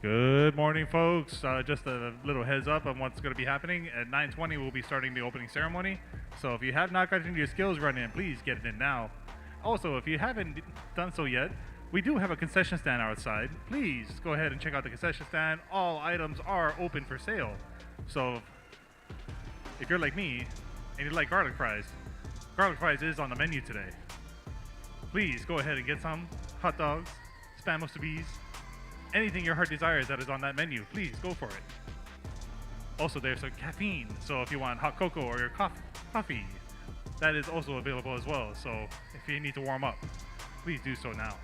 Good morning, folks. Just a little heads up on what's going to be happening. At 9:20, we'll be starting the opening ceremony. So if you have not gotten your skills run in, please get it in now. Also, if you haven't done so yet, we do have a concession stand outside. Please go ahead and check out the concession stand. All items are open for sale. So if you're like me and you like garlic fries is on the menu today. Please go ahead and get some hot dogs, spam mustabis, anything your heart desires that is on that menu. Please go for it. Also, there's some caffeine, so if you want hot cocoa or your coffee, that is also available as well. So if you need to warm up, please do so now.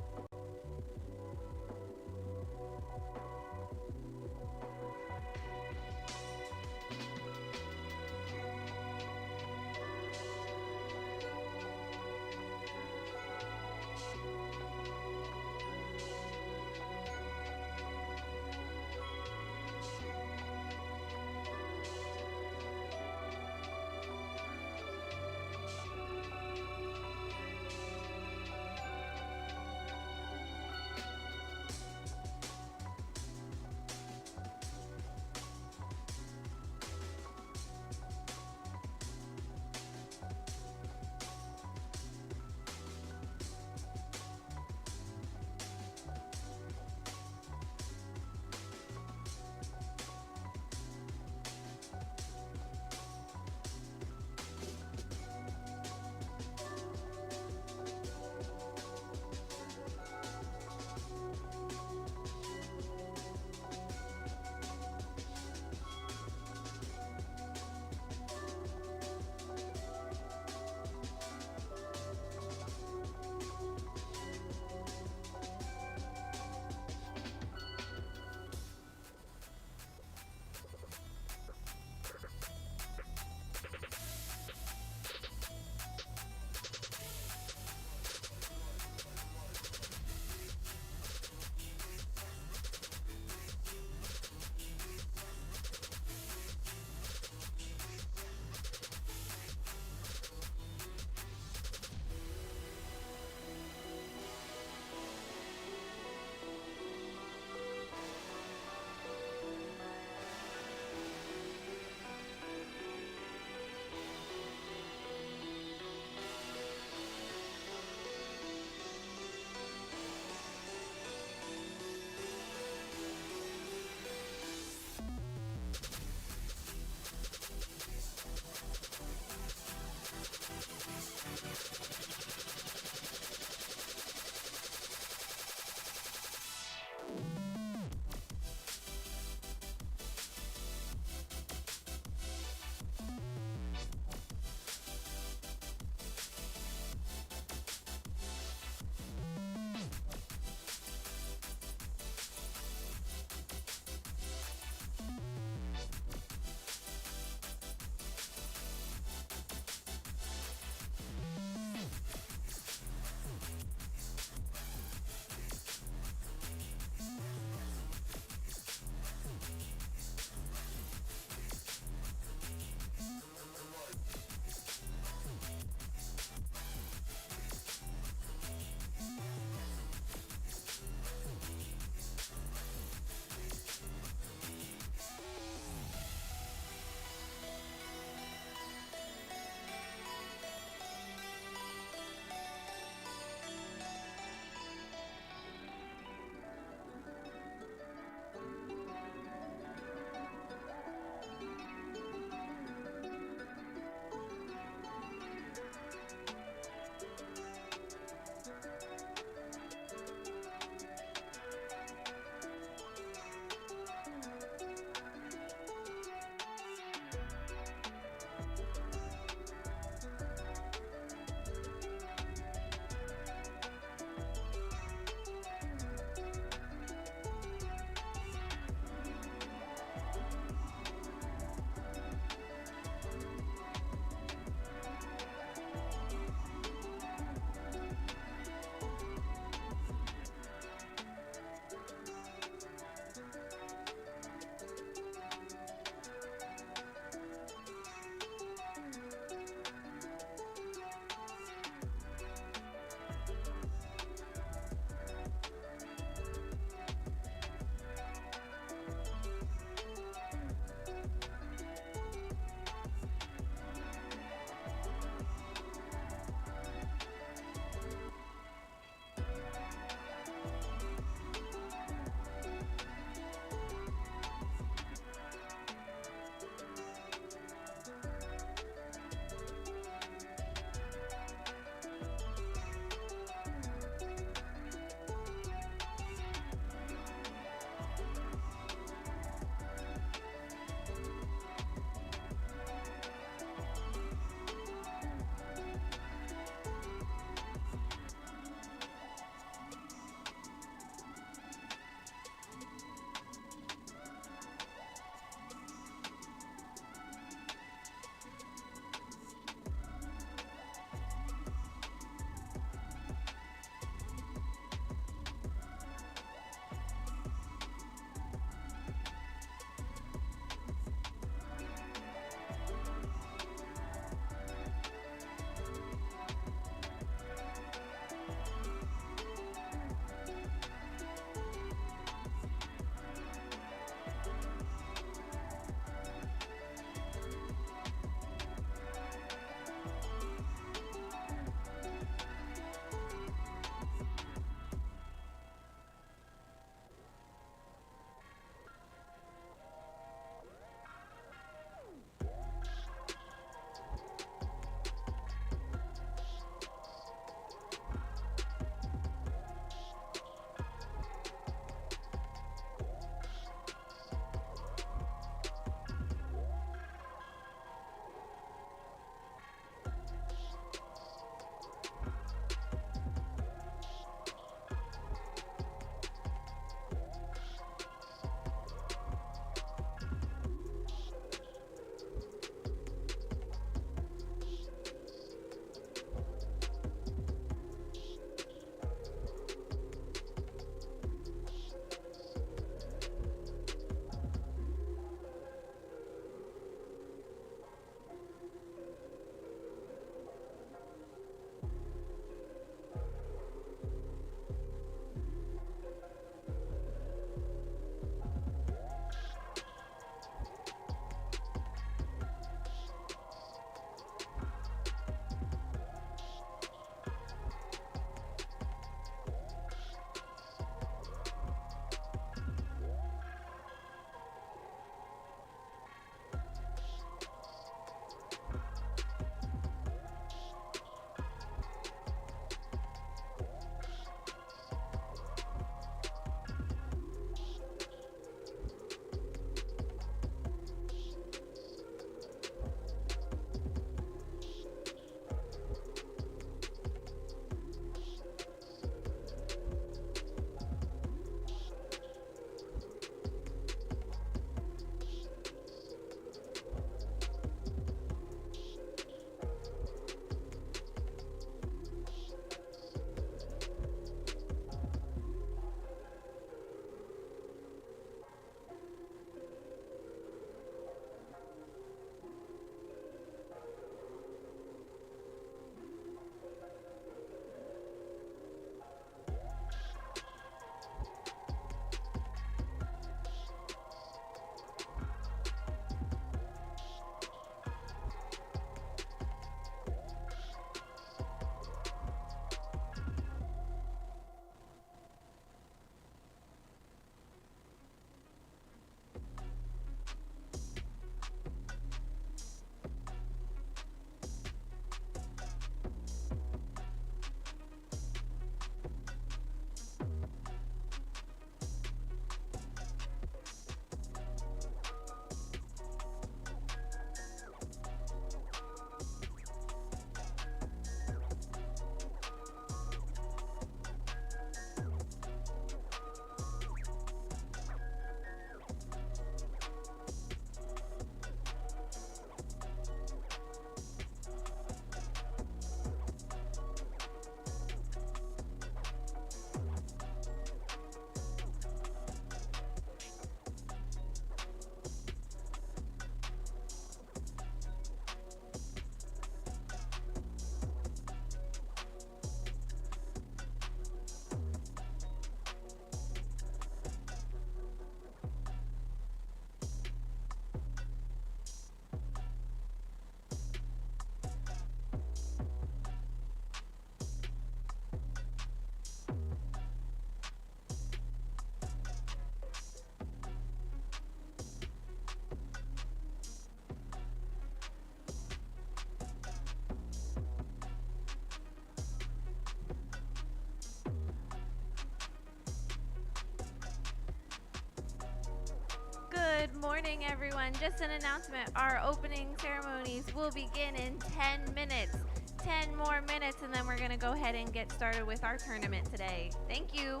morning, everyone. Just an announcement. Our opening ceremonies will begin in 10 minutes. 10 more minutes, and then we're going to go ahead and get started with our tournament today. Thank you.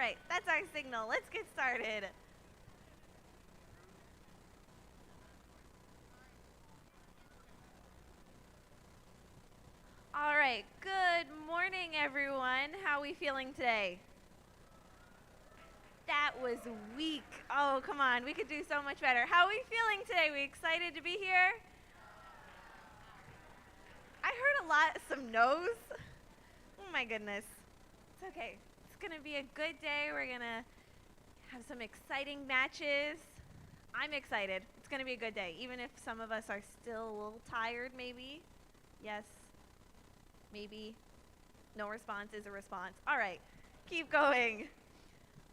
right, that's our signal. Let's get started. All right, good morning, everyone. How are we feeling today? That was weak. Oh, come on, we could do so much better. How are we feeling today? We excited to be here? I heard some no's. Oh my goodness. It's okay. It's gonna be a good day. We're gonna have some exciting matches. I'm excited. It's gonna be a good day, even if some of us are still a little tired, maybe. Yes. Maybe. No response is a response. All right, keep going.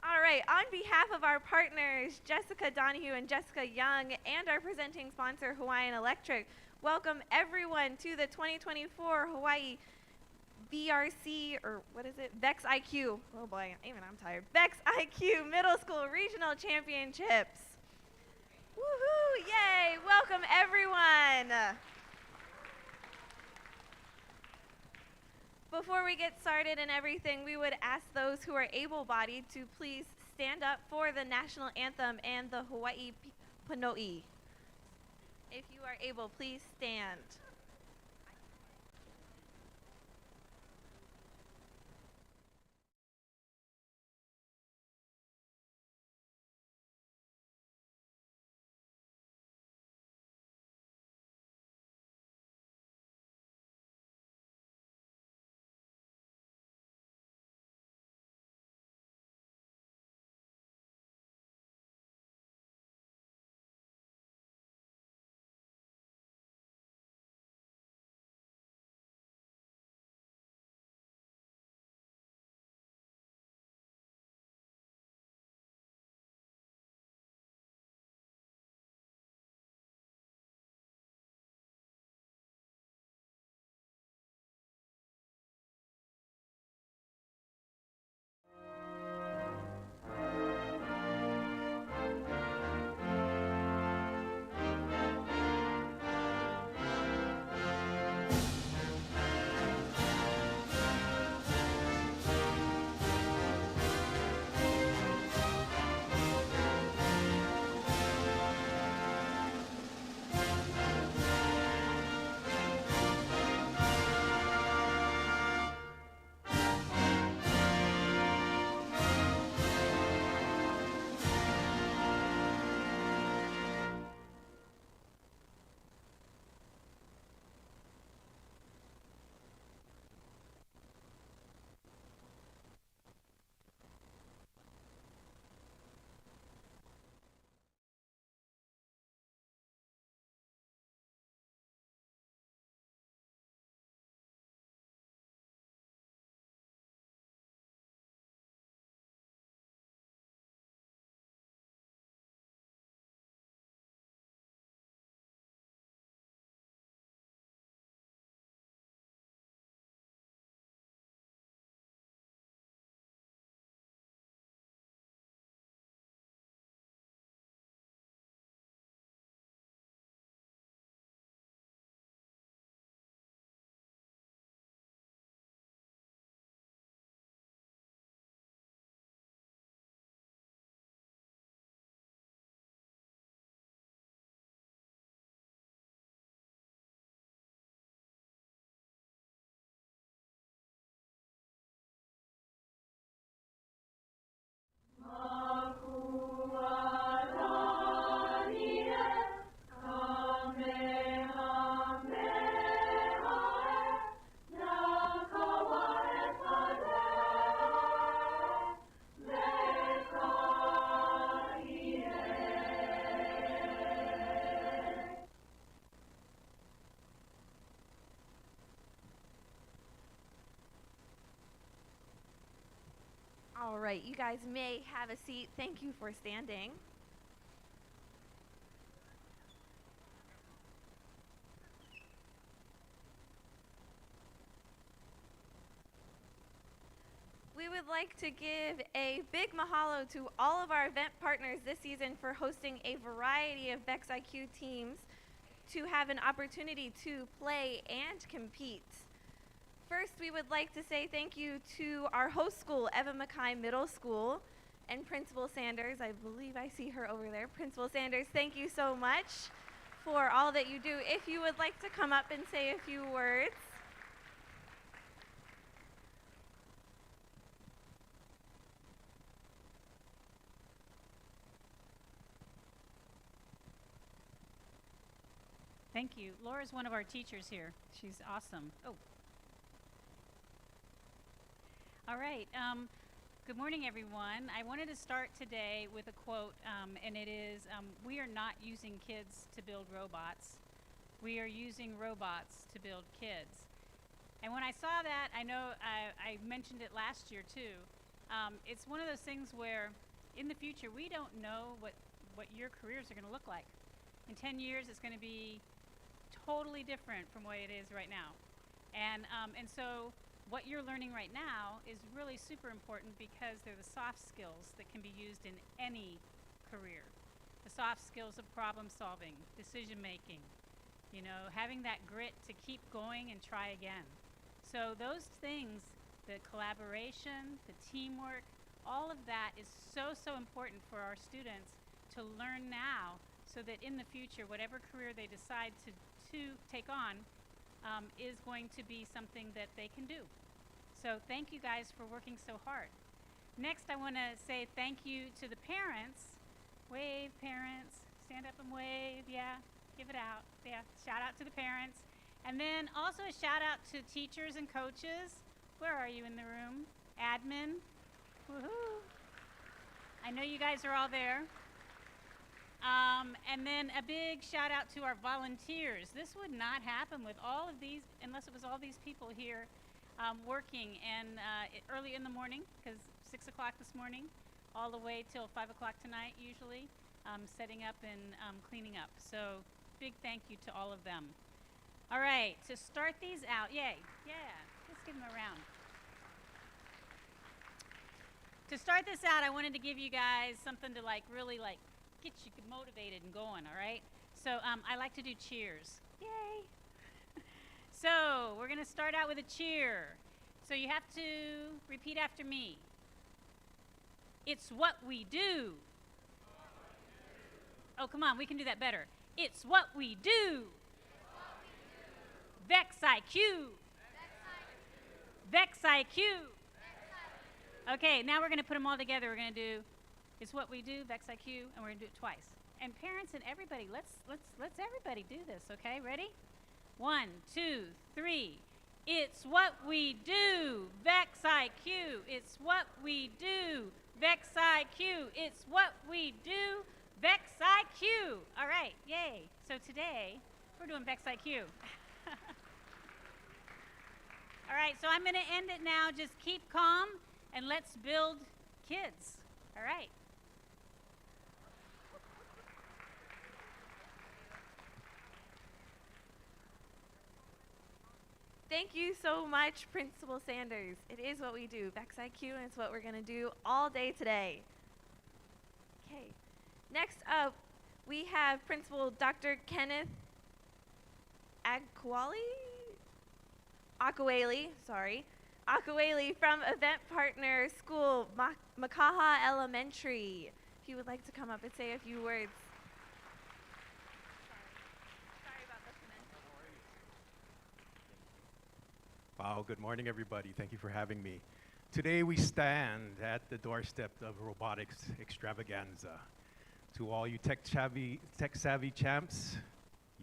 All right, on behalf of our partners, Jessica Donahue and Jessica Young, and our presenting sponsor, Hawaiian Electric, welcome everyone to the 2024 Hawaii VRC, or what is it? VEX IQ. Oh boy, even I'm tired. VEX IQ Middle School Regional Championships. Woohoo! Yay! Welcome everyone. Before we get started and everything, we would ask those who are able-bodied to please stand up for the national anthem and the Hawaii Pano'i. If you are able, please stand. All right, you guys may have a seat. Thank you for standing. We would like to give a big mahalo to all of our event partners this season for hosting a variety of VEX IQ teams to have an opportunity to play and compete. First, we would like to say thank you to our host school, Eva Mackay Middle School, and Principal Sanders. I believe I see her over there. Principal Sanders, thank you so much for all that you do. If you would like to come up and say a few words. Thank you. Laura's one of our teachers here. She's awesome. Oh. All right. Good morning, everyone. I wanted to start today with a quote, and it is, we are not using kids to build robots. We are using robots to build kids. And when I saw that, I know I mentioned it last year too. It's one of those things where in the future, we don't know what your careers are going to look like. In 10 years, it's going to be totally different from what it is right now. And so what you're learning right now is really super important because they're the soft skills that can be used in any career. The soft skills of problem solving, decision making, you know, having that grit to keep going and try again. So those things, the collaboration, the teamwork, all of that is so important for our students to learn now so that in the future, whatever career they decide to take on is going to be something that they can do. So thank you guys for working so hard. Next, I want to say thank you to the parents. Wave, parents. Stand up and wave. Yeah, give it out. Yeah, shout out to the parents. And then also a shout out to teachers and coaches. Where are you in the room? Admin. Woohoo. I know you guys are all there. And then a big shout out to our volunteers. This would not happen with all of these, unless it was all these people here working and early in the morning, because 6 o'clock this morning, all the way till 5 o'clock tonight usually, setting up and cleaning up. So big thank you to all of them. All right, to start these out, yay, yeah, let's give them a round. To start this out, I wanted to give you guys something to really get you motivated and going, all right? So I like to do cheers. Yay! So we're going to start out with a cheer. So you have to repeat after me. It's what we do. Oh, come on, we can do that better. It's what we do. VEX IQ. VEX IQ. Okay, now we're going to put them all together. We're going to do it's what we do, VEX IQ, and we're going to do it twice. And parents and everybody, let's everybody do this, okay? Ready? 1, 2, 3. It's what we do, VEX IQ. It's what we do, VEX IQ. It's what we do, VEX IQ. All right, yay. So today, we're doing VEX IQ. All right, so I'm going to end it now. Just keep calm, and let's build kids. All right. Thank you so much, Principal Sanders. It is what we do, VEX IQ, and it's what we're going to do all day today. Okay. Next up, we have Principal Dr. Kenneth Akawali from Event Partner School, Makaha Elementary. If you would like to come up and say a few words. Sorry about the cement. Wow, good morning, everybody. Thank you for having me. Today we stand at the doorstep of robotics extravaganza. To all you tech-savvy champs,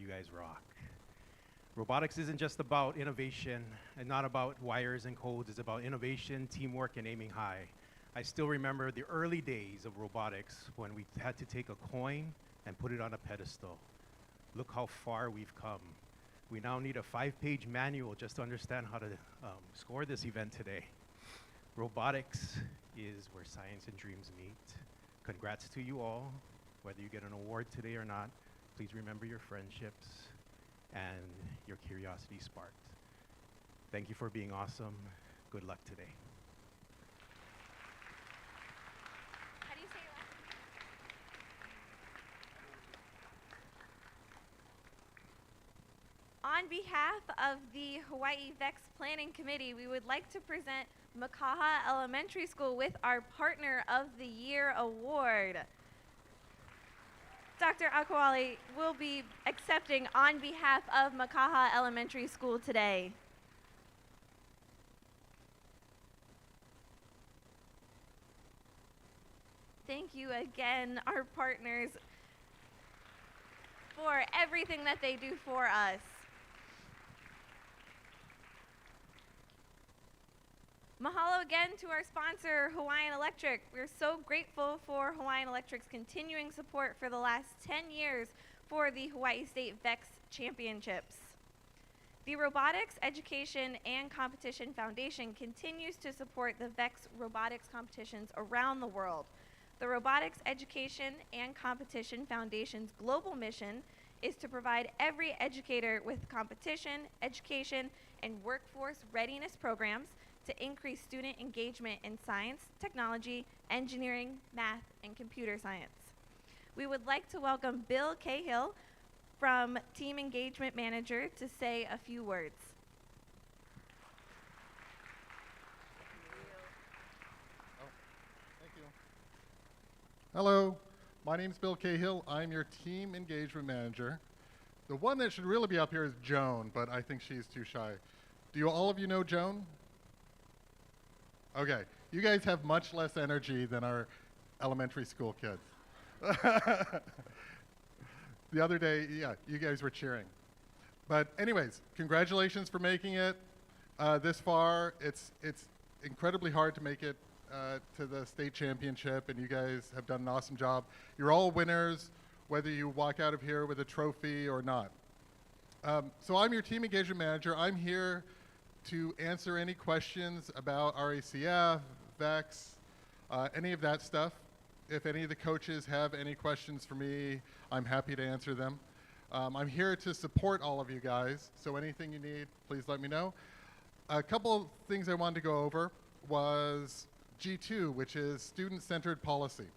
you guys rock. Robotics isn't just about innovation and not about wires and codes. It's about innovation, teamwork, and aiming high. I still remember the early days of robotics when we had to take a coin and put it on a pedestal. Look how far we've come. We now need a 5-page manual just to understand how to score this event today. Robotics is where science and dreams meet. Congrats to you all. Whether you get an award today or not, please remember your friendships and your curiosity sparked. Thank you for being awesome. Good luck today. How do you say your last name? On behalf of the Hawaii VEX Planning Committee, we would like to present Makaha Elementary School with our Partner of the Year Award. Dr. Akawali will be accepting on behalf of Makaha Elementary School today. Thank you again, our partners, for everything that they do for us. Mahalo again to our sponsor, Hawaiian Electric. We're so grateful for Hawaiian Electric's continuing support for the last 10 years for the Hawaii State VEX Championships. The Robotics Education and Competition Foundation continues to support the VEX robotics competitions around the world. The Robotics Education and Competition Foundation's global mission is to provide every educator with competition, education, and workforce readiness programs to increase student engagement in science, technology, engineering, math, and computer science. We would like to welcome Bill Cahill from Team Engagement Manager to say a few words. Thank you. Hello, my name is Bill Cahill. I'm your Team Engagement Manager. The one that should really be up here is Joan, but I think she's too shy. Do all of you know Joan? Okay, you guys have much less energy than our elementary school kids. The other day, yeah, you guys were cheering. But anyways, congratulations for making it this far. It's incredibly hard to make it to the state championship, and you guys have done an awesome job. You're all winners, whether you walk out of here with a trophy or not. So I'm your Team Engagement Manager. I'm here to answer any questions about RACF, VEX, any of that stuff. If any of the coaches have any questions for me, I'm happy to answer them. I'm here to support all of you guys, so anything you need, please let me know. A couple things I wanted to go over was G2, which is student-centered policy.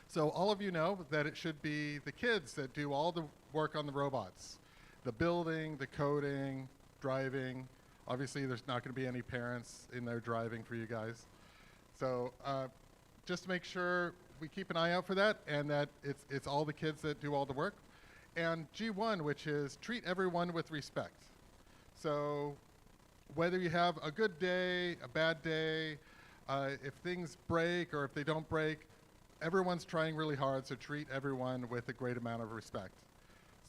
So all of you know that it should be the kids that do all the work on the robots, the building, the coding, driving. Obviously, there's not going to be any parents in there driving for you guys. So just to make sure we keep an eye out for that, and that it's all the kids that do all the work. And G1, which is treat everyone with respect. So whether you have a good day, a bad day, if things break or if they don't break, everyone's trying really hard, so treat everyone with a great amount of respect.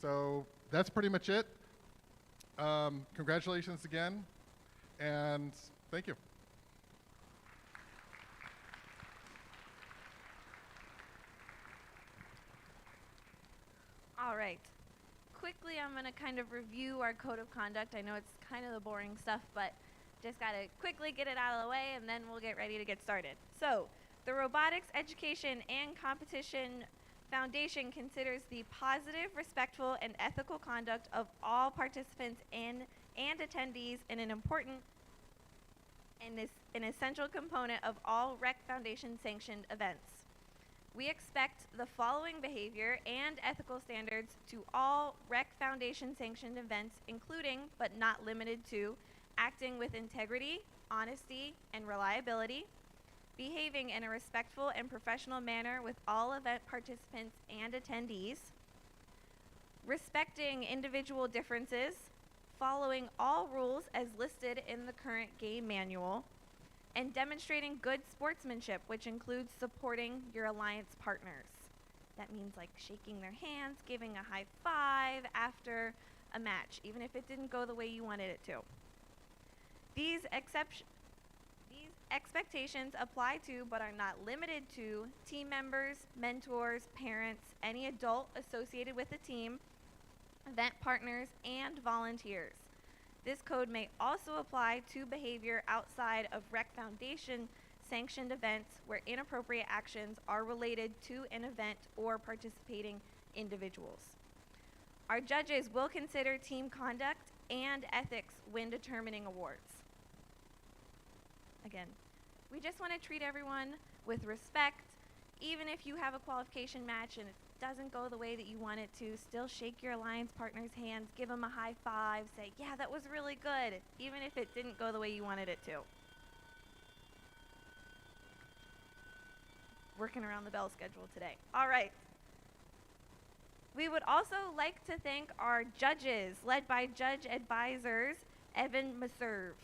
So that's pretty much it. Congratulations again, and thank you. All right. Quickly, I'm going to kind of review our code of conduct. I know it's kind of the boring stuff, but just got to quickly get it out of the way, and then we'll get ready to get started. So, the Robotics Education and Competition Foundation considers the positive, respectful, and ethical conduct of all participants and attendees in an important and an essential component of all REC Foundation sanctioned events. We expect the following behavior and ethical standards to all REC Foundation sanctioned events, including, but not limited to, acting with integrity, honesty, and reliability, behaving in a respectful and professional manner with all event participants and attendees, respecting individual differences, following all rules as listed in the current game manual, and demonstrating good sportsmanship, which includes supporting your alliance partners. That means like shaking their hands, giving a high five after a match, even if it didn't go the way you wanted it to. These expectations apply to, but are not limited to, team members, mentors, parents, any adult associated with the team, event partners, and volunteers. This code may also apply to behavior outside of REC Foundation sanctioned events where inappropriate actions are related to an event or participating individuals. Our judges will consider team conduct and ethics when determining awards. Again, we just want to treat everyone with respect Even if you have a qualification match and it doesn't go the way that you want it to, still shake your alliance partner's hands, give them a high five, say, yeah, that was really good, even if it didn't go the way you wanted it to. Working around the bell schedule today. All right. We would also like to thank our judges, led by Judge Advisors Evan Maserve.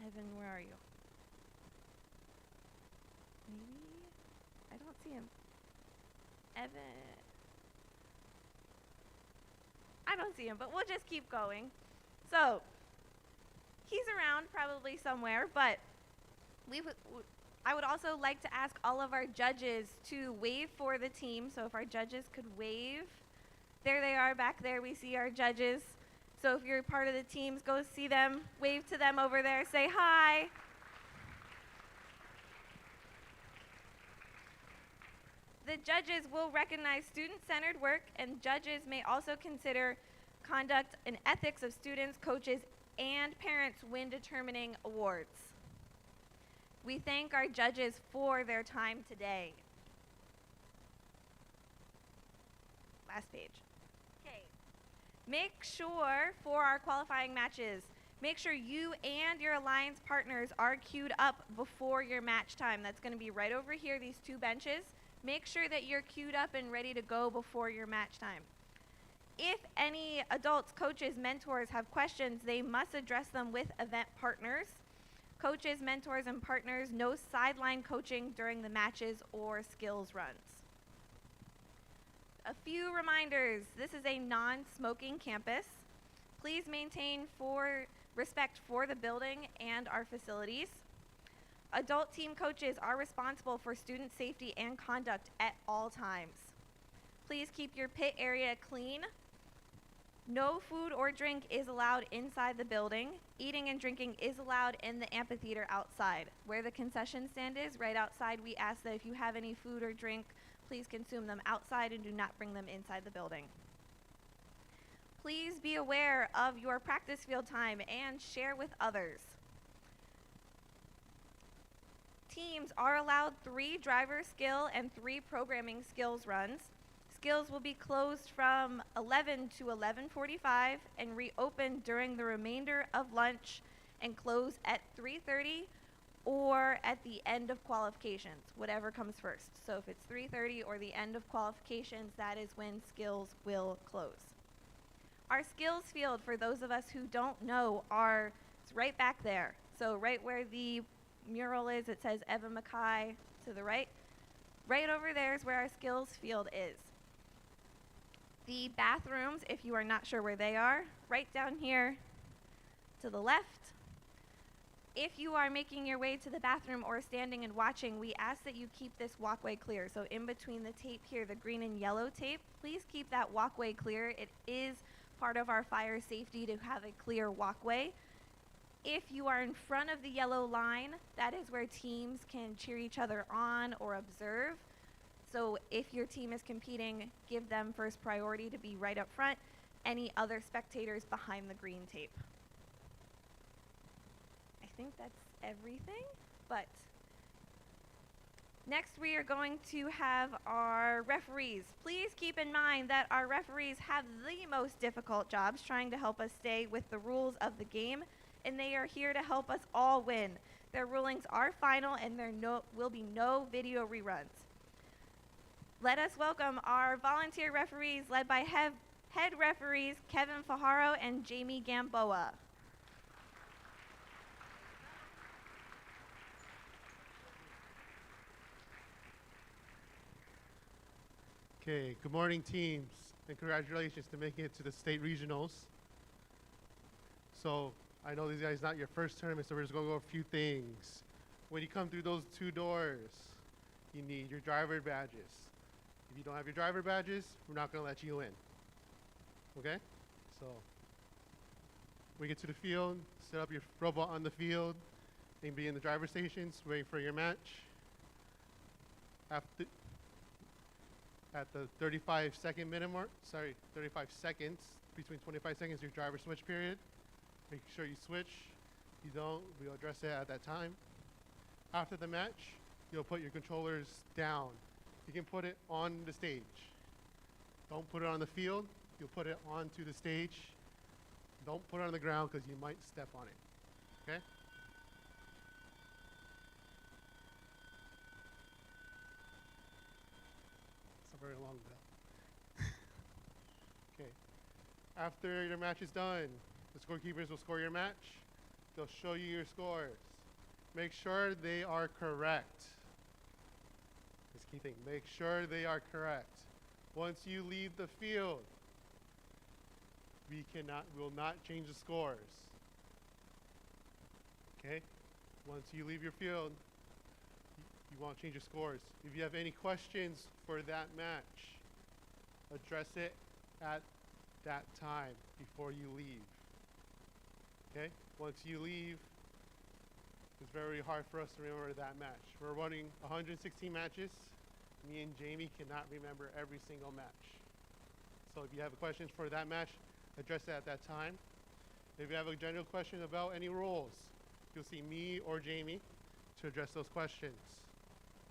Evan, where are you? Maybe? I don't see him. Evan. I don't see him, but we'll just keep going. So, he's around probably somewhere, but I would also like to ask all of our judges to wave for the team. So if our judges could wave. There they are back there. We see our judges. So if you're part of the teams, go see them. Wave to them over there. Say hi. The judges will recognize student-centered work, and judges may also consider conduct and ethics of students, coaches, and parents when determining awards. We thank our judges for their time today. Last page. Okay. Make sure for our qualifying matches, make sure you and your alliance partners are queued up before your match time. That's going to be right over here, these two benches. Make sure that you're queued up and ready to go before your match time. If any adults, coaches, mentors have questions, they must address them with event partners. Coaches, mentors, and partners, no sideline coaching during the matches or skills runs. A few reminders. This is a non-smoking campus. Please maintain respect for the building and our facilities. Adult team coaches are responsible for student safety and conduct at all times. Please keep your pit area clean. No food or drink is allowed inside the building. Eating and drinking is allowed in the amphitheater outside. Where the concession stand is, right outside, we ask that if you have any food or drink, please consume them outside and do not bring them inside the building. Please be aware of your practice field time and share with others. Teams are allowed 3 driver skill and 3 programming skills runs. Skills will be closed from 11 to 11:45 and reopen during the remainder of lunch and close at 3:30 or at the end of qualifications, whatever comes first. So if it's 3:30 or the end of qualifications, that is when skills will close. Our skills field, for those of us who don't know, it's right back there. So right where the mural is, it says Eva Mackay to the right. Right over there is where our skills field is. The bathrooms, if you are not sure where they are, right down here to the left. If you are making your way to the bathroom or standing and watching, we ask that you keep this walkway clear. So in between the tape here, the green and yellow tape, please keep that walkway clear. It is part of our fire safety to have a clear walkway. If you are in front of the yellow line, that is where teams can cheer each other on or observe. So if your team is competing, give them first priority to be right up front. Any other spectators behind the green tape. I think that's everything, but next we are going to have our referees. Please keep in mind that our referees have the most difficult jobs trying to help us stay with the rules of the game, and they are here to help us all win. Their rulings are final, and there will be no video reruns. Let us welcome our volunteer referees led by head referees Kevin Fajaro and Jamie Gamboa. Okay, good morning teams, and congratulations to making it to the state regionals. So I know these guys not your first tournament, so we're just gonna go over a few things. When you come through those 2 doors, you need your driver badges. If you don't have your driver badges, we're not gonna let you in. Okay? So when you get to the field, set up your robot on the field and be in the driver stations waiting for your match. At the 35-second minute mark, 35 seconds, between 25 seconds, your driver switch period. Make sure you switch. If you don't, we'll address it at that time. After the match, you'll put your controllers down you can put it on the stage. Don't put it on the field. You'll put it onto the stage. Don't put it on the ground because you might step on it. Okay? It's a very long bell. Okay. After your match is done, the scorekeepers will score your match. They'll show you your scores. Make sure they are correct. That's the key thing. Make sure they are correct. Once you leave the field, we will not change the scores. Okay? Once you leave your field, you won't change your scores. If you have any questions for that match, address it at that time before you leave. Okay? Once you leave, it's very hard for us to remember that match. We're running 116 matches. Me and Jamie cannot remember every single match. So if you have questions for that match, address it at that time. If you have a general question about any rules, you'll see me or Jamie to address those questions.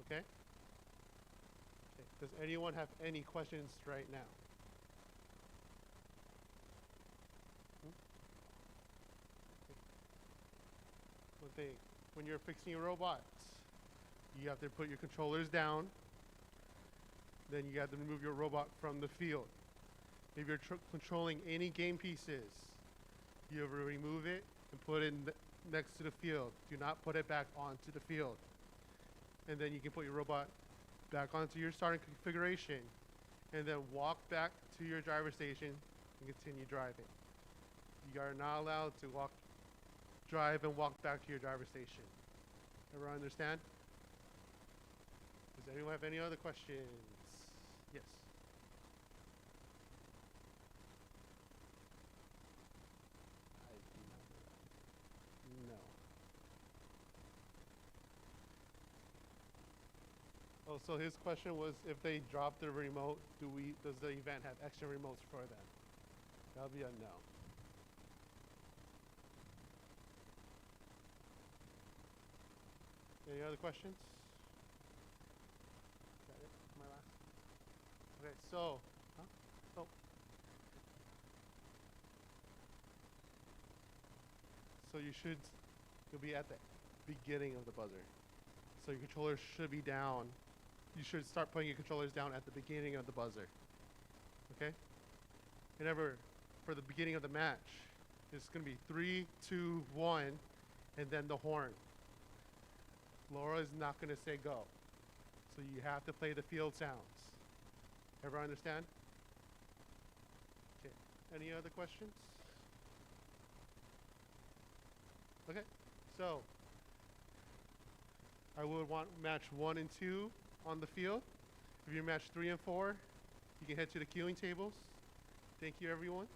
Okay? Does anyone have any questions right now? One thing, when you're fixing your robots, you have to put your controllers down. Then you have to remove your robot from the field. If you're controlling any game pieces, you have to remove it and put it next to the field. Do not put it back onto the field. And then you can put your robot back onto your starting configuration and then walk back to your driver station and continue driving. You are not allowed to drive and walk back to your driver station. Everyone understand? Does anyone have any other questions? Yes. I do not know that. No. Oh, so his question was if they drop the remote, does the event have extra remotes for them? That'll be a no. Any other questions? Is that it? My last? Okay, so, so you'll be at the beginning of the buzzer. So your controller should be down. You should start putting your controllers down at the beginning of the buzzer. Okay? Whenever, for the beginning of the match, it's going to be 3, 2, 1, and then the horn. Laura is not going to say go. So you have to play the field sounds. Everyone understand? Okay. Any other questions? Okay. So I would want match 1 and 2 on the field. If you're match 3 and 4, you can head to the queuing tables. Thank you, everyone.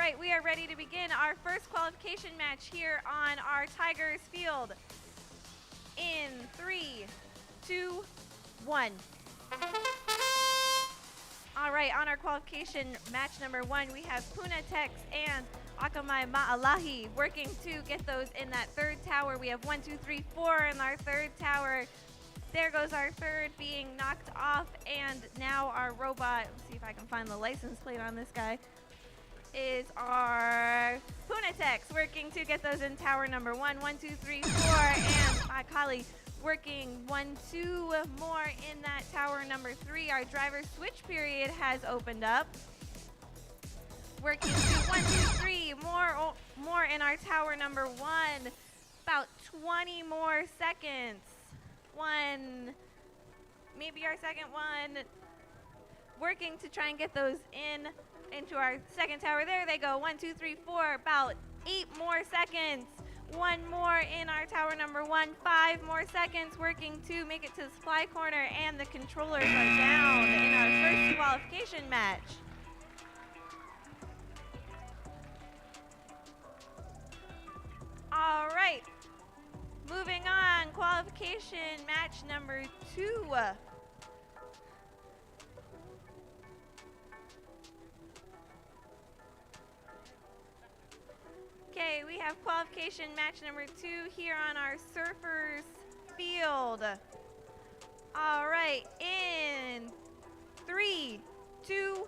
right, we are ready to begin our first qualification match here on our Tigers field. In 3, 2, 1. All right, on our qualification match number 1, we have Puna Tex and Akamai Ma'alahi working to get those in that third tower. We have 1, 2, 3, 4 in our third tower. There goes our third being knocked off, and now our robot, let's see if I can find the license plate on this guy, is our Punatex working to get those in tower number 1, 1, 2, 3, 4, and Akali working 1, 2 more in that tower number 3. Our driver switch period has opened up. Working to 1, 2, 3, more in our tower number 1. About 20 more seconds. Maybe our second one. Working to try and get those into our second tower. There they go. 1, 2, 3, 4. About 8 more seconds. One more in our tower number 1. 5 more seconds. Working to make it to the supply corner, and the controllers are down in our first qualification match. All right. Moving on, qualification match number 2. Okay, we have qualification match number 2 here on our Surfers field. All right, in 3, 2,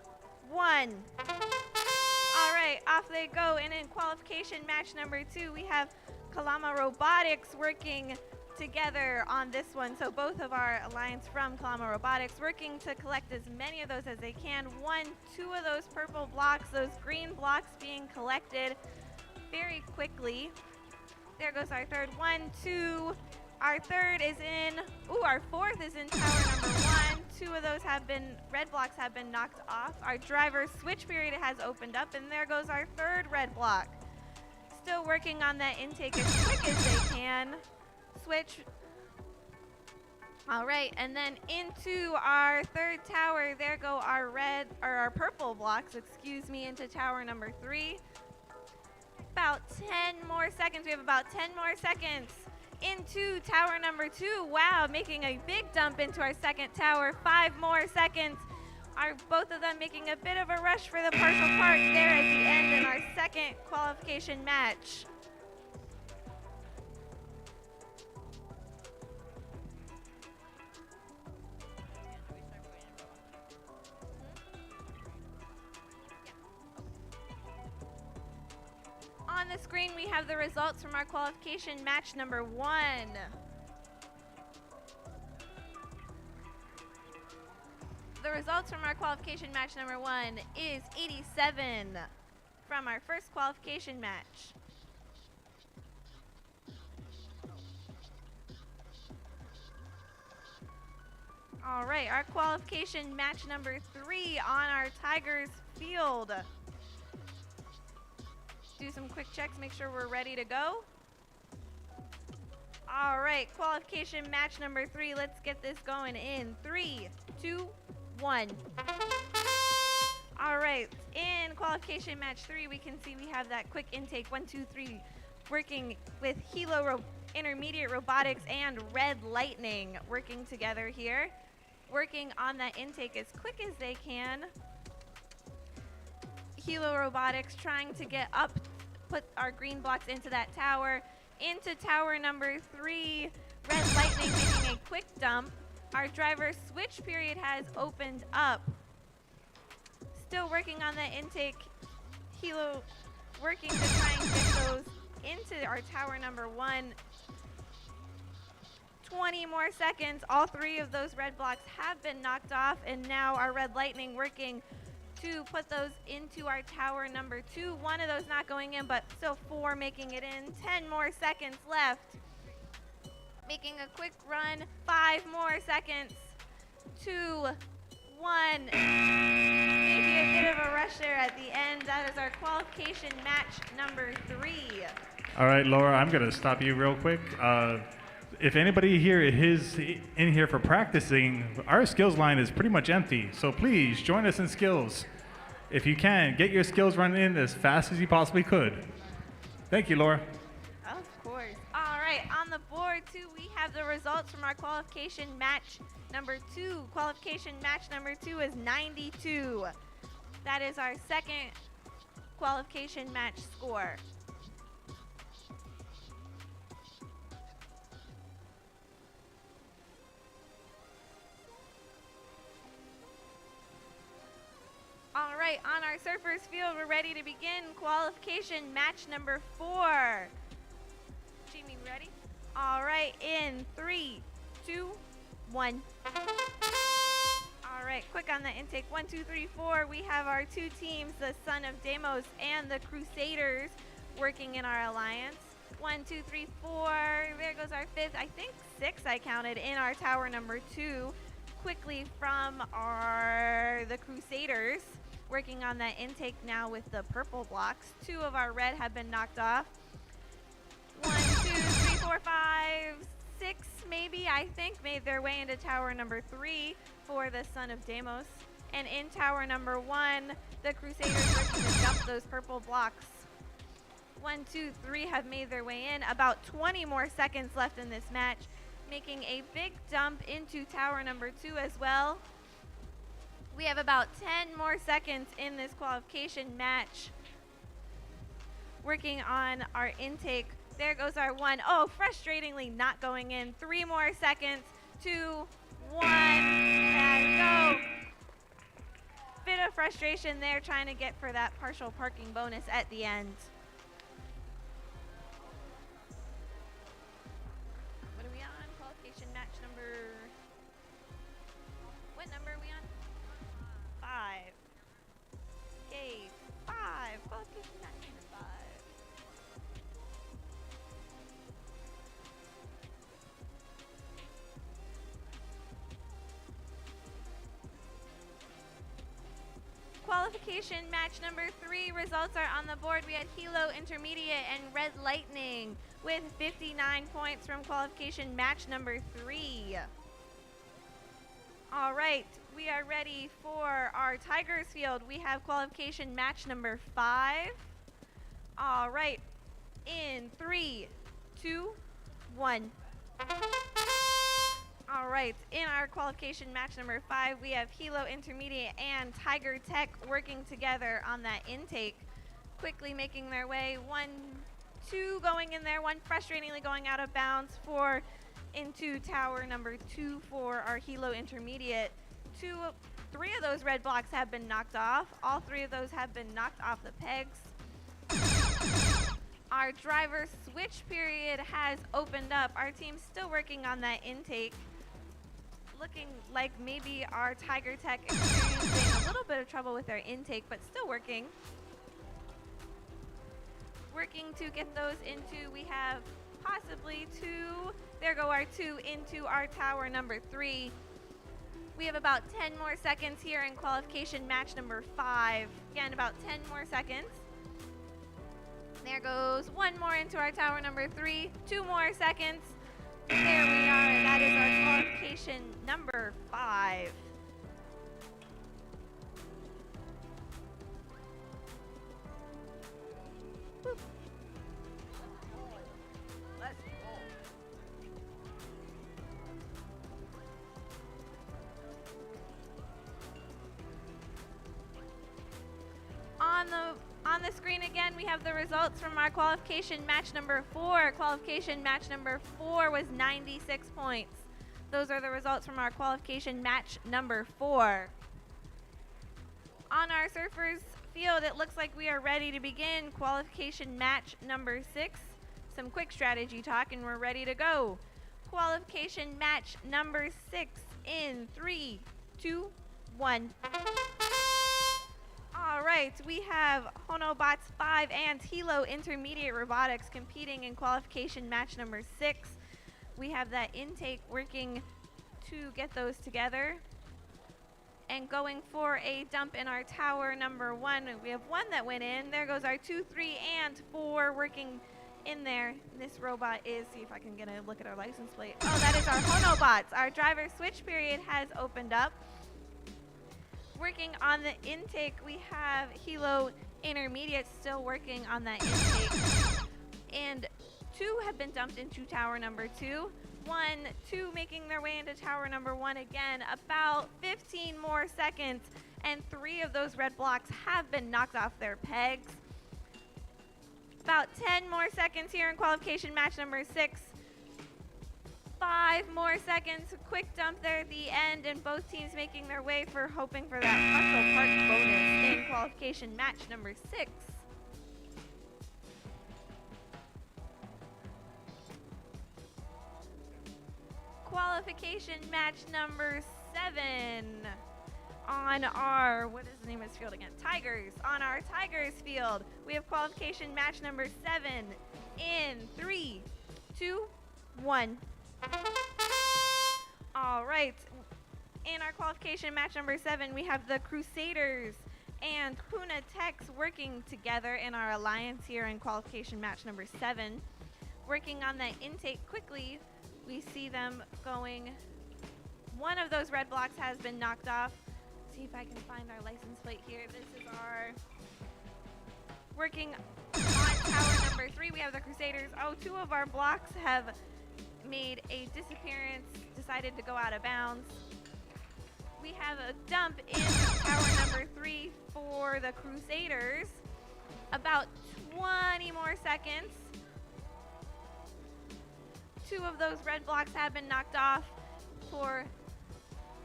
1. All right, off they go. And in qualification match number 2, we have Kalama Robotics working together on this one. So both of our alliance from Kalama Robotics working to collect as many of those as they can. 1, 2 of those purple blocks, those green blocks being collected very quickly. There goes our third. 1, 2. Our third is in. Ooh, our fourth is in tower number 1. 2 of those red blocks have been knocked off. Our driver switch period has opened up, and there goes our third red block. Still working on that intake as quick as they can. Switch. All right, and then into our third tower, there go our purple blocks, into tower number 3. About 10 more seconds. We have about 10 more seconds into tower number 2. Wow, making a big dump into our second tower. 5 more seconds. Both of them making a bit of a rush for the partial park there at the end in our second qualification match. On the screen, we have the results from our qualification match number 1. The results from our qualification match number 1 is 87 from our first qualification match. All right, our qualification match number 3 on our Tigers field. Do some quick checks, make sure we're ready to go. All right, qualification match number 3. Let's get this going in 3, 2, 1. All right, in qualification match 3, we can see we have that quick intake 1, 2, 3, working with Hilo Intermediate Robotics and Red Lightning working together here, working on that intake as quick as they can. Hilo Robotics trying to get up, put our green blocks into that tower. Into tower number 3, Red Lightning making a quick dump. Our driver switch period has opened up. Still working on that intake. Hilo working to try and get those into our tower number 1. 20 more seconds. All 3 of those red blocks have been knocked off, and now our Red Lightning working to put those into our tower number 2. 1 of those not going in, but still 4 making it in. 10 more seconds left. Making a quick run. 5 more seconds. 2, 1. Maybe a bit of a rush there at the end. That is our qualification match number 3. All right, Laura, I'm going to stop you real quick. If anybody here is in here for practicing, our skills line is pretty much empty. So please join us in skills. If you can, get your skills running in as fast as you possibly could. Thank you, Laura. Of course. All right, on the board too, we have the results from our qualification match number 2. Qualification match number 2 is 92. That is our second qualification match score. All right, on our surfers field, we're ready to begin qualification match number 4. Jamie, ready? All right, in 3, 2, 1. All right, quick on the intake. 1, 2, 3, 4. We have our two teams, the Son of Deimos and the Crusaders, working in our alliance. 1, 2, 3, 4. There goes our fifth. I think 6 I counted in our tower number 2. Quickly from the Crusaders, working on that intake now with the purple blocks. 2 of our red have been knocked off. 1, 2, 3, 4, 5, 6 maybe, I think, made their way into tower number 3 for the Son of Deimos. And in tower number 1, the Crusaders working to dump those purple blocks. 1, 2, 3 have made their way in. About 20 more seconds left in this match, making a big dump into tower number 2 as well. We have about 10 more seconds in this qualification match. Working on our intake. There goes our 1. Oh, frustratingly not going in. 3 more seconds. 2, 1, and go. Bit of frustration there trying to get for that partial parking bonus at the end. What are we on? Qualification match number... What number are we on? 5. Okay, 5. Qualification match number 5. Qualification match number 3 results are on the board. We had Hilo Intermediate and Red Lightning with 59 points from qualification match number 3. All right, we are ready for our Tigers field. We have qualification match number 5. All right, in 3, 2, 1. All right, in our qualification match number 5, we have Hilo Intermediate and Tiger Tech working together on that intake. Quickly making their way. 1, 2 going in there, 1 frustratingly going out of bounds into tower number 2 for our Hilo Intermediate. 3 of those red blocks have been knocked off. All 3 of those have been knocked off the pegs. Our driver switch period has opened up. Our team's still working on that intake. Looking like maybe our Tiger Tech experiencing a little bit of trouble with their intake, but still working. Working to get those into, we have possibly 2. There go our 2 into our tower number 3. We have about 10 more seconds here in qualification match number 5. Again, about 10 more seconds. There goes 1 more into our tower number 3. 2 more seconds. There we are. That is our qualification number 5. Woo. Let's roll. On the screen again, we have the results from our qualification match number 4. Qualification match number 4 was 96 points. Those are the results from our qualification match number 4. On our surfers field, it looks like we are ready to begin qualification match number 6. Some quick strategy talk and we're ready to go. Qualification match number 6 in 3, 2, 1. All right, we have Honobots 5 and Hilo Intermediate Robotics competing in qualification match number 6. We have that intake working to get those together. And going for a dump in our tower number 1. We have 1 that went in. There goes our 2, 3, and 4 working in there. This robot is, see if I can get a look at our license plate. Oh, that is our Honobots. Our driver switch period has opened up. Working on the intake, we have Hilo Intermediate still working on that intake. And 2 have been dumped into tower number 2. 1, 2 making their way into tower number 1 again. About 15 more seconds, and 3 of those red blocks have been knocked off their pegs. About 10 more seconds here in qualification match number 6. 5 more seconds, quick dump there at the end, and both teams making their way for hoping for that partial park bonus in qualification match number 6. Qualification match number 7 on our, what is the name of this field again? Tigers. On our Tigers field, we have qualification match number 7 in 3, 2, 1. All right. In our qualification match number 7, we have the Crusaders and Puna Techs working together in our alliance here in qualification match number 7. Working on that intake quickly, we see them going. One of those red blocks has been knocked off. See if I can find our license plate here. This is our working on tower number 3. We have the Crusaders. Oh, 2 of our blocks have made a disappearance, decided to go out of bounds. We have a dump in tower number 3 for the Crusaders. About 20 more seconds. 2 of those red blocks have been knocked off for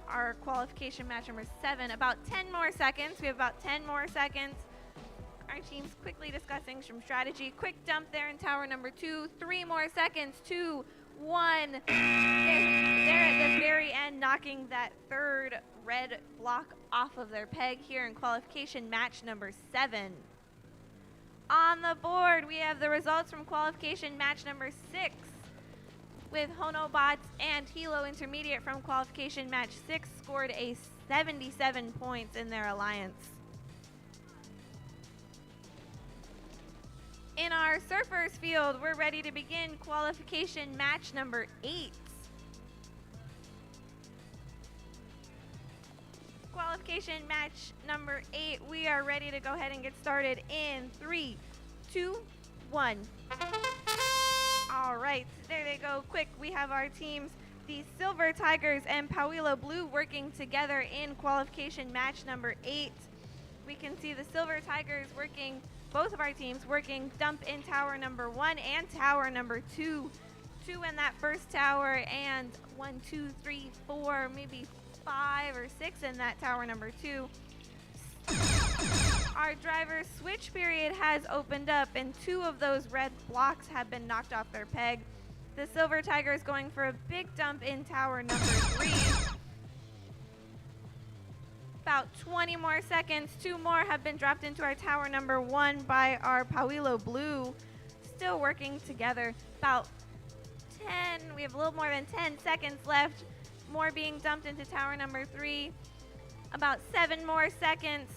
our qualification match number 7. About 10 more seconds. We have about 10 more seconds. Our team's quickly discussing some strategy. Quick dump there in tower number 2. 3 more seconds. 2, 1. They're at the very end, knocking that 3rd red block off of their peg here in qualification match number 7. On the board, we have the results from qualification match number 6, with Honobots and Hilo Intermediate from qualification match 6 scored a 77 points in their alliance. In our Surfers field, we're ready to begin qualification match number 8. Qualification match number 8, we are ready to go ahead and get started in 3, 2, 1. All right, there they go. Quick, we have our teams, the Silver Tigers and Pauilo Blue, working together in qualification match number 8. We can see the Silver Tigers working, both of our teams working dump in tower number 1 and tower number 2. 2 in that first tower, and 1, 2, 3, 4, maybe 5 or 6 in that tower number 2. Our driver's switch period has opened up, and 2 of those red blocks have been knocked off their peg. The Silver Tiger is going for a big dump in tower number 3. About 20 more seconds. 2 more have been dropped into our tower number 1 by our Pauilo Blue. Still working together. About 10, we have a little more than 10 seconds left. More being dumped into tower number 3. About 7 more seconds.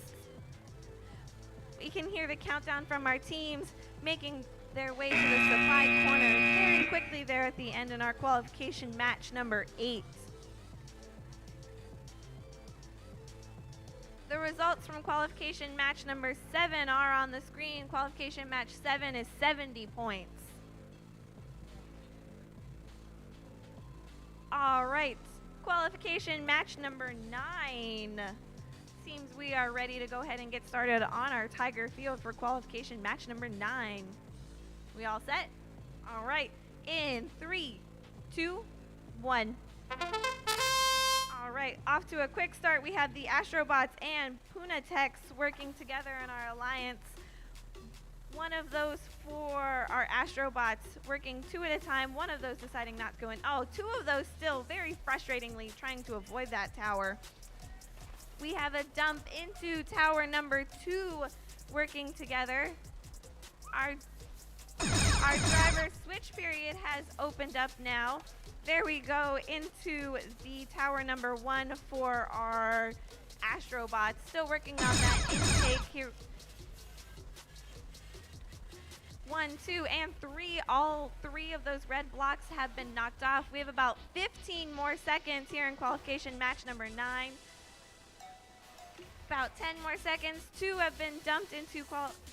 We can hear the countdown from our teams making their way to the supply corner very quickly there at the end in our qualification match number 8. The results from qualification match number 7 are on the screen. Qualification match 7 is 70 points. All right, qualification match number 9. Seems we are ready to go ahead and get started on our Tiger field for qualification match number 9. We all set? All right, in 3, 2, 1. All right, off to a quick start. We have the Astrobots and Puna Techs working together in our alliance. One of those 4 are Astrobots working 2 at a time. One of those deciding not to go in. Oh, 2 of those still very frustratingly trying to avoid that tower. We have a dump into tower number 2 working together. Our driver switch period has opened up now. There we go into the tower number 1 for our Astrobots. Still working on that intake here. 1, 2, and 3. All 3 of those red blocks have been knocked off. We have about 15 more seconds here in qualification match number 9. About 10 more seconds. 2 have been dumped into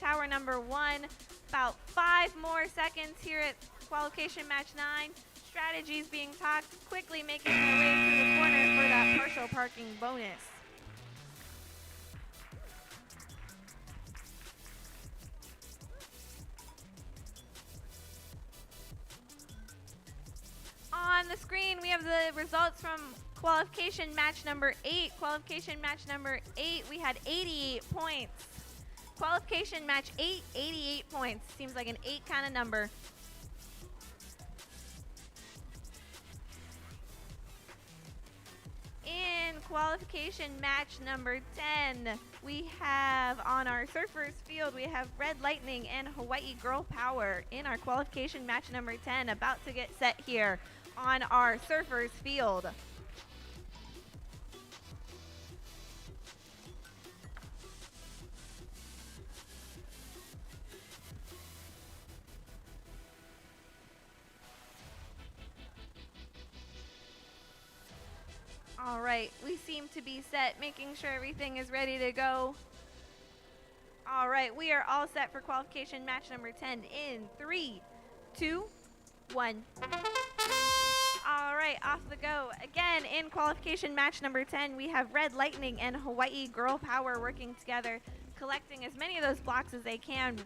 tower number 1. About 5 more seconds here at qualification match 9. Strategies being talked, quickly making their way through the corner for that partial parking bonus. On the screen, we have the results from qualification match number 8. Qualification match number 8, we had 88 points. Qualification match 8, 88 points. Seems like an 8 kind of number. In qualification match number 10, we have on our surfers field, we have Red Lightning and Hawaii Girl Power in our qualification match number 10, about to get set here on our surfers field. All right, we seem to be set, making sure everything is ready to go. All right, we are all set for qualification match number 10 in 3, 2, 1. All right, off the go. Again, in qualification match number 10, we have Red Lightning and Hawaii Girl Power working together, collecting as many of those blocks as they can.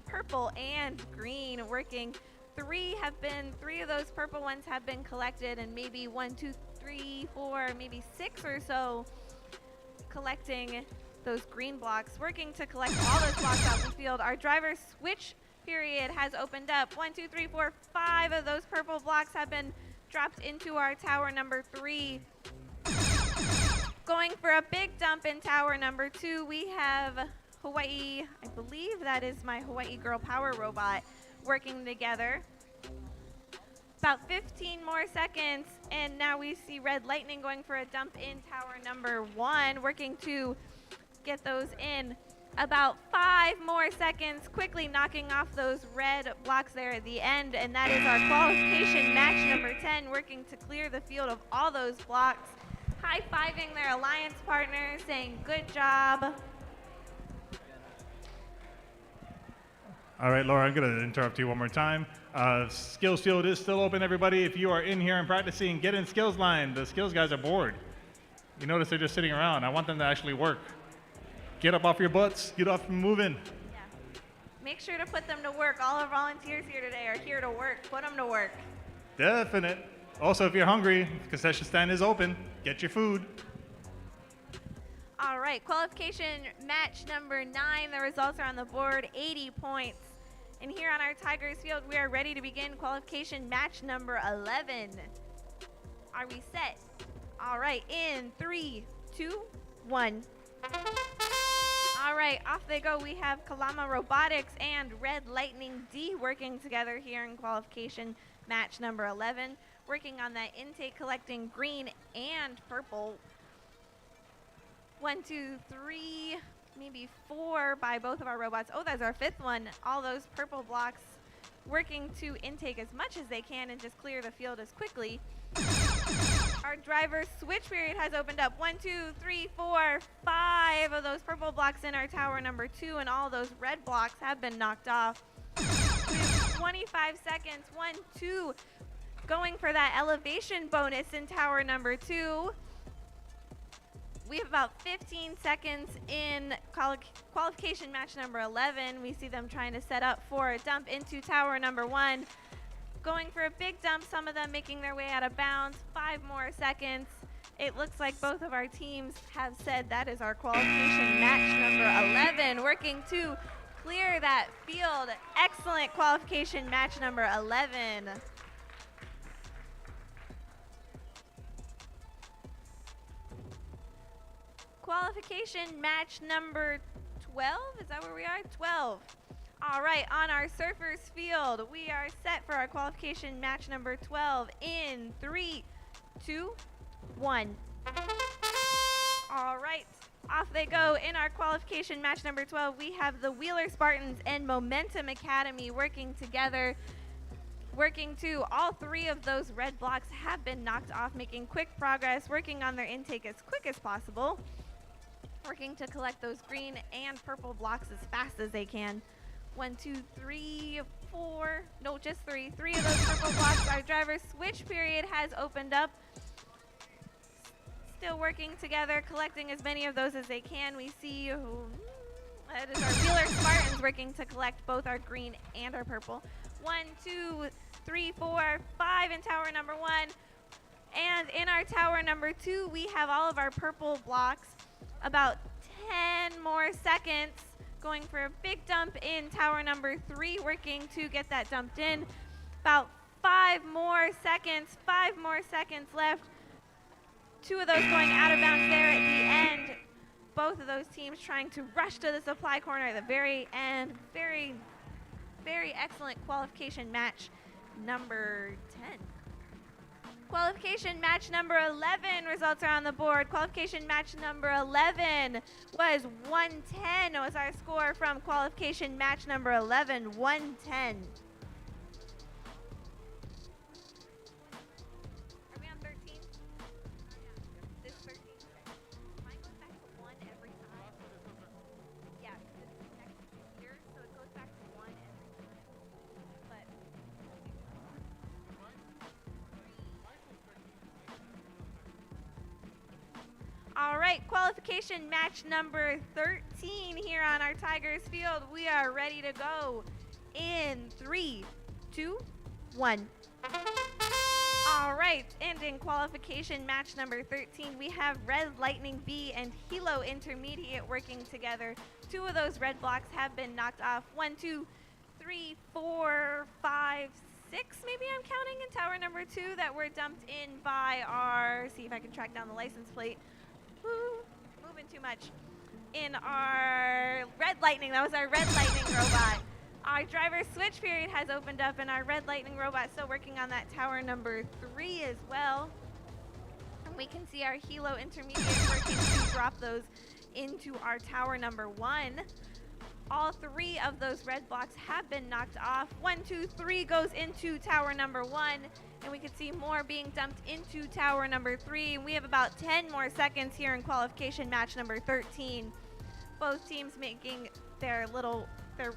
Purple and green working. 3 of those purple ones have been collected, and maybe 1, 2, 3, 4, maybe 6 or so collecting those green blocks, working to collect all those blocks off the field. Our driver switch period has opened up. 1, 2, 3, 4, 5 of those purple blocks have been dropped into our tower number 3. Going for a big dump in tower number 2, we have Hawaii, I believe that is my Hawaii Girl Power robot, working together. About 15 more seconds, and now we see Red Lightning going for a dump in tower number 1, working to get those in. About 5 more seconds, quickly knocking off those red blocks there at the end, and that is our qualification match number 10, working to clear the field of all those blocks, high-fiving their alliance partners, saying good job. All right, Laura, I'm going to interrupt you one more time. Skills field is still open, everybody. If you are in here and practicing, get in skills line. The skills guys are bored. You notice they're just sitting around. I want them to actually work. Get up off your butts. Get off and move in. Yeah. Make sure to put them to work. All our volunteers here today are here to work. Put them to work. Definite. Also, if you're hungry, the concession stand is open. Get your food. All right, qualification match number 9. The results are on the board, 80 points. And here on our Tigers field, we are ready to begin qualification match number 11. Are we set? All right, in 3, 2, 1. All right, off they go. We have Kalama Robotics and Red Lightning D working together here in qualification match number 11, working on that intake, collecting green and purple. 1, 2, 3, maybe 4 by both of our robots. Oh, that's our 5th one. All those purple blocks working to intake as much as they can and just clear the field as quickly. Our driver switch period has opened up. 1, 2, 3, 4, 5 of those purple blocks in our tower number 2, and all those red blocks have been knocked off. 25 seconds. 1, 2. Going for that elevation bonus in tower number 2. We have about 15 seconds in qualification match number 11. We see them trying to set up for a dump into tower number 1. Going for a big dump, some of them making their way out of bounds. 5 more seconds. It looks like both of our teams have said that is our qualification match number 11. Working to clear that field. Excellent qualification match number 11. Qualification match number 12, is that where we are? 12. All right, on our surfers field, we are set for our qualification match number 12 in 3, 2, 1. All right, off they go. In our qualification match number 12, we have the Wheeler Spartans and Momentum Academy working together. Working to all 3 of those red blocks have been knocked off, making quick progress, working on their intake as quick as possible. working to collect those green and purple blocks as fast as they can. 1, 2, 3, 4, no, just 3. 3 of those purple blocks. Our driver switch period has opened up. Still working together, collecting as many of those as they can. We see that is our Wheeler Spartans working to collect both our green and our purple. 1, 2, 3, 4, 5 in tower number 1. And in our tower number 2, we have all of our purple blocks. About 10 more seconds. Going for a big dump in tower number 3, working to get that dumped in. About 5 more seconds left. 2 of those going out of bounds there at the end. Both of those teams trying to rush to the supply corner at the very end. Very, very excellent qualification match number 10. Qualification match number 11 results are on the board. Qualification match number 11 was 110 was our score from qualification match number 11, 110. Are we on 13? This 13? Mine goes back to 1 every time. Yeah, this is next here, so it goes back to 1 every time. But all right, qualification match number 13 here on our Tigers field. We are ready to go in 3, 2, 1. All right, and in qualification match number 13, we have Red Lightning B and Hilo Intermediate working together. 2 of those red blocks have been knocked off. 1, 2, 3, 4, 5, 6, maybe I'm counting in tower number 2 that were dumped in by our, see if I can track down the license plate. Moving too much. In our Red Lightning, that was our Red Lightning robot. Our driver switch period has opened up, and our Red Lightning robot still working on that tower number 3 as well. And we can see our Hilo Intermediate working to drop those into our tower number 1. All 3 of those red blocks have been knocked off. 1, 2, 3 goes into tower number 1. And we can see more being dumped into tower number 3. And we have about 10 more seconds here in qualification match number 13. Both teams making their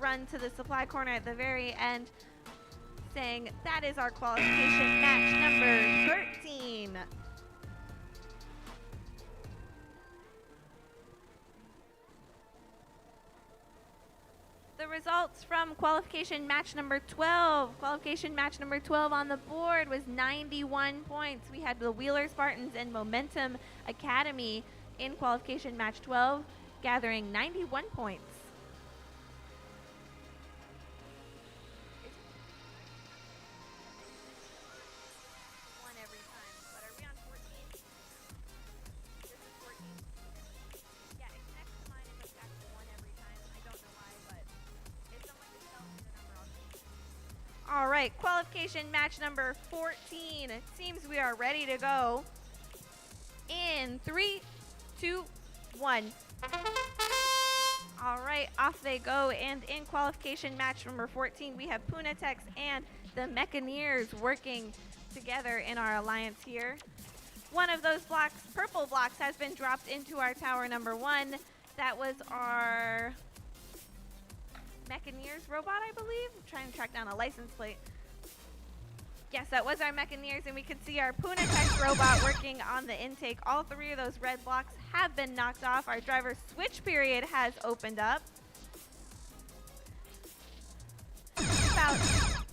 run to the supply corner at the very end, saying that is our qualification match number 13. The results from qualification match number 12. Qualification match number 12 on the board was 91 points. We had the Wheeler Spartans and Momentum Academy in qualification match 12, gathering 91 points. One every time, but are we on 14? This is 14. Yeah, it's next to mine. It goes back to 1 every time. I don't know why, but if someone just tells me the number, I'll change it. All right, qualification match number 14. It seems we are ready to go. In 3, 2, 1. All right, off they go. And in qualification match number 14, we have Punatex and the Mechaneers working together in our alliance here. One of those blocks, purple blocks, has been dropped into our tower number 1. That was our Mechaneers robot, I believe. I'm trying to track down a license plate. Yes, that was our Mechaneers, and we can see our Punatex robot working on the intake. All 3 of those red blocks have been knocked off. Our driver switch period has opened up. About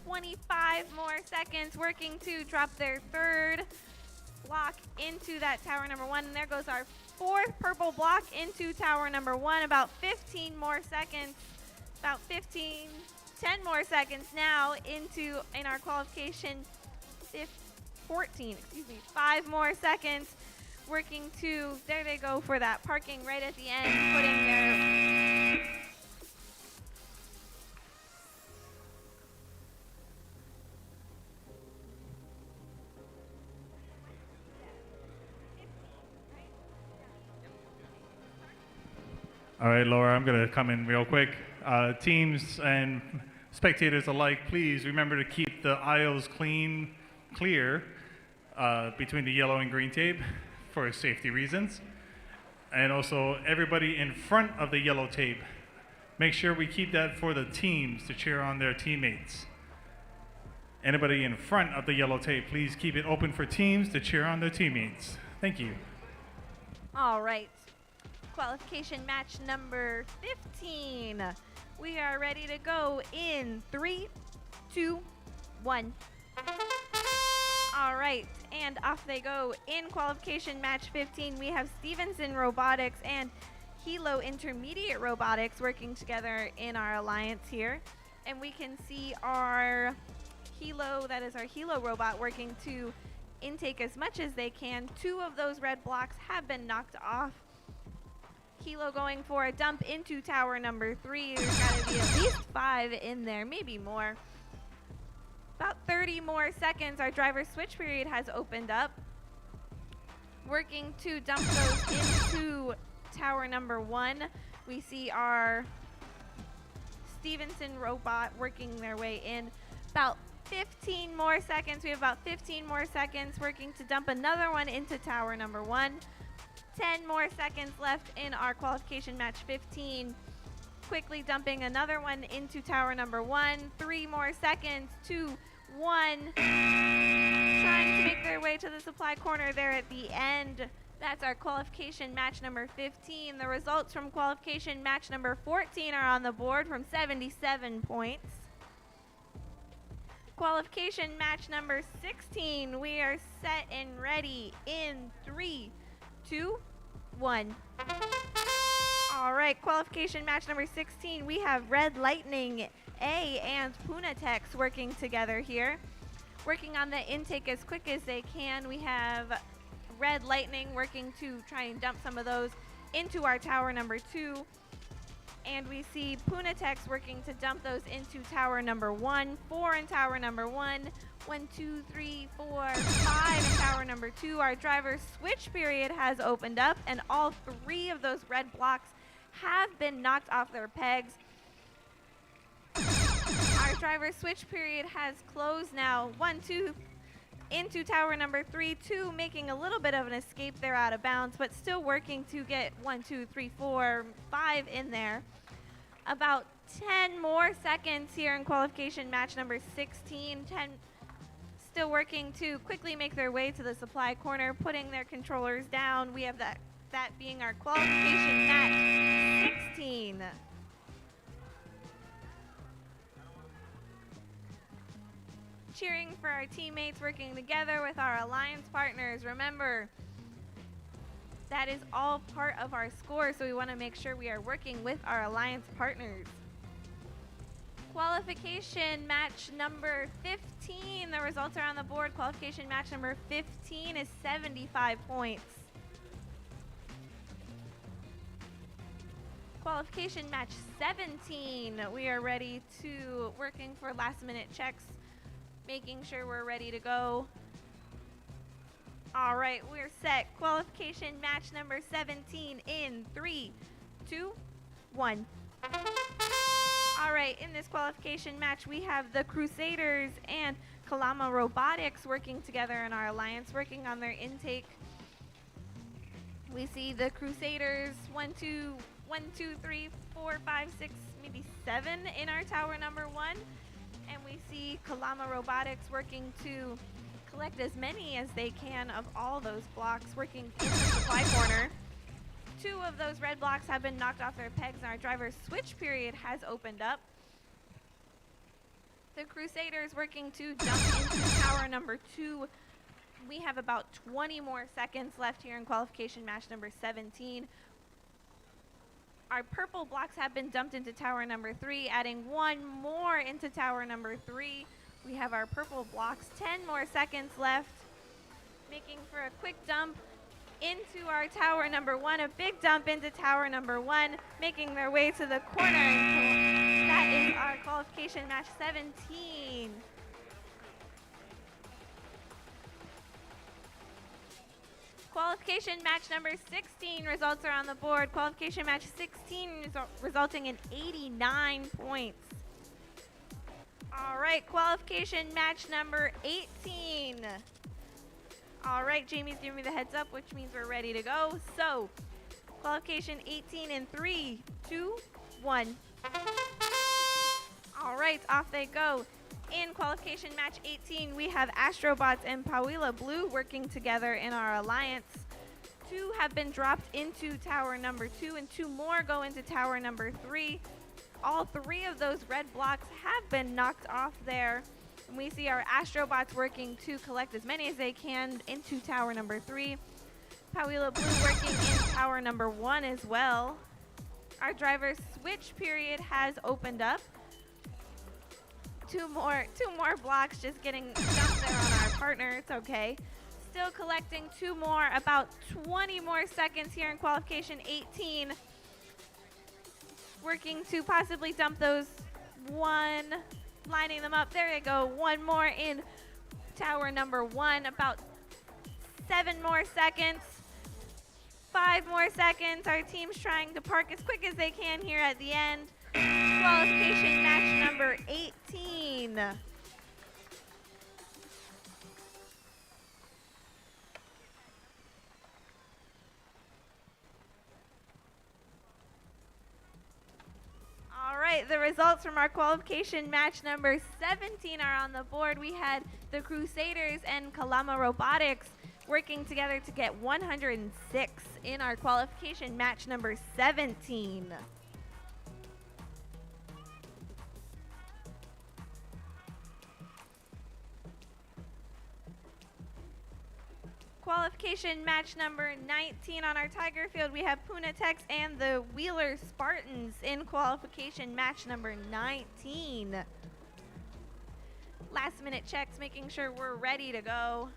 25 more seconds working to drop their 3rd block into that tower number 1. And there goes our 4th purple block into tower number 1. About 15 more seconds. About 10 more seconds now in our qualification 14, 5 more seconds working to, there they go for that parking right at the end, putting their All right, Laura, I'm going to come in real quick. Teams and spectators alike, please remember to keep the aisles clear between the yellow and green tape for safety reasons. And also everybody in front of the yellow tape, make sure we keep that for the teams to cheer on their teammates. Anybody in front of the yellow tape, please keep it open for teams to cheer on their teammates. Thank you. All right. Qualification match number 15. We are ready to go in 3, 2, 1. All right, and off they go. In qualification match 15, we have Stevenson Robotics and Hilo Intermediate Robotics working together in our alliance here. And we can see our Hilo, that is our Hilo robot, working to intake as much as they can. 2 of those red blocks have been knocked off. Hilo going for a dump into tower number 3. There's got to be at least 5 in there, maybe more. About 30 more seconds. Our driver switch period has opened up. Working to dump those into tower number 1. We see our Stevenson robot working their way in. About 15 more seconds. We have about 15 more seconds working to dump another one into tower number 1. 10 more seconds left in our qualification match 15. Quickly dumping another one into tower number 1. 3 more seconds, 2, 1. Trying to make their way to the supply corner there at the end. That's our qualification match number 15. The results from qualification match number 14 are on the board from 77 points. Qualification match number 16. We are set and ready in 3, 2, 1. All right, qualification match number 16. We have Red Lightning A and Punatex working together here. Working on the intake as quick as they can. We have Red Lightning working to try and dump some of those into our tower number 2. And we see Punatex working to dump those into tower number 1. 4 in tower number 1. 1, 2, 3, 4, 5 in tower number 2. Our driver switch period has opened up, and all 3 of those red blocks have been knocked off their pegs. Our driver switch period has closed now. 1, 2 into tower number 3. 2 making a little bit of an escape there out of bounds, but still working to get 1, 2, 3, 4, 5 in there. About 10 more seconds here in qualification match number 16. 10 still working to quickly make their way to the supply corner, putting their controllers down. We have that being our qualification match 16. Cheering for our teammates working together with our alliance partners. Remember, that is all part of our score, so we want to make sure we are working with our alliance partners. Qualification match number 15. The results are on the board. Qualification match number 15 is 75 points. Qualification match 17. We are ready to working for last minute checks, making sure we're ready to go. All right, we're set. Qualification match number 17 in 3, 2, 1. All right, in this qualification match, we have the Crusaders and Kalama Robotics working together in our alliance, working on their intake. We see the Crusaders 1, 2, 3, 4, 5, 6, maybe 7 in our tower number 1. And we see Kalama Robotics working to collect as many as they can of all those blocks, working in the supply corner. 2 of those red blocks have been knocked off their pegs, and our driver's switch period has opened up. The Crusaders working to jump into tower number 2. We have about 20 more seconds left here in qualification match number 17. Our purple blocks have been dumped into tower number 3, adding 1 more into tower number 3. We have our purple blocks. 10 more seconds left. Making for a quick dump into our tower number 1. A big dump into tower number 1. Making their way to the corner. That is our qualification match 17. Qualification match number 16 results are on the board. Qualification match 16 resulting in 89 points. All right, qualification match number 18. All right, Jamie's giving me the heads up, which means we're ready to go. So, Qualification 18 in 3, 2, 1. All right, off they go. In qualification match 18, we have Astrobots and Pawila Blue working together in our alliance. 2 have been dropped into tower number 2, and 2 more go into tower number 3. All 3 of those red blocks have been knocked off there. And we see our Astrobots working to collect as many as they can into tower number 3. Pawila Blue working in tower number 1 as well. Our driver switch period has opened up. Two more blocks just getting dumped there on our partner. It's okay. Still collecting 2 more, about 20 more seconds here in qualification 18. Working to possibly dump those 1, lining them up. There they go. 1 more in tower number 1. About 7 more seconds. 5 more seconds. Our team's trying to park as quick as they can here at the end. Qualification match number 18. All right, the results from our qualification match number 17 are on the board. We had the Crusaders and Kalama Robotics working together to get 106 in our qualification match number 17. Qualification match number 19 on our Tiger Field, we have Punatex and the Wheeler Spartans in qualification match number 19. Last minute checks, making sure we're ready to go.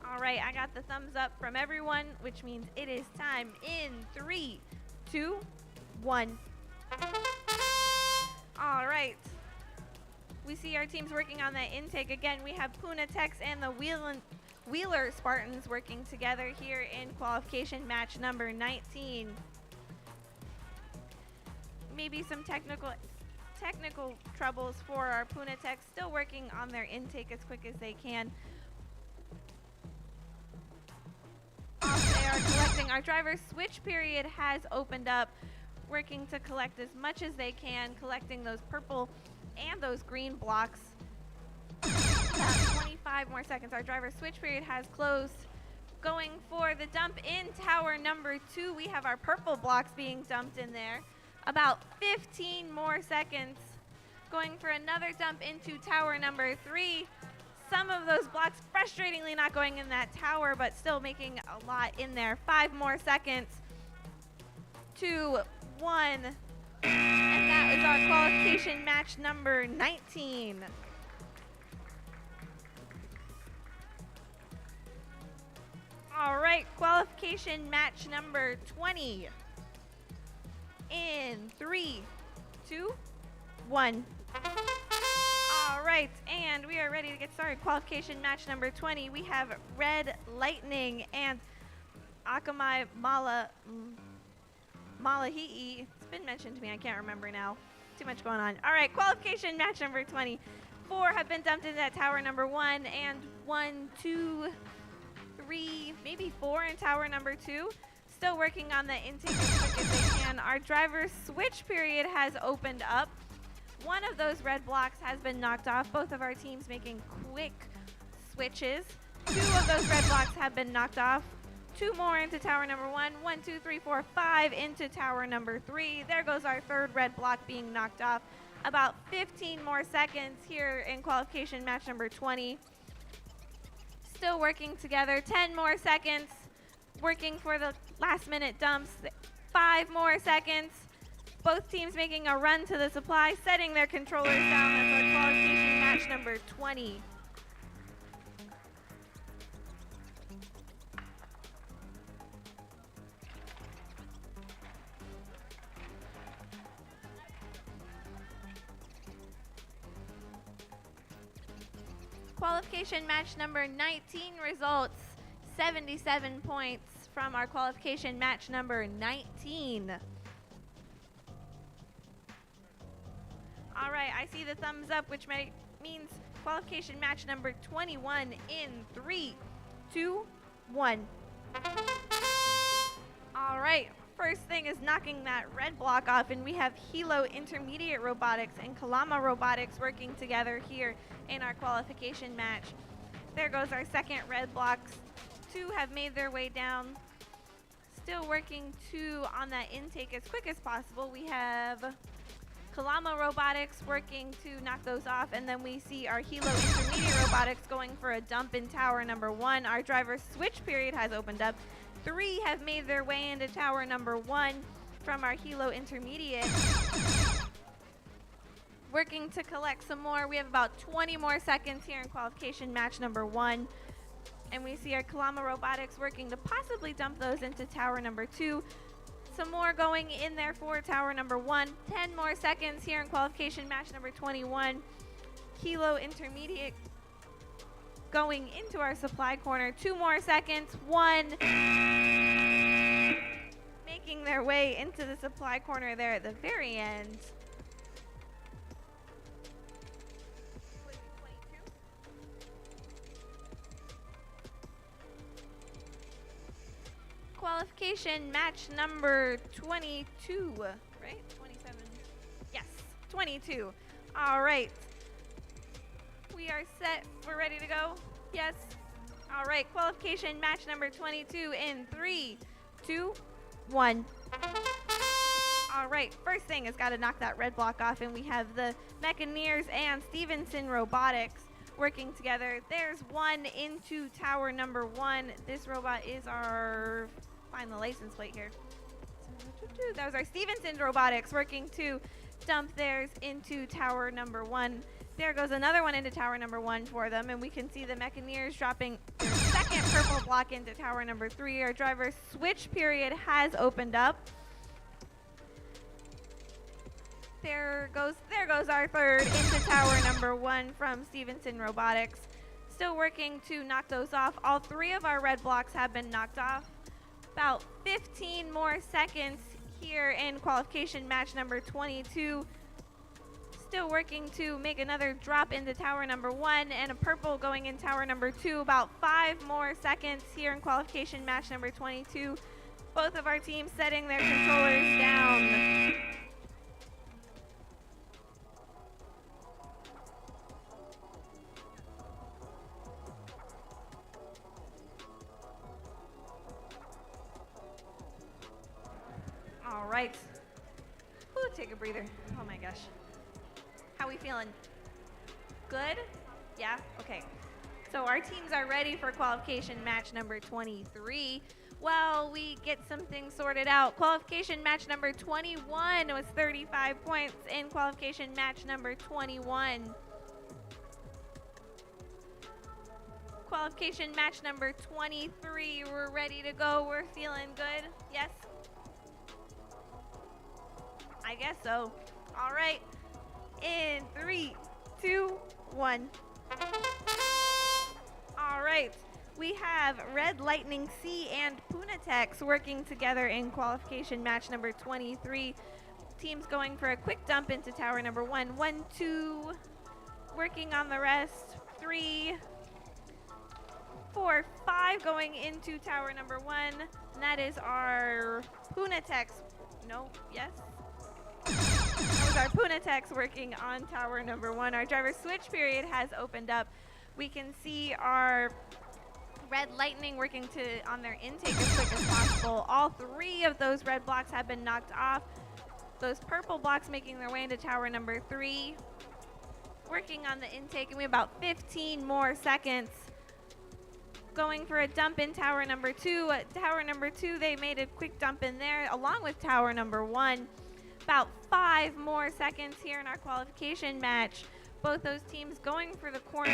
All right, I got the thumbs up from everyone, which means it is time in 3, 2, 1. All right. We see our teams working on that intake again. We have Punatex and the Wheeler Spartans working together here in qualification match number 19. Maybe some technical troubles for our Punatex, still working on their intake as quick as they can. Off they are collecting. Our driver switch period has opened up, working to collect as much as they can, collecting those purple and those green blocks. About 25 more seconds. Our driver switch period has closed. Going for the dump in tower number 2, we have our purple blocks being dumped in there. About 15 more seconds. Going for another dump into tower number 3. Some of those blocks frustratingly not going in that tower, but still making a lot in there. 5 more seconds. 2, 1. And that is our qualification match number 19. All right, qualification match number 20. In 3, 2, 1. All right, and we are ready to get started. Qualification match number 20. We have Red Lightning and Akamai Malahi'i. It's been mentioned to me. I can't remember now. Too much going on. All right, qualification match number 20. 4 have been dumped into that tower number 1, and 1, 2, 3, maybe 4 in tower number 2. Still working on the intake as quick as they can. Our driver's switch period has opened up. One of those red blocks has been knocked off. Both of our teams making quick switches. 2 of those red blocks have been knocked off. 2 more into tower number 1. 1, 2, 3, 4, 5 into tower number 3. There goes our 3rd red block being knocked off. About 15 more seconds here in qualification match number 20. Still working together. 10 more seconds. Working for the last minute dumps. 5 more seconds. Both teams making a run to the supply, setting their controllers down as our qualification match number 20. Qualification match number 19 results, 77 points from our qualification match number 19. All right, I see the thumbs up, which means qualification match number 21 in 3, 2, 1. All right, first thing is knocking that red block off, and we have Hilo Intermediate Robotics and Kalama Robotics working together here in our qualification match. There goes our second red blocks. Two have made their way down. Still working two on that intake as quick as possible. We have Kalama Robotics working to knock those off, and then we see our Hilo Intermediate Robotics going for a dump in tower number 1. Our driver's switch period has opened up. 3 have made their way into tower number 1 from our Hilo Intermediate. Working to collect some more. We have about 20 more seconds here in qualification match number 1. And we see our Kalama Robotics working to possibly dump those into tower number 2. Some more going in there for tower number 1. 10 more seconds here in qualification match number 21. Hilo Intermediate going into our supply corner. 2 more seconds. 1. Making their way into the supply corner there at the very end. Qualification match number 22, right? 27. Yes, 22. All right. We are set. We're ready to go. Yes. All right. Qualification match number 22 in 3, 2, 1. All right. First thing is got to knock that red block off, and we have the Mechaneers and Stevenson Robotics working together. There's one into tower number 1. This robot is our, find the license plate here. That was our Stevenson Robotics working to dump theirs into tower number 1. There goes another one into tower number 1 for them, and we can see the Mechaneers dropping their second purple block into tower number 3. Our driver's switch period has opened up. There goes our third into tower number 1 from Stevenson Robotics. Still working to knock those off. All 3 of our red blocks have been knocked off. About 15 more seconds here in qualification match number 22. Still working to make another drop into tower number 1 and a purple going in tower number 2. About 5 more seconds here in qualification match number 22. Both of our teams setting their controllers down. All right. Ooh, take a breather. Oh my gosh. How we feeling? Good? Yeah? Okay. So our teams are ready for qualification match number 23. Well, we get some things sorted out. Qualification match number 21 was 35 points in qualification match number 21. Qualification match number 23. We're ready to go. We're feeling good. Yes? I guess so. All right. In 3, 2, 1. All right. We have Red Lightning C and Punatex working together in qualification match number 23. Teams going for a quick dump into tower number 1. 1, 2. Working on the rest. 3, 4, 5 going into tower number 1. And that is our Punatex. No, yes? That was our Punatex working on tower number 1. Our driver switch period has opened up. We can see our Red Lightning working on their intake as quick as possible. All 3 of those red blocks have been knocked off. Those purple blocks making their way into tower number 3. Working on the intake, and we have about 15 more seconds. Going for a dump in tower number 2. Tower number 2, they made a quick dump in there along with tower number 1. About 5 more seconds here in our qualification match. Both those teams going for the corner.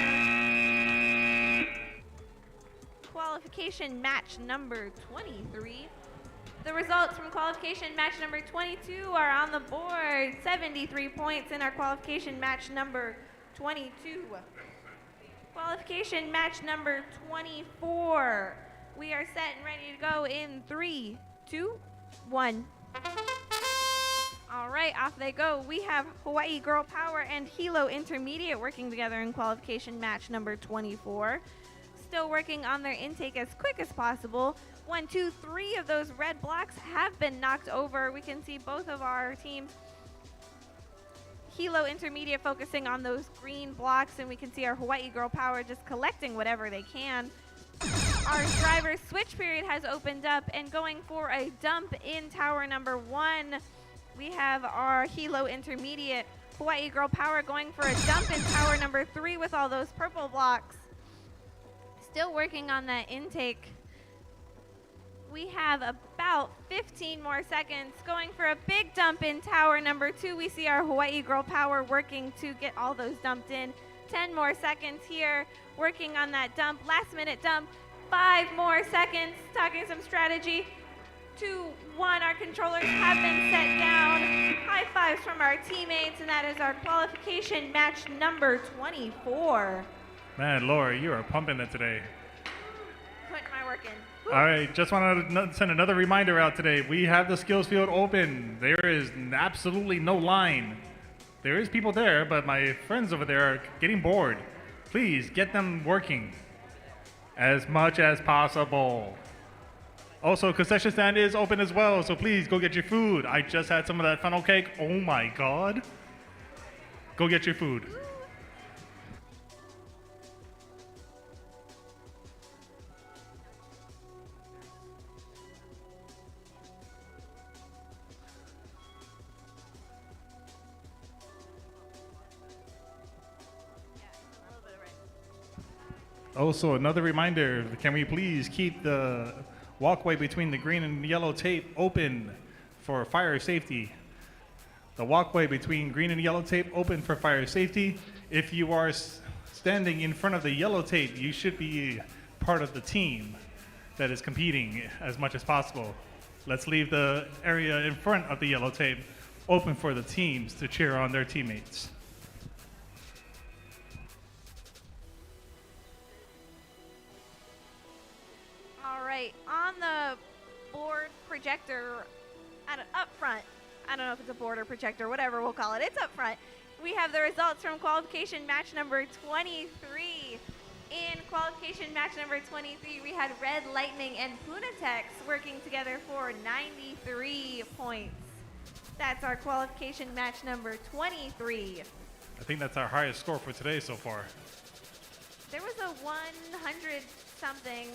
Qualification match number 23. The results from qualification match number 22 are on the board. 73 points in our qualification match number 22. Qualification match number 24. We are set and ready to go in 3, 2, 1. All right, off they go. We have Hawaii Girl Power and Hilo Intermediate working together in qualification match number 24. still working on their intake as quick as possible. 1, 2, 3 of those red blocks have been knocked over. We can see both of our teams. Hilo Intermediate focusing on those green blocks, and we can see our Hawaii Girl Power just collecting whatever they can. Our driver switch period has opened up and going for a dump in tower number 1. We have our Hilo Intermediate. Hawaii Girl Power going for a dump in tower number 3 with all those purple blocks. Still working on that intake. We have about 15 more seconds. Going for a big dump in tower number 2. We see our Hawaii Girl Power working to get all those dumped in. 10 more seconds here. Working on that dump. Last minute dump. 5 more seconds. Talking some strategy. 2, 1. Our controllers have been set down. High fives from our teammates, and that is our qualification match number 24. Man, Laura, you are pumping it today. Putting my work in. Woo. All right, just want to send another reminder out today. We have the skills field open. There is absolutely no line. There is people there, but my friends over there are getting bored. Please get them working as much as possible. Also, concession stand is open as well, so please go get your food. I just had some of that funnel cake. Oh my God. Go get your food. Also, another reminder, can we please keep the walkway between the green and yellow tape open for fire safety? The walkway between green and yellow tape open for fire safety. If you are standing in front of the yellow tape, you should be part of the team that is competing as much as possible. Let's leave the area in front of the yellow tape open for the teams to cheer on their teammates. On the board projector up front, I don't know if it's a board or projector, whatever we'll call it, it's up front. We have the results from qualification match number 23. In qualification match number 23, we had Red Lightning and Punatex working together for 93 points. That's our qualification match number 23. I think that's our highest score for today so far. There was a 100 something.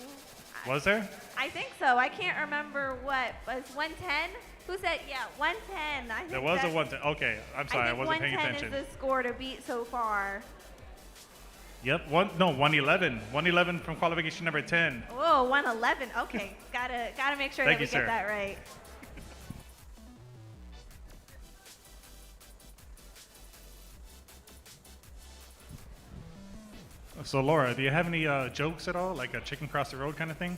Was there? I think so. I can't remember what. Was 110? Who said, yeah, 110. I think There was a 110. Okay, I'm sorry, I wasn't paying attention. 110 is the score to beat so far. Yep, 111. 111 from qualification number 10. Whoa, 111. Okay, gotta make sure Thank that we you, sir. get that right. So Laura, do you have any jokes at all, like a chicken cross the road kind of thing?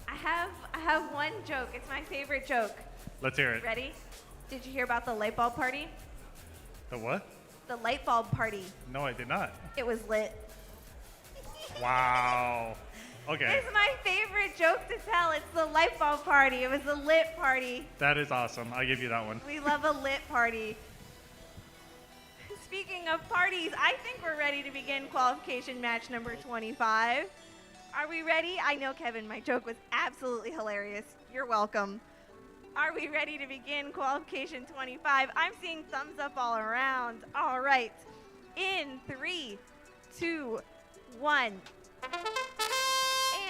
I have one joke. It's my favorite joke. Let's hear it. Ready? Did you hear about the light bulb party? The what? The light bulb party. No, I did not. It was lit. Wow. Okay. It's my favorite joke to tell. It's the light bulb party. It was a lit party. That is awesome. I'll give you that one. We love a lit party. Speaking of parties, I think we're ready to begin qualification match number 25. Are we ready? I know, Kevin, my joke was absolutely hilarious. You're welcome. Are we ready to begin qualification 25? I'm seeing thumbs up all around. All right. In 3, 2, 1.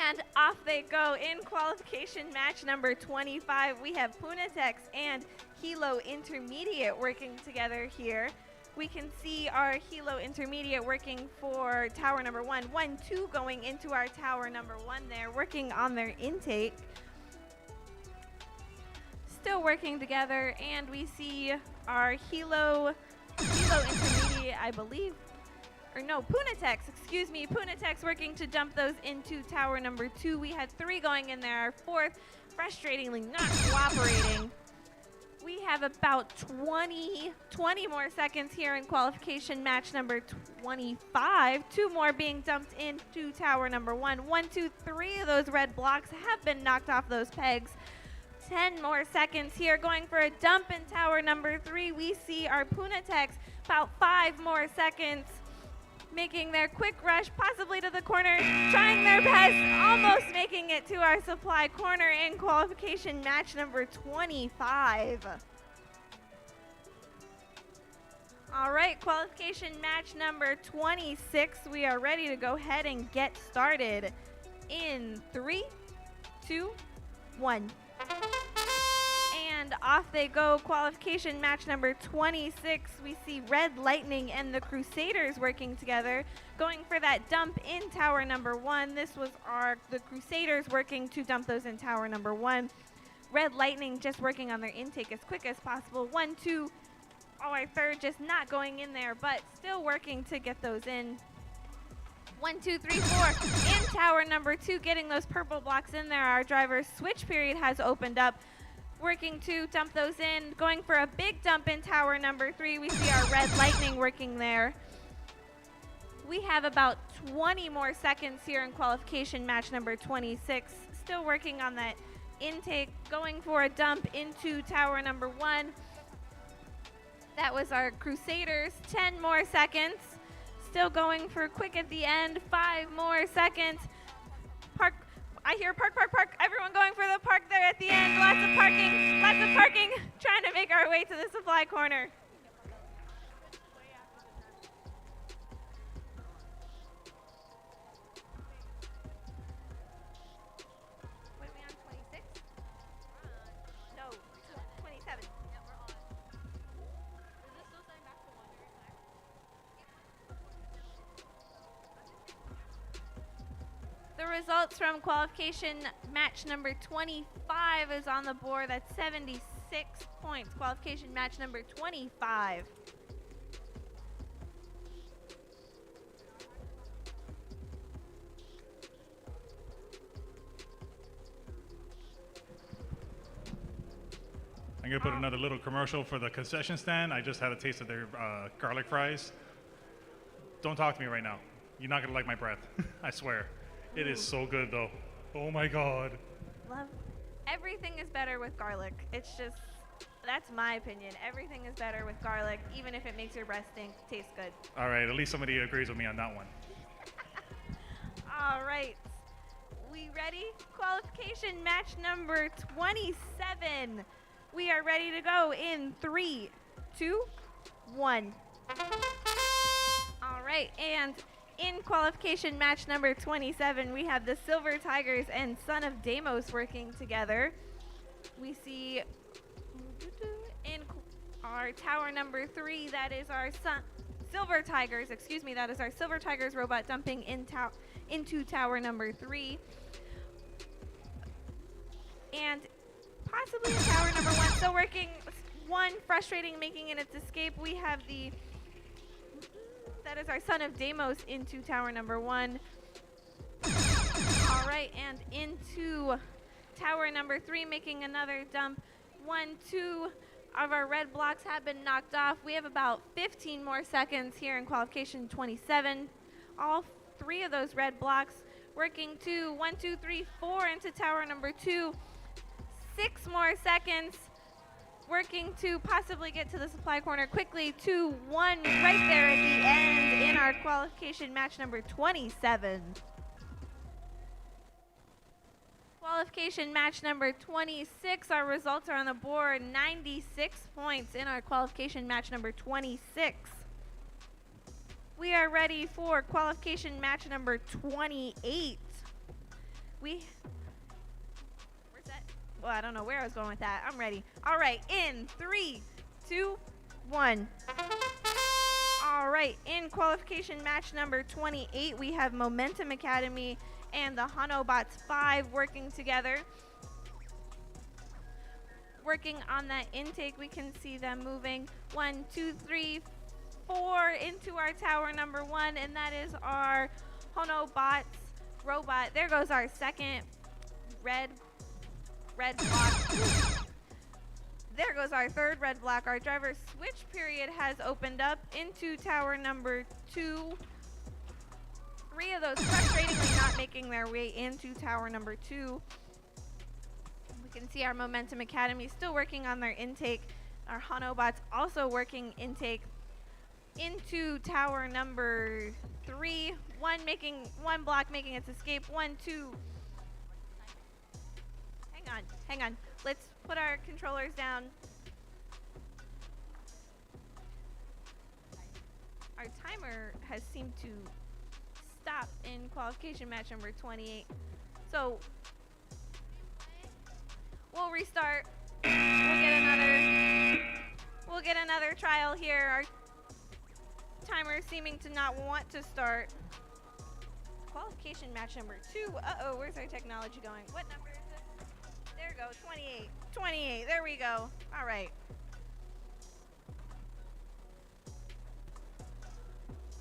And off they go. In qualification match number 25, we have Punatex and Hilo Intermediate working together here. We can see our Hilo Intermediate working for tower number 1. 1, 2 going into our tower number 1 there, working on their intake. Still working together, and we see our Hilo Intermediate, I believe, or no, Punatex, excuse me, Punatex working to dump those into tower number 2. We had 3 going in there, our 4th frustratingly not cooperating. We have about 20 more seconds here in qualification match number 25. 2 more being dumped into tower number 1. 1, 2, 3 of those red blocks have been knocked off those pegs. 10 more seconds here going for a dump in tower number 3. We see our Punatex about 5 more seconds. making their quick rush, possibly to the corner, trying their best, almost making it to our supply corner in qualification match number 25. All right, qualification match number 26. We are ready to go ahead and get started in 3, 2, 1. And off they go. Qualification match number 26. We see Red Lightning and the Crusaders working together, going for that dump in tower number 1. This was the Crusaders working to dump those in tower number 1. Red Lightning just working on their intake as quick as possible. 1, 2. Oh, our third just not going in there, but still working to get those in. 1, 2, 3, 4. In tower number 2, getting those purple blocks in there. Our driver's switch period has opened up, working to dump those in. Going for a big dump in tower number 3. We see our Red Lightning working there. We have about 20 more seconds here in qualification match number 26. Still working on that intake, going for a dump into tower number 1. That was our Crusaders. 10 more seconds. Still going for quick at the end. 5 more seconds. Park. I hear park, park, park. Everyone going for the park there at the end. Lots of parking. Lots of parking. Trying to make our way to the supply corner. What are we on? 26? No, 27. The results from qualification match number 25 is on the board. That's 76 points. Qualification match number 25. I'm going to put another little commercial for the concession stand. I just had a taste of their garlic fries. Don't talk to me right now. You're not going to like my breath. I swear. It is so good, though. Oh, my God. Love. Everything is better with garlic. It's just, that's my opinion. Everything is better with garlic, even if it makes your breath taste good. All right. At least somebody agrees with me on that one. All right. We ready? Qualification match number 27. We are ready to go in 3, 2, 1. All right. And in qualification match number 27, we have the Silver Tigers and Son of Deimos working together. We see in our tower number 3, that is our Silver Tigers, that is our Silver Tigers robot dumping into tower number 3. And possibly in tower number 1, still working, 1 frustrating, making it its escape. We have that is our Son of Deimos into tower number 1. All right, and into tower number 3, making another dump. 1, 2 of our red blocks have been knocked off. We have about 15 more seconds here in qualification 27. All 3 of those red blocks working to 1, 2, 3, 4 into tower number 2. 6 more seconds. Working to possibly get to the supply corner quickly. 2, 1, right there at the end in our qualification match number 27. Qualification match number 26. Our results are on the board. 96 points in our qualification match number 26. We are ready for qualification match number 28. Well, I don't know where I was going with that. I'm ready. All right, in 3, 2, 1. All right, in qualification match number 28, we have Momentum Academy and the Hanobots 5 working together. Working on that intake, we can see them moving 1, 2, 3, 4 into our tower number 1, and that is our Hanobots robot. There goes our second red block. There goes our third red block. Our driver's switch period has opened up into tower number 2. 3 of those frustratingly not making their way into tower number 2. We can see our Momentum Academy still working on their intake. Our Hanobots also working intake. into tower number 3. One block making its escape. 1, 2. Hang on. Let's put our controllers down. Our timer has seemed to stop in qualification match number 28. So we'll restart. We'll get another trial here. Our timer seeming to not want to start. Qualification match number 2. Uh-oh, where's our technology going? What number is this? There we go, 28. 28, there we go. All right.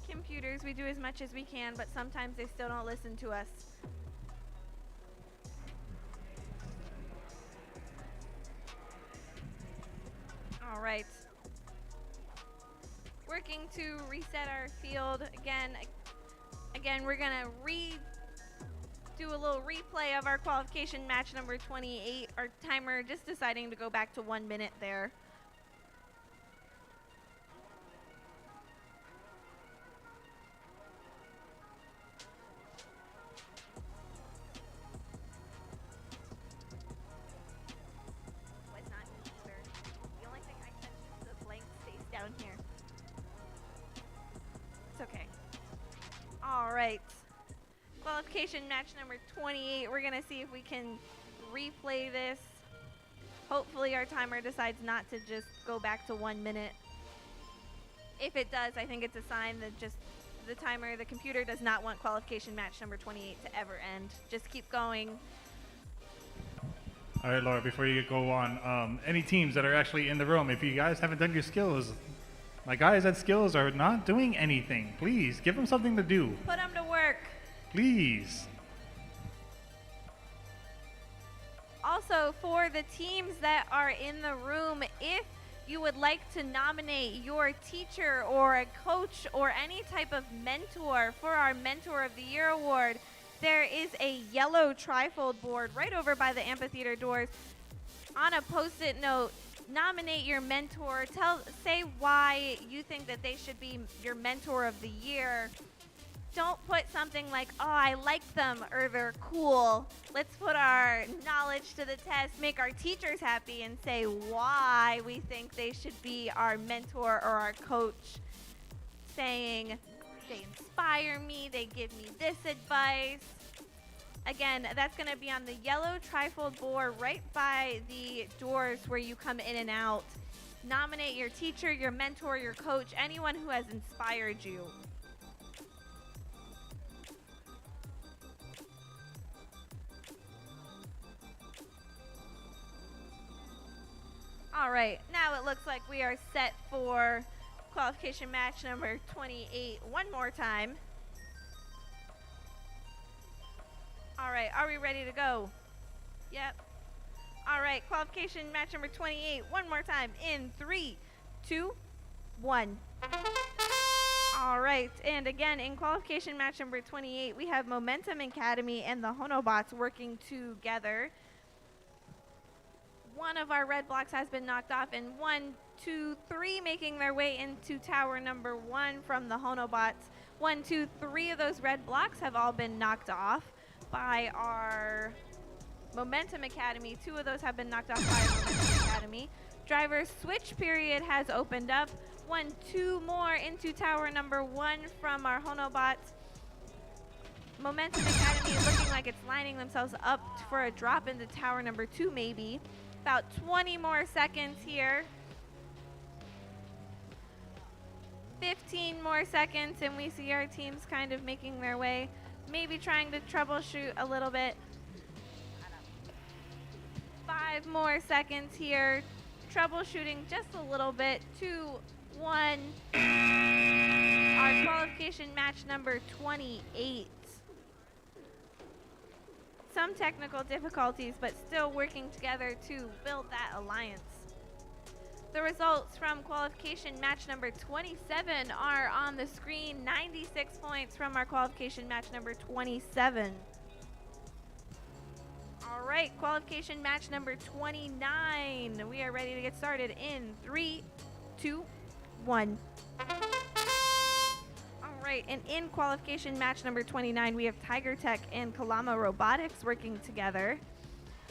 Computers, we do as much as we can, but sometimes they still don't listen to us. All right. Working to reset our field again, we're gonna do a little replay of our qualification match number 28. Our timer just deciding to go back to 1 minute there. Was not me either. The only thing I touched is the blank space down here. It's okay. All right. Qualification match number 28. We're going to see if we can replay this. Hopefully our timer decides not to just go back to 1 minute. If it does, I think it's a sign that just the computer does not want qualification match number 28 to ever end. Just keep going. All right, Laura, before you go on, any teams that are actually in the room, if you guys haven't done your skills, my guys at skills are not doing anything. Please, give them something to do. Put them to work. Please. Also, for the teams that are in the room, if you would like to nominate your teacher or a coach or any type of mentor for our Mentor of the Year award, there is a yellow trifold board right over by the amphitheater doors. On a post-it note, nominate your mentor. Say why you think that they should be your Mentor of the Year. Don't put something like, oh, I like them or they're cool. Let's put our knowledge to the test, make our teachers happy, and say why we think they should be our mentor or our coach. Saying, they inspire me, they give me this advice. Again, that's going to be on the yellow trifold board right by the doors where you come in and out. Nominate your teacher, your mentor, your coach, anyone who has inspired you. All right, now it looks like we are set for qualification match number 28 one more time. All right, are we ready to go? Yep. All right, qualification match number 28 one more time in 3, 2, 1. All right, and again, in qualification match number 28, we have Momentum Academy and the Honobots working together. One of our red blocks has been knocked off, and 1, 2, 3 making their way into tower number 1 from the Honobots. 1, 2, 3 of those red blocks have all been knocked off by our Momentum Academy. 2 of those have been knocked off by our Momentum Academy. Driver's switch period has opened up. 1, 2 more into tower number 1 from our Honobots. Momentum Academy is looking like it's lining themselves up for a drop into tower number 2 maybe. About 20 more seconds here. 15 more seconds, and we see our teams kind of making their way, maybe trying to troubleshoot a little bit. 5 more seconds here, troubleshooting just a little bit. 2, 1. Our qualification match number 28. Some technical difficulties, but still working together to build that alliance. The results from qualification match number 27 are on the screen. 96 points from our qualification match number 27. All right, qualification match number 29. We are ready to get started in 3, 2, 1. right, and in qualification match number 29, we have Tiger Tech and Kalama Robotics working together.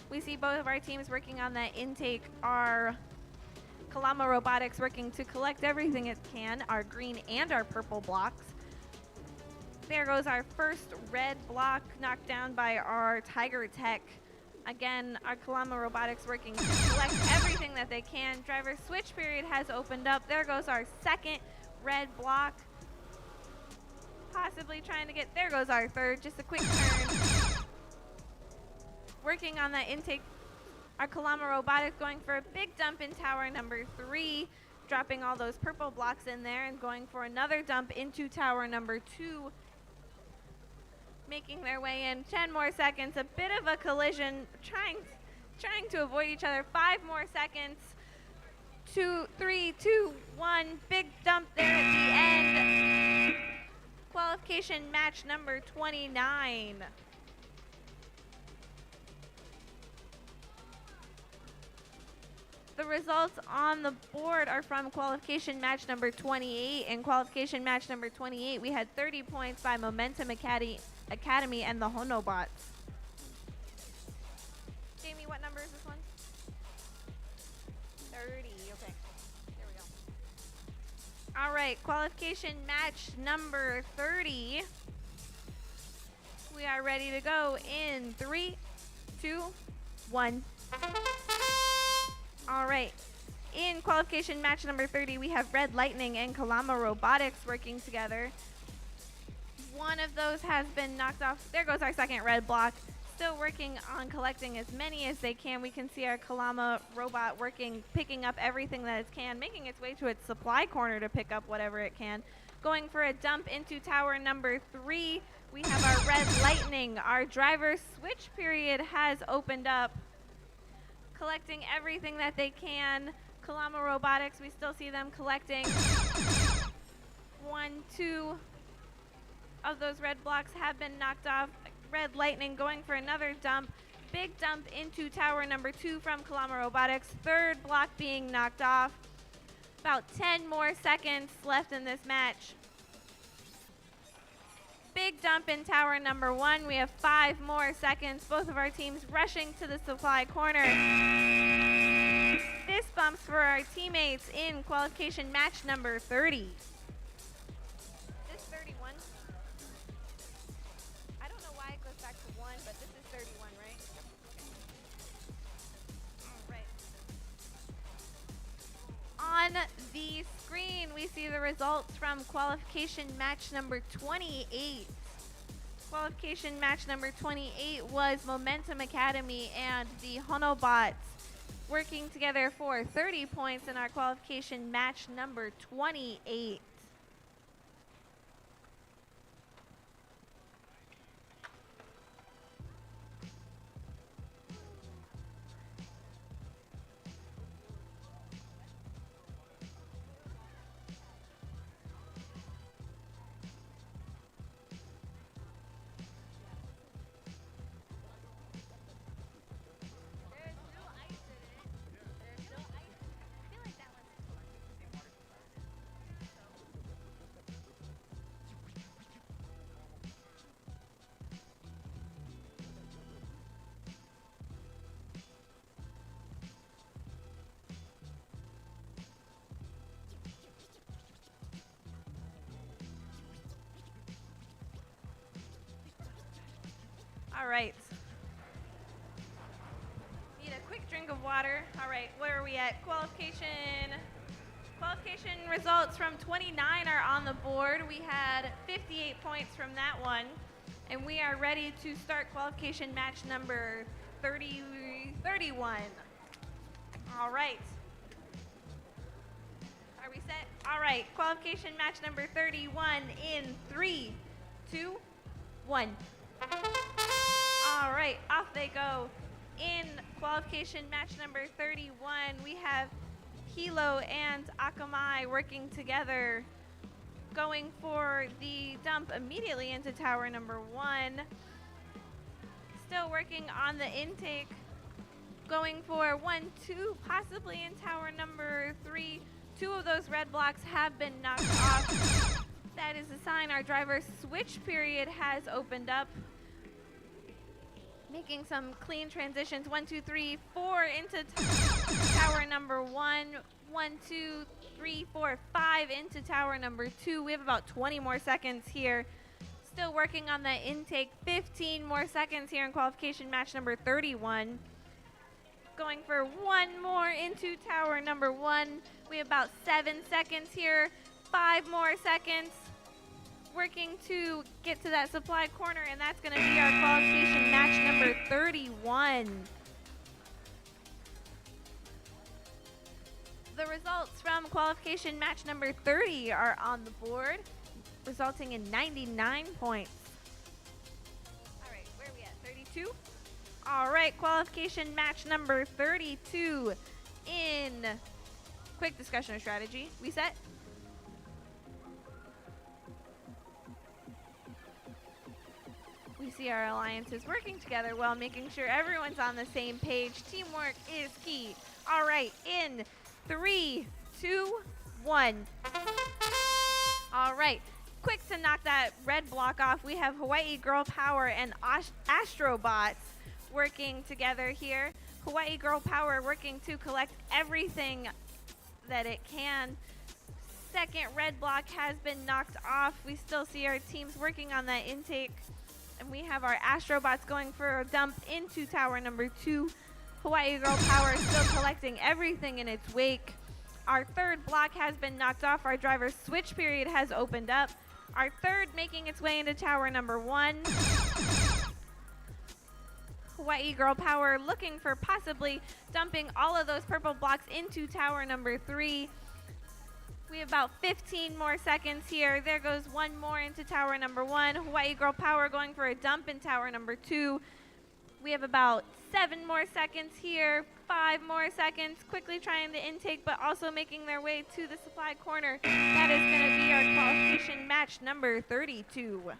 We see both of our teams working on that intake. Our Kalama Robotics working to collect everything it can, our green and our purple blocks. There goes our first red block, knocked down by our Tiger Tech. Again, our Kalama Robotics working to collect everything that they can. Driver switch period has opened up. There goes our second red block. Possibly trying to get, there goes our third, just a quick turn. Working on that intake, our Kalama Robotics going for a big dump in tower number 3, dropping all those purple blocks in there and going for another dump into tower number 2. Making their way in, 10 more seconds, a bit of a collision, trying to avoid each other. 5 more seconds, 2, 3, 2, 1, big dump there at the end. Qualification match number 29. The results on the board are from qualification match number 28. In qualification match number 28, we had 30 points by Momentum Academy and the Honobots. Jamie, what number is this one? 30, okay. There we go. All right, qualification match number 30. We are ready to go in 3, 2, 1. All right. In qualification match number 30, we have Red Lightning and Kalama Robotics working together. One of those has been knocked off. There goes our second red block. Still working on collecting as many as they can. We can see our Kalama robot working, picking up everything that it can, making its way to its supply corner to pick up whatever it can. Going for a dump into tower number 3. We have our Red Lightning. Our driver switch period has opened up, collecting everything that they can. Kalama Robotics, we still see them collecting. 1, 2 of those red blocks have been knocked off. Red Lightning going for another dump. Big dump into tower number 2 from Kalama Robotics. Third block being knocked off. About 10 more seconds left in this match. Big dump in tower number 1. We have 5 more seconds. Both of our teams rushing to the supply corner. Fist bumps for our teammates in qualification match number 30. This 31. I don't know why it goes back to 1, but this is 31, right? All right. On the screen, we see the results from qualification match number 28. Qualification match number 28 was Momentum Academy and the Honobots working together for 30 points in our qualification match number 28. All right. Need a quick drink of water. All right, where are we at? Qualification results from 29 are on the board. We had 58 points from that one. And we are ready to start qualification match number 31. All right. Are we set? All right, qualification match number 31 in 3, 2, 1. All right, off they go. In qualification match number 31, we have Hilo and Akamai working together, going for the dump immediately into tower number 1. Still working on the intake, going for 1, 2, possibly in tower number 3. 2 of those red blocks have been knocked off. That is a sign our driver switch period has opened up. Making some clean transitions. 1, 2, 3, 4 into tower number 1. 1, 2, 3, 4, 5 into tower number 2. We have about 20 more seconds here. Still working on the intake. 15 more seconds here in qualification match number 31. Going for one more into tower number 1. We have about 7 seconds here. 5 more seconds. Working to get to that supply corner, and that's going to be our qualification match number 31. The results from qualification match number 30 are on the board, resulting in 99 points. All right, where are we at? 32? All right, qualification match number 32 in quick discussion of strategy. We set? We see our alliances working together well, making sure everyone's on the same page. Teamwork is key. All right, in 3, 2, 1. All right, quick to knock that red block off. We have Hawaii Girl Power and Astrobots working together here. Hawaii Girl Power working to collect everything that it can. Second red block has been knocked off. We still see our teams working on that intake. And we have our Astrobots going for a dump into tower number 2. Hawaii Girl Power is still collecting everything in its wake. Our third block has been knocked off. Our driver's switch period has opened up. Our third making its way into tower number 1. Hawaii Girl Power looking for possibly dumping all of those purple blocks into tower number 3. We have about 15 more seconds here. There goes one more into tower number 1. Hawaii Girl Power going for a dump in tower number 2. We have about 7 more seconds here. 5 more seconds. Quickly trying the intake, but also making their way to the supply corner. That is going to be our qualification match number 32.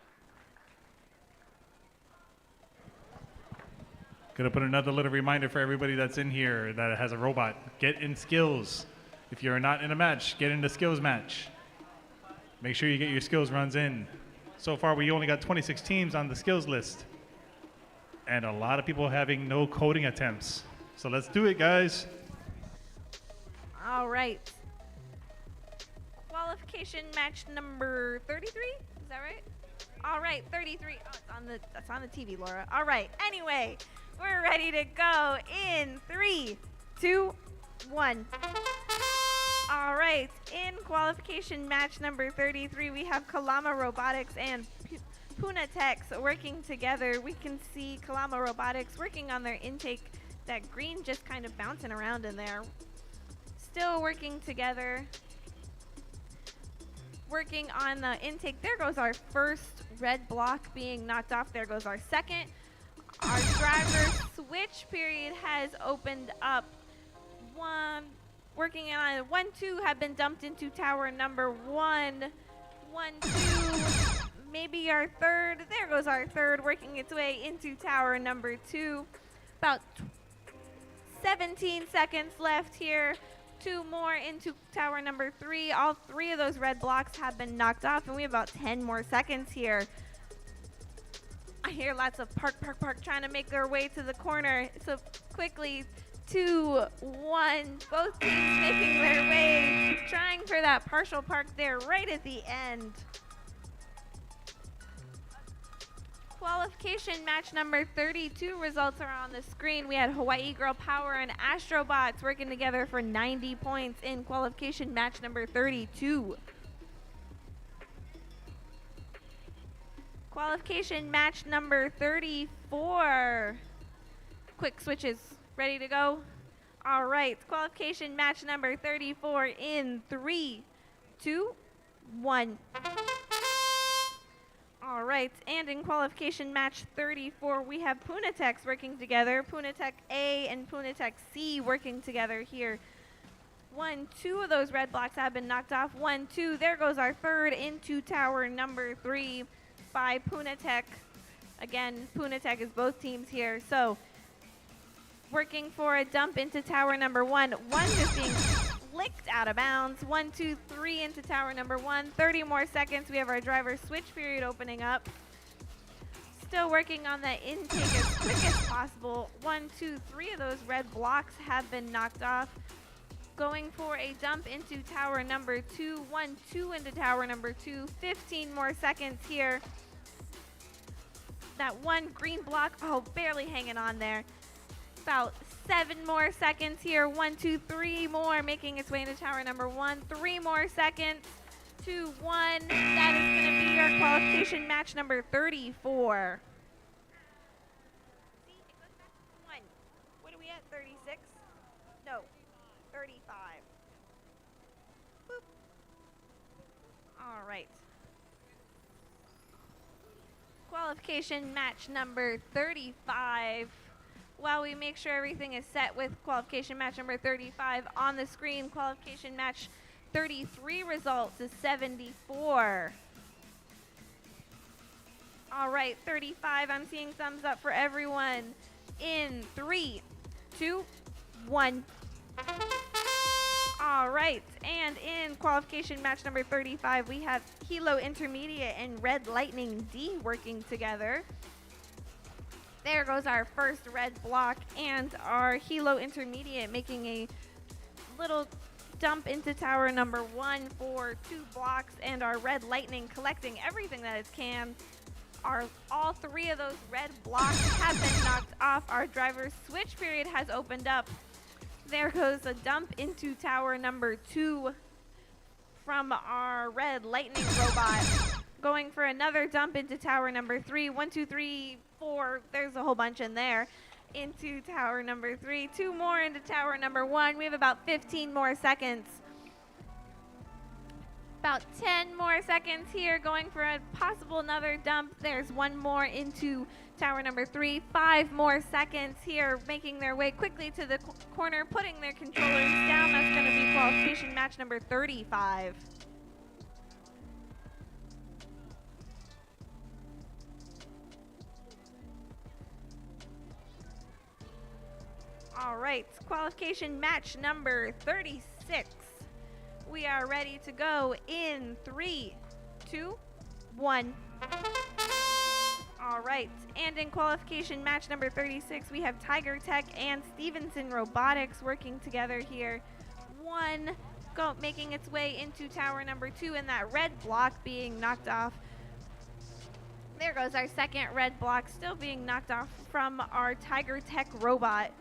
Gonna put another little reminder for everybody that's in here that has a robot. Get in skills. If you're not in a match, get in the skills match. Make sure you get your skills runs in. So far, we only got 26 teams on the skills list. And a lot of people having no coding attempts. So let's do it, guys. All right. Qualification match number 33? Is that right? All right, 33. Oh, that's on the TV, Laura. All right. Anyway, we're ready to go in 3, 2, 1. All right, in qualification match number 33, we have Kalama Robotics and Punatex working together. We can see Kalama Robotics working on their intake. That green just kind of bouncing around in there. Still working together. Working on the intake. There goes our first red block being knocked off. There goes our second. Our driver switch period has opened up. Working on 1, 2 have been dumped into tower number 1. 1, 2, maybe our third. There goes our third working its way into tower number 2. About 17 seconds left here. 2 more into tower number 3. All 3 of those red blocks have been knocked off, and we have about 10 more seconds here. I hear lots of park trying to make their way to the corner. So quickly, 2, 1, both teams making their way, trying for that partial park there right at the end. Qualification match number 32 results are on the screen. We had Hawaii Girl Power and Astrobots working together for 90 points in qualification match number 32. Qualification match number 34. Quick switches. Ready to go? All right. Qualification match number 34 in 3, 2, 1. All right. And in qualification match 34, we have Punatex working together. Punatech A and Punatech C working together here. 1, 2 of those red blocks have been knocked off. 1, 2. There goes our third into tower number 3 by Punatech. Again, Punatech is both teams here. So working for a dump into tower number 1. flicked out of bounds. 1, 2, 3 into tower number 1. 30 more seconds. We have our driver switch period opening up. Still working on that intake as quick as possible. 1, 2, 3 of those red blocks have been knocked off. Going for a dump into tower number 2. 1, 2 into tower number 2. 15 more seconds here. That one green block, oh, barely hanging on there. About 7 more seconds here. 1, 2, 3 more, making its way into tower number 1. 3 more seconds. 2, 1. That is going to be your qualification match number 34. See, it goes back to 1. What are we at? 36? No, 35. Boop. All right. Qualification match number 35. While we make sure everything is set with qualification match number 35 on the screen, qualification match 33 results is 74. All right, 35. I'm seeing thumbs up for everyone. In 3, 2, 1. All right, and in qualification match number 35, we have Hilo Intermediate and Red Lightning D working together. There goes our first red block, and our Hilo Intermediate making a little dump into tower number 1 for 2 blocks, and our Red Lightning collecting everything that it can. All 3 of those red blocks have been knocked off. Our driver's switch period has opened up. There goes a dump into tower number 2 from our Red Lightning robot. Going for another dump into tower number 3. 1, 2, 3, 4. There's a whole bunch in there. Into tower number 3. 2 more into tower number 1. We have about 15 more seconds. About 10 more seconds here. Going for a possible another dump. There's 1 more into tower number 3. 5 more seconds here. Making their way quickly to the corner. Putting their controllers down. That's going to be qualification match number 35. All right, qualification match number 36. We are ready to go in 3, 2, 1. All right, and in qualification match number 36, we have Tiger Tech and Stevenson Robotics working together here. 1 making its way into tower number 2, and that red block being knocked off. There goes our second red block, still being knocked off from our Tiger Tech robot.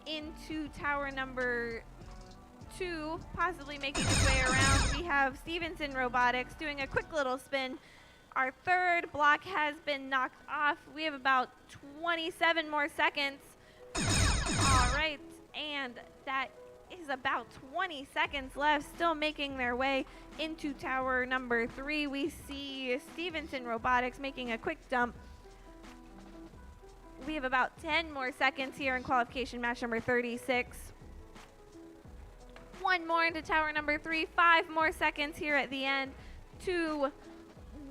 Into tower number 2, possibly making its way around. We have Stevenson Robotics doing a quick little spin. Our third block has been knocked off. We have about 27 more seconds. All right, and that is about 20 seconds left. Still making their way into tower number 3. We see Stevenson Robotics making a quick dump. We have about 10 more seconds here in qualification match number 36. 1 more into tower number 3. 5 more seconds here at the end. 2,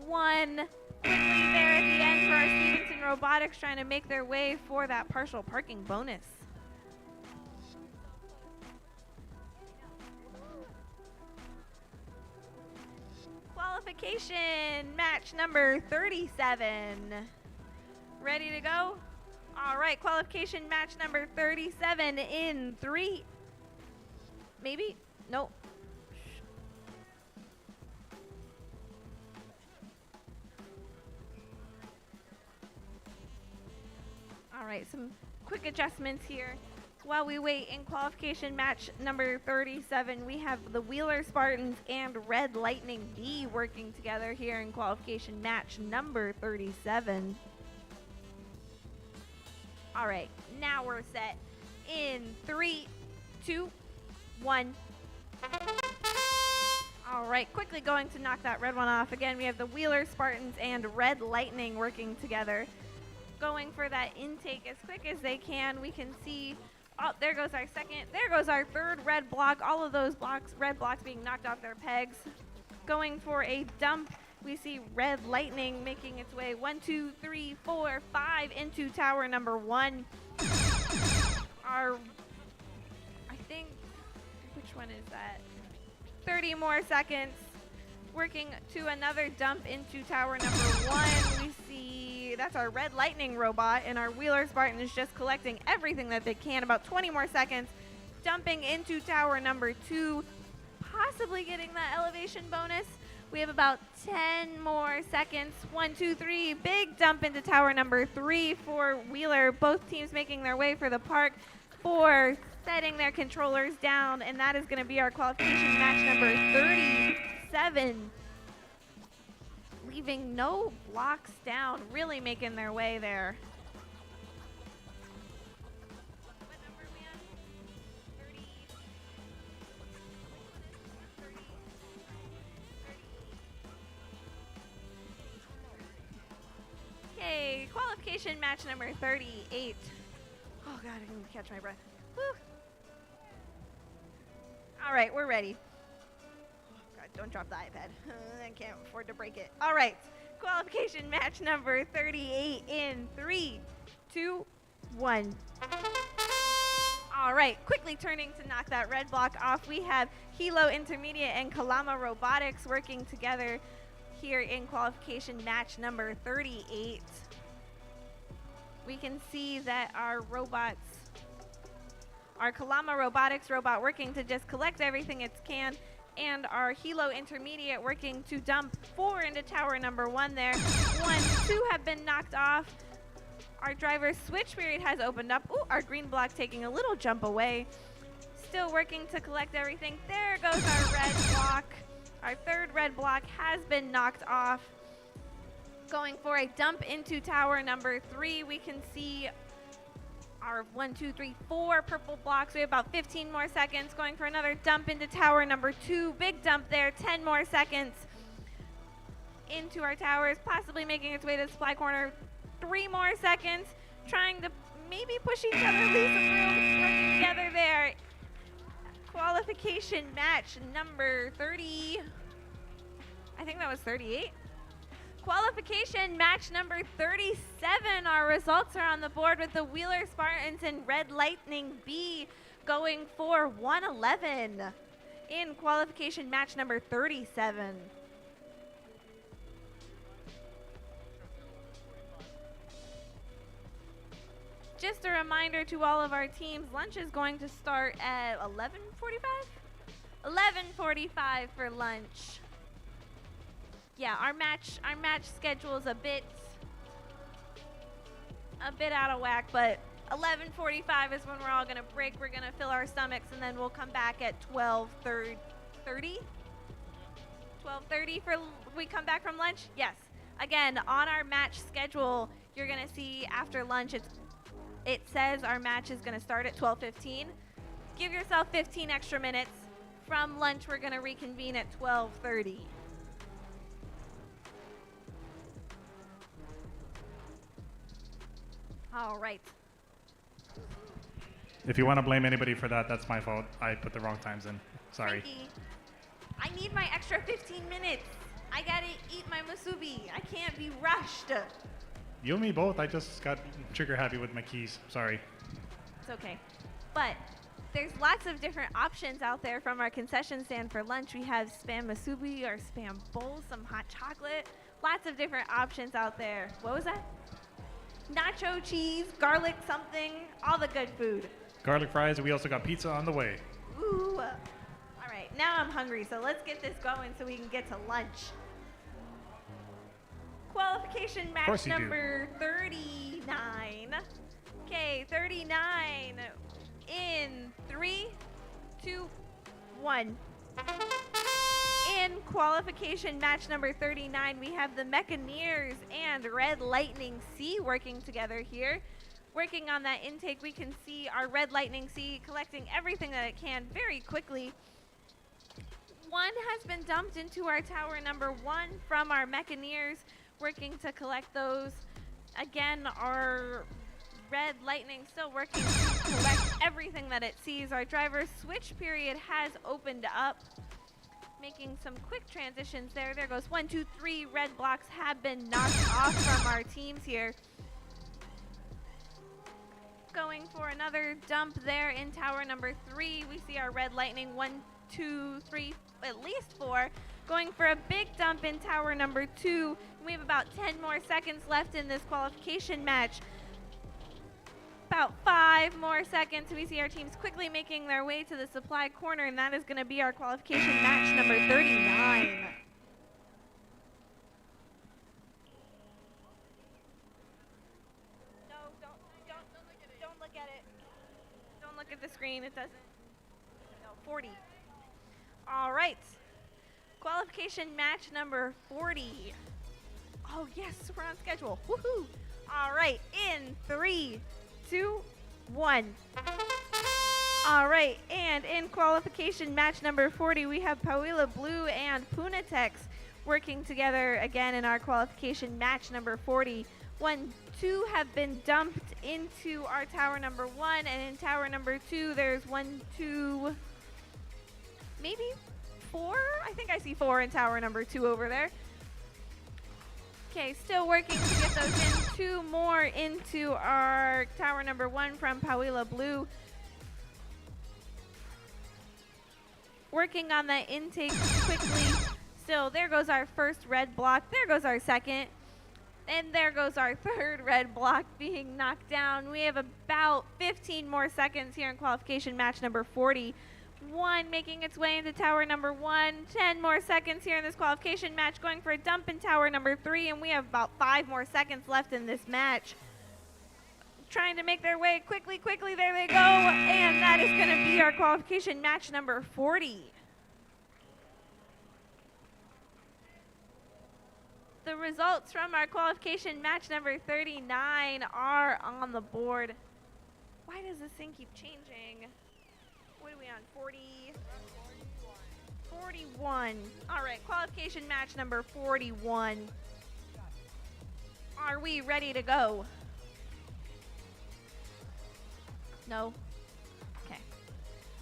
1. Quickly there at the end for our Stevenson Robotics trying to make their way for that partial parking bonus. Qualification match number 37. Ready to go? All right, qualification match number 37 in 3. Maybe? Nope. All right, some quick adjustments here. While we wait in qualification match number 37, we have the Wheeler Spartans and Red Lightning D working together here in qualification match number 37. All right, now we're set in 3, 2, 1. All right, quickly going to knock that red one off. Again, we have the Wheeler Spartans and Red Lightning working together. Going for that intake as quick as they can. We can see, oh, there goes our second. There goes our third red block. All of those red blocks being knocked off their pegs. Going for a dump. We see Red Lightning making its way 1, 2, 3, 4, 5 into tower number 1. I think, which one is that? 30 more seconds. Working to another dump into tower number 1. We see that's our red lightning robot, and our Wheeler Spartan is just collecting everything that they can. About 20 more seconds. Dumping into tower number 2, possibly getting that elevation bonus. We have about 10 more seconds. 1, 2, 3. Big dump into tower number 3 for Wheeler. Both teams making their way for the park. 4 setting their controllers down, and that is going to be our qualification match number 37. Leaving no blocks down, really making their way there. What number are we on? 30. Okay, qualification match number 38. Oh God, I can catch my breath. Woo. All right, we're ready. Oh God, don't drop the iPad. I can't afford to break it. All right, qualification match number 38 in 3, 2, 1. All right, quickly turning to knock that red block off. We have Hilo Intermediate and Kalama Robotics working together here in qualification match number 38. We can see that our robots, our Kalama Robotics robot working to just collect everything it can, and our Hilo Intermediate working to dump 4 into tower number 1 there. 1, 2 have been knocked off. Our driver's switch period has opened up. Ooh, our green block taking a little jump away. Still working to collect everything. There goes our red block. Our third red block has been knocked off. Going for a dump into tower number 3. We can see our 1, 2, 3, 4 purple blocks. We have about 15 more seconds. Going for another dump into tower number 2. Big dump there. 10 more seconds into our towers, possibly making its way to the supply corner. 3 more seconds. Trying to maybe push each other, leave some room. Working together there. Qualification match number 30. I think that was 38. Qualification match number 37. Our results are on the board with the Wheeler Spartans and Red Lightning B going for 111 in qualification match number 37. Just a reminder to all of our teams, lunch is going to start at 11:45? 11:45 for lunch. Yeah, our match schedule is a bit out of whack, but 11:45 is when we're all gonna break. We're gonna fill our stomachs, and then we'll come back at 12:30. 12:30 for we come back from lunch. Yes. Again, on our match schedule, you're gonna see after lunch it says our match is gonna start at 12:15. Give yourself 15 extra minutes. From lunch, we're gonna reconvene at 12:30. All right. If you want to blame anybody for that, that's my fault. I put the wrong times in. Sorry. Frankie, I need my extra 15 minutes. I gotta eat my musubi. I can't be rushed. You and me both. I just got trigger happy with my keys. Sorry. It's okay. But there's lots of different options out there from our concession stand for lunch. We have Spam musubi or Spam bowl, some hot chocolate. Lots of different options out there. What was that? Nacho cheese, garlic something, all the good food. Garlic fries. We also got pizza on the way. Ooh. All right, now I'm hungry, so let's get this going so we can get to lunch. Qualification match number 39. Okay, 39 in 3, 2, 1. In qualification match number 39, we have the Mechaneers and Red Lightning C working together here. Working on that intake, we can see our Red Lightning C collecting everything that it can very quickly. 1 has been dumped into our tower number 1 from our Mechaneers, working to collect those. Again, our Red Lightning still working to collect everything that it sees. Our driver's switch period has opened up, making some quick transitions there. There goes 1, 2, 3 red blocks have been knocked off from our teams here. Going for another dump there in tower number 3. We see our Red Lightning 1, 2, 3. at least 4, going for a big dump in tower number 2. We have about 10 more seconds left in this qualification match. About 5 more seconds. We see our teams quickly making their way to the supply corner, and that is going to be our qualification match number 39. No, don't look at it. Don't look at the screen. It doesn't. No, 40. All right. Qualification match number 40. Oh, yes, we're on schedule. Woohoo. All right, in 3, 2, 1. All right, and in qualification match number 40, we have Pauila Blue and Punatex working together again in our qualification match number 40. 1, 2 have been dumped into our tower number 1, and in tower number 2, there's 1, 2, maybe 4? I think I see 4 in tower number 2 over there. Okay, still working to get those in. 2 more into our tower number 1 from Pauila Blue. Working on that intake quickly. Still, there goes our first red block. There goes our second. And there goes our third red block being knocked down. We have about 15 more seconds here in qualification match number 40. 1 making its way into tower number 1. 10 more seconds here in this qualification match, going for a dump in tower number 3, and we have about 5 more seconds left in this match. Trying to make their way quickly, there they go, and that is going to be our qualification match number 40. The results from our qualification match number 39 are on the board. Why does this thing keep changing? What are we on, 40? 41. All right, qualification match number 41. Are we ready to go? No? Okay.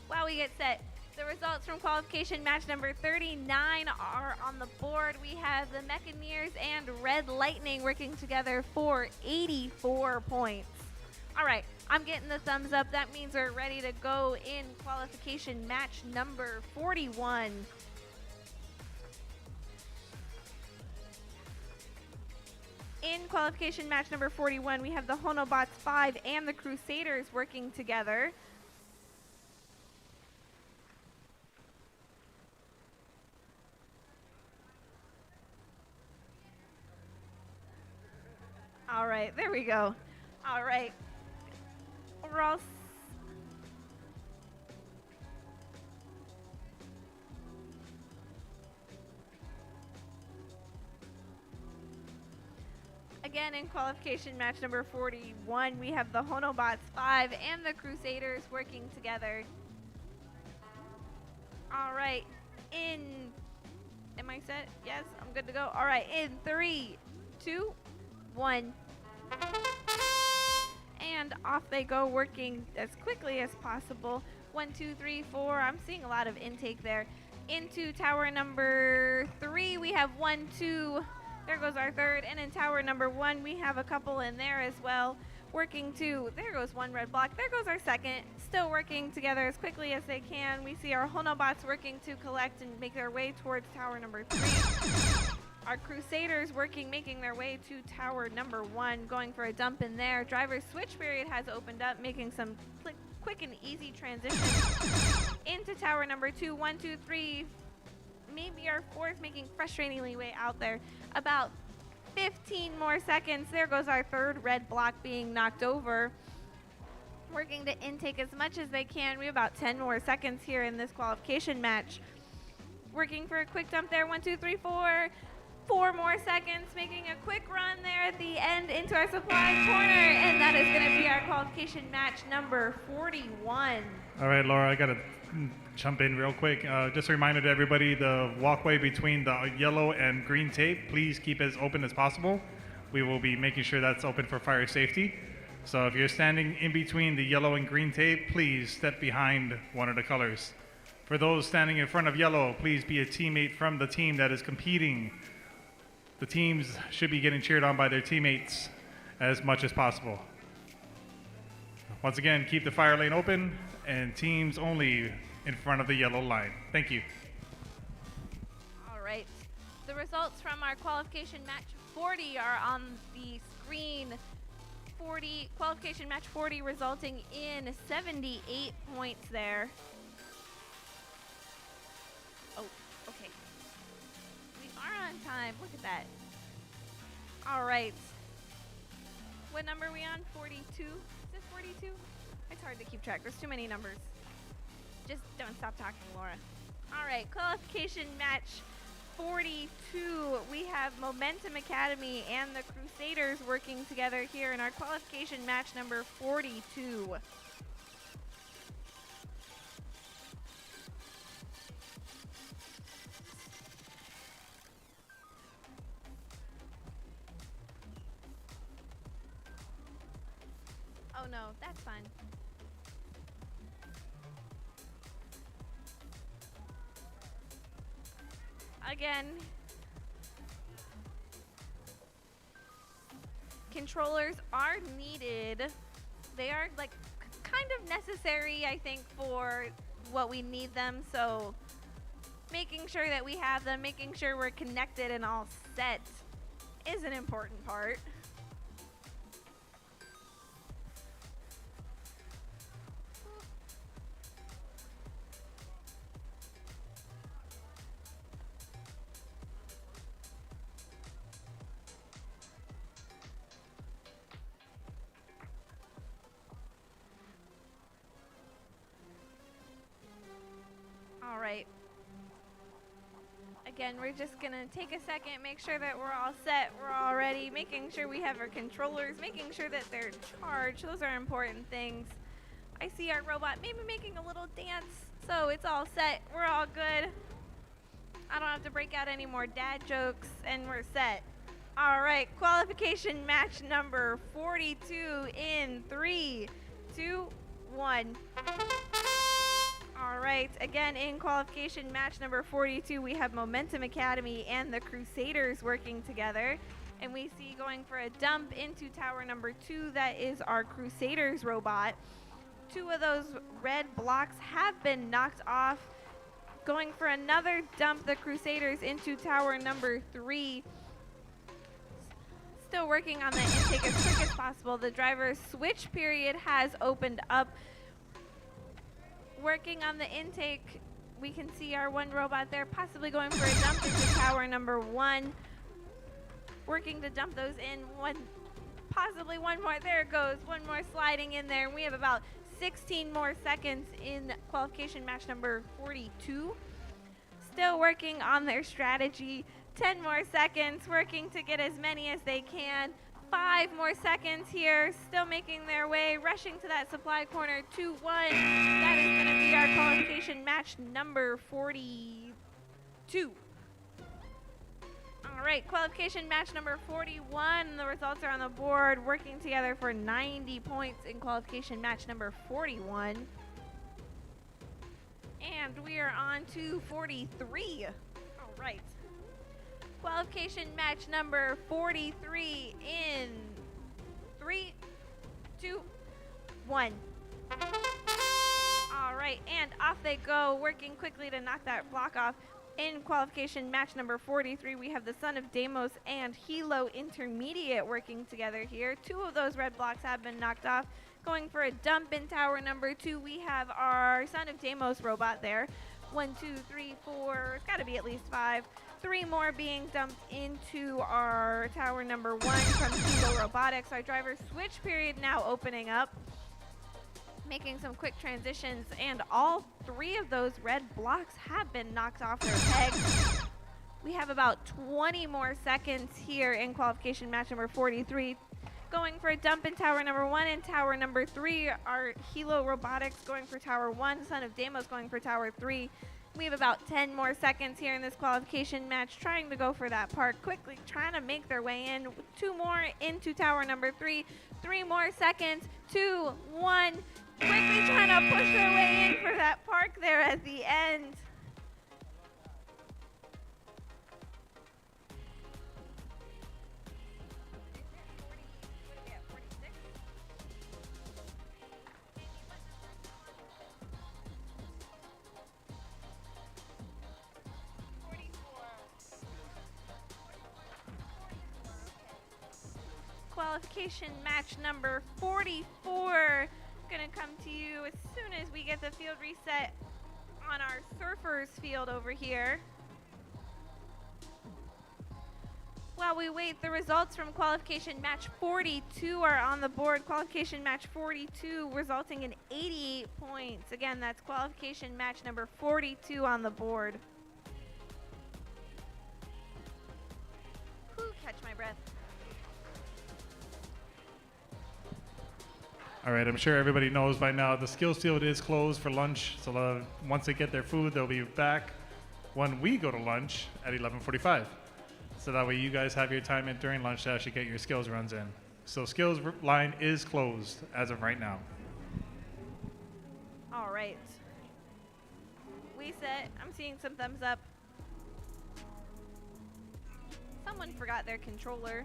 While we get set, the results from qualification match number 39 are on the board. We have the Mechaneers and Red Lightning working together for 84 points. All right, I'm getting the thumbs up. That means we're ready to go in qualification match number 41. In qualification match number 41, we have the Honobots 5 and the Crusaders working together. All right, there we go. All right. Overall, again in qualification match number 41, we have the Honobots 5 and the Crusaders working together. All right, am I set? Yes, I'm good to go. All right, in 3, 2, 1. And off they go, working as quickly as possible. 1, 2, 3, 4. I'm seeing a lot of intake there. Into tower number 3, we have 1, 2. There goes our third. And in tower number 1, we have a couple in there as well. Working 2. There goes 1 red block. There goes our second. Still working together as quickly as they can. We see our Honobots working to collect and make their way towards tower number 3. Our Crusaders making their way to tower number 1, going for a dump in there. Driver's switch period has opened up, making some quick and easy transition into tower number 2. 1, 2, 3, maybe our fourth making frustratingly way out there. About 15 more seconds. There goes our third red block being knocked over. Working to intake as much as they can. We have about 10 more seconds here in this qualification match. Working for a quick dump there. 1, 2, 3, 4. 4 more seconds, making a quick run there at the end into our supply corner, and that is going to be our qualification match number 41. All right, Laura, I got to jump in real quick. Just a reminder to everybody, the walkway between the yellow and green tape, please keep it as open as possible. We will be making sure that's open for fire safety. So if you're standing in between the yellow and green tape, please step behind one of the colors. For those standing in front of yellow, please be a teammate from the team that is competing. The teams should be getting cheered on by their teammates as much as possible. Once again, keep the fire lane open and teams only in front of the yellow line. Thank you. the results from our qualification match 40 are on the screen. 40 qualification match 40 resulting in 78 points there. Oh, okay. We are on time. Look at that. All right. What number are we on? 42? Is it 42? It's hard to keep track. There's too many numbers. Just don't stop talking, Laura. All right, qualification match 42. We have Momentum Academy and the Crusaders working together here in our qualification match number 42. Oh no, that's fun. Again, controllers are needed. They are like kind of necessary, I think, for what we need them. So making sure that we have them, making sure we're connected and all set is an important part. All right. Again, we're just gonna take a second, make sure that we're all set, we're all ready, making sure we have our controllers, making sure that they're charged. Those are important things. I see our robot maybe making a little dance, so it's all set, we're all good. I don't have to break out any more dad jokes, and we're set. All right, qualification match number 42 in 3, 2, 1. All right, again, in qualification match number 42, we have Momentum Academy and the Crusaders working together. And we see going for a dump into tower number 2, that is our Crusaders robot. 2 of those red blocks have been knocked off. Going for another dump, the Crusaders into tower number 3. Still working on the intake as quick as possible. The driver's switch period has opened up. Working on the intake, we can see our one robot there possibly going for a dump into tower number 1. Working to dump those in, possibly one more. There it goes, one more sliding in there. We have about 16 more seconds in qualification match number 42. Still working on their strategy. 10 more seconds, working to get as many as they can. 5 more seconds here, still making their way, rushing to that supply corner, 2-1. That is going to be our qualification match number 42. All right, qualification match number 41. The results are on the board, working together for 90 points in qualification match number 41. And we are on to 43. All right. Qualification match number 43 in 3, 2, 1. All right, and off they go, working quickly to knock that block off. In qualification match number 43, we have the Son of Deimos and Hilo Intermediate working together here. 2 of those red blocks have been knocked off. Going for a dump in tower number 2, we have our Son of Deimos robot there. 1, 2, 3, 4, it's got to be at least 5. 3 more being dumped into our tower number 1 from Hilo Robotics. Our driver switch period now opening up, making some quick transitions, and all 3 of those red blocks have been knocked off their pegs. We have about 20 more seconds here in qualification match number 43. Going for a dump in tower number 1 and tower number 3. Our Hilo Robotics going for tower 1, Son of Deimos going for tower 3. We have about 10 more seconds here in this qualification match, trying to go for that park, quickly trying to make their way in. 2 more into tower number 3. 3 more seconds, 2, 1. Quickly trying to push their way in for that park there at the end. qualification match number 44. Gonna come to you as soon as we get the field reset on our surfers field over here. While we wait, the results from qualification match 42 are on the board. Qualification match 42 resulting in 88 points. Again, that's qualification match number 42 on the board. Whew, catch my breath. All right, I'm sure everybody knows by now the skills field is closed for lunch. So once they get their food, they'll be back when we go to lunch at 11:45. So that way you guys have your time in during lunch to actually get your skills runs in. So skills line is closed as of right now. All right. We set. I'm seeing some thumbs up. Someone forgot their controller.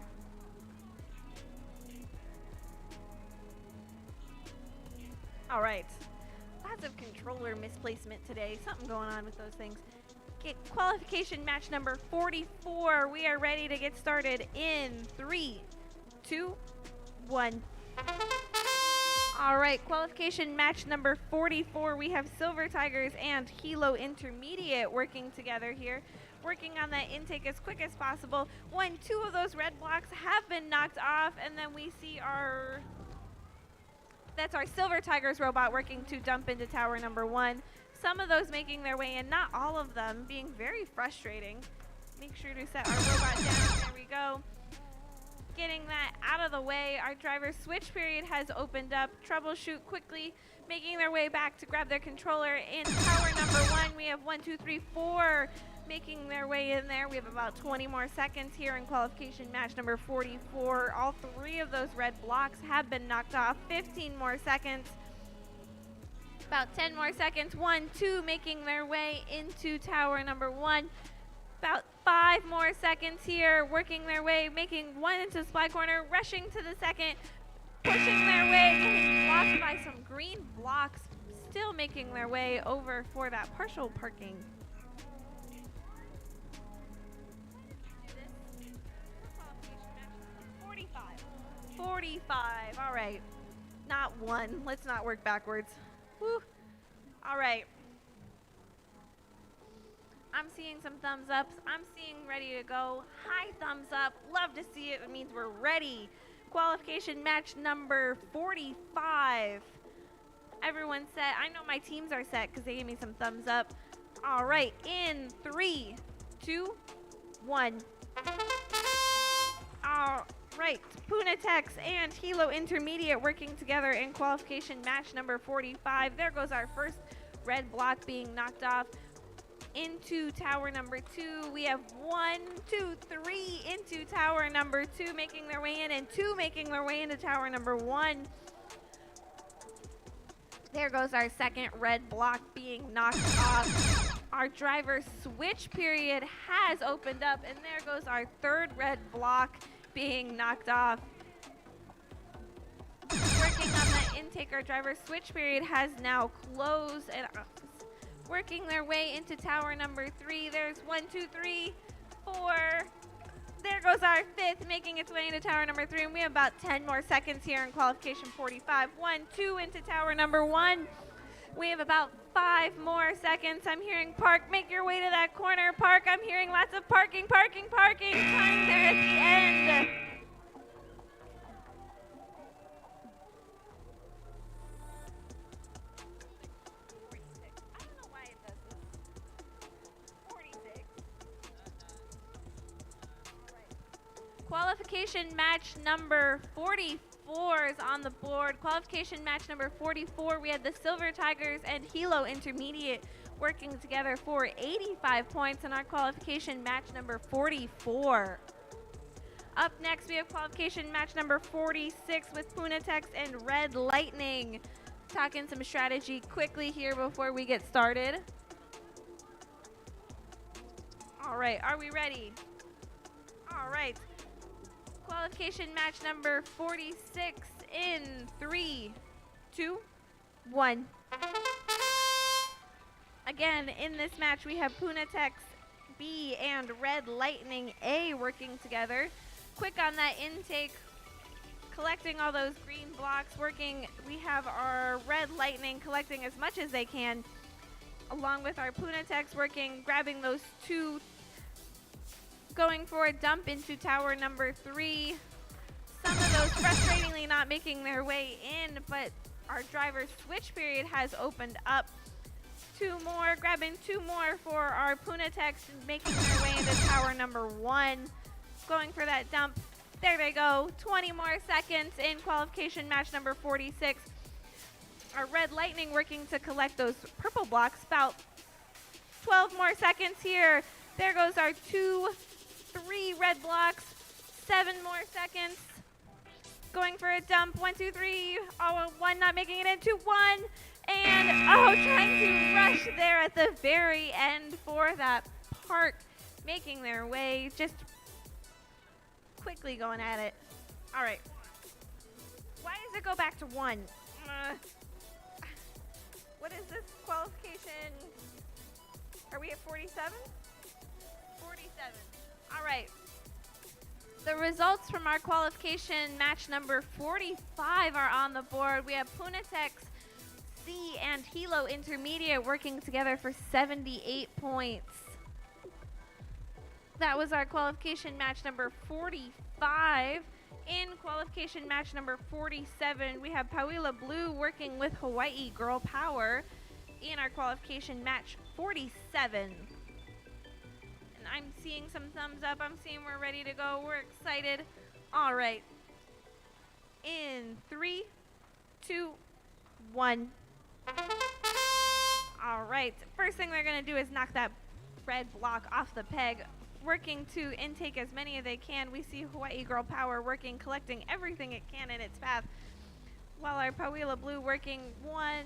All right. Lots of controller misplacement today. Something going on with those things. Okay, qualification match number 44. We are ready to get started in 3, 2, 1. All right, qualification match number 44. We have Silver Tigers and Hilo Intermediate working together here, working on that intake as quick as possible. 2 of those red blocks have been knocked off, and then we see that's our Silver Tigers robot working to dump into tower number 1. Some of those making their way in, not all of them, being very frustrating. Make sure to set our robot down. There we go. Getting that out of the way. Our driver switch period has opened up. Troubleshoot quickly, making their way back to grab their controller in tower number 1. We have 1, 2, 3, 4 making their way in there. We have about 20 more seconds here in qualification match number 44. All 3 of those red blocks have been knocked off. 15 more seconds. About 10 more seconds. 1, 2 making their way into tower number 1. About 5 more seconds here, working their way, making 1 into the supply corner, rushing to the second, pushing their way, getting blocked by some green blocks, still making their way over for that partial parking. 45. All right. Not 1. Let's not work backwards. Whew. All right. I'm seeing some thumbs ups. I'm seeing ready to go. High thumbs up. Love to see it. It means we're ready. Qualification match number 45. Everyone's set. I know my teams are set because they gave me some thumbs up. All right. In 3, 2, 1. All right. Punatex and Hilo Intermediate working together in qualification match number 45. There goes our first red block being knocked off. Into tower number 2. We have 1, 2, 3 into tower number 2 making their way in, and 2 making their way into tower number 1. There goes our second red block being knocked off. Our driver switch period has opened up, and there goes our third red block being knocked off. Working on that intake, our driver switch period has now closed, and working their way into tower number 3. There's 1, 2, 3, 4. There goes our fifth, making its way into tower number 3. And we have about 10 more seconds here in qualification 45. 1, 2 into tower number 1. We have about 5 more seconds. I'm hearing Park, make your way to that corner. Park, I'm hearing lots of parking. Time there at the end. Qualification match number 44 is on the board. Qualification match number 44, we had the Silver Tigers and Hilo Intermediate working together for 85 points in our qualification match number 44. Up next, we have qualification match number 46 with Punatex and Red Lightning. Talking some strategy quickly here before we get started. All right, are we ready? All right. Qualification match number 46 in 3, 2, 1. Again, in this match, we have Punatex B and Red Lightning A working together. Quick on that intake. collecting all those green blocks, working. We have our red lightning collecting as much as they can, along with our Punatex working, grabbing those two, going for a dump into tower number 3. Some of those frustratingly not making their way in, but our driver's switch period has opened up. 2 more, grabbing 2 more for our Punatex, making their way into tower number 1. Going for that dump. There they go. 20 more seconds in qualification match number 46. Our red lightning working to collect those purple blocks. About 12 more seconds here. There goes our 2, 3 red blocks. 7 more seconds. Going for a dump. 1, 2, 3. Oh, 1 not making it into 1. And, trying to rush there at the very end for that park. Making their way, just quickly going at it. All right. Why does it go back to 1? What is this qualification? Are we at 47? 47. All right. The results from our qualification match number 45 are on the board. We have Punatex C and Hilo Intermediate working together for 78 points. That was our qualification match number 45. In qualification match number 47, we have Pauila Blue working with Hawaii Girl Power in our qualification match 47. And I'm seeing some thumbs up. I'm seeing we're ready to go. We're excited. All right. In 3, 2, 1. All right. First thing they're going to do is knock that red block off the peg. Working to intake as many as they can. We see Hawaii Girl Power working, collecting everything it can in its path, while our Pauila Blue working one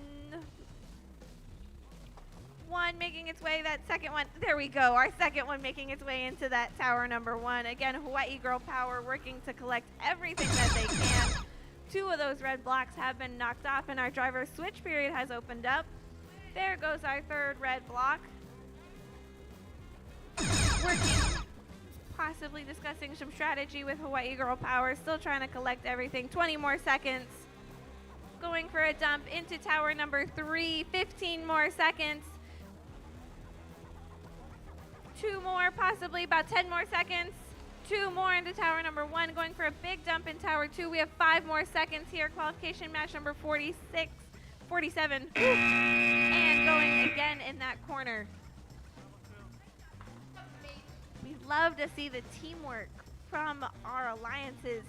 making its way. That second one, there we go, our second one making its way into that tower number 1. Again, Hawaii Girl Power working to collect everything that they can. 2 of those red blocks have been knocked off, and our driver's switch period has opened up. There goes our 3rd red block. Working, possibly discussing some strategy with Hawaii Girl Power, still trying to collect everything. 20 more seconds. Going for a dump into tower number 3. 15 more seconds. 2 more, possibly about 10 more seconds. 2 more into tower number 1. Going for a big dump in tower 2. We have 5 more seconds here. Qualification match number 47. And going again in that corner. We love to see the teamwork from our alliances.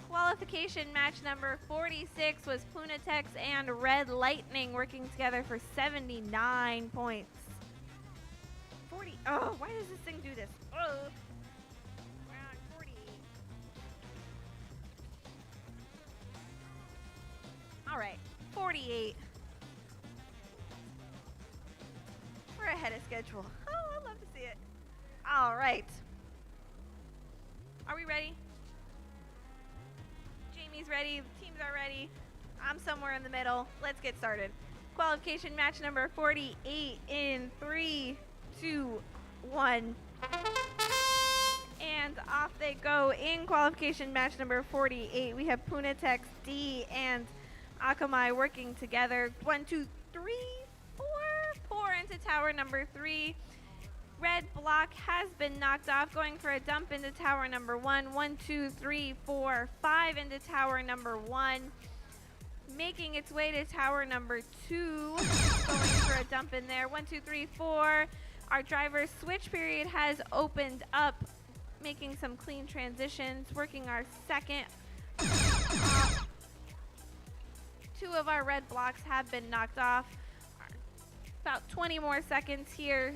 Qualification match number 46 was Punatex and Red Lightning working together for 79 points. Why does this thing do this? Around 48. All right, 48. We're ahead of schedule. Oh, I love to see it. All right. Are we ready? Jamie's ready. The teams are ready. I'm somewhere in the middle. Let's get started. Qualification match number 48 in 3, 2, 1. And off they go. In qualification match number 48, we have Punatex D and Akamai working together. 1, 2, 3, 4. 4 into tower number 3. Red block has been knocked off, going for a dump into tower number 1. 1, 2, 3, 4, 5 into tower number 1. Making its way to tower number 2. Going for a dump in there. 1, 2, 3, 4. Our driver's switch period has opened up, making some clean transitions, working our second. 2 of our red blocks have been knocked off. About 20 more seconds here.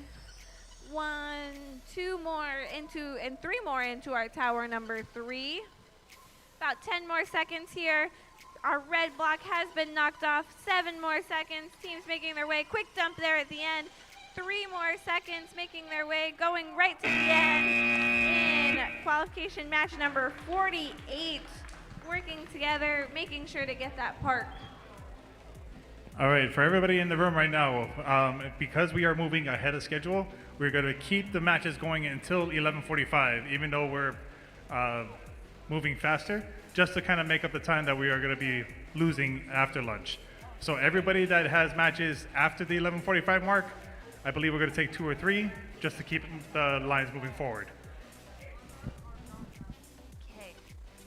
1, 2 more into, and 3 more into our tower number 3. About 10 more seconds here. Our red block has been knocked off. 7 more seconds. Teams making their way. Quick dump there at the end. 3 more seconds making their way, going right to the end in qualification match number 48. Working together, making sure to get that park. All right, for everybody in the room right now, because we are moving ahead of schedule, we're going to keep the matches going until 11:45, even though we're moving faster. just to kind of make up the time that we are going to be losing after lunch. So everybody that has matches after the 11:45 mark, I believe we're going to take 2 or 3 just to keep the lines moving forward. Okay.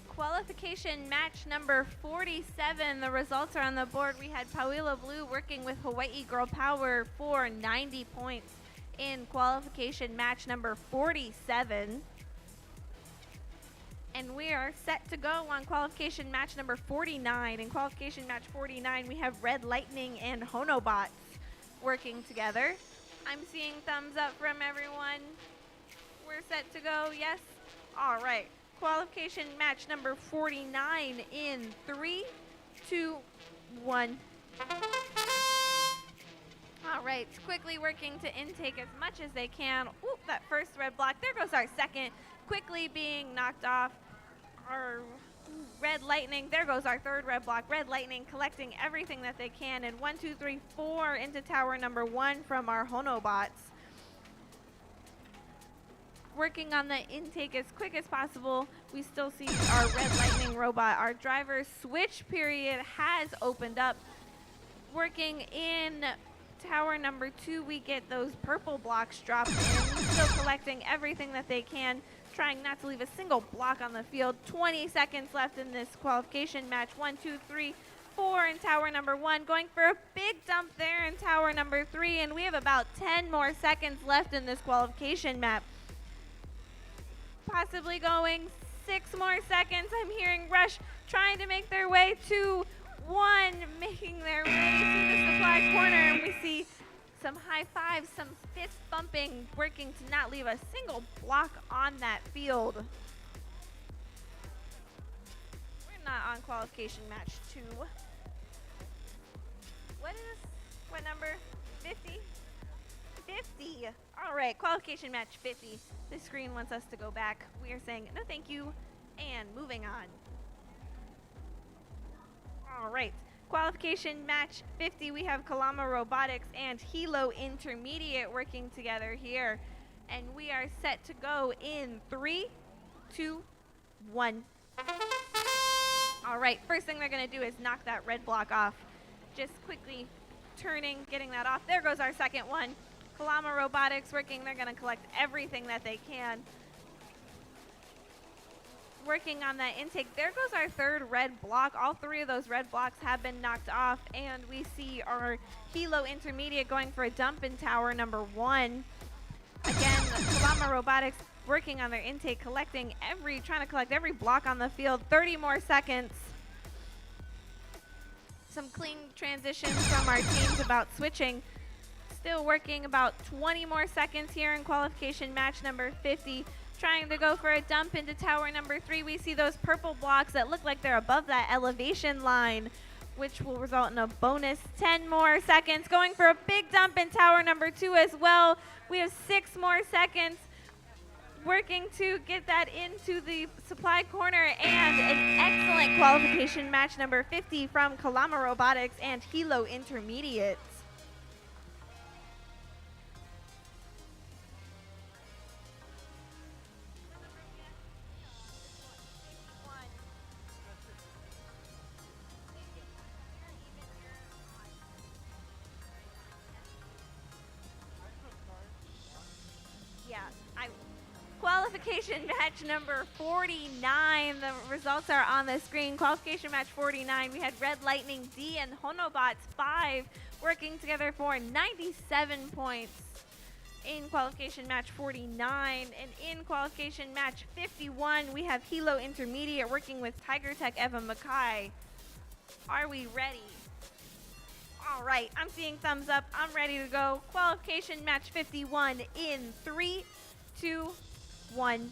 Qualification match number 47. The results are on the board. We had Pauila Blue working with Hawaii Girl Power for 90 points in qualification match number 47. And we are set to go on qualification match number 49. In qualification match 49, we have Red Lightning and Honobots working together. I'm seeing thumbs up from everyone. We're set to go, yes? All right. Qualification match number 49 in 3, 2, 1. All right, quickly working to intake as much as they can. Oop, that first red block. There goes our second, quickly being knocked off. Our Red Lightning, there goes our third red block. Red Lightning collecting everything that they can, and 1, 2, 3, 4 into tower number 1 from our Honobots. Working on the intake as quick as possible. We still see our Red Lightning robot. Our driver switch period has opened up. Working in tower number 2, we get those purple blocks dropped in. Still collecting everything that they can, trying not to leave a single block on the field. 20 seconds left in this qualification match. 1, 2, 3, 4 in tower number 1. Going for a big dump there in tower number 3, and we have about 10 more seconds left in this qualification map. Possibly going 6 more seconds. I'm hearing Rush trying to make their way to 1, making their way to the supply corner, and we see some high fives, some fist bumping, working to not leave a single block on that field. We're not on qualification match 2. What number? 50? 50. All right, qualification match 50. The screen wants us to go back. We are saying no thank you and moving on. All right. Qualification match 50, we have Kalama Robotics and Hilo Intermediate working together here. And we are set to go in 3, 2, 1. All right, first thing they're going to do is knock that red block off. Just quickly turning, getting that off. There goes our second one. Kalama Robotics working, they're going to collect everything that they can. Working on that intake. There goes our third red block. All 3 of those red blocks have been knocked off, and we see our Hilo Intermediate going for a dump in tower number 1. Again, Kalama Robotics working on their intake, trying to collect every block on the field. 30 more seconds. Some clean transitions from our teams about switching. Still working about 20 more seconds here in qualification match number 50. Trying to go for a dump into tower number 3. We see those purple blocks that look like they're above that elevation line, which will result in a bonus 10 more seconds. Going for a big dump in tower number 2 as well. We have 6 more seconds. Working to get that into the supply corner, and an excellent qualification match number 50 from Kalama Robotics and Hilo Intermediate. Qualification match number 49. The results are on the screen. Qualification match 49. We had Red Lightning D and Honobots 5 working together for 97 points in qualification match 49. And in qualification match 51, we have Hilo Intermediate working with Tiger Tech Eva Mackay. Are we ready? All right, I'm seeing thumbs up. I'm ready to go. Qualification match 51 in 3, 2, 1.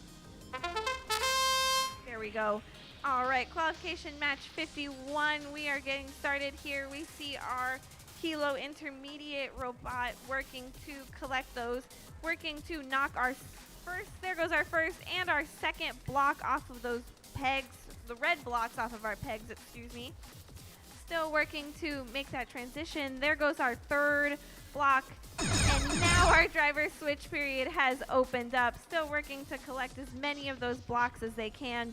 There we go. All right, qualification match 51. We are getting started here. We see our Hilo Intermediate robot working to collect those, working to knock our first, there goes our first and our second block off of those pegs, the red blocks off of our pegs, excuse me. Still working to make that transition. There goes our third block. And now our driver switch period has opened up. Still working to collect as many of those blocks as they can.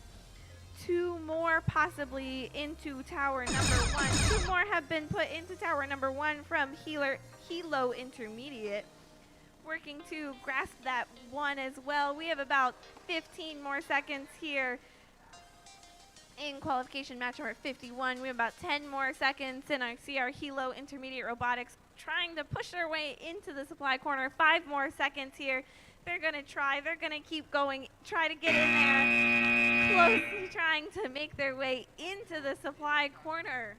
2 more possibly into tower number 1. 2 more have been put into tower number 1 from Hilo Intermediate. Working to grasp that 1 as well. We have about 15 more seconds here in qualification match number 51. We have about 10 more seconds, and I see our Hilo Intermediate Robotics trying to push their way into the supply corner. 5 more seconds here. They're going to try. They're going to keep going, try to get in there, closely trying to make their way into the supply corner.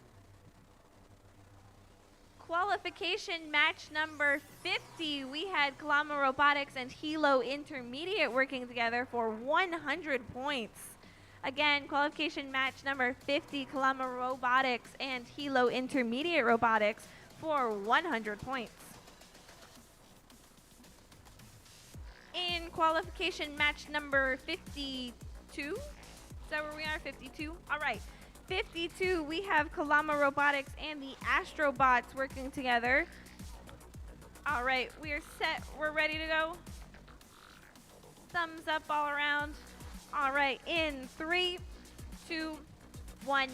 Qualification match number 50, we had Kalama Robotics and Hilo Intermediate working together for 100 points. Again, qualification match number 50, Kalama Robotics and Hilo Intermediate Robotics for 100 points. In qualification match number 52, is that where we are? 52? All right. 52, we have Kalama Robotics and the Astrobots working together. All right, we are set. We're ready to go. Thumbs up all around. All right, in 3, 2, 1.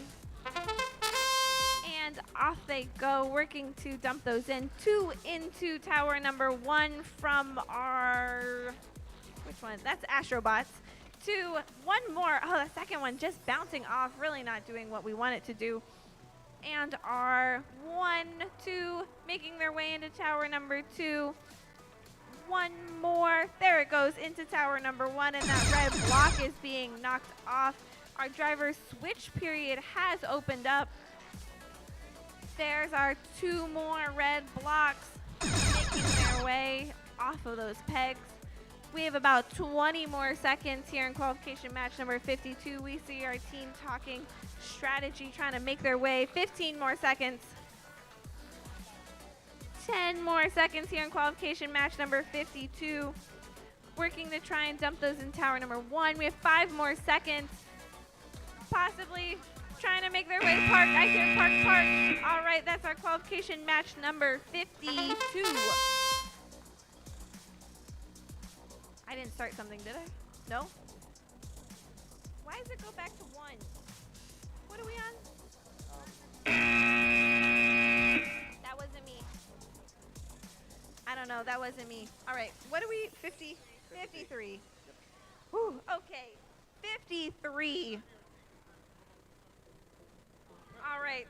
And off they go, working to dump those in. 2 into tower number 1 from our, which one? That's Astrobots. 2, 1 more. Oh, the second one just bouncing off, really not doing what we want it to do. And our 1, 2, making their way into tower number 2. 1 more. There it goes into tower number 1, and that red block is being knocked off. Our driver's switch period has opened up. There's our 2 more red blocks making their way off of those pegs. We have about 20 more seconds here in qualification match number 52. We see our team talking strategy, trying to make their way. 15 more seconds. 10 more seconds here in qualification match number 52. Working to try and dump those in tower number 1. We have 5 more seconds. Possibly trying to make their way to park. I hear park. All right, that's our qualification match number 52. I didn't start something, did I? No? Why does it go back to 1? What are we on? That wasn't me. I don't know. That wasn't me. All right. What are we? 50? 53. Whew, okay. 53. All right.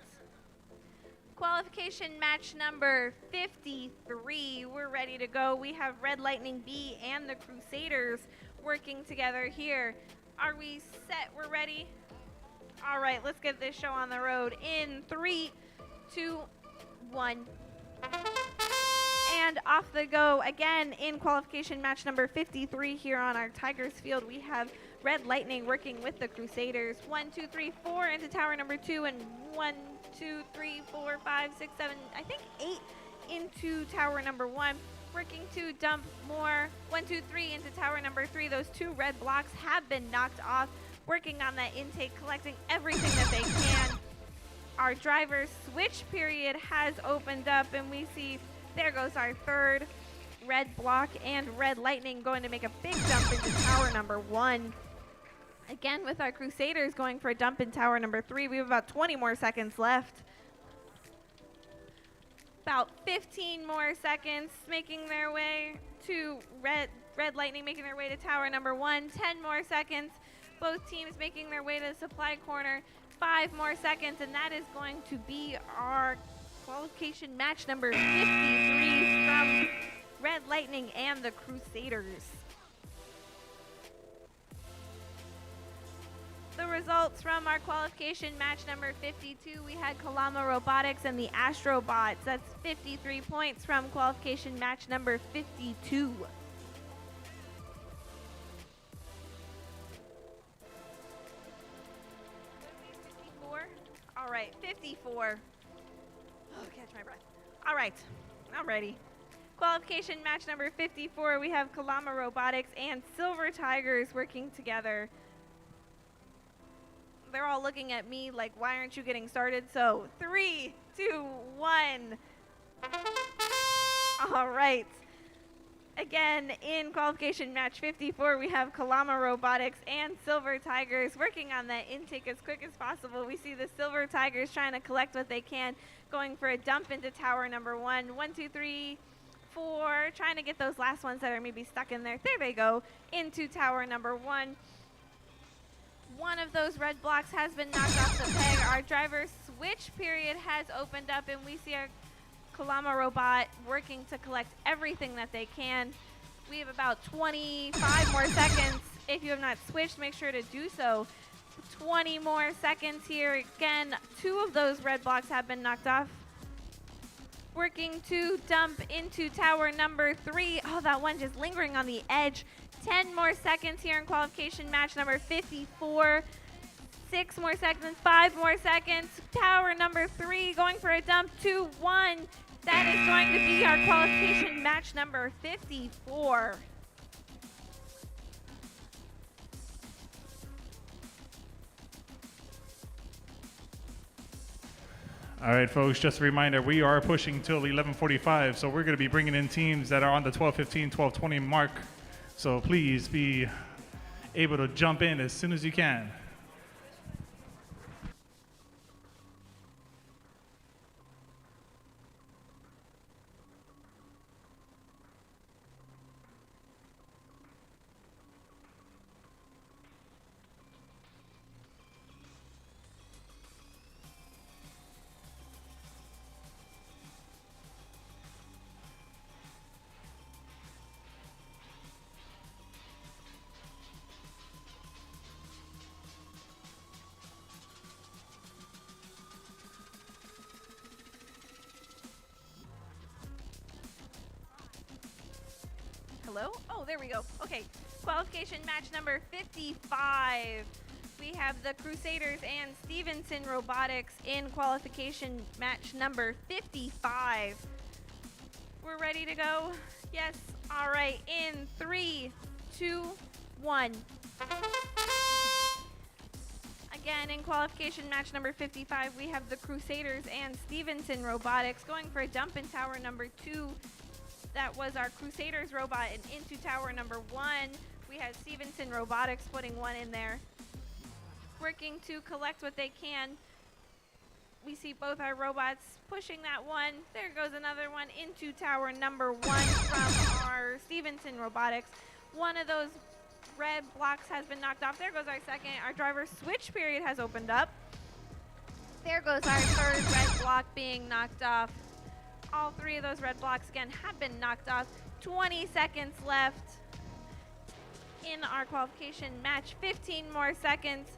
Qualification match number 53. We're ready to go. We have Red Lightning B and the Crusaders working together here. Are we set? We're ready? All right, let's get this show on the road in 3, 2, 1. And off they go. Again, in qualification match number 53 here on our Tigers field, we have Red Lightning working with the Crusaders. 1, 2, 3, 4 into tower number 2, and 1, 2, 3, 4, 5, 6, 7, I think 8 into tower number 1. Working to dump more. 1, 2, 3 into tower number 3. Those 2 red blocks have been knocked off. Working on that intake, collecting everything that they can. Our driver's switch period has opened up, and we see there goes our 3rd red block, and Red Lightning going to make a big dump into tower number 1. Again, with our Crusaders going for a dump in tower number 3, we have about 20 more seconds left. About 15 more seconds, making their way to Red Lightning, making their way to tower number 1. 10 more seconds, both teams making their way to the supply corner. 5 more seconds, and that is going to be our qualification match number 53 from Red Lightning and the Crusaders. The results from our qualification match number 52, we had Kalama Robotics and the Astrobots. That's 53 points from qualification match number 52. All right, 54. Oh, catch my breath. All right, I'm ready. Qualification match number 54, we have Kalama Robotics and Silver Tigers working together. They're all looking at me like, why aren't you getting started? So 3, 2, 1. All right. Again, in qualification match 54, we have Kalama Robotics and Silver Tigers working on that intake as quick as possible. We see the Silver Tigers trying to collect what they can, going for a dump into tower number 1. 1, 2, 3, 4, trying to get those last ones that are maybe stuck in there. There they go, into tower number 1. One of those red blocks has been knocked off the peg. Our driver switch period has opened up, and we see our Kalama robot working to collect everything that they can. We have about 25 more seconds. If you have not switched, make sure to do so. 20 more seconds here. Again, 2 of those red blocks have been knocked off. Working to dump into tower number 3. Oh, that one just lingering on the edge. 10 more seconds here in qualification match number 54. 6 more seconds, 5 more seconds. Tower number 3 going for a dump. 2, 1. That is going to be our qualification match number 54. All right, folks, just a reminder, we are pushing till 11:45, so we're going to be bringing in teams that are on the 12:15, 12:20 mark. So please be able to jump in as soon as you can. Hello? Oh, there we go. Okay, qualification match number 55. We have the Crusaders and Stevenson Robotics in qualification match number 55. We're ready to go? Yes. All right, in 3, 2, 1. Again, in qualification match number 55, we have the Crusaders and Stevenson Robotics going for a dump in tower number 2. That was our Crusaders robot, and into tower number 1, we have Stevenson Robotics putting one in there. Working to collect what they can. We see both our robots pushing that one. There goes another one into tower number 1 from our Stevenson Robotics. One of those red blocks has been knocked off. There goes our second. Our driver switch period has opened up. There goes our third red block being knocked off. All 3 of those red blocks, again, have been knocked off. 20 seconds left in our qualification match. 15 more seconds.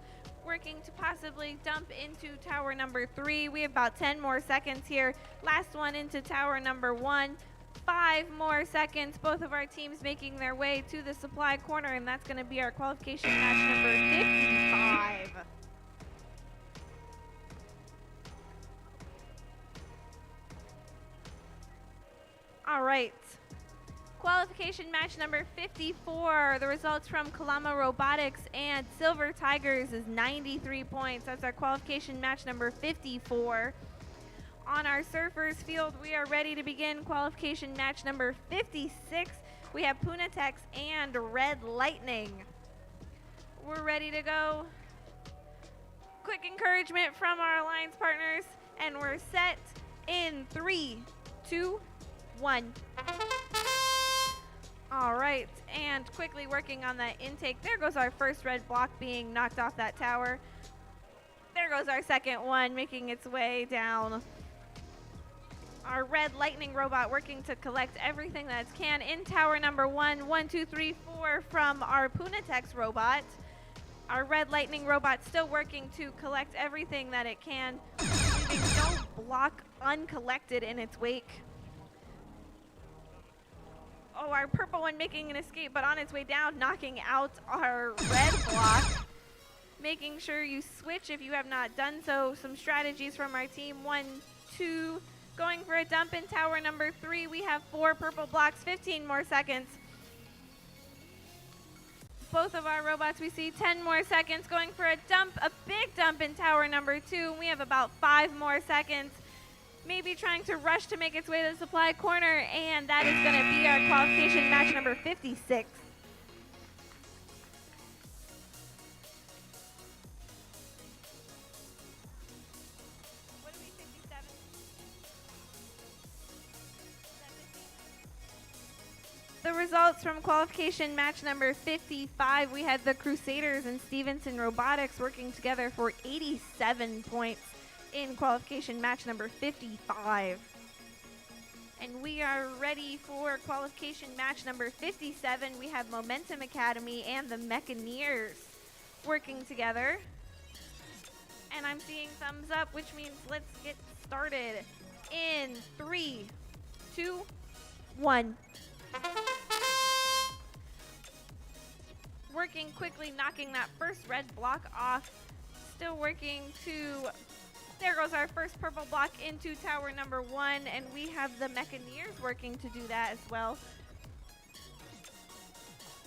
Working to possibly dump into tower number 3. We have about 10 more seconds here. Last one into tower number 1. 5 more seconds. Both of our teams making their way to the supply corner, and that's going to be our qualification match number 55. All right. Qualification match number 54. The results from Kalama Robotics and Silver Tigers is 93 points. That's our qualification match number 54. On our surfers field, we are ready to begin qualification match number 56. We have Punatex and Red Lightning. We're ready to go. Quick encouragement from our alliance partners, and we're set in 3, 2, 1. All right, and quickly working on that intake. There goes our first red block being knocked off that tower. There goes our second one making its way down. Our Red Lightning robot working to collect everything that it can in tower number 1. 1, 2, 3, 4 from our Punatex robot. Our Red Lightning robot still working to collect everything that it can, leaving no block uncollected in its wake. Oh, our purple one making an escape, but on its way down, knocking out our red block. Making sure you switch if you have not done so. Some strategies from our team. 1, 2, going for a dump in tower number 3. We have 4 purple blocks, 15 more seconds. Both of our robots, we see 10 more seconds. Going for a dump, a big dump in tower number 2. We have about 5 more seconds. maybe trying to rush to make its way to the supply corner, and that is going to be our qualification match number 56. What are we, 57? The results from qualification match number 55, we had the Crusaders and Stevenson Robotics working together for 87 points in qualification match number 55. And we are ready for qualification match number 57. We have Momentum Academy and the Mechaneers working together. And I'm seeing thumbs up, which means let's get started in 3, 2, 1. Working quickly, knocking that first red block off. Still working to, there goes our first purple block into tower number 1, and we have the Mechaneers working to do that as well.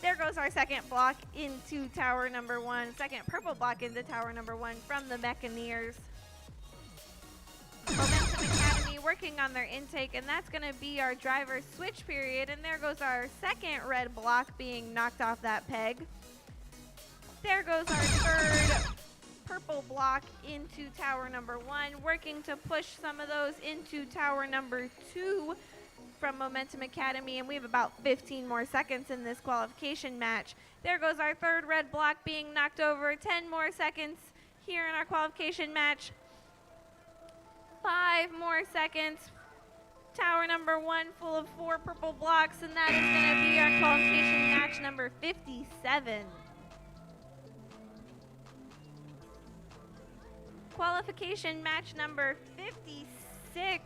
There goes our second block into tower number 1, second purple block into tower number 1 from the Mechaneers. Momentum Academy working on their intake, and that's going to be our driver switch period, and there goes our second red block being knocked off that peg. There goes our third purple block into tower number 1, working to push some of those into tower number 2 from Momentum Academy, and we have about 15 more seconds in this qualification match. There goes our third red block being knocked over. 10 more seconds here in our qualification match. 5 more seconds. Tower number 1 full of 4 purple blocks, and that is going to be our qualification match number 57. Qualification match number 56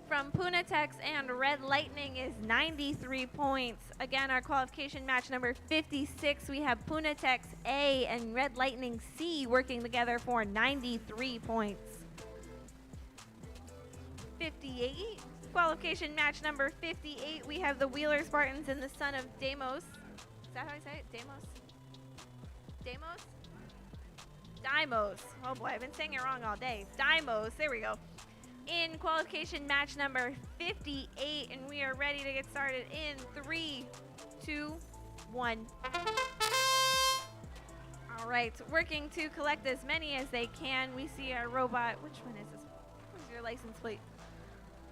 from Punatex and Red Lightning is 93 points. Again, our qualification match number 56, we have Punatex A and Red Lightning C working together for 93 points. 58, qualification match number 58, we have the Wheeler Spartans and the Son of Deimos. Is that how I say it? Deimos? Deimos? Deimos. Oh boy, I've been saying it wrong all day. Deimos, there we go. In qualification match number 58, and we are ready to get started in 3, 2, 1. All right, working to collect as many as they can. We see our robot. Which one is this? Where's your license plate?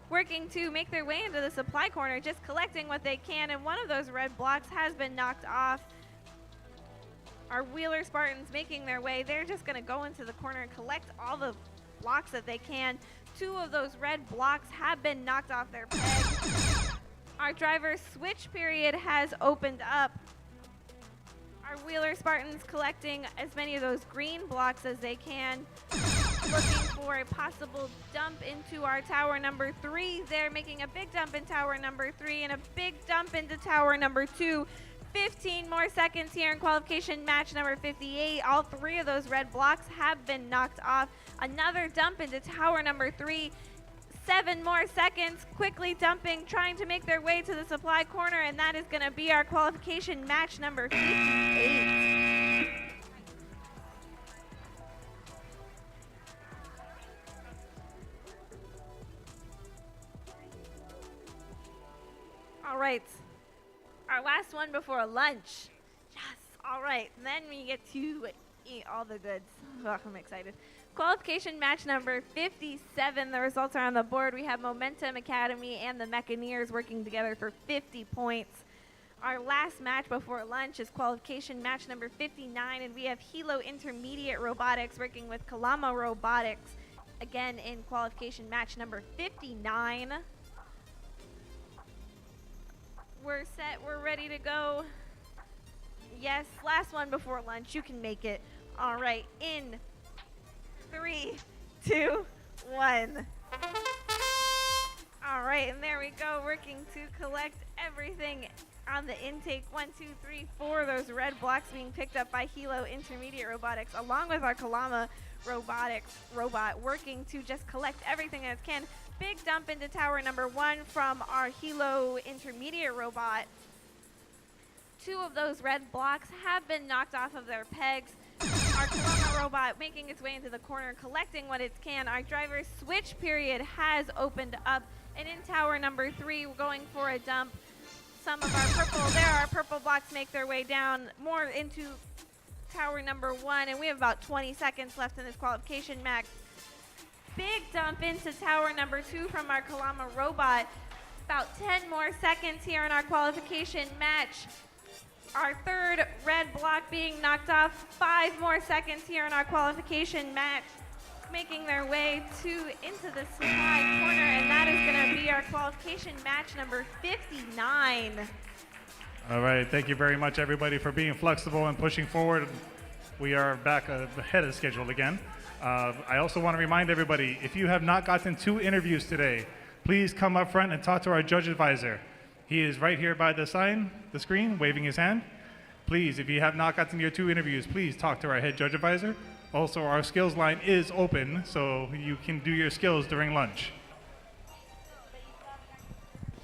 Working to make their way into the supply corner, just collecting what they can, and one of those red blocks has been knocked off. Our Wheeler Spartans making their way. They're just going to go into the corner and collect all the blocks that they can. 2 of those red blocks have been knocked off their peg. Our driver switch period has opened up. Our Wheeler Spartans collecting as many of those green blocks as they can. Looking for a possible dump into our tower number 3. They're making a big dump in tower number 3 and a big dump into tower number 2. 15 more seconds here in qualification match number 58. All 3 of those red blocks have been knocked off. Another dump into tower number 3. 7 more seconds, quickly dumping, trying to make their way to the supply corner, and that is going to be our qualification match number 58. All right. Our last one before lunch. Yes. All right. And then we get to eat all the goods. Oh, I'm excited. Qualification match number 57. The results are on the board. We have Momentum Academy and the Mechaneers working together for 50 points. Our last match before lunch is qualification match number 59, and we have Hilo Intermediate Robotics working with Kalama Robotics, again in qualification match number 59. We're set. We're ready to go. Yes, last one before lunch. You can make it. All right. In 3, 2, 1. All right, and there we go. Working to collect everything on the intake. 1, 2, 3, 4 of those red blocks being picked up by Hilo Intermediate Robotics, along with our Kalama Robotics robot, working to just collect everything that it can. Big dump into tower number 1 from our Hilo Intermediate robot. 2 of those red blocks have been knocked off of their pegs. Our Kalama robot making its way into the corner, collecting what it can. Our driver switch period has opened up. And in tower number 3, we're going for a dump. Some of our purple blocks make their way down more into tower number 1. And we have about 20 seconds left in this qualification match. Big dump into tower number 2 from our Kalama robot. About 10 more seconds here in our qualification match. Our third red block being knocked off. 5 more seconds here in our qualification match. Making their way into the slide corner, and that is going to be our qualification match number 59. All right, thank you very much, everybody, for being flexible and pushing forward. We are back ahead of schedule again. I also want to remind everybody, if you have not gotten 2 interviews today, please come up front and talk to our judge advisor. He is right here by the screen, waving his hand. Please, if you have not gotten your 2 interviews, please talk to our head judge advisor. Also, our skills line is open, so you can do your skills during lunch.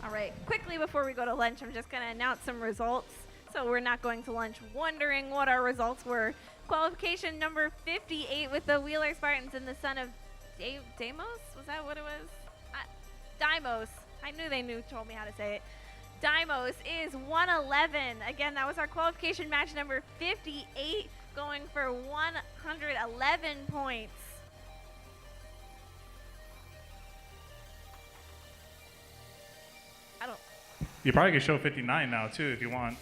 All right, quickly before we go to lunch, I'm just going to announce some results. So we're not going to lunch wondering what our results were. Qualification number 58 with the Wheeler Spartans and the son of Deimos? Was that what it was? Deimos. I knew they told me how to say it. Deimos is 111. Again, that was our qualification match number 58, going for 111 points. You probably could show 59 now, too, if you want.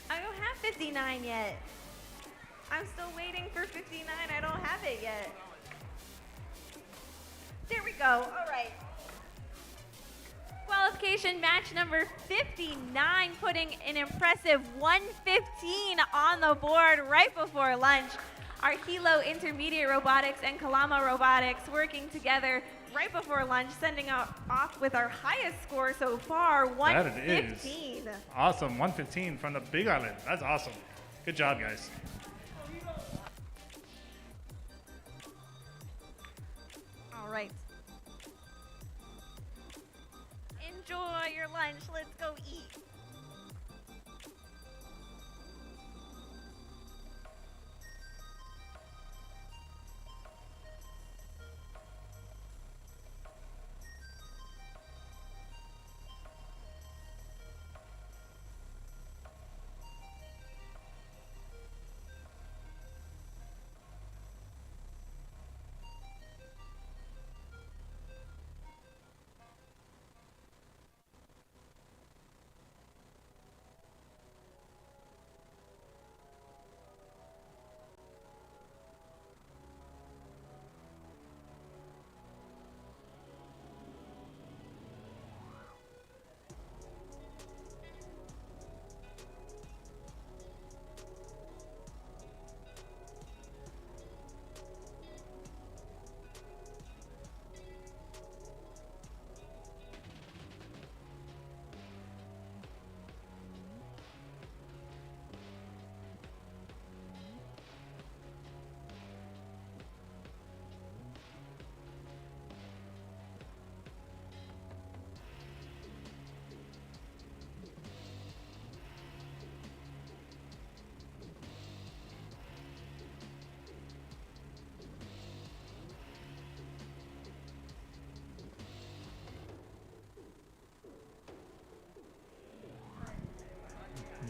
I don't have 59 yet. I'm still waiting for 59. I don't have it yet. There we go. All right. Qualification match number 59, putting an impressive 115 on the board right before lunch. Our Hilo Intermediate Robotics and Kalama Robotics working together right before lunch, sending off with our highest score so far, 115. That is awesome, 115 from the Big Island. That's awesome. Good job, guys. All right. Enjoy your lunch. Let's go eat.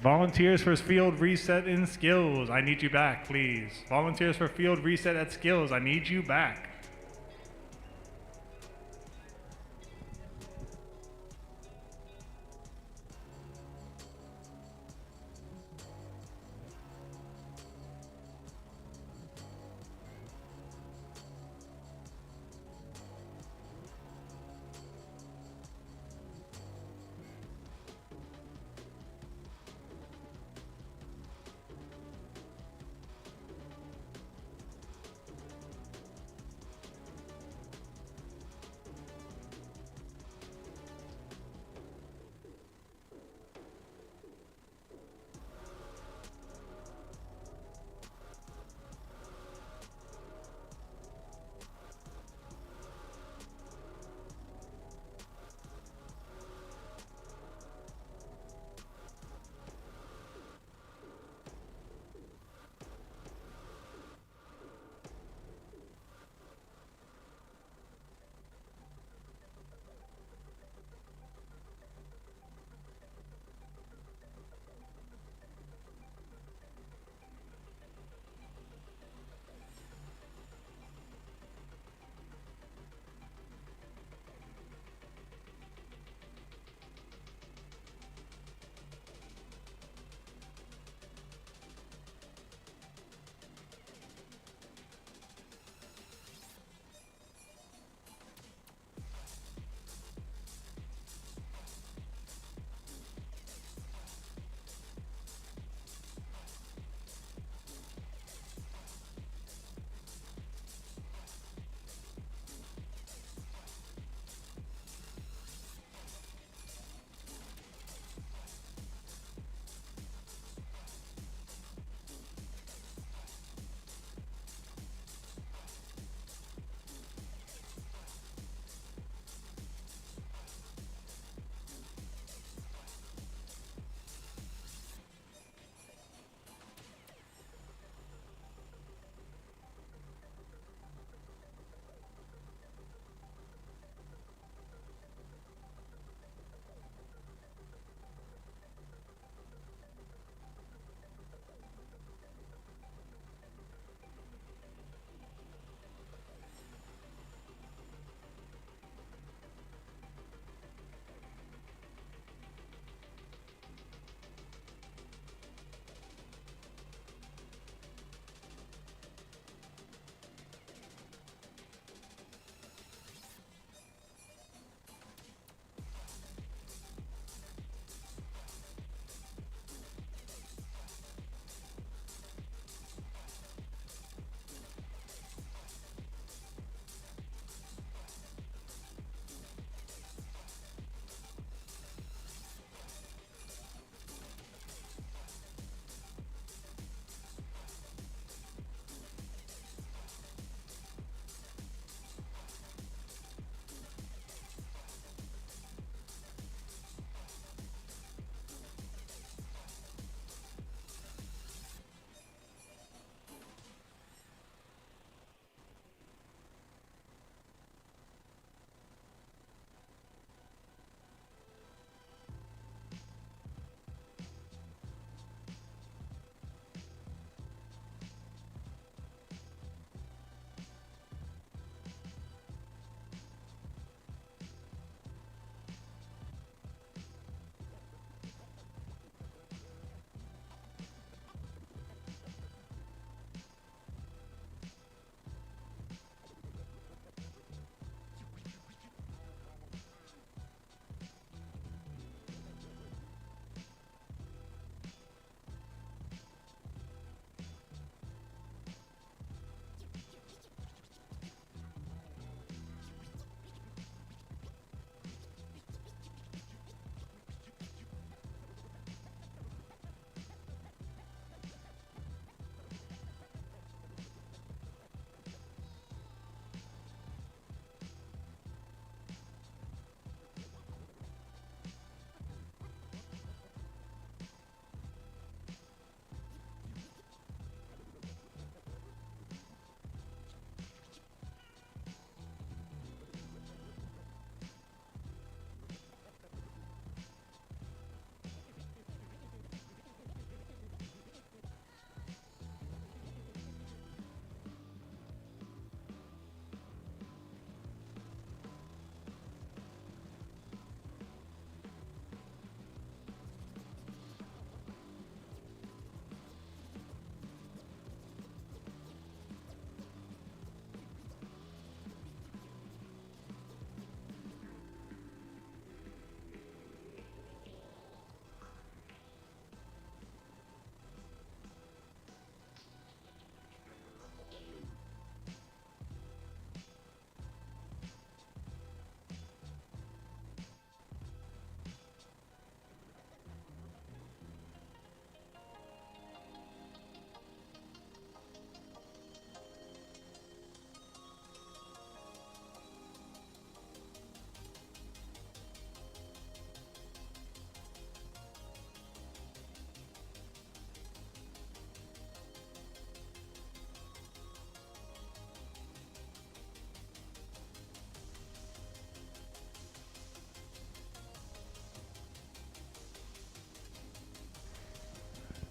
Volunteers for field reset in skills. I need you back, please. Volunteers for field reset at skills. I need you back.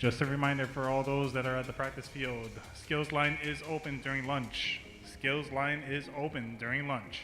Just a reminder for all those that are at the practice field, skills line is open during lunch. Skills line is open during lunch.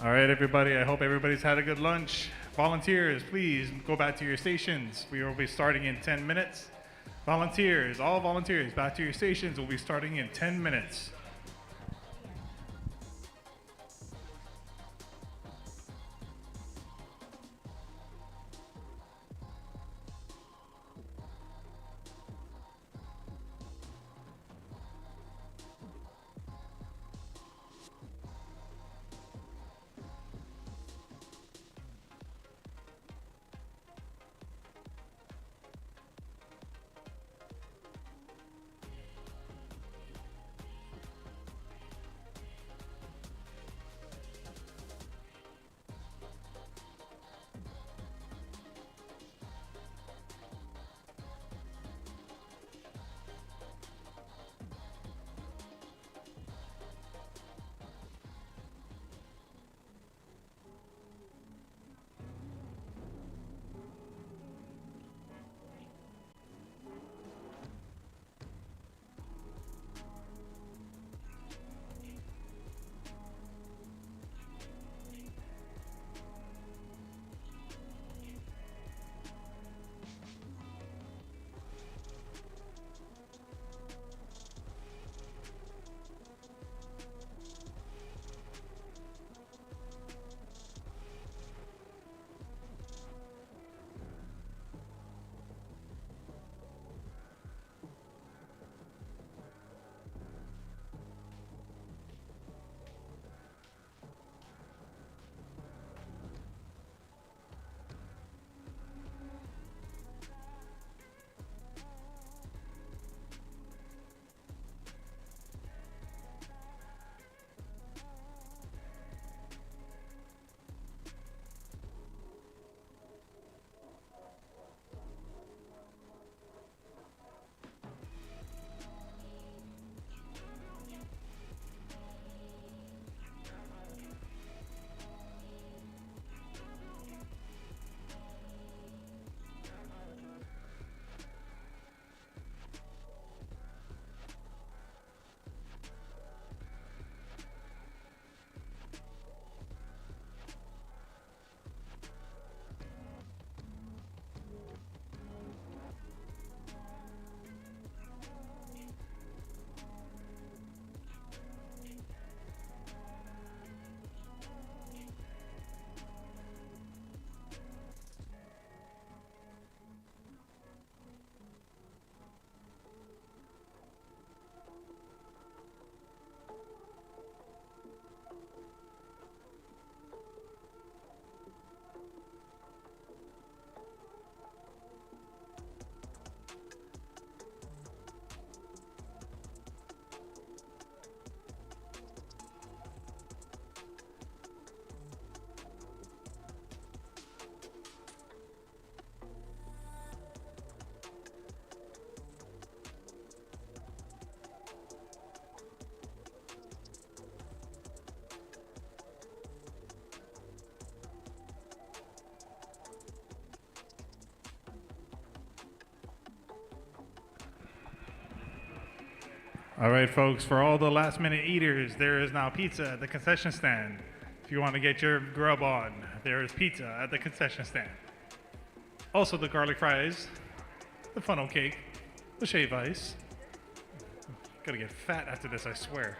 All right, everybody. I hope everybody's had a good lunch. Volunteers, please go back to your stations. We will be starting in 10 minutes. Volunteers, all volunteers, back to your stations. We'll be starting in 10 minutes. All right, folks, for all the last minute eaters, there is now pizza at the concession stand. If you want to get your grub on, there is pizza at the concession stand. Also the garlic fries, the funnel cake, the shave ice. Gonna get fat after this, I swear.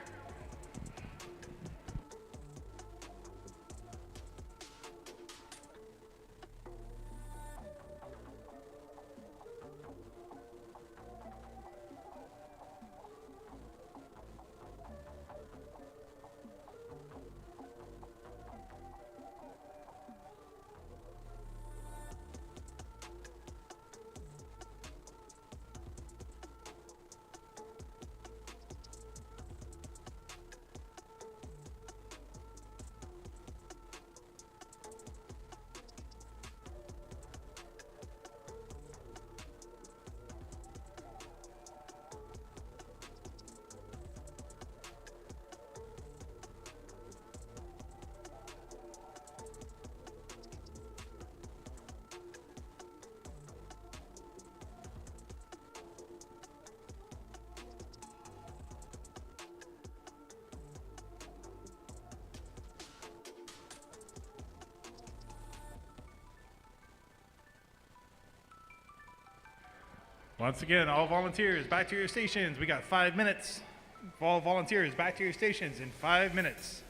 Once again, all volunteers back to your stations. We got 5 minutes. All volunteers back to your stations in 5 minutes.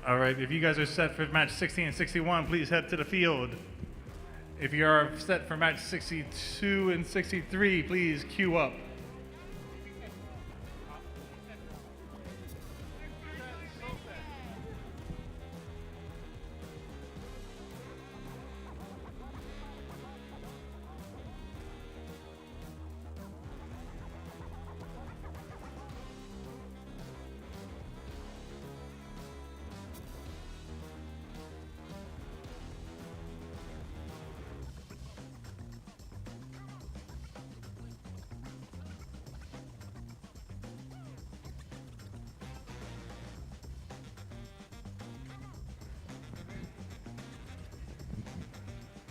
All right, if you guys are set for match 60 and 61, please head to the field. If you are set for match 62 and 63, please queue up.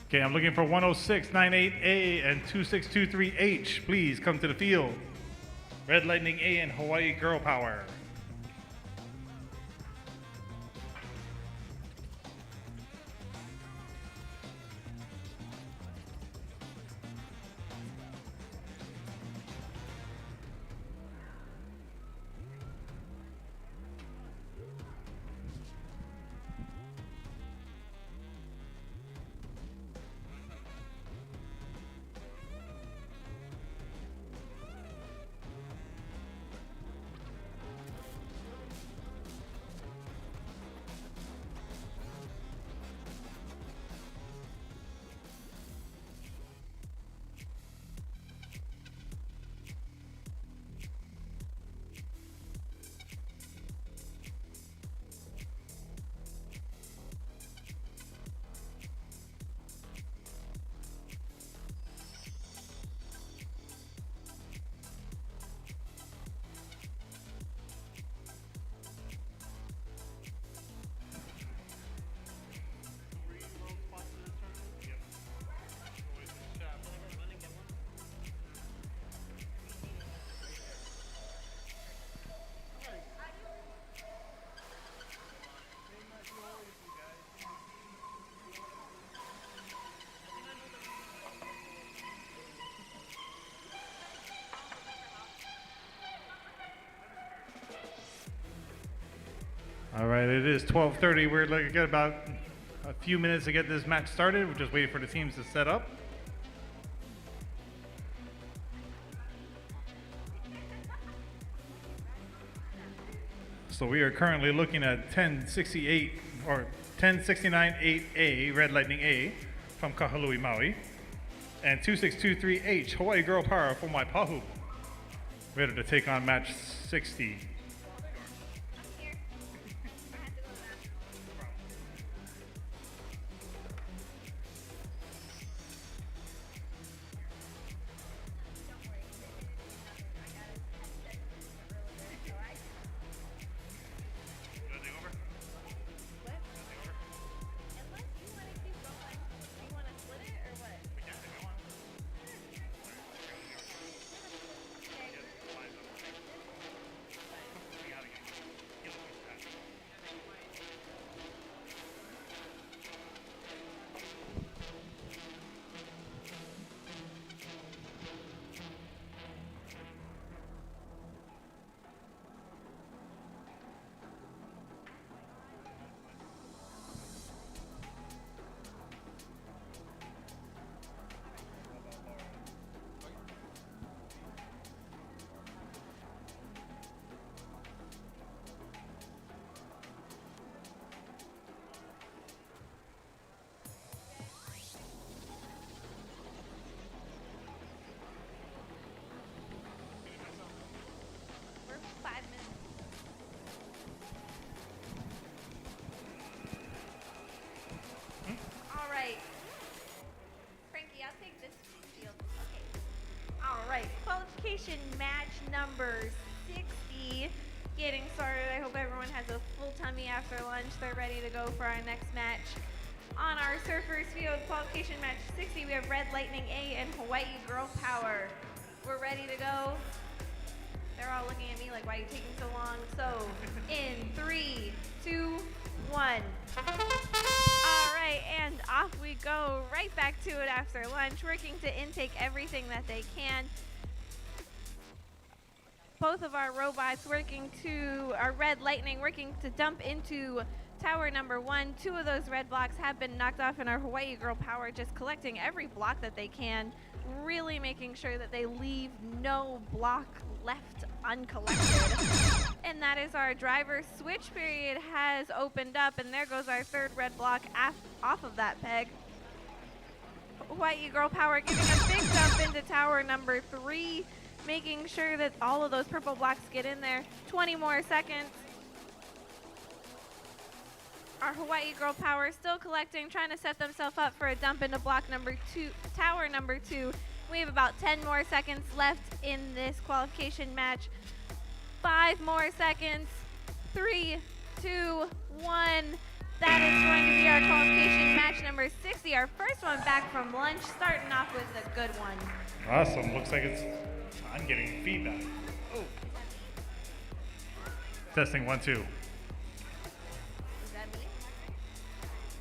Okay, I'm looking for 10698A and 2623H. Please come to the field. Red Lightning A and Hawaii Girl Power. All right, it is 12:30. We're looking at about a few minutes to get this match started. We're just waiting for the teams to set up. So we are currently looking at 1068 or 1069-8A, Red Lightning A from Kahului, Maui. And 2623H, Hawaii Girl Power from Waipahu. Ready to take on match 60. We're 5 minutes. All right. Frankie, I'll take this field. Okay. All right. Qualification match number 60. Getting started. I hope everyone has a full tummy after lunch. They're ready to go for our next match. On our surfers field, qualification match 60, we have Red Lightning A and Hawaii Girl Power. We're ready to go. They're all looking at me like, why are you taking so long? So, in 3, 2, 1. All right, and off we go. Right back to it after lunch, working to intake everything that they can. Both of our robots our Red Lightning working to dump into tower number 1. 2 of those red blocks have been knocked off, and our Hawaii Girl Power just collecting every block that they can, really making sure that they leave no block left uncollected. And that is our driver switch period has opened up, and there goes our third red block off of that peg. Hawaii Girl Power giving a big dump into tower number 3, making sure that all of those purple blocks get in there. 20 more seconds. Our Hawaii Girl Power still collecting, trying to set themselves up for a dump into block number 2, tower number 2. We have about 10 more seconds left in this qualification match. 5 more seconds. 3, 2, 1. That is going to be our qualification match number 60. Our first one back from lunch, starting off with a good one. Awesome. Looks like I'm getting feedback. Oh. Testing 1, 2. Is that me?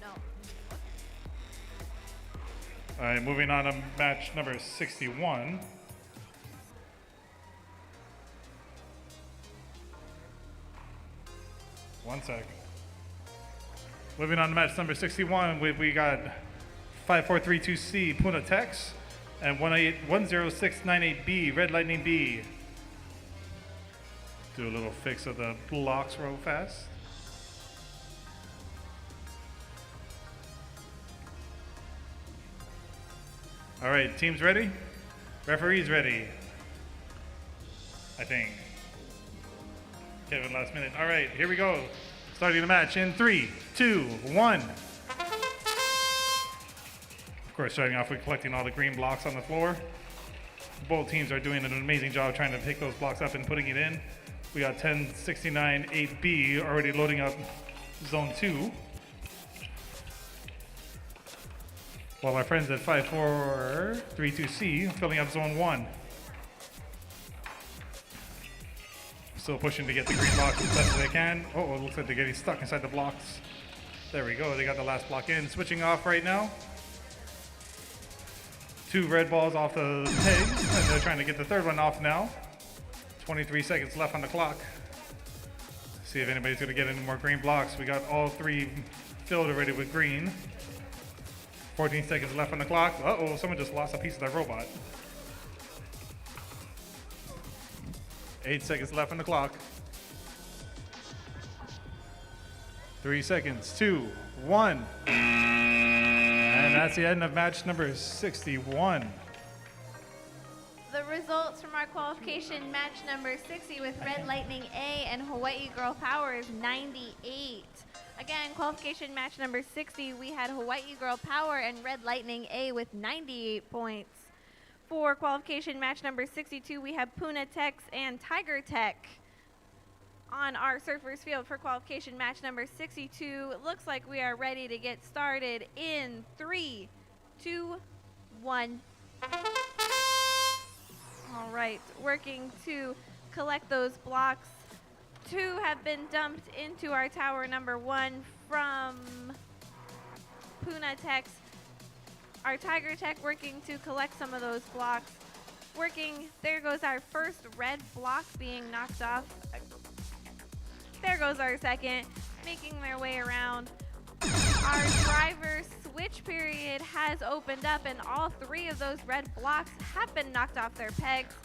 No. All right, moving on to match number 61. One sec. Moving on to match number 61, we got 5432C Puna Tex and 10698B Red Lightning B. Do a little fix of the blocks real fast. All right, teams ready? Referees ready? I think. Kevin, last minute. All right, here we go. Starting the match in 3, 2, 1. Of course, starting off with collecting all the green blocks on the floor. Both teams are doing an amazing job trying to pick those blocks up and putting it in. We got 1069-8B already loading up zone 2. While my friends at 5432C filling up zone 1. Still pushing to get the green blocks as best as they can. Oh, it looks like they're getting stuck inside the blocks. There we go, they got the last block in. Switching off right now. 2 red balls off the pegs, and they're trying to get the third one off now. 23 seconds left on the clock. See if anybody's gonna get any more green blocks. We got all 3 filled already with green. 14 seconds left on the clock. Uh-oh, someone just lost a piece of their robot. 8 seconds left on the clock. 3 seconds, 2, 1. And that's the end of match number 61. The results from our qualification match number 60 with Red Lightning A and Hawaii Girl Power is 98. Again, qualification match number 60, we had Hawaii Girl Power and Red Lightning A with 98 points. For qualification match number 62, we have Puna Techs and Tiger Tech on our Surfers Field for qualification match number 62. It looks like we are ready to get started in 3, 2, 1. All right, working to collect those blocks. 2 have been dumped into our tower number 1 from Puna Techs. Our Tiger Tech working to collect some of those blocks. Working, there goes our first red block being knocked off. There goes our second, making their way around. Our driver switch period has opened up and all 3 of those red blocks have been knocked off their pegs.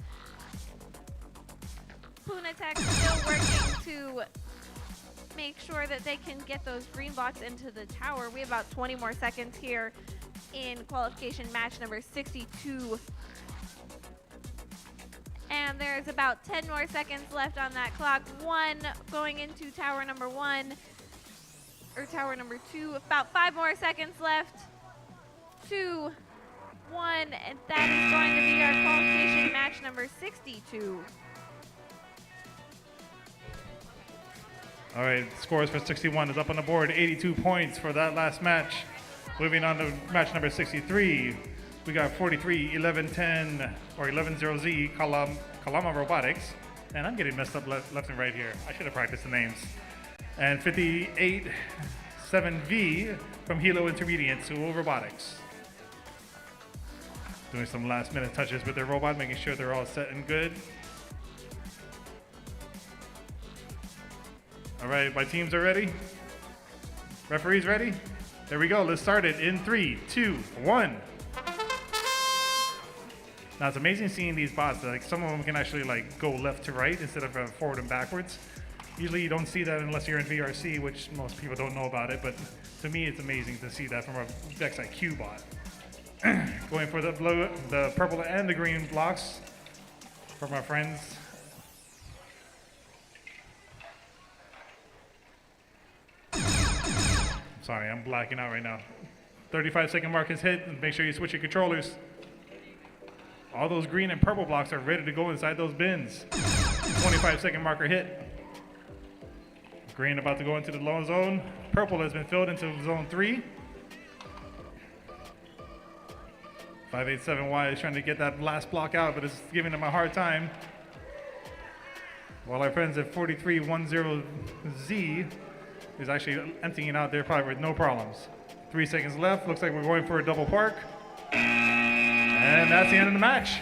Puna Tech still working to make sure that they can get those green blocks into the tower. We have about 20 more seconds here in qualification match number 62. And there's about 10 more seconds left on that clock. 1 going into tower number 1, or tower number 2. About 5 more seconds left. 2, 1, and that is going to be our qualification match number 62. All right, scores for 61 is up on the board. 82 points for that last match. Moving on to match number 63, we got 43, 1110, or 110Z Kalama Robotics. And I'm getting messed up left and right here. I should have practiced the names. And 58, 7V from Hilo Intermediate Sewell Robotics. Doing some last minute touches with their robot, making sure they're all set and good. All right, my teams are ready. Referees ready? There we go, let's start it in 3, 2, 1. Now it's amazing seeing these bots, like some of them can actually like go left to right instead of forward and backwards. Usually you don't see that unless you're in VRC, which most people don't know about it, but to me it's amazing to see that from a VEX IQ bot. Going for the blue, the purple and the green blocks from our friends. Sorry, I'm blacking out right now. 35-second mark is hit. Make sure you switch your controllers. All those green and purple blocks are ready to go inside those bins. 25-second marker hit. Green about to go into the low zone. Purple has been filled into zone 3. 587Y is trying to get that last block out, but it's giving them a hard time. While our friends at 4310Z is actually emptying out their pipe with no problems. 3 seconds left. Looks like we're going for a double park. And that's the end of the match.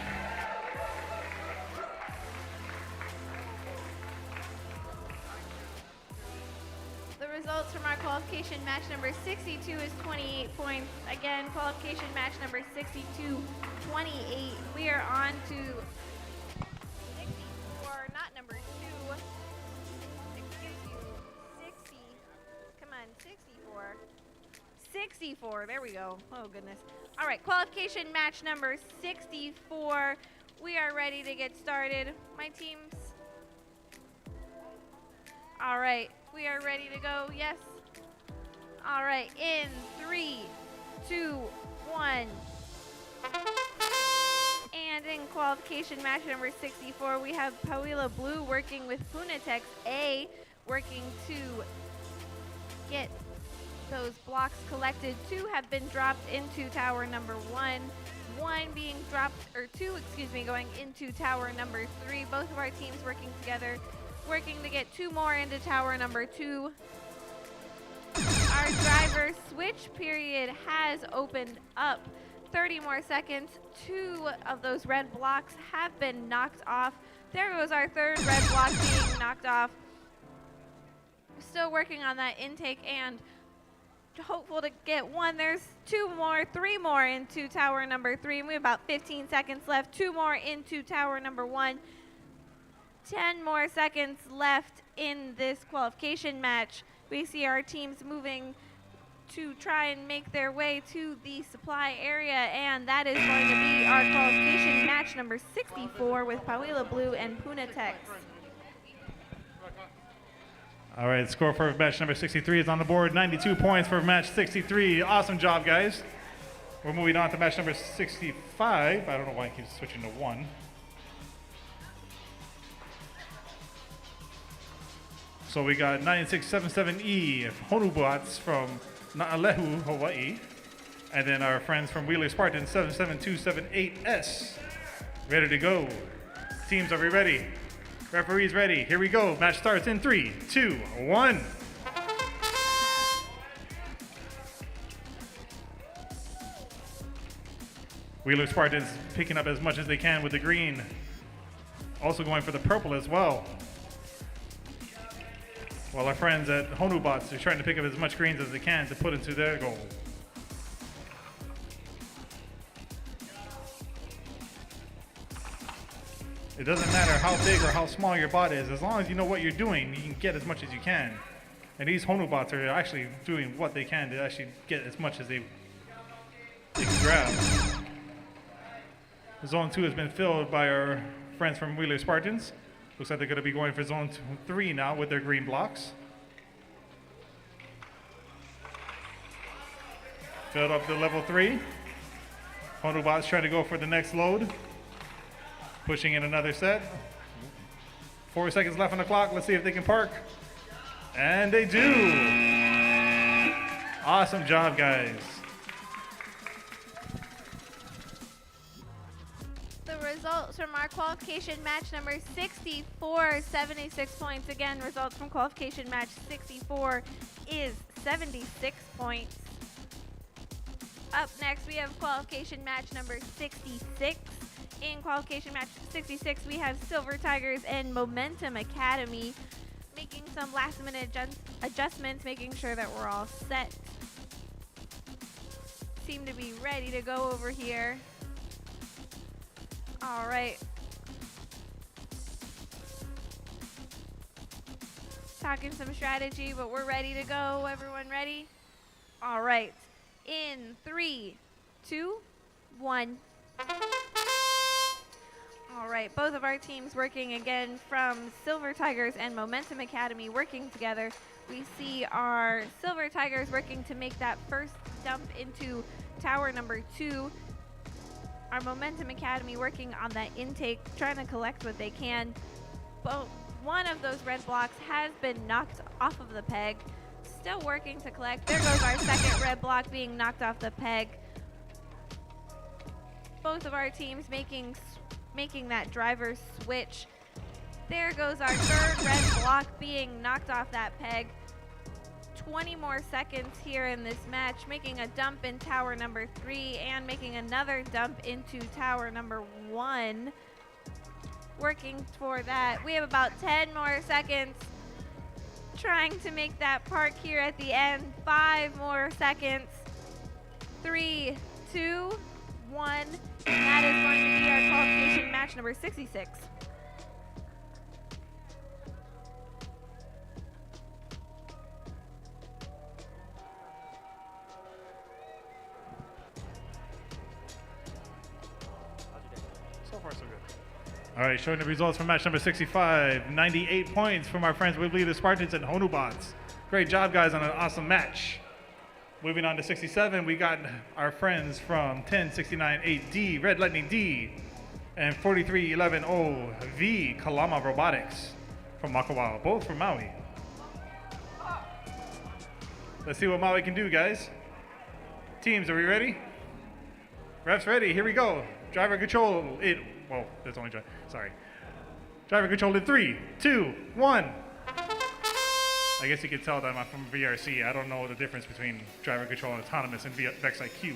The results from our qualification match number 62 is 28 points. Again, qualification match number 62, 28. We are on to 64, not number 2. Excuse you, 60. Come on, 64. 64, there we go. Oh, goodness. All right, qualification match number 64. We are ready to get started. My teams. All right, we are ready to go. Yes. All right, in 3, 2, 1. And in qualification match number 64, we have Pauila Blue working with Punatex A, working to get those blocks collected. 2 have been dropped into tower number 1. 1 being dropped, or 2, excuse me, going into tower number 3. Both of our teams working together, working to get 2 more into tower number 2. Our driver switch period has opened up. 30 more seconds. 2 of those red blocks have been knocked off. There goes our third red block being knocked off. Still working on that intake and hopeful to get 1. There's 2 more, 3 more into tower number 3. And we have about 15 seconds left. 2 more into tower number 1. 10 more seconds left in this qualification match. We see our teams moving to try and make their way to the supply area, and that is going to be our qualification match number 64 with Pauila Blue and Punatex. All right, score for match number 63 is on the board. 92 points for match 63. Awesome job, guys. We're moving on to match number 65. I don't know why it keeps switching to 1. So we got 9677E Honubots from Naalehu, Hawaii. And then our friends from Wheeler Spartan 77278S. Ready to go. Teams, are we ready? Referees ready. Here we go. Match starts in 3, 2, 1. Wheeler Spartans picking up as much as they can with the green. Also going for the purple as well. While our friends at Honubots are trying to pick up as much greens as they can to put into their goal. It doesn't matter how big or how small your bot is, as long as you know what you're doing, you can get as much as you can. And these Honubots are actually doing what they can to actually get as much as they can grab. Zone 2 has been filled by our friends from Wheeler Spartans. Looks like they're going to be going for zone 3 now with their green blocks. Filled up to level 3. Honubots trying to go for the next load. Pushing in another set. 4 seconds left on the clock. Let's see if they can park. And they do. Awesome job, guys. The results from our qualification match number 64, 76 points. Again, results from qualification match 64 is 76 points. Up next, we have qualification match number 66. In qualification match 66, we have Silver Tigers and Momentum Academy making some last-minute adjustments, making sure that we're all set. Seem to be ready to go over here. All right. Talking some strategy, but we're ready to go. Everyone ready? All right. In 3, 2, 1. All right, both of our teams working again from Silver Tigers and Momentum Academy working together. We see our Silver Tigers working to make that first dump into tower number 2. Our Momentum Academy working on that intake, trying to collect what they can. But one of those red blocks has been knocked off of the peg. Still working to collect. There goes our second red block being knocked off the peg. Both of our teams making that driver switch. There goes our third red block being knocked off that peg. 20 more seconds here in this match, making a dump in tower number 3 and making another dump into tower number 1. Working for that. We have about 10 more seconds. Trying to make that park here at the end. 5 more seconds. 3, 2, 1. And that is going to be our qualification match number 66. So far, so good. All right, showing the results from match number 65. 98 points from our friends with the Spartans and Honubots. Great job, guys, on an awesome match. Moving on to 67, we got our friends from 10698D, Red Lightning D, and 43110V, Kalama Robotics from Makawa, both from Maui. Let's see what Maui can do, guys. Teams, are we ready? Refs ready, here we go. Driver control, whoa, there's only driver, sorry. Driver control in 3, 2, 1. I guess you can tell that I'm from VRC. I don't know the difference between driver control and autonomous and VEX IQ.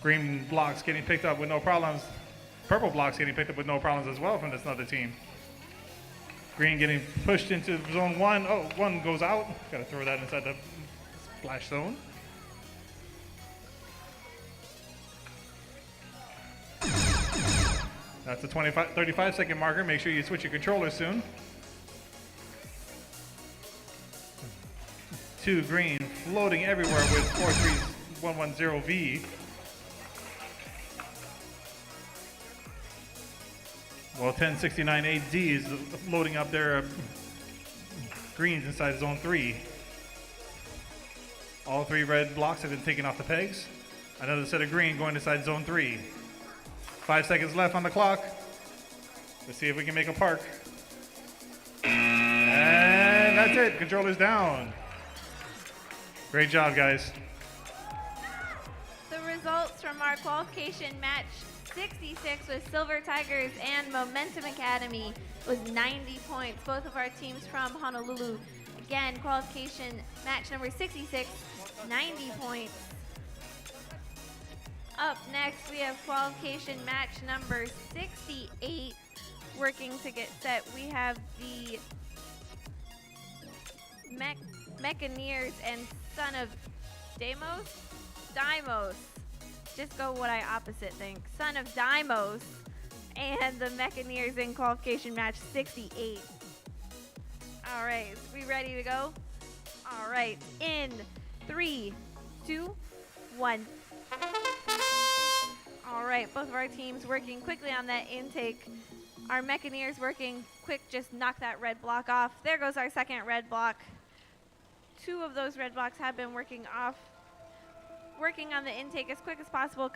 Green blocks getting picked up with no problems. Purple blocks getting picked up with no problems as well from this other team. Green getting pushed into zone 1. Oh, 1 goes out. Gotta throw that inside the splash zone. That's the 35 second marker. Make sure you switch your controller soon. 2 green, floating everywhere with 43110V. Well, 1069 AD is loading up their greens inside zone 3. All 3 red blocks have been taken off the pegs. Another set of green going inside zone 3. 5 seconds left on the clock. Let's see if we can make a park. And that's it. Controller's down. Great job, guys. The results from our qualification match 66 with Silver Tigers and Momentum Academy was 90 points. Both of our teams from Honolulu. Again, qualification match number 66, 90 points. Up next, we have qualification match number 68. Working to get set, we have the Mechaneers and Son of Dimos. Just go what I opposite think. Son of Dimos and the Mechaneers in qualification match 68. All right, we ready to go? All right, in 3, 2, 1. All right, both of our teams working quickly on that intake. Our Mechaneers working quick, just knock that red block off. There goes our second red block. 2 of those red blocks have been working off. Working on the intake as quick as possible,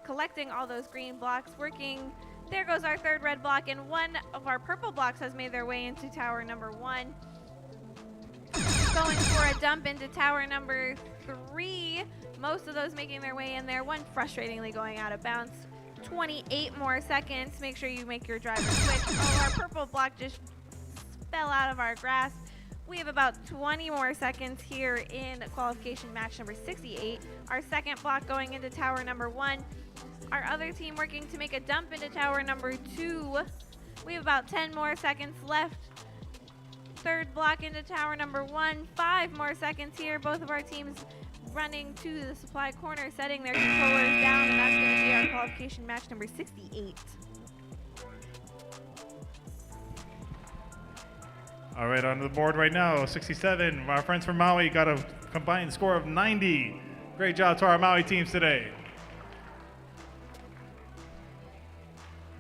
collecting all those green blocks, working. There goes our third red block, and 1 of our purple blocks has made their way into tower number 1. Going for a dump into tower number 3. Most of those making their way in there. 1 frustratingly going out of bounds. 28 more seconds. Make sure you make your driver switch. Oh, our purple block just fell out of our grasp. We have about 20 more seconds here in qualification match number 68. Our second block going into tower number 1. Our other team working to make a dump into tower number 2. We have about 10 more seconds left. Third block into tower number 1. 5 more seconds here. Both of our teams running to the supply corner, setting their controllers down, and that's going to be our qualification match number 68. All right, on the board right now, 67. Our friends from Maui got a combined score of 90. Great job to our Maui teams today.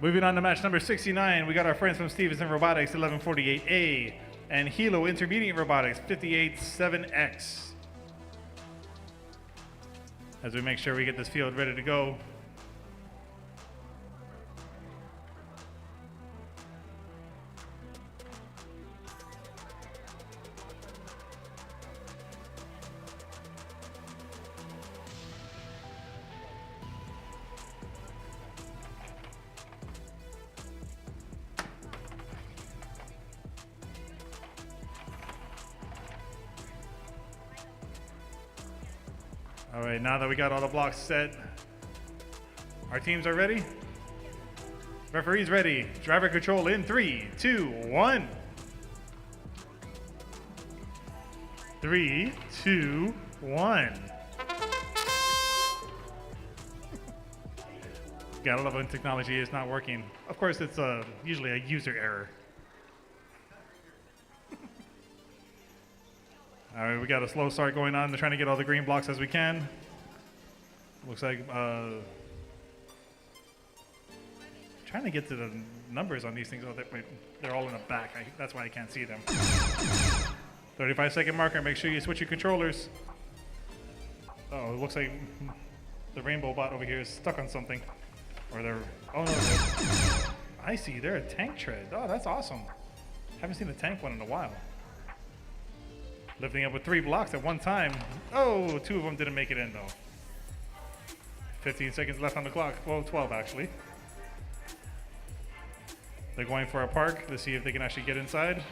Moving on to match number 69, we got our friends from Stevenson Robotics, 1148A, and Hilo Intermediate Robotics, 587X. As we make sure we get this field ready to go. All right, now that we got all the blocks set, our teams are ready. Referee's ready. Driver control in 3, 2, 1. 3, 2, 1. Gotta love when technology is not working. Of course, it's usually a user error. All right, we got a slow start going on. They're trying to get all the green blocks as we can. Looks like trying to get to the numbers on these things. Oh, they're all in the back. That's why I can't see them. 35-second marker. Make sure you switch your controllers. Oh, it looks like the rainbow bot over here is stuck on something. Or they're, oh no, I see, they're a tank tread. Oh, that's awesome. Haven't seen a tank one in a while. Lifting up with 3 blocks at one time. Oh, 2 of them didn't make it in though. 15 seconds left on the clock. Well, 12 actually. They're going for a park to see if they can actually get inside.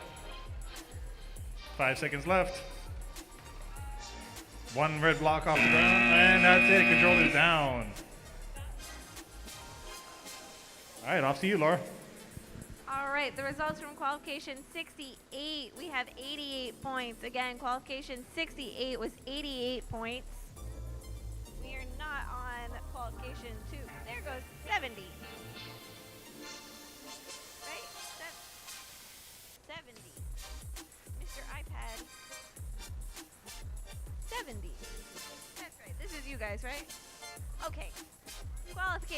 5 seconds left. 1 red block off the ground, and that's it. Controller's down. All right, off to you, Laura. All right, the results from qualification 68, we have 88 points. Again, qualification 68 was 88 points. We are not on qualification 2. There goes 70. Right? That's 70. Mr. iPad.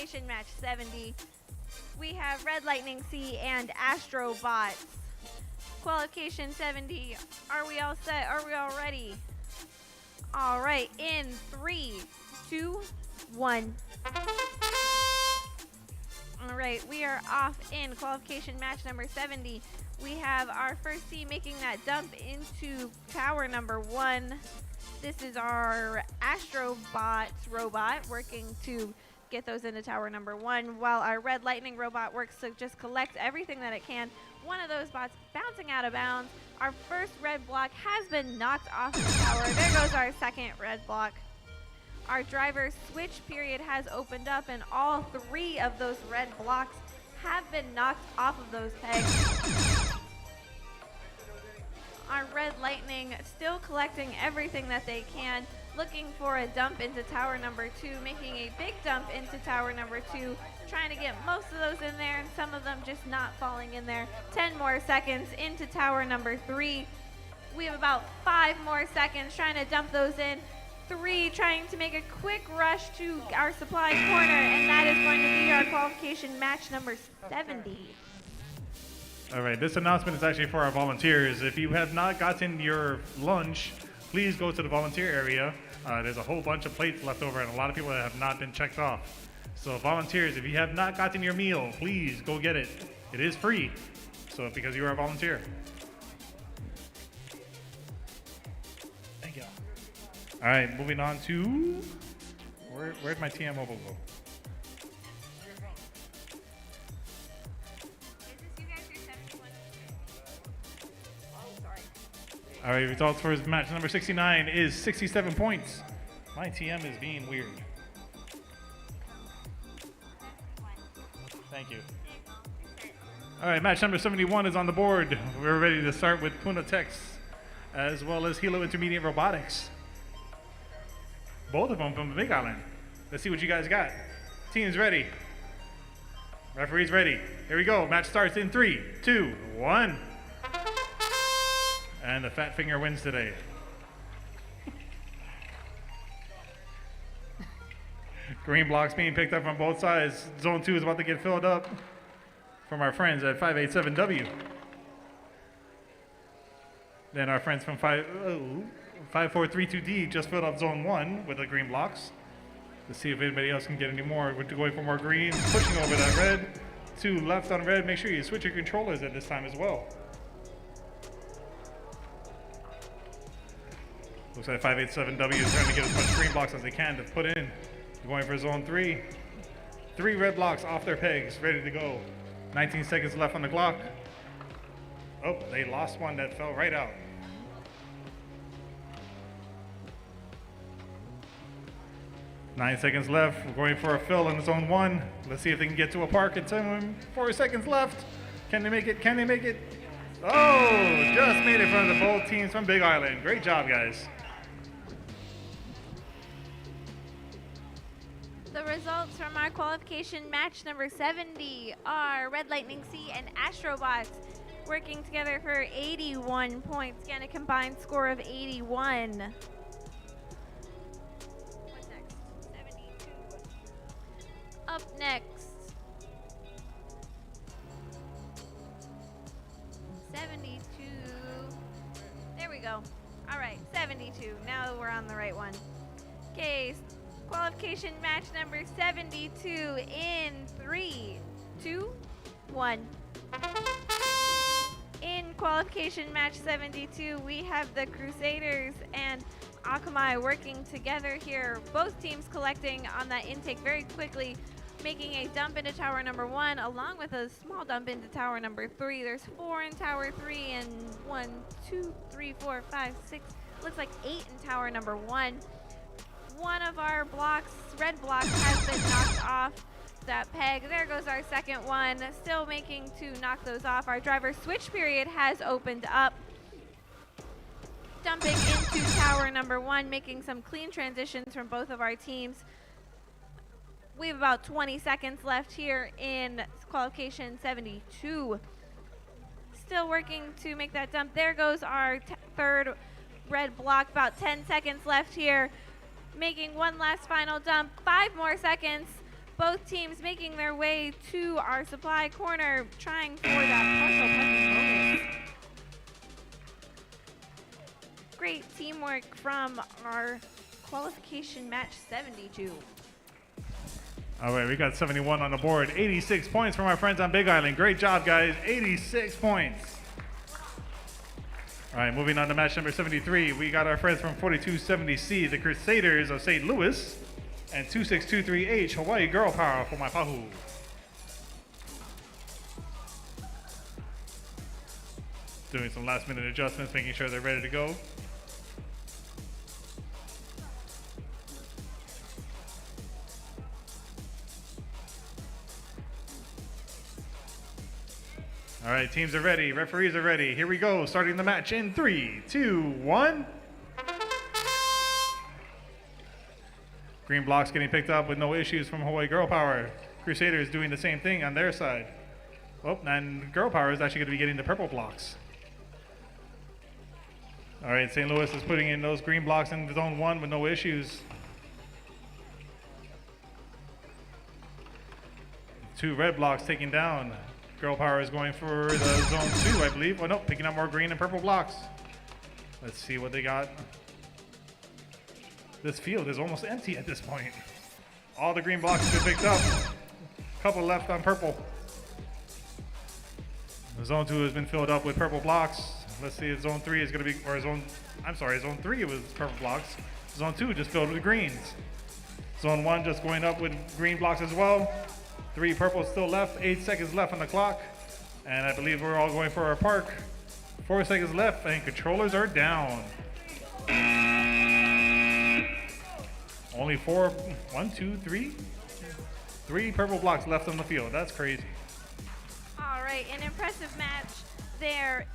qualification match 70, we have Red Lightning C and Astro Bots. Qualification 70, are we all set? Are we all ready? All right, in 3, 2, 1. All right, we are off in qualification match number 70. We have our first team making that dump into tower number 1. This is our Astrobot robot working to get those into tower number 1, while our Red Lightning robot works to just collect everything that it can. One of those bots bouncing out of bounds. Our first red block has been knocked off the tower. There goes our second red block. Our driver switch period has opened up, and all 3 of those red blocks have been knocked off of those pegs. Our Red Lightning still collecting everything that they can, looking for a dump into tower number 2, making a big dump into tower number 2, trying to get most of those in there, and some of them just not falling in there. 10 more seconds into tower number 3. We have about 5 more seconds trying to dump those in. 3 trying to make a quick rush to our supply corner, and that is going to be our qualification match number 70. All right, this announcement is actually for our volunteers. If you have not gotten your lunch, please go to the volunteer area. There's a whole bunch of plates left over and a lot of people that have not been checked off. So volunteers, if you have not gotten your meal, please go get it. It is free, so because you are a volunteer. Thank you. All right, moving on to, where'd my TM mobile go? All right, results for match number 69 is 67 points. My TM is being weird. Thank you. All right, match number 71 is on the board. We're ready to start with Puna Techs, as well as Hilo Intermediate Robotics. Both of them from the Big Island. Let's see what you guys got. Team's ready. Referee's ready. Here we go. Match starts in 3, 2, 1. And the fat finger wins today. Green blocks being picked up from both sides. Zone 2 is about to get filled up from our friends at 587W. Then our friends from 5432D just filled up Zone 1 with the green blocks. Let's see if anybody else can get any more. We're going for more green, pushing over that red. 2 left on red. Make sure you switch your controllers at this time as well. Looks like 587W is trying to get as much green blocks as they can to put in. Going for zone 3. 3 red blocks off their pegs, ready to go. 19 seconds left on the clock. Oh, they lost one that fell right out. Nine seconds left. We're going for a fill in zone 1. Let's see if they can get to a park in 4 seconds left. Can they make it? Can they make it? Oh, just made it from the both teams from Big Island. Great job, guys. The results from our qualification match number 70 are Red Lightning C and Astrobots working together for 81 points, getting a combined score of 81. What's next? 72. Up next, 72. There we go. All right, 72. Now we're on the right one. Okay. Qualification match number 72 in 3, 2, 1. In qualification match 72, we have the Crusaders and Akamai working together here. Both teams collecting on that intake very quickly, making a dump into tower number 1, along with a small dump into tower number 3. There's 4 in tower 3 and 1, 2, 3, 4, 5, 6. Looks like 8 in tower number 1. One of our blocks, red blocks, has been knocked off that peg. There goes our second one. Still making to knock those off. Our driver switch period has opened up. Dumping into tower number 1, making some clean transitions from both of our teams. We have about 20 seconds left here in qualification 72. Still working to make that dump. There goes our third red block. About 10 seconds left here. Making one last final dump. 5 more seconds. Both teams making their way to our supply corner, trying for that partial parking bonus. Great teamwork from our qualification match 72. All right, we got 71 on the board. 86 points from our friends on Big Island. Great job, guys. 86 points. All right, moving on to match number 73. We got our friends from 4270C, the Crusaders of St. Louis, and 2623H, Hawaii Girl Power for my pahu. Doing some last minute adjustments, making sure they're ready to go. All right, teams are ready, referees are ready. Here we go, starting the match in 3, 2, 1. Green blocks getting picked up with no issues from Hawaii Girl Power. Crusaders doing the same thing on their side. Oh, and Girl Power is actually going to be getting the purple blocks. All right, St. Louis is putting in those green blocks in zone 1 with no issues. 2 red blocks taken down. Girl Power is going for the zone 2, I believe. Oh no, picking up more green and purple blocks. Let's see what they got. This field is almost empty at this point. All the green blocks have been picked up. Couple left on purple. The zone 2 has been filled up with purple blocks. Let's see if zone 3 is going to be, or zone 3 was purple blocks. Zone 2 just filled with greens. Zone 1 just going up with green blocks as well. 3 purple still left, 8 seconds left on the clock. And I believe we're all going for our park. 4 seconds left and controllers are down. Only 3 purple blocks left on the field. That's crazy. All right, an impressive match there.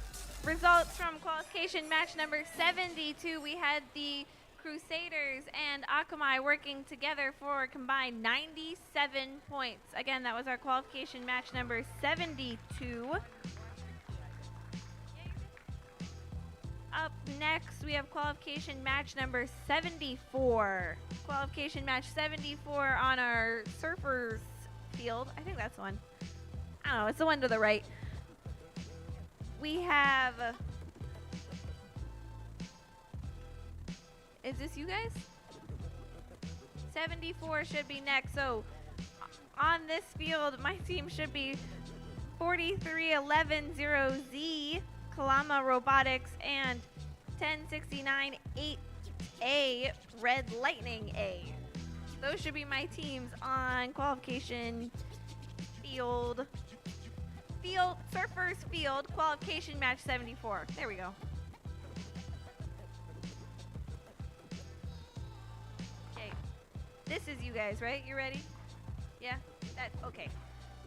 Results from qualification match number 72. We had the Crusaders and Akamai working together for a combined 97 points. Again, that was our qualification match number 72. Up next, we have qualification match number 74. Qualification match 74 on our surfers field. I think that's the one. I don't know, it's the one to the right. We have... Is this you guys? 74 should be next. So on this field, my team should be 43110Z, Kalama Robotics, and 10698A, Red Lightning A. Those should be my teams on qualification field, surfers field, qualification match 74. There we go. This is you guys, right? You ready? Yeah? Okay.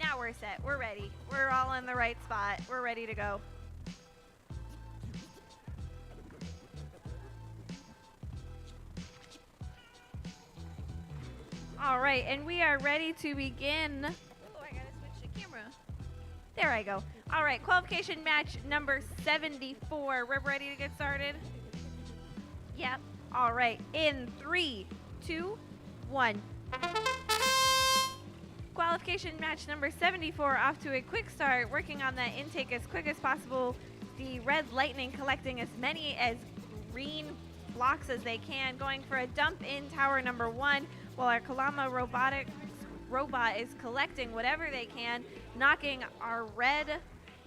Now we're set. We're ready. We're all in the right spot. We're ready to go. All right, and we are ready to begin. Oh, I gotta switch the camera. There I go. All right, qualification match number 74. We're ready to get started? Yep. All right, in 3, 2, 1. Qualification match number 74 off to a quick start, working on that intake as quick as possible. The Red Lightning collecting as many as green blocks as they can, going for a dump in tower number 1, while our Kalama Robotics robot is collecting whatever they can, knocking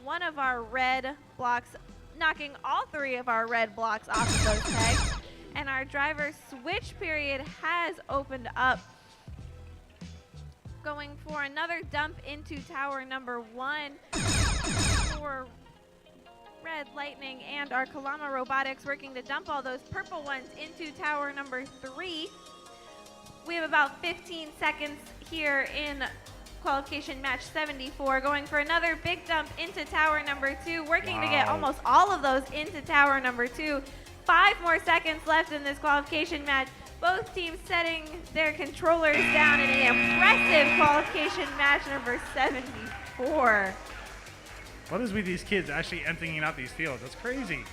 one of our red blocks, knocking all 3 of our red blocks off of those pegs. And our driver switch period has opened up, going for another dump into tower number 1 for Red Lightning, and our Kalama Robotics working to dump all those purple ones into tower number 3. We have about 15 seconds here in qualification match 74, going for another big dump into tower number 2, working to get almost all of those into tower number 2. 5 more seconds left in this qualification match. Both teams setting their controllers down in an impressive qualification match number 74. What is with these kids actually emptying out these fields? That's crazy.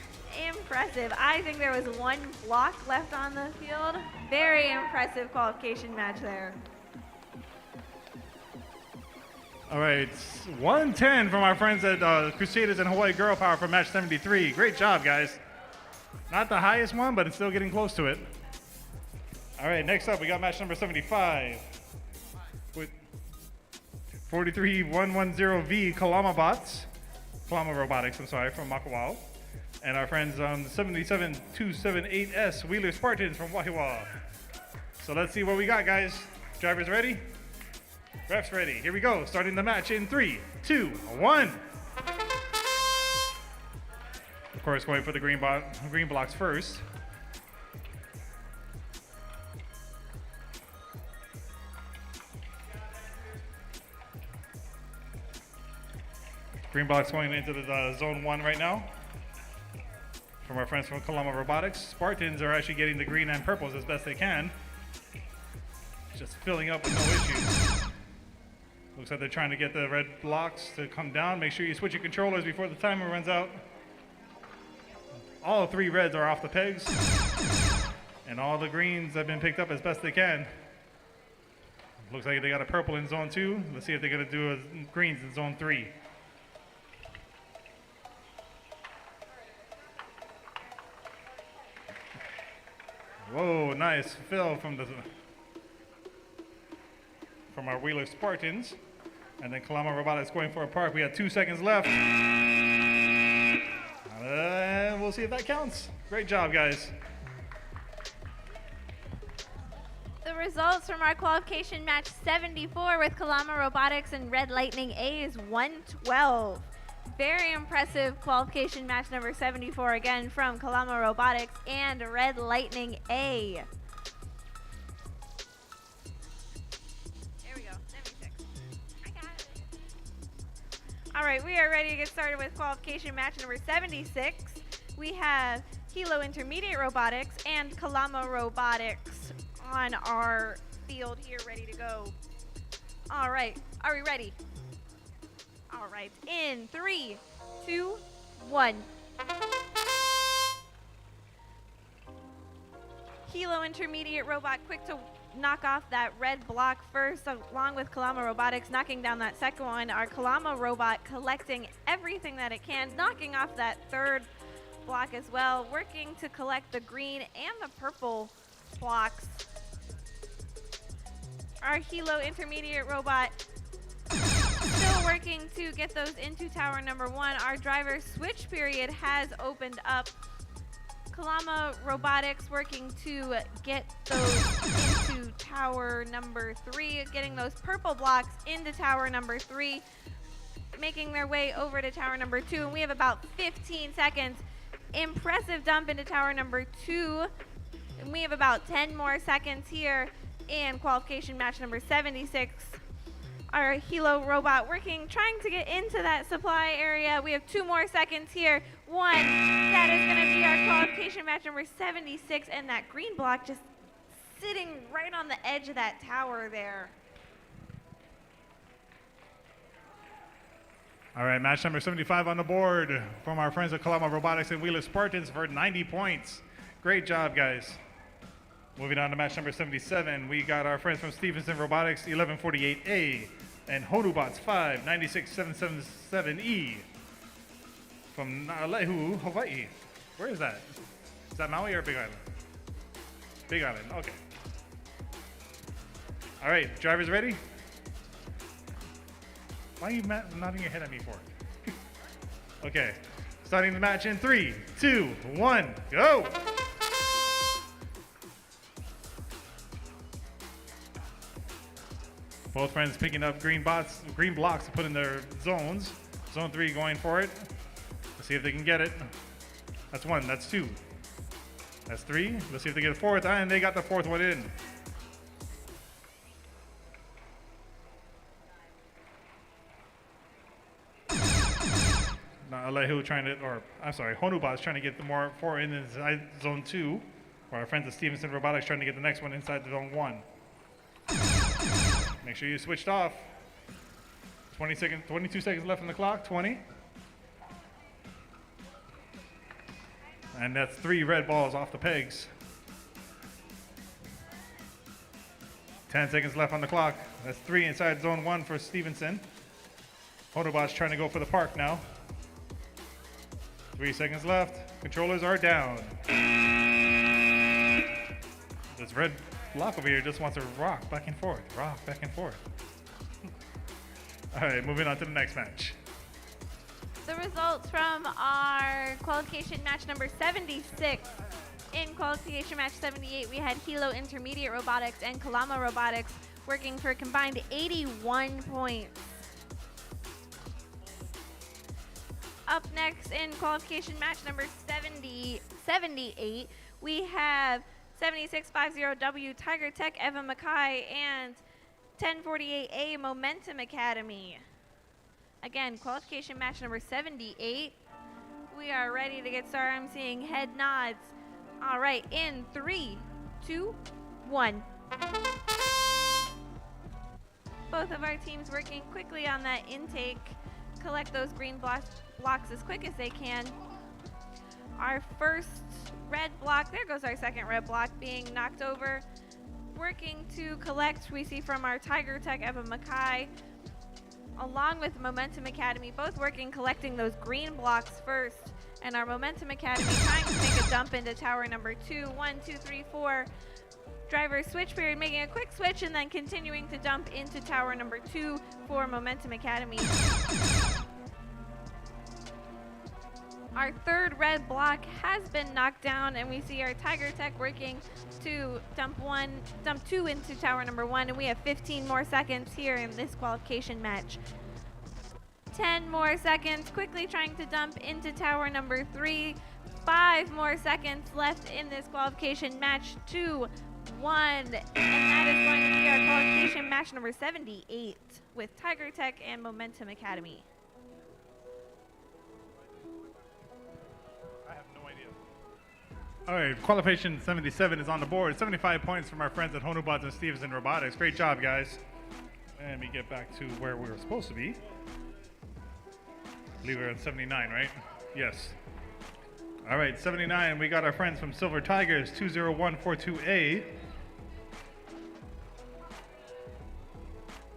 Impressive. I think there was 1 block left on the field. Very impressive qualification match there. All right, 110 from our friends at Crusaders and Hawaii Girl Power for match 73. Great job, guys. Not the highest one, but it's still getting close to it. All right, next up, we got match number 75 with 43110V Kalama Robotics, I'm sorry, from Makawao. And our friends on 77278S Wheeler Spartans from Wahiawa. So let's see what we got, guys. Drivers ready? Refs ready. Here we go. Starting the match in 3, 2, 1. Of course, going for the green blocks first. Green blocks going into the zone 1 right now. From our friends from Kalama Robotics. Spartans are actually getting the green and purples as best they can. Just filling up with no issues. Looks like they're trying to get the red blocks to come down. Make sure you switch your controllers before the timer runs out. All 3 reds are off the pegs. And all the greens have been picked up as best they can. Looks like they got a purple in zone 2. Let's see if they're gonna do greens in zone 3. Whoa, nice fill from our Wheeler Spartans. And then Kalama Robotics going for a park. We have 2 seconds left. And we'll see if that counts. Great job, guys. The results from our qualification match 74 with Kalama Robotics and Red Lightning A is 112. Very impressive qualification match number 74 again from Kalama Robotics and Red Lightning A. There we go, 76. I got it. All right, we are ready to get started with qualification match number 76. We have Hilo Intermediate Robotics and Kalama Robotics on our field here ready to go. All right, are we ready? All right, in 3, 2, 1. Hilo Intermediate Robot quick to knock off that red block first, along with Kalama Robotics knocking down that second one. Our Kalama Robot collecting everything that it can, knocking off that third block as well, working to collect the green and the purple blocks. Our Hilo Intermediate Robot still working to get those into tower number 1. Our driver switch period has opened up. Kalama Robotics working to get those into tower number 3, getting those purple blocks into tower number 3, making their way over to tower number 2. And we have about 15 seconds. Impressive dump into tower number 2. And we have about 10 more seconds here in qualification match number 76. Our Hilo robot working, trying to get into that supply area. We have 2 more seconds here. 1, that is gonna be our qualification match number 76, and that green block just sitting right on the edge of that tower there. All right, match number 75 on the board from our friends at Kalama Robotics and Wheeler Spartans for 90 points. Great job, guys. Moving on to match number 77, we got our friends from Stevenson Robotics, 1148A, and Honubots 5, 96777E from Na'alehu, Hawaii. Where is that? Is that Maui or Big Island? Big Island, okay. All right, drivers ready? Why are you nodding your head at me for? Okay, starting the match in 3, 2, 1, go! Both friends picking up green blocks to put in their zones. Zone 3 going for it. Let's see if they can get it. That's 1, that's 2. That's 3. Let's see if they get a 4th, and they got the 4th one in. Now Alehu trying to, or I'm sorry, Honubot's trying to get the more 4 in inside zone 2. While our friends at Stevenson Robotics trying to get the next one inside zone 1. Make sure you switched off. 22 seconds left on the clock, 20. And that's 3 red balls off the pegs. 10 seconds left on the clock. That's 3 inside zone 1 for Stevenson. Autobots trying to go for the park now. 3 seconds left. Controllers are down. This red block over here just wants to rock back and forth. Rock back and forth. All right, moving on to the next match. The results from our qualification match number 76. In qualification match 78, we had Hilo Intermediate Robotics and Kalama Robotics working for a combined 81 points. Up next in qualification match number 78, we have 7650W Tiger Tech Eva Mackay and 1048A Momentum Academy. Again, qualification match number 78. We are ready to get started. I'm seeing head nods. All right, in 3, 2, 1. Both of our teams working quickly on that intake. Collect those green blocks as quick as they can. Our first red block, there goes our second red block being knocked over. Working to collect, we see from our Tiger Tech Eva Mackay, along with Momentum Academy, both working collecting those green blocks first. And our Momentum Academy trying to make a dump into tower number 2. 1, 2, 3, 4. Driver switch period, making a quick switch and then continuing to dump into tower number 2 for Momentum Academy. Our third red block has been knocked down, and we see our Tiger Tech working to dump 2 into tower number 1, and we have 15 more seconds here in this qualification match. 10 more seconds, quickly trying to dump into tower number 3. 5 more seconds left in this qualification match. 2, 1, and that is going to be our qualification match number 78 with Tiger Tech and Momentum Academy. I have no idea. All right, qualification 77 is on the board. 75 points from our friends at Honubots and Stevenson Robotics. Great job, guys. And we get back to where we were supposed to be. I believe we're at 79, right? Yes. All right, 79, we got our friends from Silver Tigers, 20142A.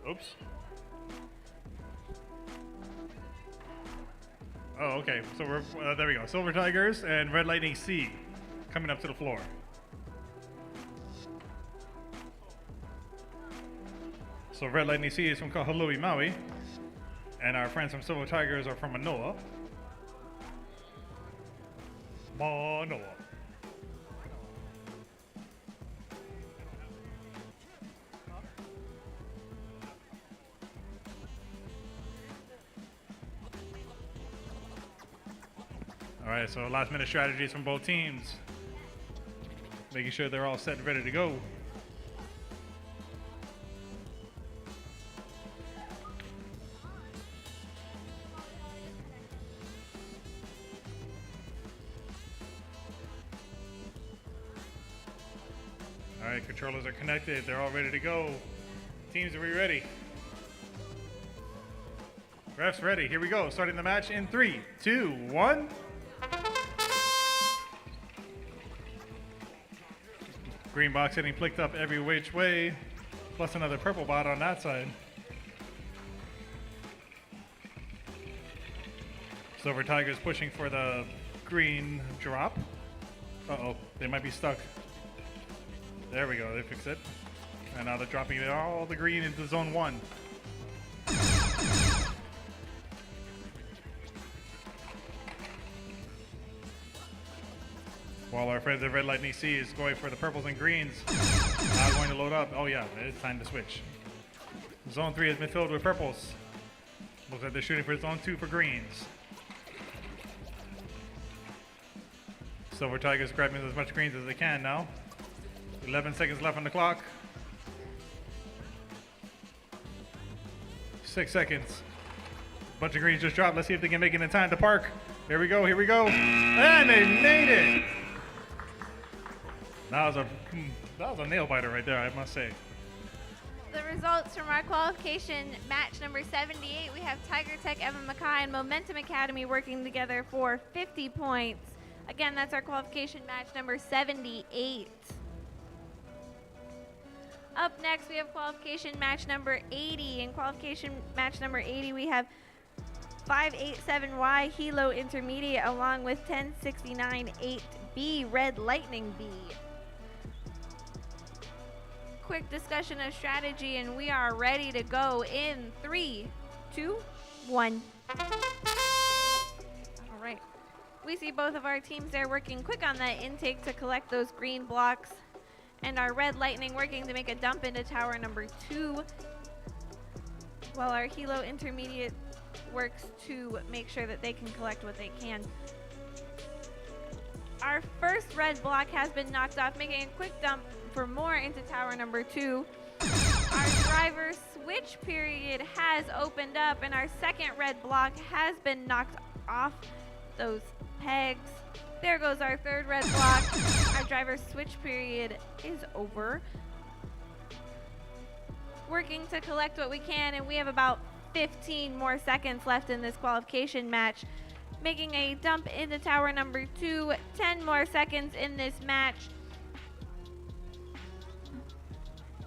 Oops. Oh, okay, so we're, there we go. Silver Tigers and Red Lightning C coming up to the floor. So Red Lightning C is from Kahului, Maui. And our friends from Silver Tigers are from Manoa. Manoa. All right, so last minute strategies from both teams. Making sure they're all set and ready to go. All right, controllers are connected. They're all ready to go. Teams, are we ready? Refs ready. Here we go. Starting the match in 3, 2, 1. Green box getting flicked up every which way, plus another purple bot on that side. Silver Tigers pushing for the green drop. Uh-oh, they might be stuck. There we go, they fixed it. And now they're dropping all the green into zone 1. While our friends at Red Lightning C is going for the purples and greens. Now going to load up. Oh yeah, it's time to switch. Zone 3 has been filled with purples. Looks like they're shooting for zone 2 for greens. Silver Tigers grabbing as much greens as they can now. 11 seconds left on the clock. 6 seconds. Bunch of greens just dropped. Let's see if they can make it in time to park. Here we go, here we go. And they made it! That was a nail biter right there, I must say. The results from our qualification match number 78, we have Tiger Tech Eva Mackay and Momentum Academy working together for 50 points. Again, that's our qualification match number 78. Up next, we have qualification match number 80. In qualification match number 80, we have 587Y Hilo Intermediate along with 10698B Red Lightning B. Quick discussion of strategy, and we are ready to go in 3, 2, 1. All right. We see both of our teams there working quick on that intake to collect those green blocks, and our Red Lightning working to make a dump into tower number 2, while our Hilo Intermediate works to make sure that they can collect what they can. Our first red block has been knocked off, making a quick dump for more into tower number 2. Our driver switch period has opened up, and our second red block has been knocked off those pegs. There goes our third red block. Our driver switch period is over. Working to collect what we can, and we have about 15 more seconds left in this qualification match. Making a dump into tower number 2. 10 more seconds in this match.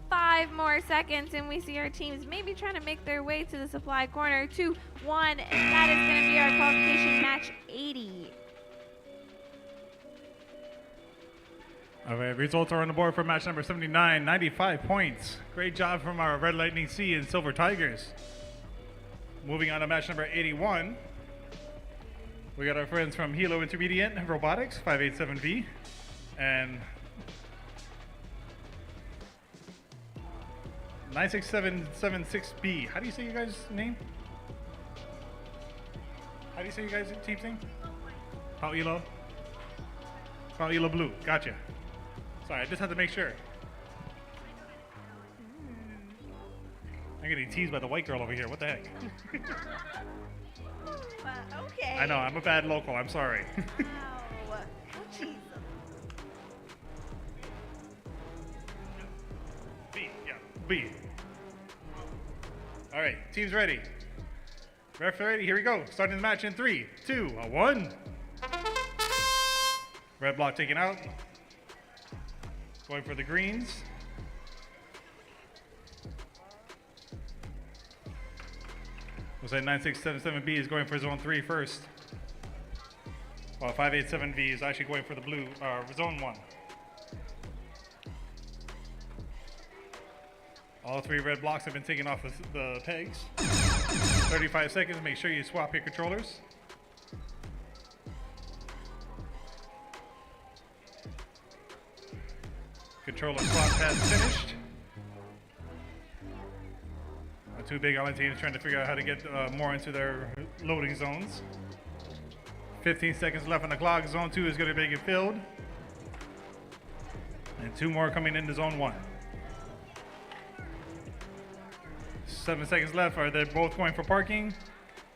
5 more seconds, and we see our teams maybe trying to make their way to the supply corner. 2, 1, and that is going to be our qualification match 80. All right, results are on the board for match number 79, 95 points. Great job from our Red Lightning C and Silver Tigers. Moving on to match number 81. We got our friends from Hilo Intermediate Robotics, 587V, and 96776B. How do you say you guys' name? How do you say you guys' team's name? Hilo? Hilo Blue. Gotcha. Sorry, I just had to make sure. I'm getting teased by the white girl over here. What the heck? Okay. I know, I'm a bad local. I'm sorry. Wow. Oh, jeez. B, yeah, B. All right, team's ready. Refs ready, here we go. Starting the match in 3, 2, 1. Red block taken out. Going for the greens. Looks like 9677B is going for zone 3 first. While 587V is actually going for the blue, zone 1. All 3 red blocks have been taken off the pegs. 35 seconds, make sure you swap your controllers. Controller swap has finished. Our 2 Big Island teams trying to figure out how to get more into their loading zones. 15 seconds left on the clock. Zone 2 is going to be get filled. And 2 more coming into zone 1. 7 seconds left. Are they both going for parking?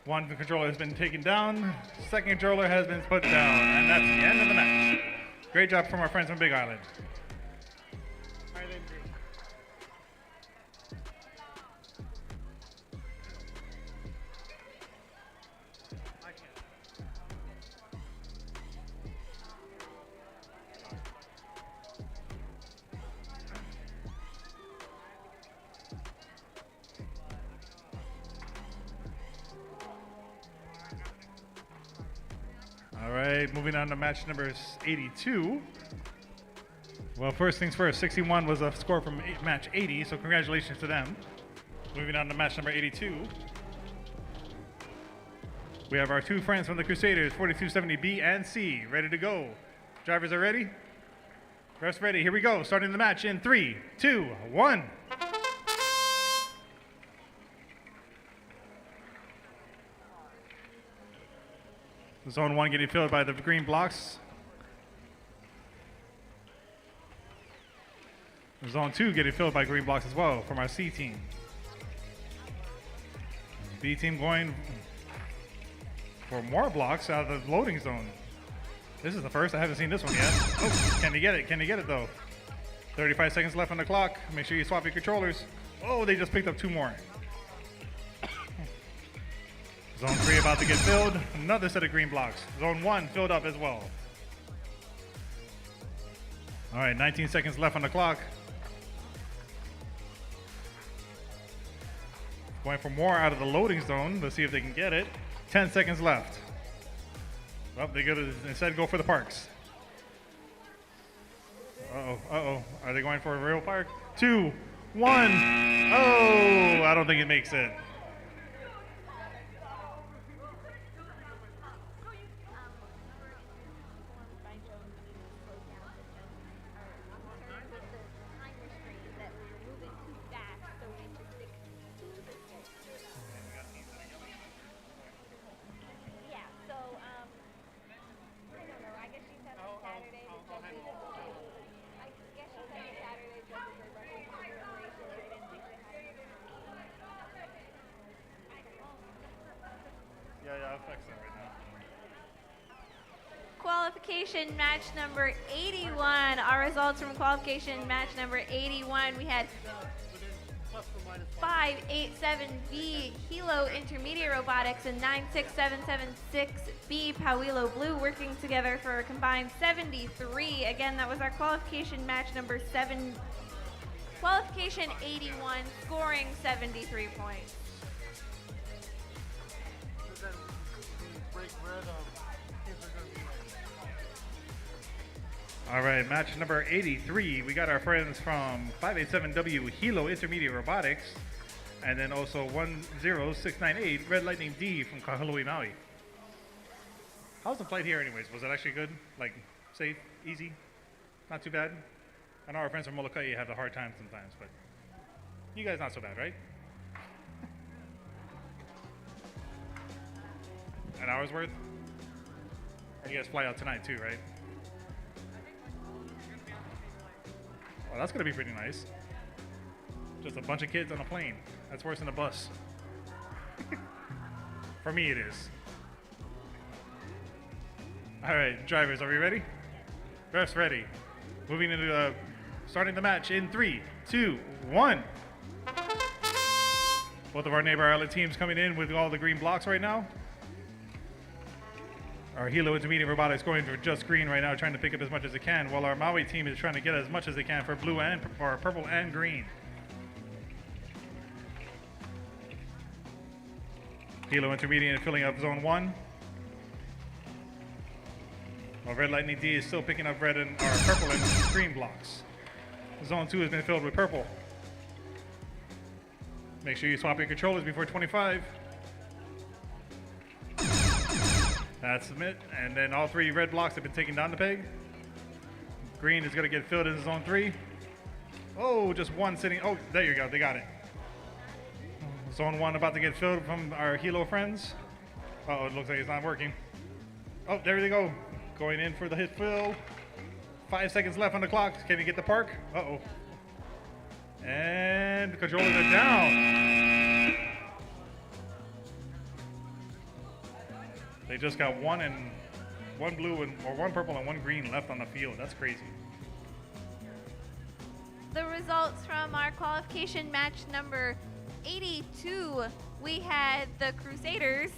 One controller has been taken down. Second controller has been put down. And that's the end of the match. Great job from our friends from Big Island. All right, moving on to match number 82. Well, first things first, 61 was a score from match 80, so congratulations to them. Moving on to match number 82. We have our 2 friends from the Crusaders, 4270B and C, ready to go. Drivers are ready? Refs ready, here we go. Starting the match in 3, 2, 1. Zone 1 getting filled by the green blocks. Zone 2 getting filled by green blocks as well from our C team. B team going for more blocks out of the loading zone. This is the first. I haven't seen this one yet. Oh, can he get it? Can he get it though? 35 seconds left on the clock. Make sure you swap your controllers. Oh, they just picked up 2 more. Zone 3 about to get filled. Another set of green blocks. Zone 1 filled up as well. All right, 19 seconds left on the clock. Going for more out of the loading zone. Let's see if they can get it. 10 seconds left. Well, they instead go for the parks. Uh-oh. Are they going for a real park? 2, 1. Oh, I don't think it makes it. Yeah, I'll fix that right now. Qualification match number 81. Our results from qualification match number 81. We had 587B Hilo Intermediate Robotics and 96776B Pauilo Blue working together for a combined 73. Again, that was our qualification match number 7. Qualification 81, scoring 73 points. All right, match number 83. We got our friends from 587W Hilo Intermediate Robotics, and then also 10698 Red Lightning D from Kahului, Maui. How's the flight here anyways? Was it actually good? Like, safe, easy, not too bad? I know our friends from Molokai have a hard time sometimes, but you guys not so bad, right? An hour's worth? And you guys fly out tonight too, right? Well, that's gonna be pretty nice. Just a bunch of kids on a plane. That's worse than a bus. For me, it is. All right, drivers, are we ready? Refs ready. Moving into starting the match in 3, 2, 1. Both of our neighbor island teams coming in with all the green blocks right now. Our Hilo Intermediate Robotics going for just green right now, trying to pick up as much as it can, while our Maui team is trying to get as much as they can for blue and or purple and green. Hilo Intermediate filling up zone 1. While Red Lightning D is still picking up red and or purple and green blocks. Zone 2 has been filled with purple. Make sure you swap your controllers before 25. That's submit, and then all 3 red blocks have been taken down the peg. Green is gonna get filled in zone 3. Oh, just one sitting, oh, there you go, they got it. Zone 1 about to get filled from our Hilo friends. Uh-oh, it looks like it's not working. Oh, there they go, going in for the hit fill. 5 seconds left on the clock, can you get the park? Uh-oh. And the controllers are down. They just got one blue or one purple and one green left on the field. That's crazy. The results from our qualification match number 82, we had the Crusaders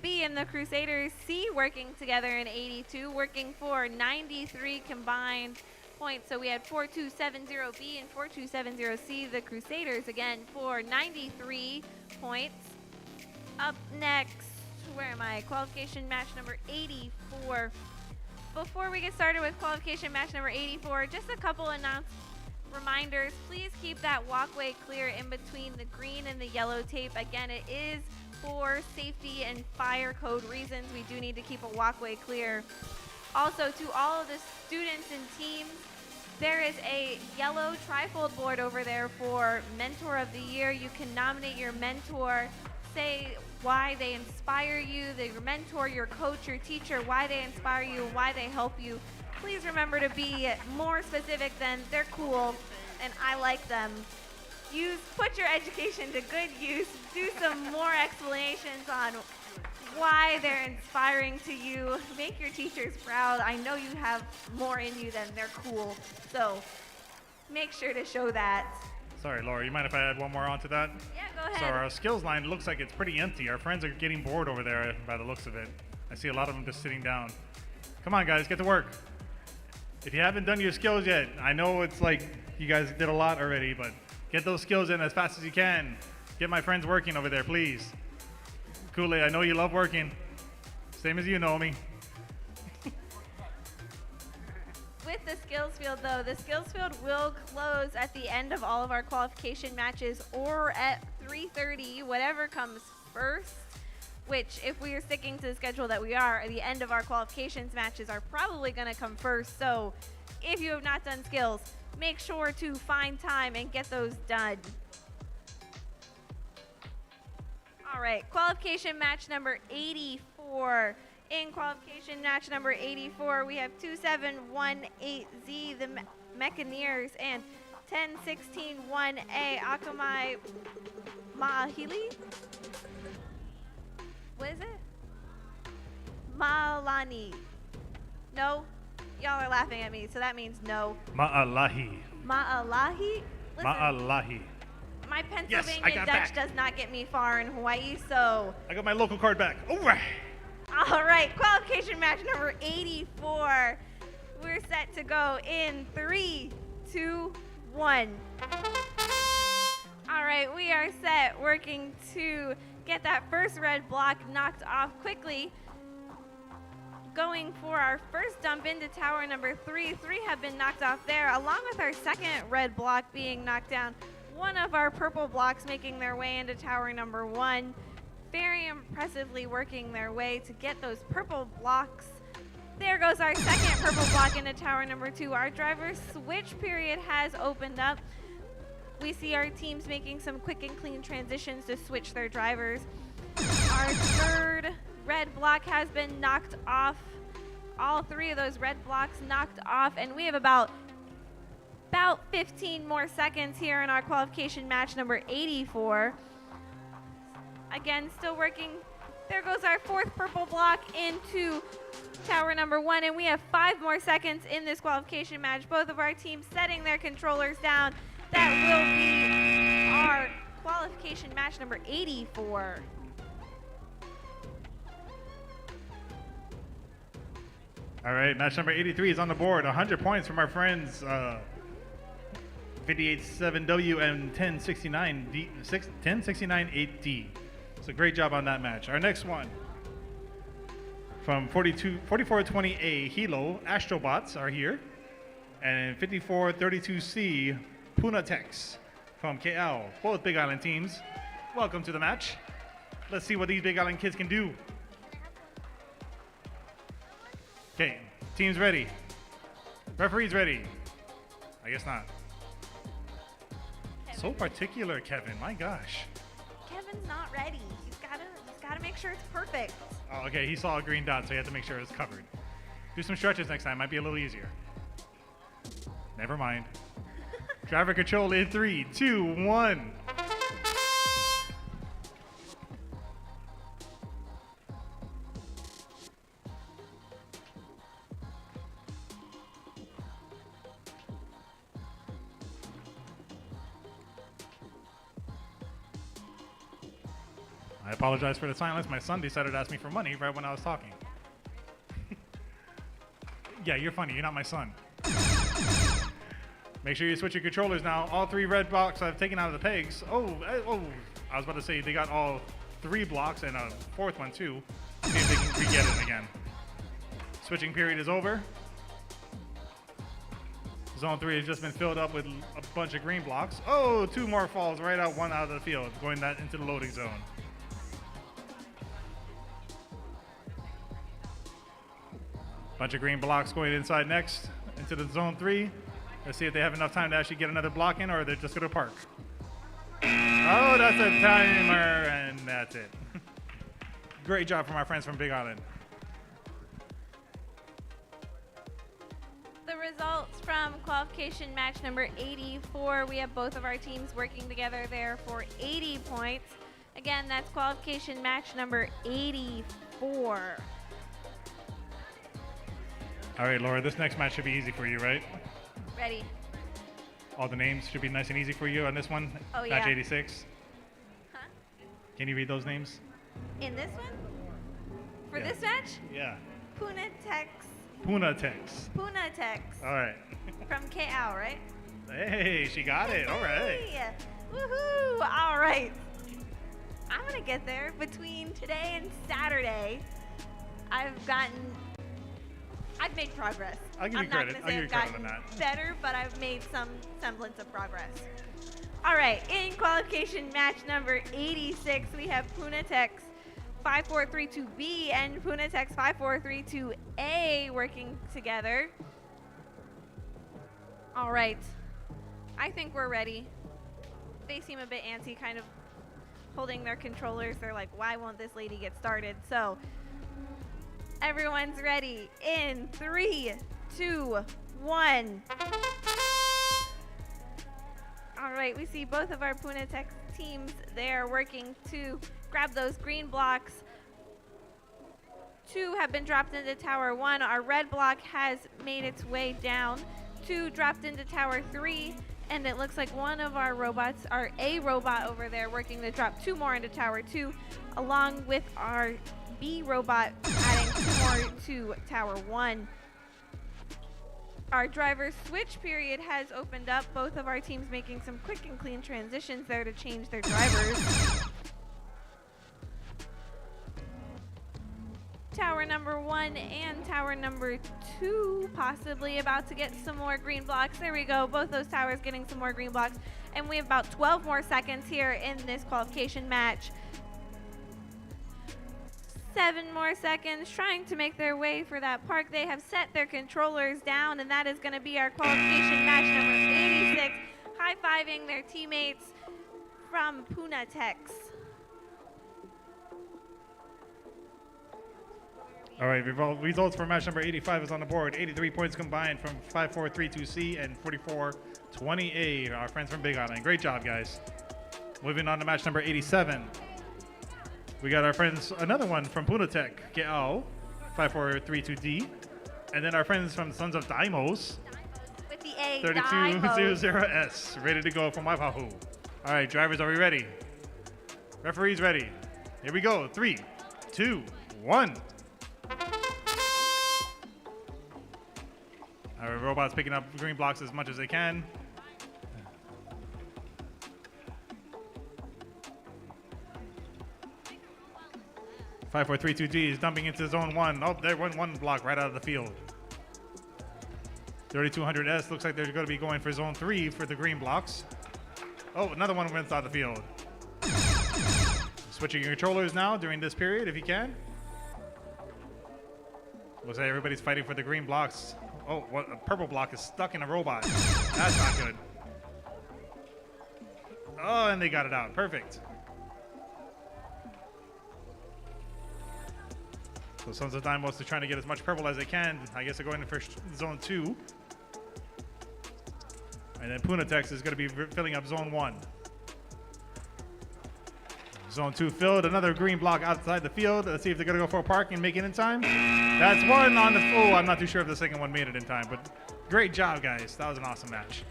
B and the Crusaders C working together in 82, working for 93 combined points. So we had 4270B and 4270C, the Crusaders again for 93 points. Up next, where am I? Qualification match number 84. Before we get started with qualification match number 84, just a couple reminders. Please keep that walkway clear in between the green and the yellow tape. Again, it is for safety and fire code reasons. We do need to keep a walkway clear. Also, to all of the students and teams, there is a yellow trifold board over there for Mentor of the Year. You can nominate your mentor, say why they inspire you, your mentor, your coach, your teacher, why they inspire you, why they help you. Please remember to be more specific than they're cool and I like them. Put your education to good use. Do some more explanations on why they're inspiring to you. Make your teachers proud. I know you have more in you than they're cool. So make sure to show that. Sorry, Laura, you mind if I add one more onto that? Yeah, go ahead. So our skills line looks like it's pretty empty. Our friends are getting bored over there by the looks of it. I see a lot of them just sitting down. Come on, guys, get to work. If you haven't done your skills yet, I know it's like you guys did a lot already, but get those skills in as fast as you can. Get my friends working over there, please. Kool-Aid, I know you love working. Same as you know me. With the skills field, though, the skills field will close at the end of all of our qualification matches or at 3:30, whatever comes first, which if we are sticking to the schedule that we are, the end of our qualifications matches are probably going to come first. So if you have not done skills, make sure to find time and get those done. All right, qualification match number 84. In qualification match number 84, we have 2718Z, the Mechaneers, and 10161A, Akamai Mahili? What is it? Malani. No? Y'all are laughing at me, so that means no. Ma'alahi. Ma'alahi? Listen, Ma'alahi. my Yes, I Pennsylvania got Dutch back. does not get me far in Hawaii, so... I got my local card back. All right. All right, qualification match number 84. We're set to go in 3, 2, 1. All right, we are set, working to get that first red block knocked off quickly. Going for our first dump into tower number 3. 3 have been knocked off there, along with our second red block being knocked down. One of our purple blocks making their way into tower number 1. Very impressively working their way to get those purple blocks. There goes our second purple block into tower number 2. Our driver's switch period has opened up. We see our teams making some quick and clean transitions to switch their drivers. Our third red block has been knocked off. All 3 of those red blocks knocked off, and we have about 15 more seconds here in our qualification match number 84. Again, still working. There goes our 4th purple block into tower number 1, and we have 5 more seconds in this qualification match. Both of our teams setting their controllers down. That will be our qualification match number 84. All right, match number 83 is on the board. 100 points from our friends 58-7W and 1069-8D. So great job on that match. Our next one from 4420A Hilo Astrobots are here, and 5432C Punatex from KL, both Big Island teams. Welcome to the match. Let's see what these Big Island kids can do. Okay, teams ready. Referees ready. I guess not. So particular, Kevin. My gosh. Kevin's not ready. He's gotta make sure it's perfect. Oh, okay, he saw a green dot, so he had to make sure it's covered. Do some stretches next time. Might be a little easier. Never mind. Driver control in 3, 2, 1. I apologize for the silence. My son decided to ask me for money right when I was talking. Yeah, you're funny. You're not my son. Make sure you switch your controllers now. All 3 red blocks I've taken out of the pegs. Oh, I was about to say they got all 3 blocks and a 4th one too. See if they can re-get it again. Switching period is over. Zone 3 has just been filled up with a bunch of green blocks. Oh, 2 more falls right out, 1 out of the field, going that into the loading zone. Bunch of green blocks going inside next into the zone 3. Let's see if they have enough time to actually get another block in, or they're just going to park. Oh, that's a timer, and that's it. Great job from our friends from Big Island. The results from qualification match number 84, we have both of our teams working together there for 80 points. Again, that's qualification match number 84. All right, Laura, this next match should be easy for you, right? Ready? All the names should be nice and easy for you on this one. Oh, Match yeah. 86. Huh? Can you read those names? In this one? For Yeah. this match? Yeah. Punatex. Punatex. Punatex. All right. From KL, right? Hey, she got it. All right. Hey! Woohoo! All right. I'm gonna get there. Between today and Saturday, I've made progress. I'll give you I'm credit. not I'll going give to you say I've credit on gotten that. better, but I've made some semblance of progress. All right, in qualification match number 86, we have Punatex 5432B and Punatex 5432A working together. All right, I think we're ready. They seem a bit antsy, kind of holding their controllers. They're like, why won't this lady get started? So everyone's ready in 3, 2, 1. All right, we see both of our Punatex teams. They are working to grab those green blocks. 2 have been dropped into Tower 1. Our red block has made its way down. 2 dropped into Tower 3. And it looks like one of our robots, our A robot over there, working to drop 2 more into Tower 2, along with our B robot adding 2 more to Tower 1. Our driver switch period has opened up. Both of our teams making some quick and clean transitions there to change their drivers. Tower number 1 and tower number 2 possibly about to get some more green blocks. There we go. Both those towers getting some more green blocks. And we have about 12 more seconds here in this qualification match. 7 more seconds trying to make their way for that park. They have set their controllers down, and that is going to be our qualification match number 86. High-fiving their teammates from Punatex. All right, results for match number 85 is on the board. 83 points combined from 5432C and 4420A, our friends from Big Island. Great job, guys. Moving on to match number 87. We got our friends, another one from Punatech, KL, 5432D. And then our friends from Sons of Daimos, With the A, 3200S, ready to go from Waipahu. All right, drivers, are we ready? Referees ready. Here we go. 3, 2, 1. Our robots picking up green blocks as much as they can. Five, 4, 3, 2D is dumping into zone 1. Oh, there went 1 block right out of the field. 3200S looks like they're going to be going for zone 3 for the green blocks. Oh, another one went out the field. Switching your controllers now during this period if you can. Looks like everybody's fighting for the green blocks. Oh, what a purple block is stuck in a robot. That's not good. Oh, and they got it out. Perfect. So Sons of Dymos are trying to get as much purple as they can. I guess they're going for zone 2. And then Punatex is going to be filling up zone 1. Zone 2 filled. Another green block outside the field. Let's see if they're going to go for a park and make it in time. That's 1 on the... Oh, I'm not too sure if the second one made it in time, but great job, guys. That was an awesome match.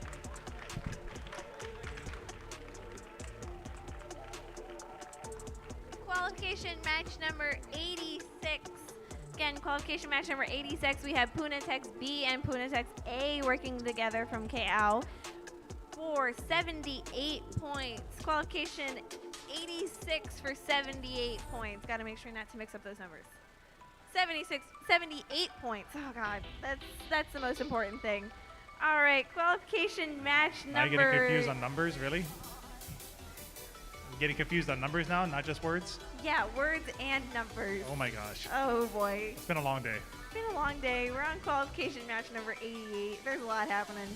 Qualification match number 86. Again, qualification match number 86. We have Punatex B and Punatex A working together from KL for 78 points. Qualification 86 for 78 points. Got to make sure not to mix up those numbers. 78 points. Oh God, that's the most important thing. All right, qualification match number. Now you're getting confused on numbers, really? You're getting confused on numbers now, not just words? Yeah, words and numbers. Oh my gosh. Oh boy. It's been a long day. It's been a long day. We're on qualification match number 88. There's a lot happening.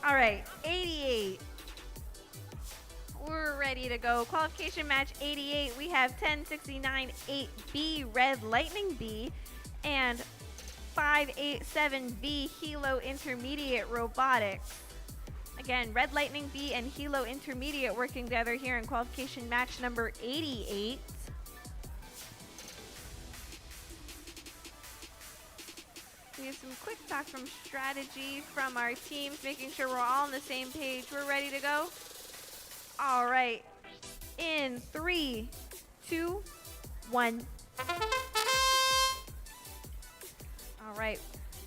All right, 88. We're ready to go. Qualification match 88. We have 1069-8B Red Lightning B and 587B Hilo Intermediate Robotics. Again, Red Lightning B and Hilo Intermediate working together here in qualification match number 88. We have some quick talk from strategy from our teams, making sure we're all on the same page. We're ready to go. All right. In 3, 2, 1. All right.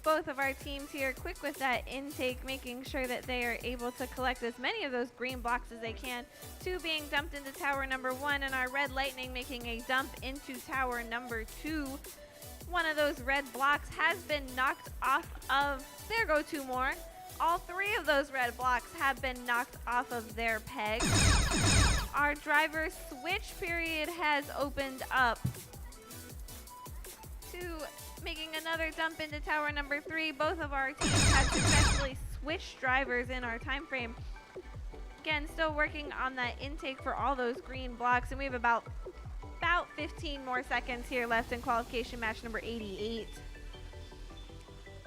both of our teams here quick with that intake, making sure that they are able to collect as many of those green blocks as they can. 2 being dumped into tower number 1, and our red lightning making a dump into tower number 2. One of those red blocks has been knocked off of, there go 2 more. All 3 of those red blocks have been knocked off of their pegs. Our driver switch period has opened up to making another dump into tower number 3. Both of our teams have successfully switched drivers in our time frame. Again, still working on that intake for all those green blocks, and we have about 15 more seconds here left in qualification match number 88.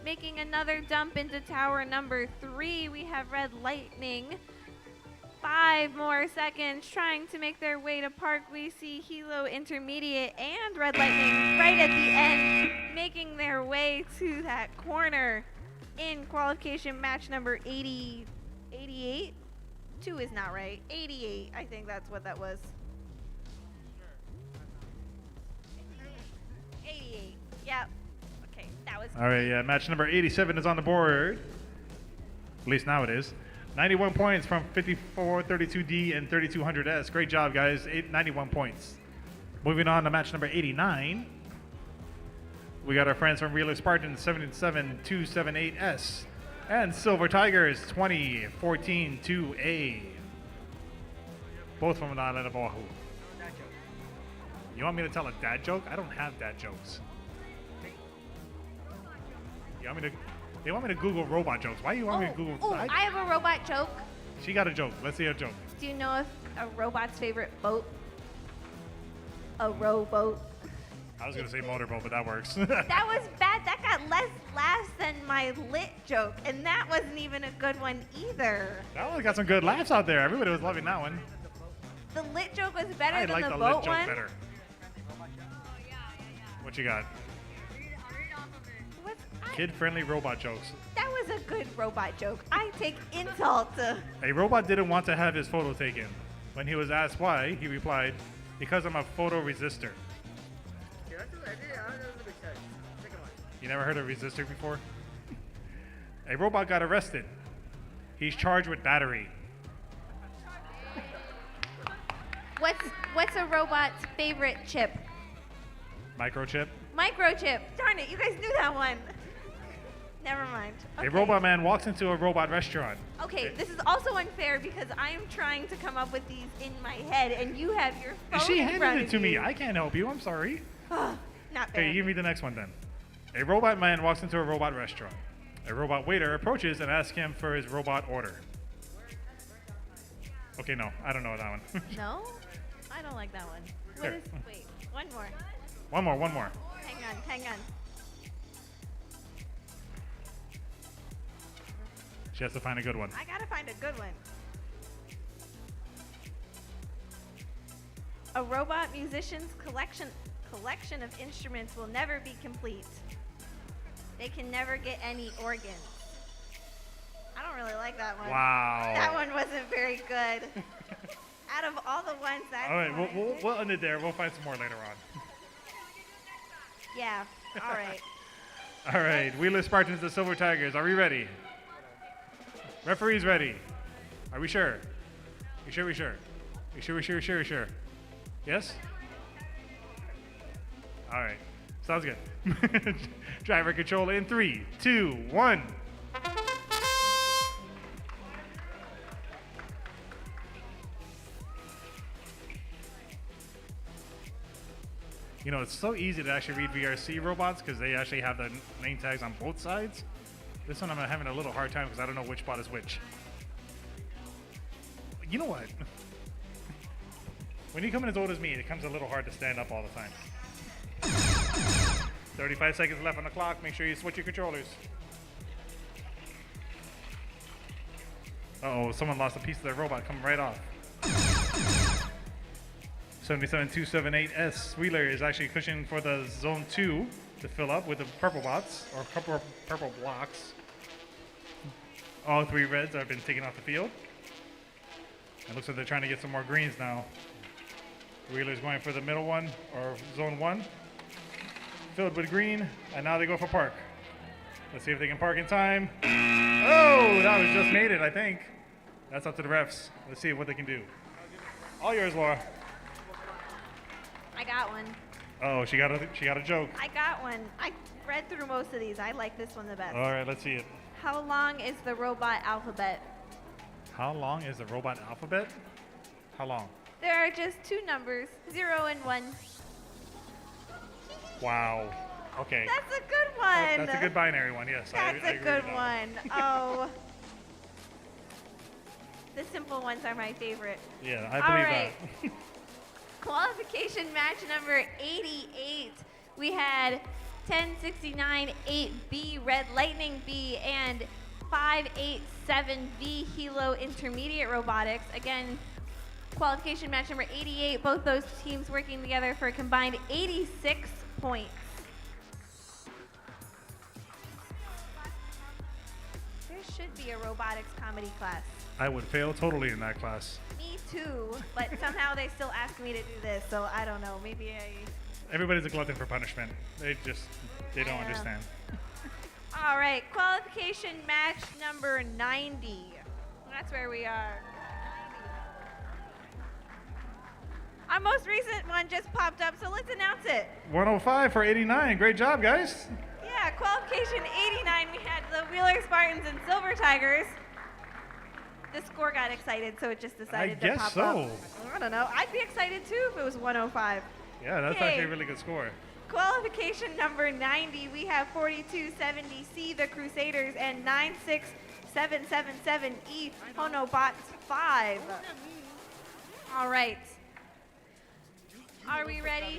Making another dump into tower number 3, we have red lightning. 5 more seconds trying to make their way to park. We see Hilo Intermediate and red lightning right at the end, making their way to that corner in qualification match number 88. 2 is not right. 88, I think that's what that was. 88, yep. Okay, that was. All right, yeah, match number 87 is on the board. At least now it is. 91 points from 5432D and 3200S. Great job, guys. 91 points. Moving on to match number 89. We got our friends from Real Spartan 77278S and Silver Tigers 20142A. Both from the island of Oahu. You want me to tell a dad joke? I don't have dad jokes. They want me to Google robot jokes. Why do you want me to Google? Oh, I have a robot joke. She got a joke. Let's see a joke. Do you know if a robot's favorite boat? A rowboat. I was going to say motorboat, but that works. That was bad. That got less laughs than my lit joke, and that wasn't even a good one either. That one got some good laughs out there. Everybody was loving that one. The lit joke was better I than like the the boat lit joke one. better. What you got? Kid-friendly robot jokes. That was a good robot joke. I take insult to. A robot didn't want to have his photo taken. When he was asked why, he replied, "Because I'm a photo resistor." You never heard of resistor before? A robot got arrested. He's charged with battery. What's a robot's favorite chip? Microchip. Microchip. Darn it, you guys knew that one. Never mind. Okay. A robot man walks into a robot restaurant. Okay, this is also unfair because I am trying to come up with these in my head, and you have your phone She in front handed it of to me. you. I can't help you. I'm sorry. Not fair. Okay, give me the next one then. A robot man walks into a robot restaurant. A robot waiter approaches and asks him for his robot order. Okay, no, I don't know that one. No? I don't like that one. Here. Wait, one more. One more. Hang on. She has to find a good one. I gotta find a good one. A robot musician's collection of instruments will never be complete. They can never get any organs. I don't really like that one. Wow. That one wasn't very good. Out of all the ones that. All right, we'll end it there. We'll find some more later on. Yeah. All right. All right, Wheeler Spartans, the Silver Tigers. Are we ready? Referee's ready. Are we sure? You sure? You sure? Yes? All right. Sounds good. Driver control in 3, 2, 1. You know, it's so easy to actually read VRC robots because they actually have the name tags on both sides. This one I'm having a little hard time because I don't know which bot is which. You know what? When you come in as old as me, it becomes a little hard to stand up all the time. 35 seconds left on the clock. Make sure you switch your controllers. Uh-oh, someone lost a piece of their robot coming right off. 77278S Wheeler is actually pushing for the zone 2 to fill up with the purple bots, or purple blocks. All 3 reds have been taken off the field. It looks like they're trying to get some more greens now. Wheeler's going for the middle one, or zone 1. Filled with green, and now they go for park. Let's see if they can park in time. Oh, that was just made it, I think. That's up to the refs. Let's see what they can do. All yours, Laura. I got one. Oh, she got a joke. I got one. I read through most of these. I like this one the best. All right, let's see it. How long is the robot alphabet? How long is the robot alphabet? How long? There are just two numbers, 0 and 1. Wow. Okay. That's a good one. That's a good binary one, yes. I That's agree a with good that. one. Oh. The simple ones are my favorite. Yeah, I All believe right. that. Qualification match number 88. We had 1069 8B Red Lightning B and 587V Hilo Intermediate Robotics. Again, qualification match number 88. Both those teams working together for a combined 86 points. There should be a robotics comedy class. I would fail totally in that class. Me too, but somehow they still ask me to do this, so I don't know. Maybe Everybody's a glutton for punishment. They don't I know. understand. All right, qualification match number 90. That's where we are. Our most recent one just popped up, so let's announce it. 105 for 89. Great job, guys. Yeah, qualification 89, we had the Wheeler Spartans and Silver Tigers. The score got excited, so it just decided to guess pop so. up. I don't know. I'd be excited too if it was 105. Yeah, that's Okay. actually a really good score. Qualification number 90, we have 4270C, the Crusaders, and 96777E, Honobots 5. All right. Are we ready?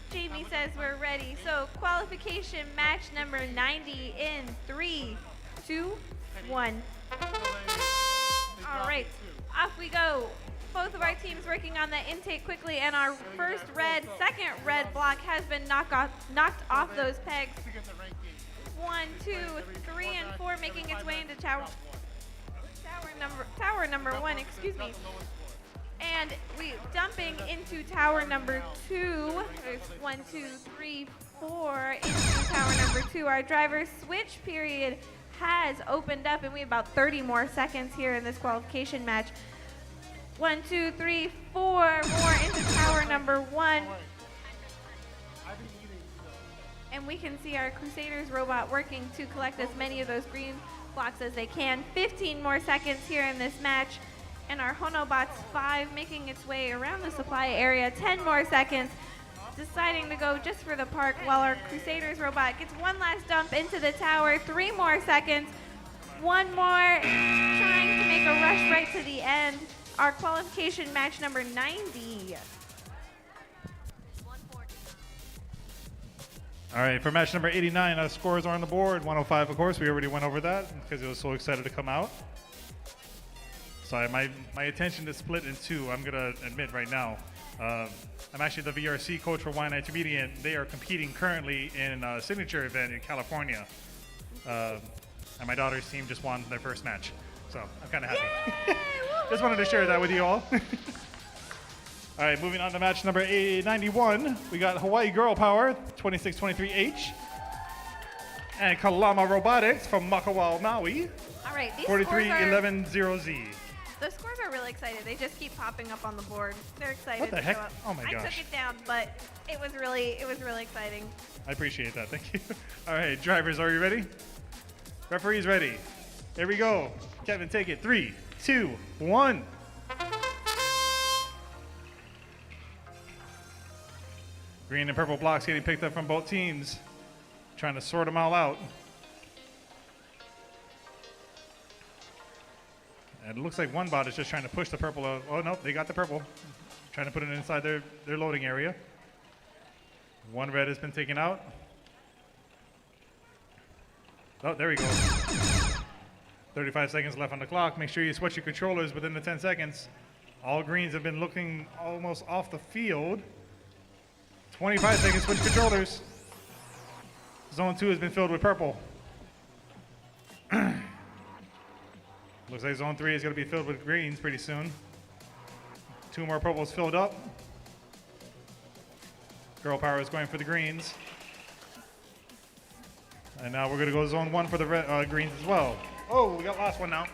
Jamie says we're ready. So qualification match number 90 in 3, 2, 1. All right, off we go. Both of our teams working on the intake quickly, and our second red block has been knocked off those pegs. 1, 2, 3, and 4 making its way into tower number 1, excuse me. And we dumping into tower number 2. There's 1, 2, 3, 4 into tower number 2. Our driver switch period has opened up, and we have about 30 more seconds here in this qualification match. 1, 2, 3, 4 more into tower number 1. And we can see our Crusaders robot working to collect as many of those green blocks as they can. 15 more seconds here in this match. And our Honobots 5 making its way around the supply area. 10 more seconds. Deciding to go just for the park while our Crusaders robot gets one last dump into the tower. 3 more seconds. One more. Trying to make a rush right to the end. Our qualification match number 90. All right, for match number 89, our scores are on the board. 105, of course. We already went over that because it was so excited to come out. So my attention is split in two. I'm going to admit right now. I'm actually the VRC coach for Hawaiian Intermediate. They are competing currently in a signature event in California. And my daughter's team just won their first match. So I'm kind of happy. Just wanted to share that with you all. All right, moving on to match number 91. We got Hawaii Girl Power, 2623H. And Kalama Robotics from Makawao, Maui, All right, these scores are, 43110Z. the scores are really excited. They just keep popping up on the board. They're excited. What the to heck? show up. Oh my I gosh. took it down, but it was really exciting. I appreciate that, thank you. All right, drivers, are you ready? Referees ready. Here we go. Kevin, take it. 3, 2, 1. Green and purple blocks getting picked up from both teams. Trying to sort them all out. And it looks like one bot is just trying to push the purple out. Oh, no, they got the purple. Trying to put it inside their loading area. One red has been taken out. Oh, there we go. 35 seconds left on the clock. Make sure you switch your controllers within the 10 seconds. All greens have been looking almost off the field. 25 seconds, switch controllers. Zone 2 has been filled with purple. Looks like zone 3 is going to be filled with greens pretty soon. 2 more purples filled up. Girl Power is going for the greens. And now we're going to go zone 1 for the greens as well. Oh, we got last one now.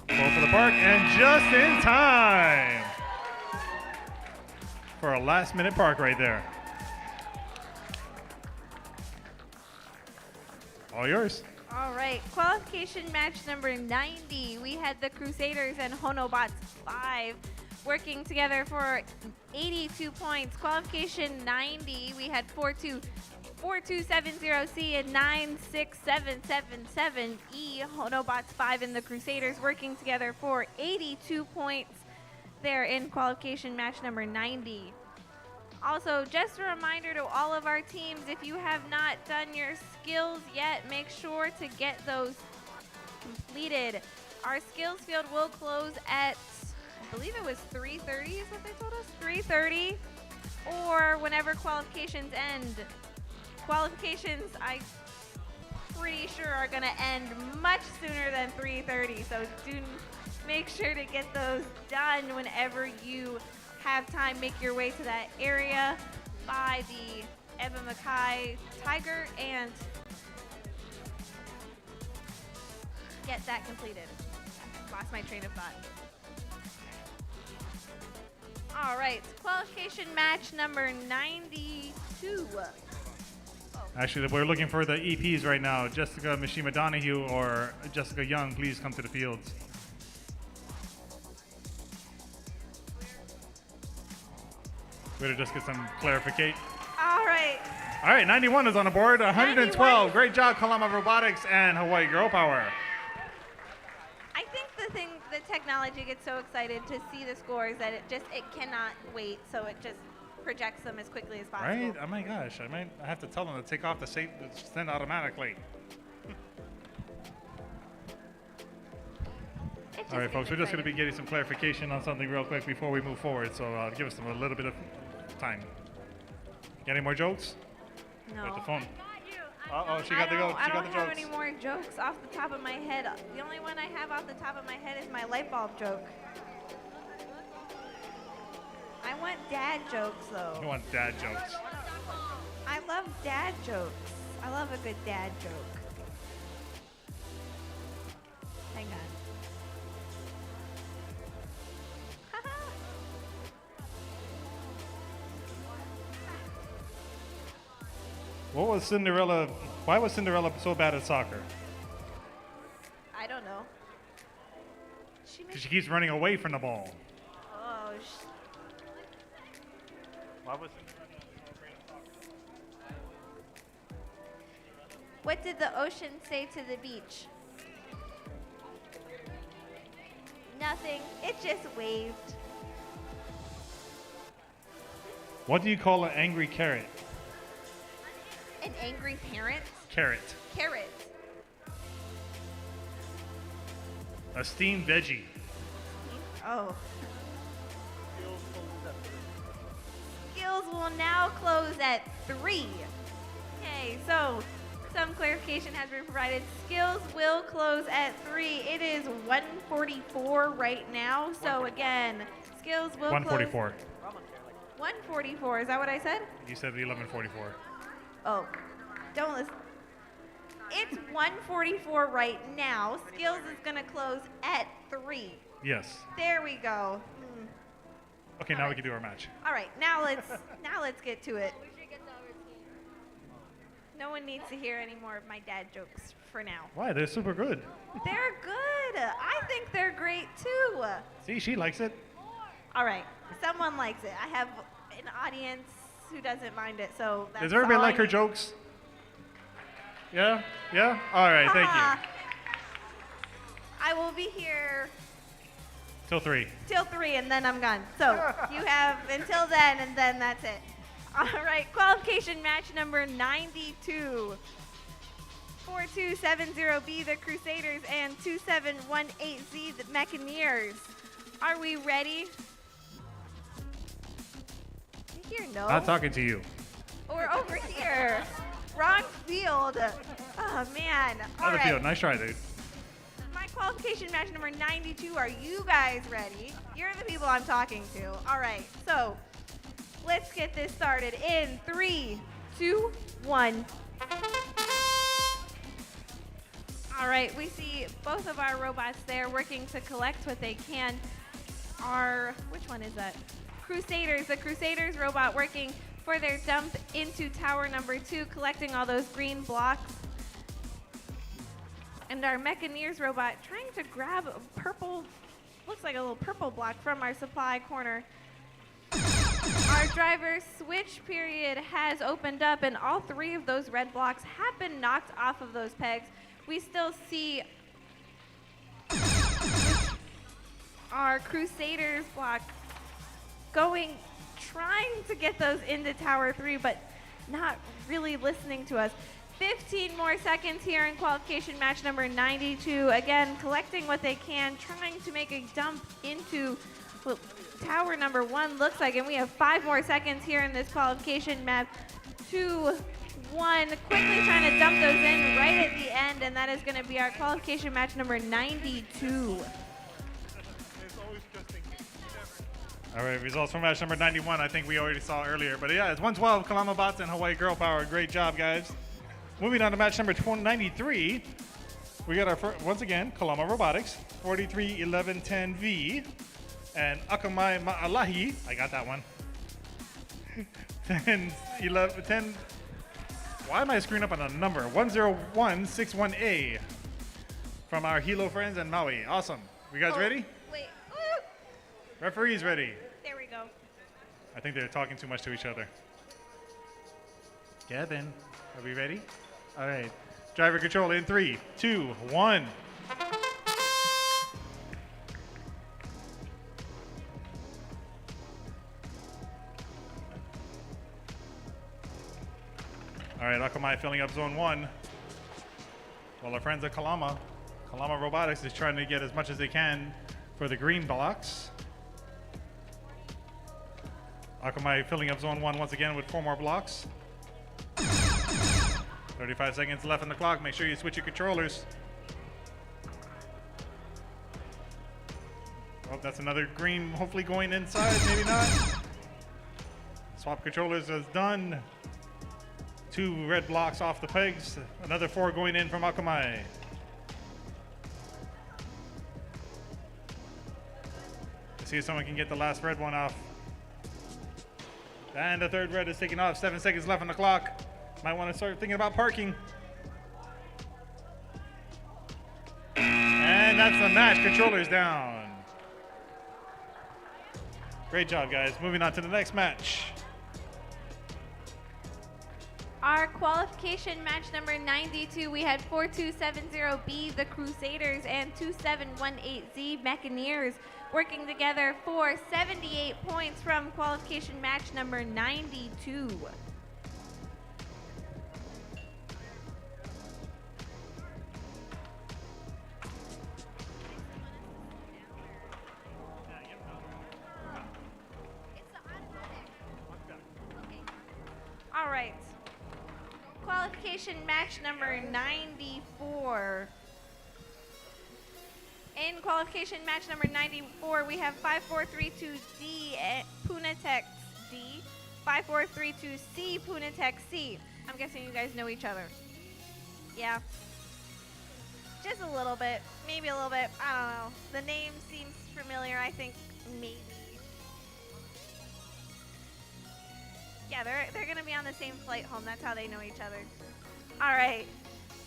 Go for the park, and just in time for a last-minute park right there. All yours. All right, qualification match number 90. We had the Crusaders and Honobots 5 working together for 82 points. Qualification 90, we had 4270C and 96777E. Honobots 5 and the Crusaders working together for 82 points there in qualification match number 90. Also, just a reminder to all of our teams, if you have not done your skills yet, make sure to get those completed. Our skills field will close at, I believe it was 3:30 is what they told us, 3:30, or whenever qualifications end. Qualifications, I'm pretty sure, are going to end much sooner than 3:30, so do make sure to get those done whenever you have time. Make your way to that area by the Eva Mackay Tiger and get that completed. Lost my train of thought. All right, qualification match number 92. Actually, we're looking for the EPs right now. Jessica Mishima Donahue or Jessica Young, please come to the fields. We're gonna just get some clarification. All right. All right, 91 is on the board. 112. 91. Great job, Kalama Robotics and Hawaii Girl Power. I think the technology gets so excited to see the scores that it cannot wait, so it just projects them as quickly as possible. Right? Oh my gosh, I might have to tell them to take off the send automatically. All right, folks, we're just going to be getting some clarification on something real quick before we move forward, so give us a little bit of time. Got any more jokes? No. With the phone. I She got the don't have jokes. any more jokes off the top of my head. The only one I have off the top of my head is my light bulb joke. I want dad jokes, though. You want dad jokes? I love dad jokes. I love a good dad joke. Hang on. What was Cinderella? Why was Cinderella so bad at soccer? I don't know. Because she keeps running away from the ball. Oh, Why was Cinderella so great at soccer? What did the ocean say to the beach? Nothing. It just waved. What do you call an angry carrot? An angry parent? Carrot. Carrot. A steamed veggie. Oh. Skills will now close at 3. Okay, so some clarification has been provided. Skills will close at 3. It is 1:44 right now. So again, skills will 144. close. 1:44. Is that what I said? You said 11:44. Oh, don't listen. It's 1:44 right now. Skills is gonna close at 3. Yes. There we go. Okay, now we can do our match. All right, now let's get to it. No one needs to hear any more of my dad jokes for now. Why? They're super good. They're good. I think they're great too. See, she likes it. All right, someone likes it. I have an audience who doesn't mind it, so that's Does everybody all I like her need. jokes? Yeah? Yeah? All right, thank you. I will be here Till 3. till 3 and then I'm gone. So you have until then and then that's it. All right, qualification match number 92. 4270B, the Crusaders, and 2718Z, the Mechaniers. Are we ready? You hear no? Not talking to you. Or over here. Wrong field. Oh, man. All Other right. field. Nice try, dude. My qualification match number 92. Are you guys ready? You're the people I'm talking to. All right. So let's get this started in 3, 2, 1. All right, we see both of our robots there working to collect what they can. Which one is that? Crusaders, the Crusaders robot working for their dump into tower number 2, collecting all those green blocks. And our Mechaneers robot trying to grab a purple, looks like a little purple block from our supply corner. Our driver switch period has opened up, and all 3 of those red blocks have been knocked off of those pegs. We still see our Crusaders block trying to get those into Tower 3, but not really listening to us. 15 more seconds here in qualification match number 92. Again, collecting what they can, trying to make a dump into what Tower number 1 looks like. And we have 5 more seconds here in this qualification map. 2, 1. Quickly trying to dump those in right at the end, and that is going to be our qualification match number 92. All right, results from match number 91, I think we already saw earlier. But yeah, it's 112, Kalama Bots and Hawaii Girl Power. Great job, guys. Moving on to match number 93, we got our first, once again, Kalama Robotics, 431110V, and Akamai Ma'alahi, I got that one, 10, why am I screwing up on a number? 10161A from our Hilo friends and Maui. Awesome. You guys ready? Wait. Referees ready. There we go. I think they're talking too much to each other. Kevin, are we ready? All right. Driver control in 3, 2, 1. All right, Akamai filling up zone 1. While our friends at Kalama Robotics is trying to get as much as they can for the green blocks. Akamai filling up zone 1 once again with 4 more blocks. 35 seconds left on the clock. Make sure you switch your controllers. Oh, that's another green, hopefully going inside, maybe not. Swap controllers is done. 2 red blocks off the pegs. Another 4 going in from Akamai. Let's see if someone can get the last red one off. And the 3rd red is taking off. 7 seconds left on the clock. Might want to start thinking about parking. And that's the match. Controllers down. Great job, guys. Moving on to the next match. Our qualification match number 92, we had 4270B, the Crusaders, and 2718Z, Mechaneers, working together for 78 points from qualification match number 92. All right. Qualification match number 94. In qualification match number 94, we have 5432D Punatech D, 5432C Punatech C. I'm guessing you guys know each other. Yeah. Just a little bit, maybe a little bit. I don't know. The name seems familiar. I think maybe. Yeah, they're going to be on the same flight home. That's how they know each other. All right.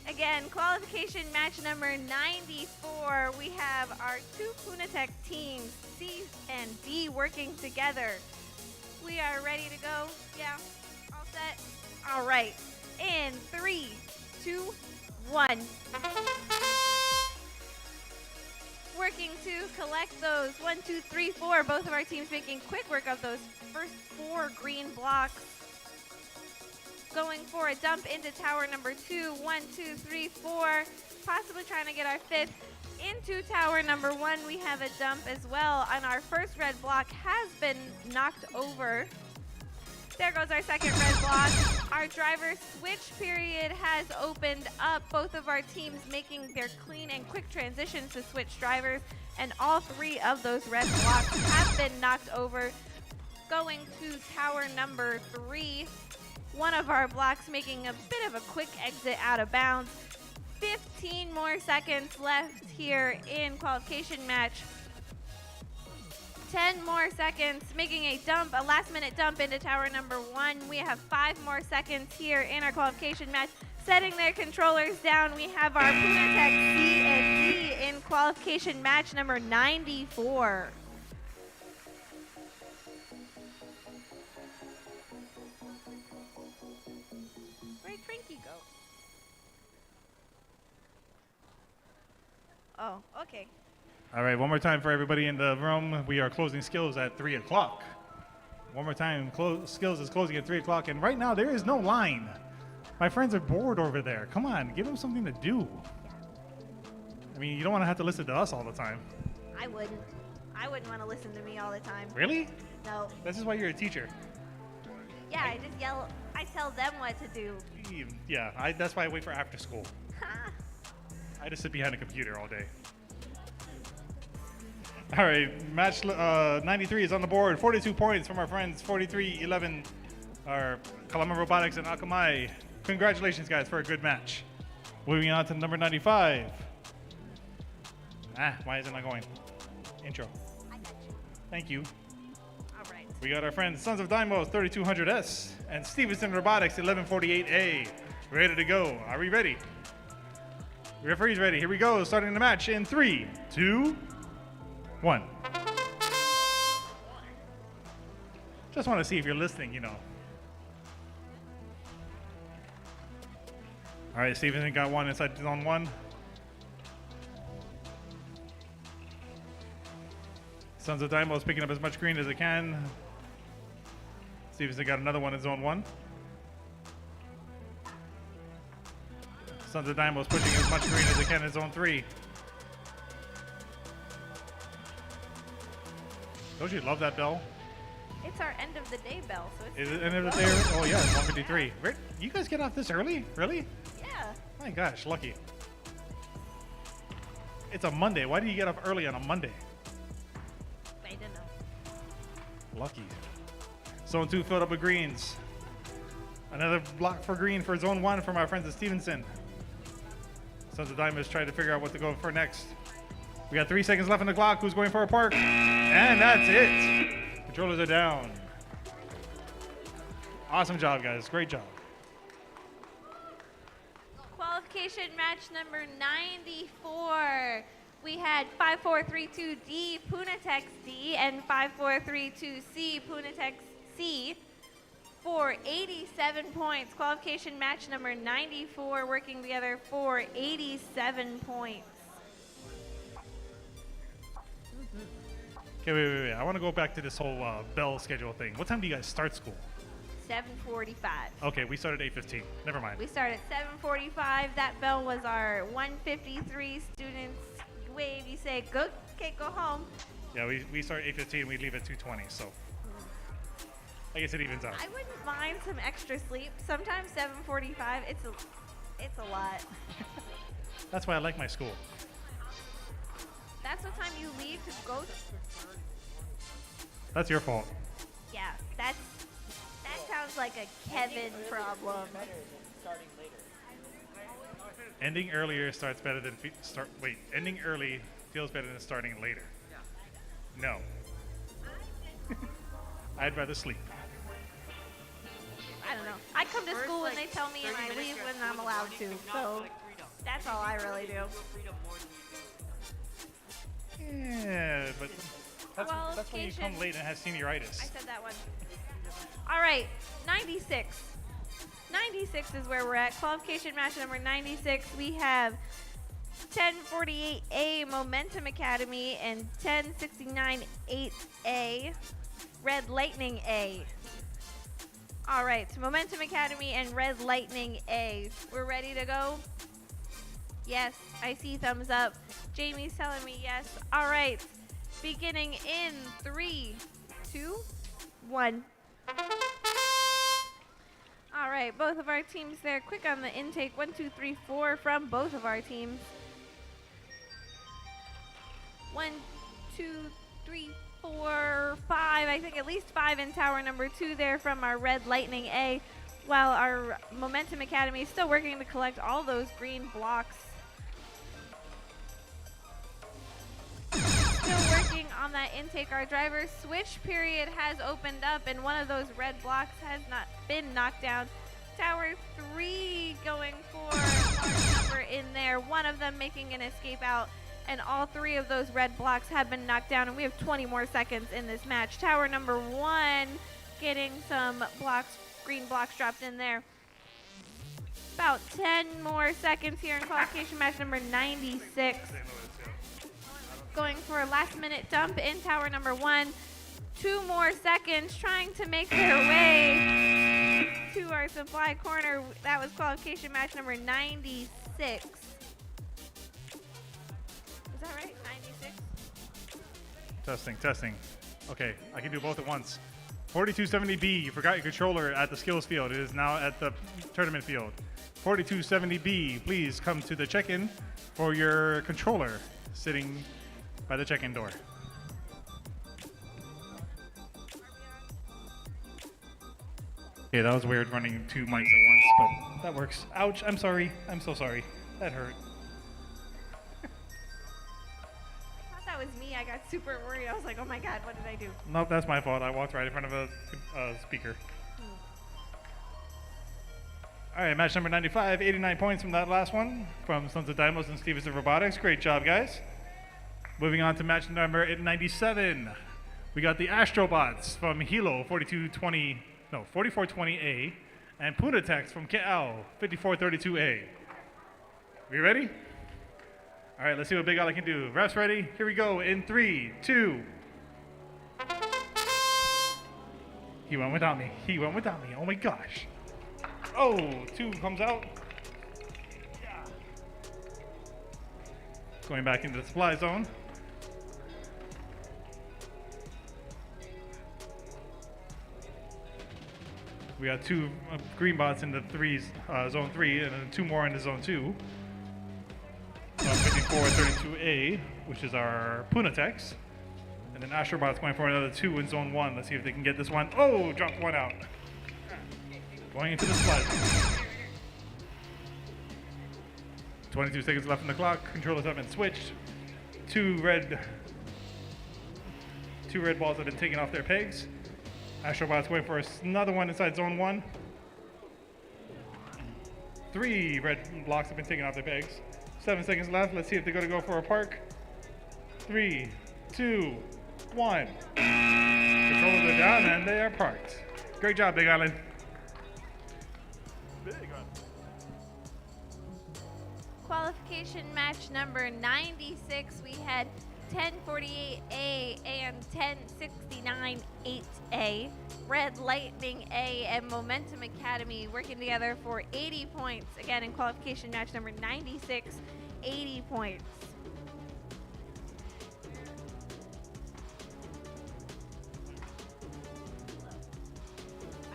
Again, qualification match number 94. We have our 2 Punatech teams, C and D, working together. We are ready to go. Yeah, all set. All right. In 3, 2, 1. Working to collect those 1, 2, 3, 4. Both of our teams making quick work of those first 4 green blocks. Going for a dump into tower number 2. 1, 2, 3, 4. Possibly trying to get our 5th into tower number 1. We have a dump as well, and our first red block has been knocked over. There goes our second red block. Our driver switch period has opened up. Both of our teams making their clean and quick transitions to switch drivers, and all 3 of those red blocks have been knocked over. Going to tower number 3. one of our blocks making a bit of a quick exit out of bounds. 15 more seconds left here in qualification match. 10 more seconds, making a dump, a last-minute dump into tower number 1. We have 5 more seconds here in our qualification match. Setting their controllers down, we have our Punatech C and D in qualification match number 94. Where'd Frankie go? Oh, okay. All right, one more time for everybody in the room. We are closing skills at 3 o'clock. One more time, skills is closing at 3 o'clock, and right now there is no line. My friends are bored over there. Come on, give them something to do. I mean, you don't want to have to listen to us all the time. I wouldn't. I wouldn't want to listen to me all the time. Really? No. This is why you're a teacher. Yeah, I just yell. I tell them what to do. Yeah, that's why I wait for after school. I just sit behind a computer all day. All right, match 93 is on the board. 42 points from our friends. 43-11 are Kalama Robotics and Akamai. Congratulations, guys, for a good match. Moving on to number 95. Why isn't it going? Intro. I got you. Thank you. All right. We got our friends Sons of Daimos 3200S and Stevenson Robotics 1148A. Ready to go. Are we ready? Referee's ready. Here we go. Starting the match in 3, 2, 1. Just want to see if you're listening, you know. All right, Stevenson got one inside zone 1. Sons of Daimos picking up as much green as it can. Stevenson got another one in zone 1. Sons of Daimos pushing as much green as it can in zone 3. Don't you love that bell? It's our end of the day bell, so it's. Is it end of the day? Oh yeah, it's 1:53. You guys get off this early? Really? Yeah. My gosh, lucky. It's a Monday. Why do you get up early on a Monday? I don't know. Lucky. Zone 2 filled up with greens. Another block for green for zone 1 from our friends at Stevenson. Sons of Diamonds trying to figure out what to go for next. We got 3 seconds left on the clock. Who's going for a park? And that's it. Controllers are down. Awesome job, guys. Great job. Qualification match number 94. We had 5432D Punatech D and 5432C Punatech C for 87 points. Qualification match number 94 working together for 87 points. Okay, wait. I want to go back to this whole bell schedule thing. What time do you guys start school? 7:45. Okay, we started 8:15. Never mind. We started at 7:45. That bell was our 153 students. You wave, you say, go, okay, go home. Yeah, we start 8:15. We leave at 2:20. So I guess it evens out. I wouldn't mind some extra sleep. Sometimes 7:45. It's a lot. That's why I like my school. That's what time you leave to go. That's your fault. Yeah, that sounds like a Kevin problem. Ending earlier starts better than ending early feels better than starting later. No. I'd rather sleep. I don't know. I come to school when they tell me and I leave when I'm allowed to. So that's all I really do. Yeah, but that's when you come Qualification. late and have senioritis. I said that one. All right, 96. 96 is where we're at. Qualification match number 96. We have 1048A Momentum Academy and 1069-8A Red Lightning A. All right, so Momentum Academy and Red Lightning A. We're ready to go? Yes, I see thumbs up. Jamie's telling me yes. All right, beginning in 3, 2, 1. All right, both of our teams there. Quick on the intake. 1, 2, 3, 4 from both of our teams. 1, 2, 3, 4, 5. I think at least 5 in tower number 2 there from our Red Lightning A. while our Momentum Academy is still working to collect all those green blocks. Still working on that intake. Our driver switch period has opened up, and one of those red blocks has not been knocked down. Tower 3 going for a large number in there, one of them making an escape out, and all 3 of those red blocks have been knocked down, and we have 20 more seconds in this match. Tower number 1 getting some blocks, green blocks dropped in there. About 10 more seconds here in qualification match number 96. Going for a last minute dump in tower number 1. 2 more seconds trying to make their way to our supply corner. That was qualification match number 96. Is that right? 96? Testing. Okay, I can do both at once. 4270B, you forgot your controller at the skills field. It is now at the tournament field. 4270B, please come to the check-in for your controller sitting by the check-in door. Okay, that was weird running 2 mics at once, but that works. Ouch, I'm sorry. I'm so sorry. That hurt. I thought that was me. I got super worried. I was like, oh my God, what did I do? Nope, that's my fault. I walked right in front of a speaker. All right, match number 95, 89 points from that last one from Sons of Dymos and Stevenson Robotics. Great job, guys. Moving on to match number 97. We got the Astrobots from Hilo 4420A and Punatex from Ke'au 5432A. We ready? All right, let's see what Big Ala can do. Refs ready? Here we go in 3, 2. He went without me. Oh my gosh. Oh, 2 comes out. Yeah. Going back into the supply zone. We got 2 green bots in the zone 3, and then 2 more in the zone 2. 5432A, which is our Punatex. And then Astrobot's going for another 2 in zone 1. Let's see if they can get this one. Oh, dropped 1 out. Going into the slide. 22 seconds left on the clock. Controllers have been switched. 2 red balls have been taken off their pegs. Astrobot's going for another one inside zone 1. 3 red blocks have been taken off their pegs. 7 seconds left. Let's see if they're going to go for a park. 3, 2, 1. Controllers are down and they are parked. Great job, Big Island. Qualification match number 96. We had 1048A and 1069-8A. Red Lightning A and Momentum Academy working together for 80 points. Again, in qualification match number 96, 80 points.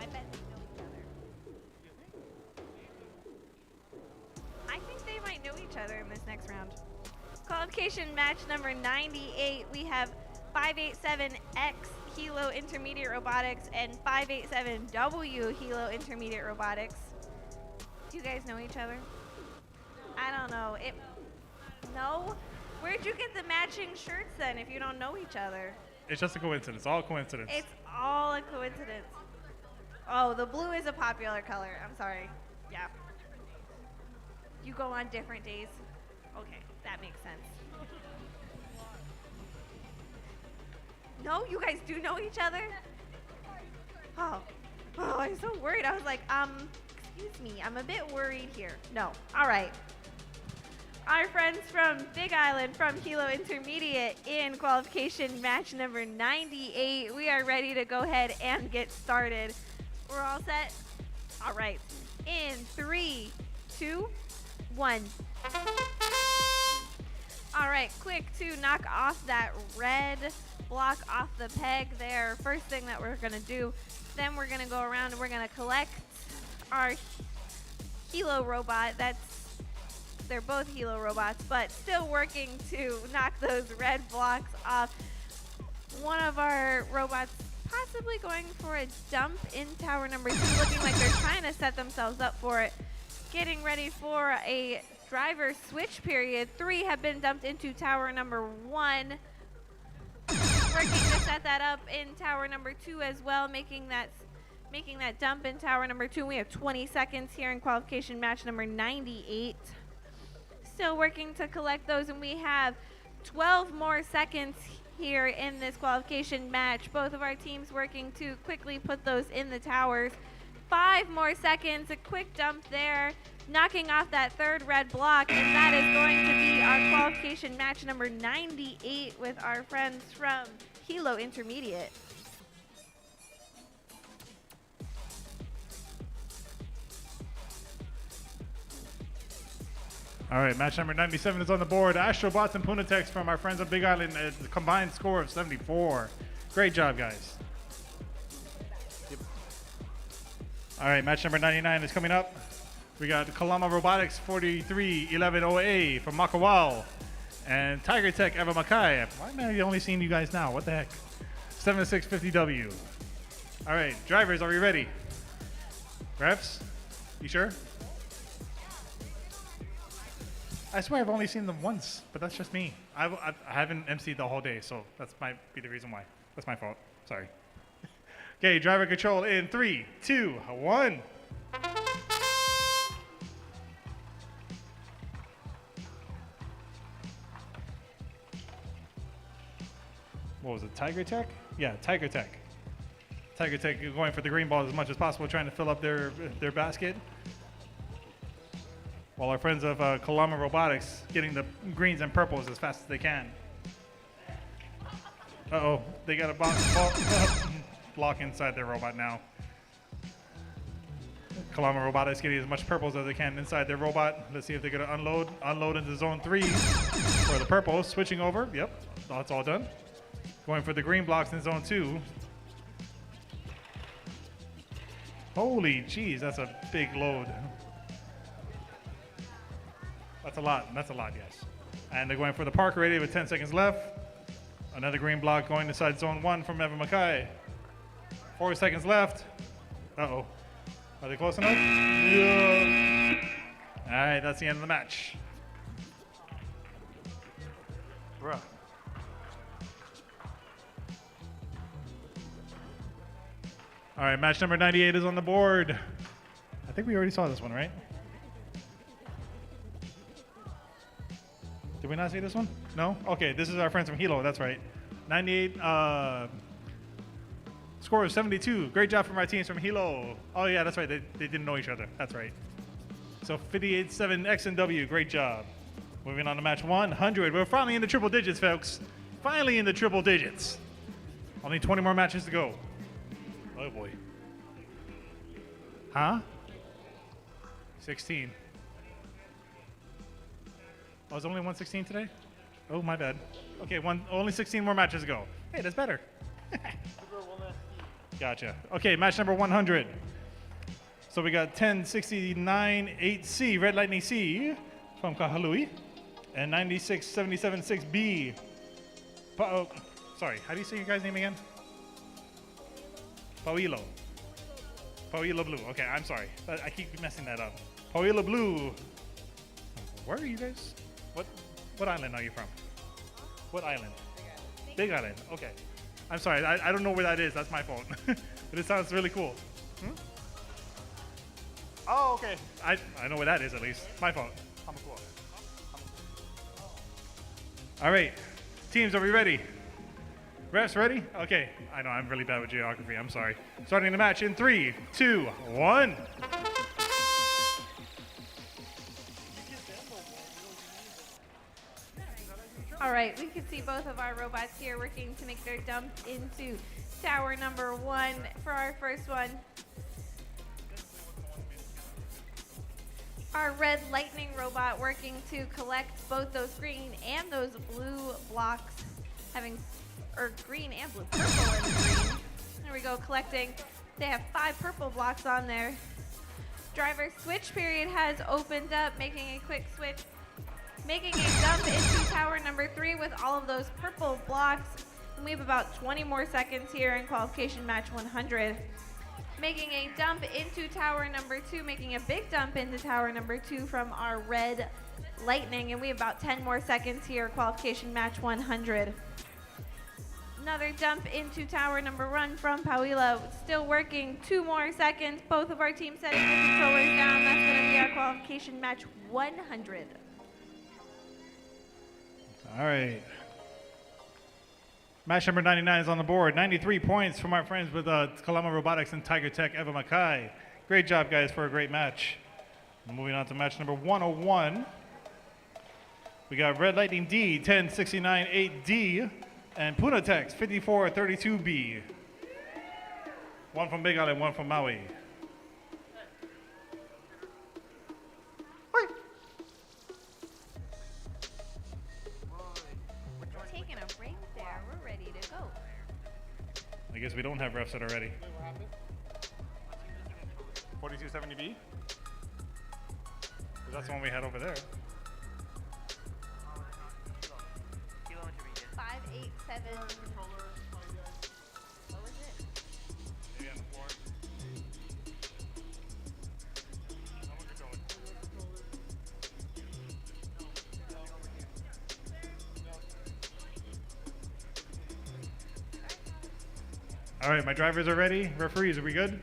I bet they know each other. I think they might know each other in this next round. Qualification match number 98, we have 587X Hilo Intermediate Robotics and 587W Hilo Intermediate Robotics. Do you guys know each other? I don't know. No? Where'd you get the matching shirts then if you don't know each other? It's just a coincidence. All coincidence. It's all a coincidence. Oh, the blue is a popular color. I'm sorry. Yeah. You go on different days. Okay, that makes sense. No, you guys do know each other? Oh, I'm so worried. I was like, excuse me, I'm a bit worried here. No, all right. Our friends from Big Island, from Hilo Intermediate in qualification match number 98. We are ready to go ahead and get started. We're all set? All right. In 3, 2, 1. All right, quick to knock off that red block off the peg there. First thing that we're gonna do, then we're gonna go around and we're gonna collect our Hilo robot. They're both Hilo robots, but still working to knock those red blocks off. one of our robots possibly going for a dump in tower number 2, looking like they're trying to set themselves up for it. Getting ready for a driver switch period. 3 have been dumped into tower number 1. Working to set that up in tower number 2 as well, making that dump in tower number 2. We have 20 seconds here in qualification match number 98. Still working to collect those, and we have 12 more seconds here in this qualification match. Both of our teams working to quickly put those in the towers. 5 more seconds, a quick dump there, knocking off that third red block, and that is going to be our qualification match number 98 with our friends from Hilo Intermediate. All right, match number 97 is on the board. Astrobots and Punatex from our friends on Big Island, a combined score of 74. Great job, guys. All right, match number 99 is coming up. We got Kalama Robotics 4311OA from Makawao and Tiger Tech Eva Makai. Why am I only seeing you guys now? What the heck? 7650W. All right, drivers, are we ready? Refs, you sure? I swear I've only seen them once, but that's just me. I haven't emceed the whole day, so that might be the reason why. That's my fault. Sorry. Okay, driver control in 3, 2, 1. What was it, Tiger Tech? Yeah, Tiger Tech. Tiger Tech is going for the green balls as much as possible, trying to fill up their basket. While our friends of Kalama Robotics getting the greens and purples as fast as they can. Uh-oh, they got a block inside their robot now. Kalama Robotics getting as much purples as they can inside their robot. Let's see if they're gonna unload into zone 3 for the purples. Switching over, yep, that's all done. Going for the green blocks in zone 2. Holy jeez, that's a big load. That's a lot, yes. And they're going for the park already with 10 seconds left. Another green block going inside zone 1 from Eva Makai. 4 seconds left. Uh-oh. Are they close enough? Yeah. All right, that's the end of the match. Bruh. All right, match number 98 is on the board. I think we already saw this one, right? Did we not see this one? No? Okay, this is our friends from Hilo, that's right. 98, score of 72. Great job from our teams from Hilo. Oh yeah, that's right, they didn't know each other, that's right. So 58-7 X and W, great job. Moving on to match 100. We're finally in the triple digits, folks. Finally in the triple digits. Only 20 more matches to go. Oh boy. Huh? 16. Oh, is only 116 today? Oh, my bad. Okay, only 16 more matches to go. Hey, that's better. Gotcha. Okay, match number 100. So we got 1069 8C, Red Lightning C from Kahalui, and 9677 6B. Sorry, how do you say your guy's name again? Pauilo Blue. Okay, I'm sorry. I keep messing that up. Pauilo Blue. Where are you guys? What island are you from? What island? Big Island. Okay. I'm sorry. I don't know where that is. That's my fault. But it sounds really cool. Oh, okay. I know where that is at least. My fault. All right. Teams, are we ready? Refs ready? Okay. I know I'm really bad with geography. I'm sorry. Starting the match in 3, 2, 1. All right, we can see both of our robots here working to make their dump into tower number 1 for our first one. Our red lightning robot working to collect both those green and those blue blocks, or green and blue, purple and green. There we go, collecting. They have 5 purple blocks on there. Driver switch period has opened up, making a quick switch. Making a dump into tower number 3 with all of those purple blocks. And we have about 20 more seconds here in qualification match 100. Making a dump into tower number 2, making a big dump into tower number 2 from our red lightning. And we have about 10 more seconds here, qualification match 100. Another dump into tower number 1 from Pauila. Still working, 2 more seconds. Both of our teams setting the controllers down. That's going to be our qualification match 100. All right. Match number 99 is on the board. 93 points from our friends with Kalama Robotics and Tiger Tech, Eva Makai. Great job, guys, for a great match. Moving on to match number 101. We got Red Lightning D, 1069-8D, and Punatex, 5432B. One from Big Island, one from Maui. Taking a break there. We're ready to go. I guess we don't have refs that are ready. 4270B? That's the one we had over there. 587. What was it? Maybe on the floor. All right, my drivers are ready. Referees, are we good?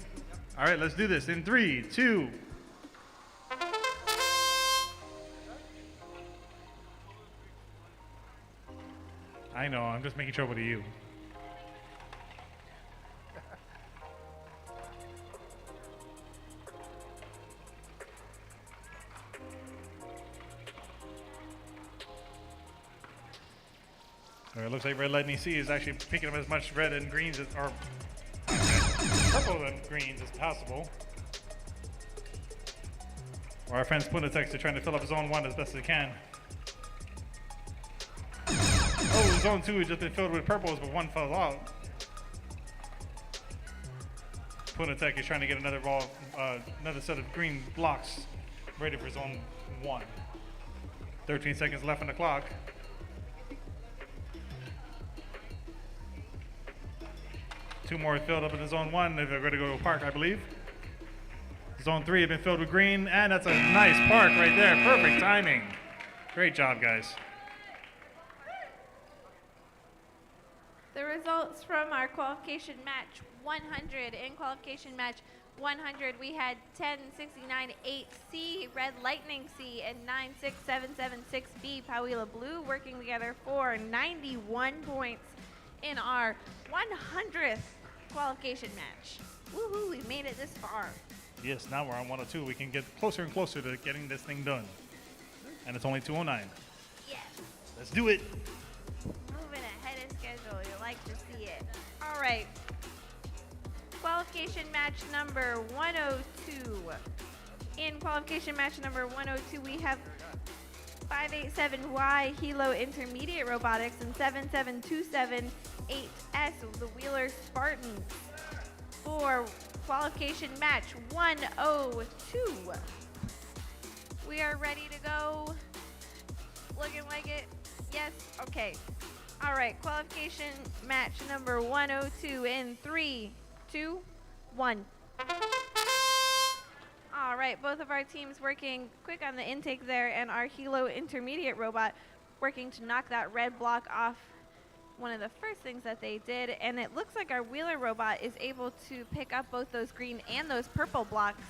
All right, let's do this in 3, 2. I know, I'm just making trouble to you. All right, looks like Red Lightning C is actually picking up as much red and greens as, or purple and greens as possible. Or our friends Punatex are trying to fill up zone 1 as best as they can. Oh, zone 2 has just been filled with purples, but one fell out. Punatex is trying to get another ball, another set of green blocks ready for zone 1. 13 seconds left on the clock. Two more filled up in the zone 1. They're going to go to a park, I believe. Zone 3 has been filled with green, and that's a nice park right there. Perfect timing. Great job, guys. The results from our qualification match 100. In qualification match 100, we had 1069-8C, Red Lightning C, and 96776B, Pauila Blue, working together for 91 points in our 100th qualification match. Woohoo, we made it this far. Yes, now we're on 102. We can get closer and closer to getting this thing done. And it's only 209. Yes. Let's do it. Moving ahead of schedule. You like to see it. All right. Qualification match number 102. In qualification match number 102, we have 587Y Hilo Intermediate Robotics and 77278S the Wheeler Spartans. For qualification match 102. We are ready to go. Looking like it. Yes? Okay. All right. Qualification match number 102 in 3, 2, 1. All right. Both of our teams working quick on the intake there, and our Hilo Intermediate robot working to knock that red block off. One of the first things that they did, and it looks like our Wheeler robot is able to pick up both those green and those purple blocks.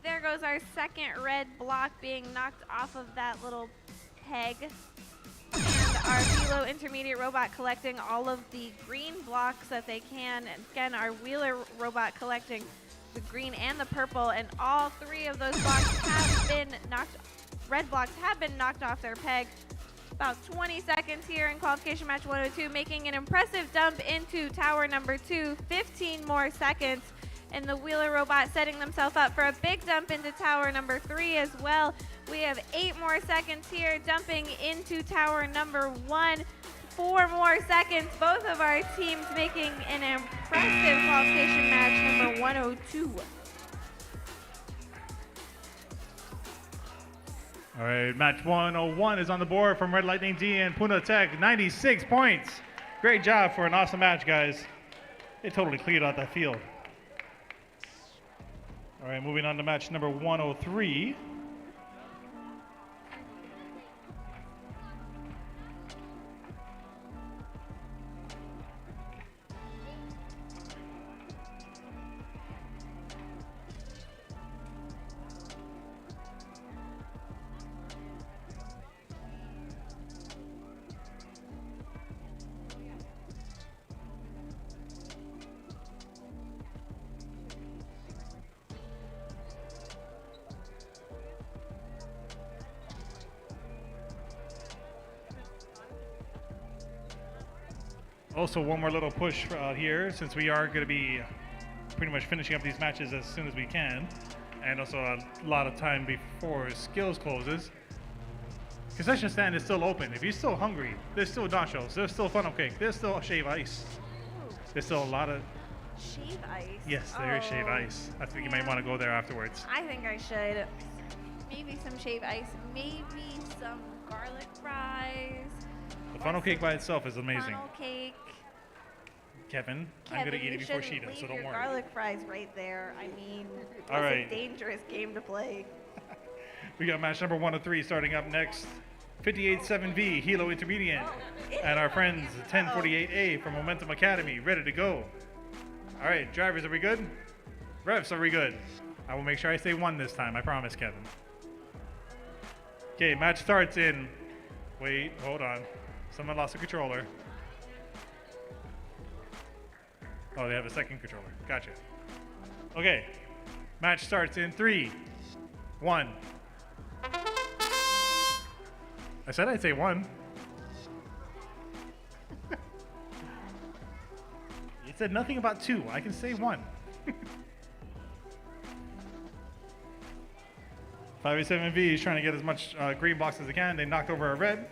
There goes our second red block being knocked off of that little peg. And our Hilo Intermediate robot collecting all of the green blocks that they can. And again, our Wheeler robot collecting the green and the purple, and all three of those blocks have been knocked, red blocks have been knocked off their peg. About 20 seconds here in qualification match 102, making an impressive dump into tower number 2. 15 more seconds, and the Wheeler robot setting themselves up for a big dump into tower number 3 as well. We have 8 more seconds here, dumping into tower number 1. 4 more seconds. Both of our teams making an impressive qualification match number 102. All right, match 101 is on the board from Red Lightning D and Puna Tech, 96 points. Great job for an awesome match, guys. They totally cleared out that field. All right, moving on to match number 103. Also, one more little push here, since we are going to be pretty much finishing up these matches as soon as we can, and also a lot of time before skills closes. Concession stand is still open. If you're still hungry, there's still nachos, there's still funnel cake, there's still shave ice. There's still a lot of... Shave ice? Yes, there is shave ice. I think you might want to go there afterwards. I think I should. Maybe some shave ice, maybe some garlic fries. The funnel cake by itself is amazing. Funnel cake. Kevin, I'm going to eat it before she does, leave so don't your worry. garlic fries right there. I mean, All it's right. a dangerous game to play. We got match number 103 starting up next. 58-7V, Hilo Intermediate, and our friends 1048A from Momentum Academy, ready to go. All right, drivers, are we good? Revs, are we good? I will make sure I say one this time, I promise, Kevin. Okay, match starts in... Wait, hold on. Someone lost a controller. Oh, they have a second controller. Gotcha. Okay, match starts in 3, 1. I said I'd say 1. You said nothing about 2. I can say 1. 587V is trying to get as much green blocks as they can. They knocked over a red.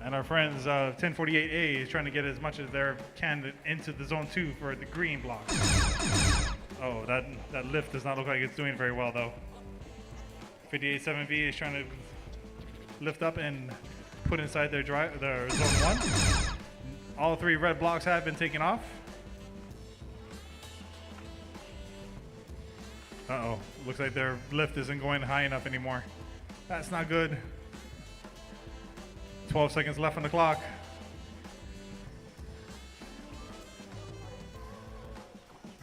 And our friends 1048A is trying to get as much as they can into the zone 2 for the green block. Oh, that lift does not look like it's doing very well though. 587V is trying to lift up and put inside their zone 1. All 3 red blocks have been taken off. Uh-oh, looks like their lift isn't going high enough anymore. That's not good. 12 seconds left on the clock.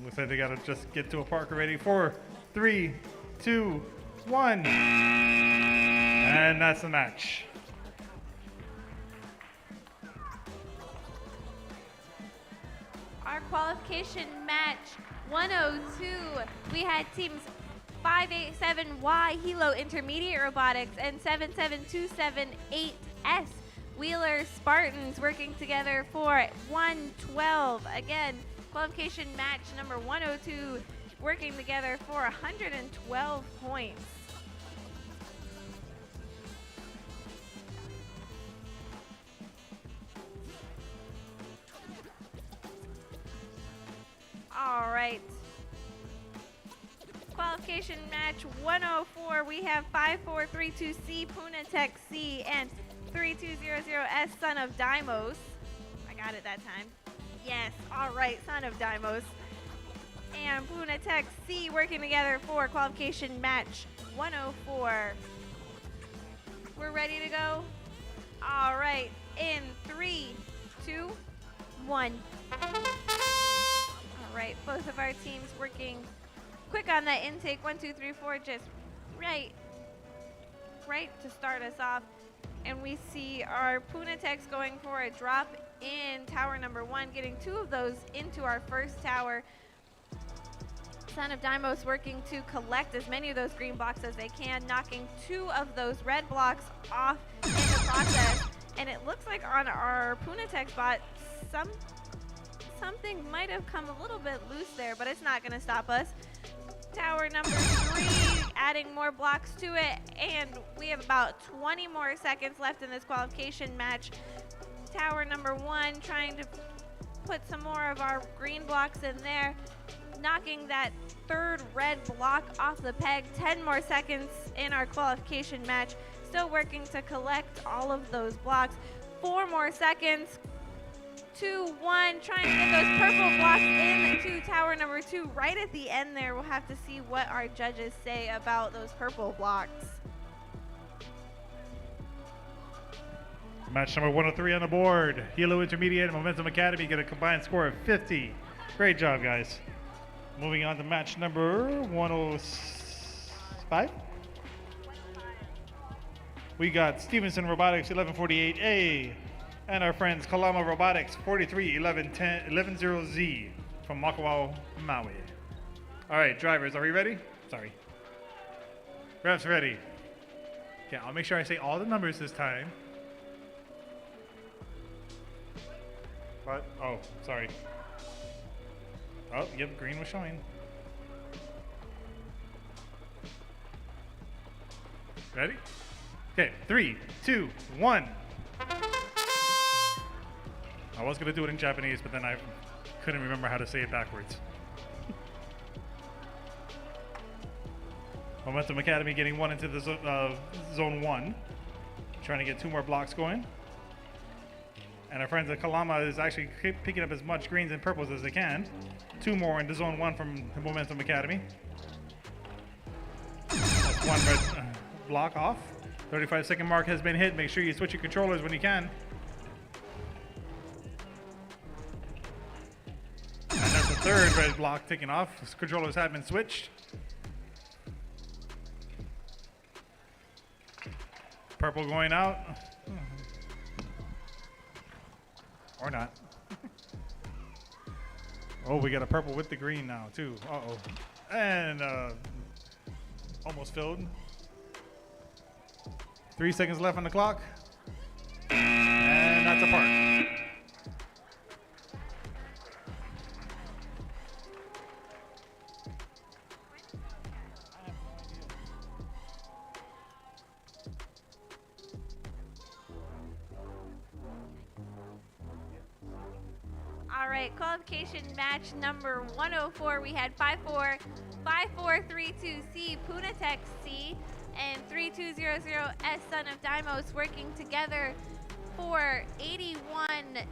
Looks like they gotta just get to a park already. 4, 3, 2, 1. And that's the match. Our qualification match 102, we had teams 587Y Hilo Intermediate Robotics and 77278S Wheeler Spartans working together for 112. Again, qualification match number 102 working together for 112 points. All right. Qualification match 104, we have 5432C Puna Tech C and 3200S Son of Dimos. I got it that time. Yes, all right, Son of Dimos. And Puna Tech C working together for qualification match 104. We're ready to go? All right, in 3, 2, 1. All right, both of our teams working quick on that intake. 1, 2, 3, 4, just right to start us off. And we see our Puna Techs going for a drop in tower number 1, getting 2 of those into our first tower. Son of Dimos working to collect as many of those green blocks as they can, knocking 2 of those red blocks off in the process. And it looks like on our Puna Tech bot, something might have come a little bit loose there, but it's not going to stop us. Tower number 3, adding more blocks to it, and we have about 20 more seconds left in this qualification match. Tower number 1 trying to put some more of our green blocks in there. knocking that third red block off the peg. 10 more seconds in our qualification match. Still working to collect all of those blocks. 4 more seconds. 2, 1, trying to get those purple blocks into tower number 2. Right at the end there, we'll have to see what our judges say about those purple blocks. Match number 103 on the board. Hilo Intermediate and Momentum Academy get a combined score of 50. Great job, guys. Moving on to match number 105. We got Stevenson Robotics 1148A and our friends Kalama Robotics 431110Z from Makawao, Maui. All right, drivers, are we ready? Sorry. Refs ready. Okay, I'll make sure I say all the numbers this time. What? Oh, sorry. Oh, yep, green was showing. Ready? Okay, 3, 2, 1. I was gonna do it in Japanese, but then I couldn't remember how to say it backwards. Momentum Academy getting 1 into the zone 1. Trying to get 2 more blocks going. And our friends at Kalama is actually picking up as much greens and purples as they can. 2 more into zone 1 from the Momentum Academy. That's 1 red block off. 35-second mark has been hit. Make sure you switch your controllers when you can. And that's the 3rd red block taken off. Controllers have been switched. Purple going out. Or not. Oh, we got a purple with the green now, too. Uh-oh. And almost filled. 3 seconds left on the clock. And that's a park. All right, qualification match number 104. We had 5-4, 5432C, Punatech C, and 3200S Son of Dimos working together for 81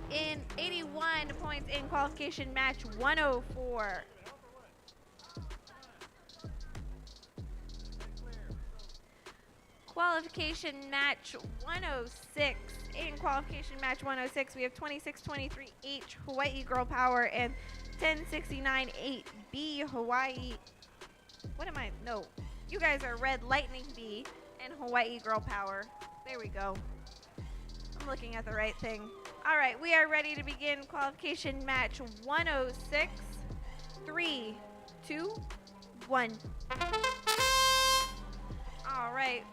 points in qualification match 104. Qualification match 106. In qualification match 106, we have 2623H Hawaii Girl Power and 1069-8B Hawaii. What am I? No. You guys are Red Lightning B and Hawaii Girl Power. There we go. I'm looking at the right thing. All right, we are ready to begin qualification match 106. 3, 2, 1. All right.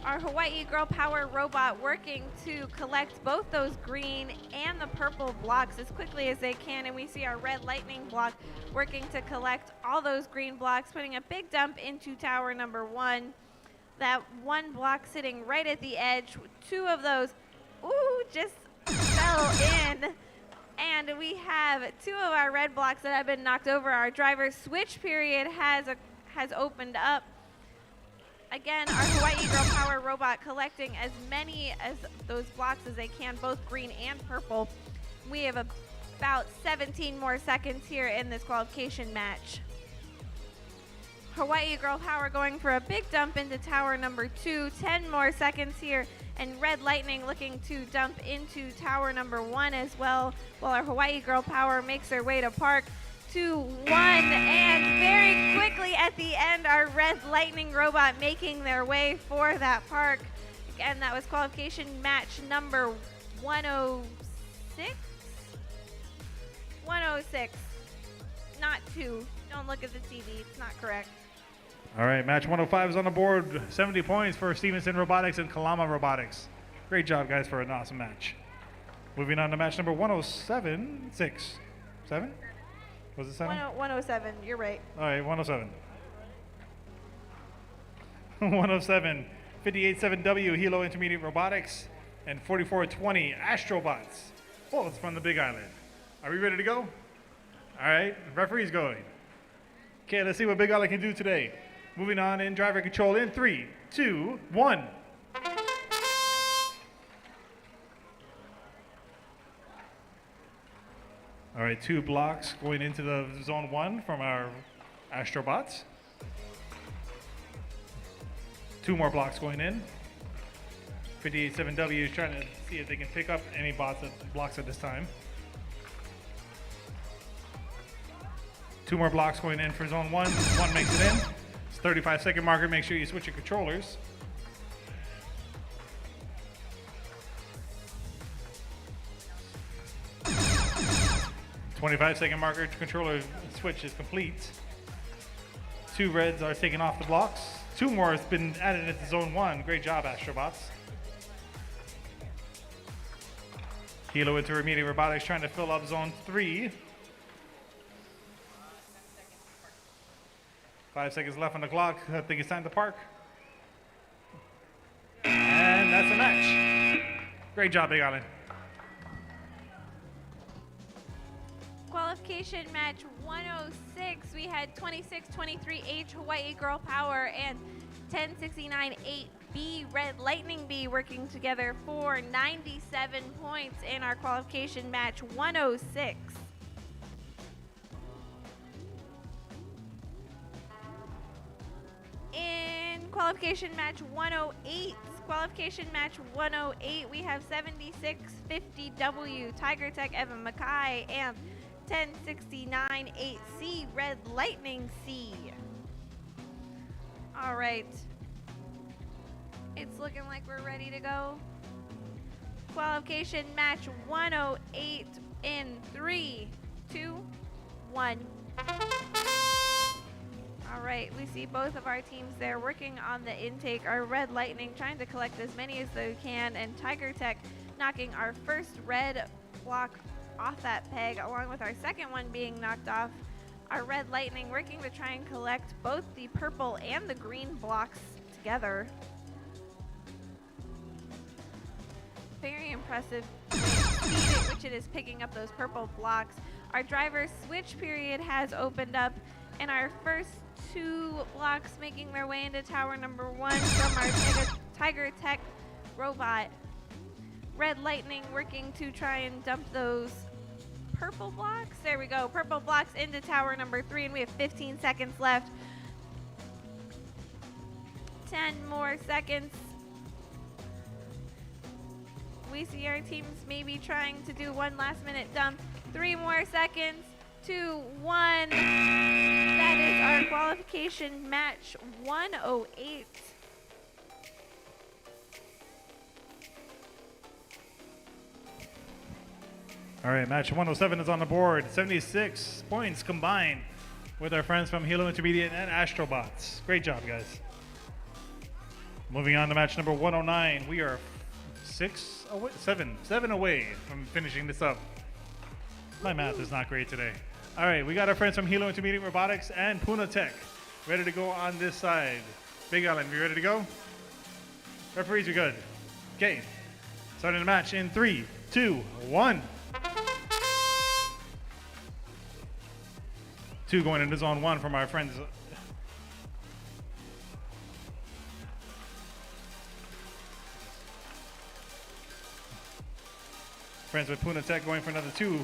Our Hawaii Girl Power robot working to collect both those green and the purple blocks as quickly as they can. And we see our Red Lightning block working to collect all those green blocks, putting a big dump into tower number 1. That 1 block sitting right at the edge. 2 of those, ooh, just fell in. And we have 2 of our red blocks that have been knocked over. Our driver switch period has opened up. Again, our Hawaii Girl Power robot collecting as many as those blocks as they can, both green and purple. We have about 17 more seconds here in this qualification match. Hawaii Girl Power going for a big dump into tower number 2. 10 more seconds here, and Red Lightning looking to dump into tower number 1 as well, while our Hawaii Girl Power makes their way to park. 2, 1, and very quickly at the end, our Red Lightning robot making their way for that park. Again, that was qualification match number 106? 106, not 2. Don't look at the TV, it's not correct. All right, match 105 is on the board. 70 points for Stevenson Robotics and Kalama Robotics. Great job, guys, for an awesome match. Moving on to match number 107, 6, 7? Was it 7? 107, you're right. All right, 107. 107, 58.7W Hilo Intermediate Robotics and 4420 Astrobots, both from the Big Island. Are we ready to go? All right, referee's going. Okay, let's see what Big Island can do today. Moving on in driver control in 3, 2, 1. All right, 2 blocks going into the zone 1 from our Astrobots. 2 more blocks going in. 587W is trying to see if they can pick up any blocks at this time. 2 more blocks going in for zone 1. 1 makes it in. It's 35-second marker. Make sure you switch your controllers. "25-second marker, controller switch is complete. 2 reds are taken off the blocks. 2 more has been added into zone 1. Great job, Astrobots. Hilo Intermediate Robotics trying to fill up zone 3. 5 seconds left on the clock. I think it's time to park. And that's a match. Great job, Big Island. Qualification match 106. We had 2623H Hawaii Girl Power and 10698B Red Lightning B working together for 97 points in our qualification match 106. In qualification match 108, we have 7650W Tiger Tech Evan Mackay and 10698C Red Lightning C. All right. It's looking like we're ready to go. Qualification match 108 in 3, 2, 1. All right, we see both of our teams there working on the intake. Our Red Lightning trying to collect as many as they can, and Tiger Tech knocking our first red block off that peg, along with our second one being knocked off. Our Red Lightning working to try and collect both the purple and the green blocks together. Very impressive speed at which it is picking up those purple blocks. Our driver switch period has opened up, and our first 2 blocks making their way into tower number 1 from our Tiger Tech robot. Red Lightning working to try and dump those purple blocks. There we go. Purple blocks into tower number 3, and we have 15 seconds left. 10 more seconds. We see our teams maybe trying to do one last minute dump. 3 more seconds. 2, 1. That is our qualification match 108. All right, match 107 is on the board. 76 points combined with our friends from Hilo Intermediate and Astrobots. Great job, guys. Moving on to match number 109. We are 7 away from finishing this up. My math is not great today. All right, we got our friends from Hilo Intermediate Robotics and Puna Tech ready to go on this side. Big Island, we ready to go? Referees, are good. Okay, starting the match in 3, 2, 1. 2 going into zone 1 from our friends. Friends with Puna Tech going for another 2.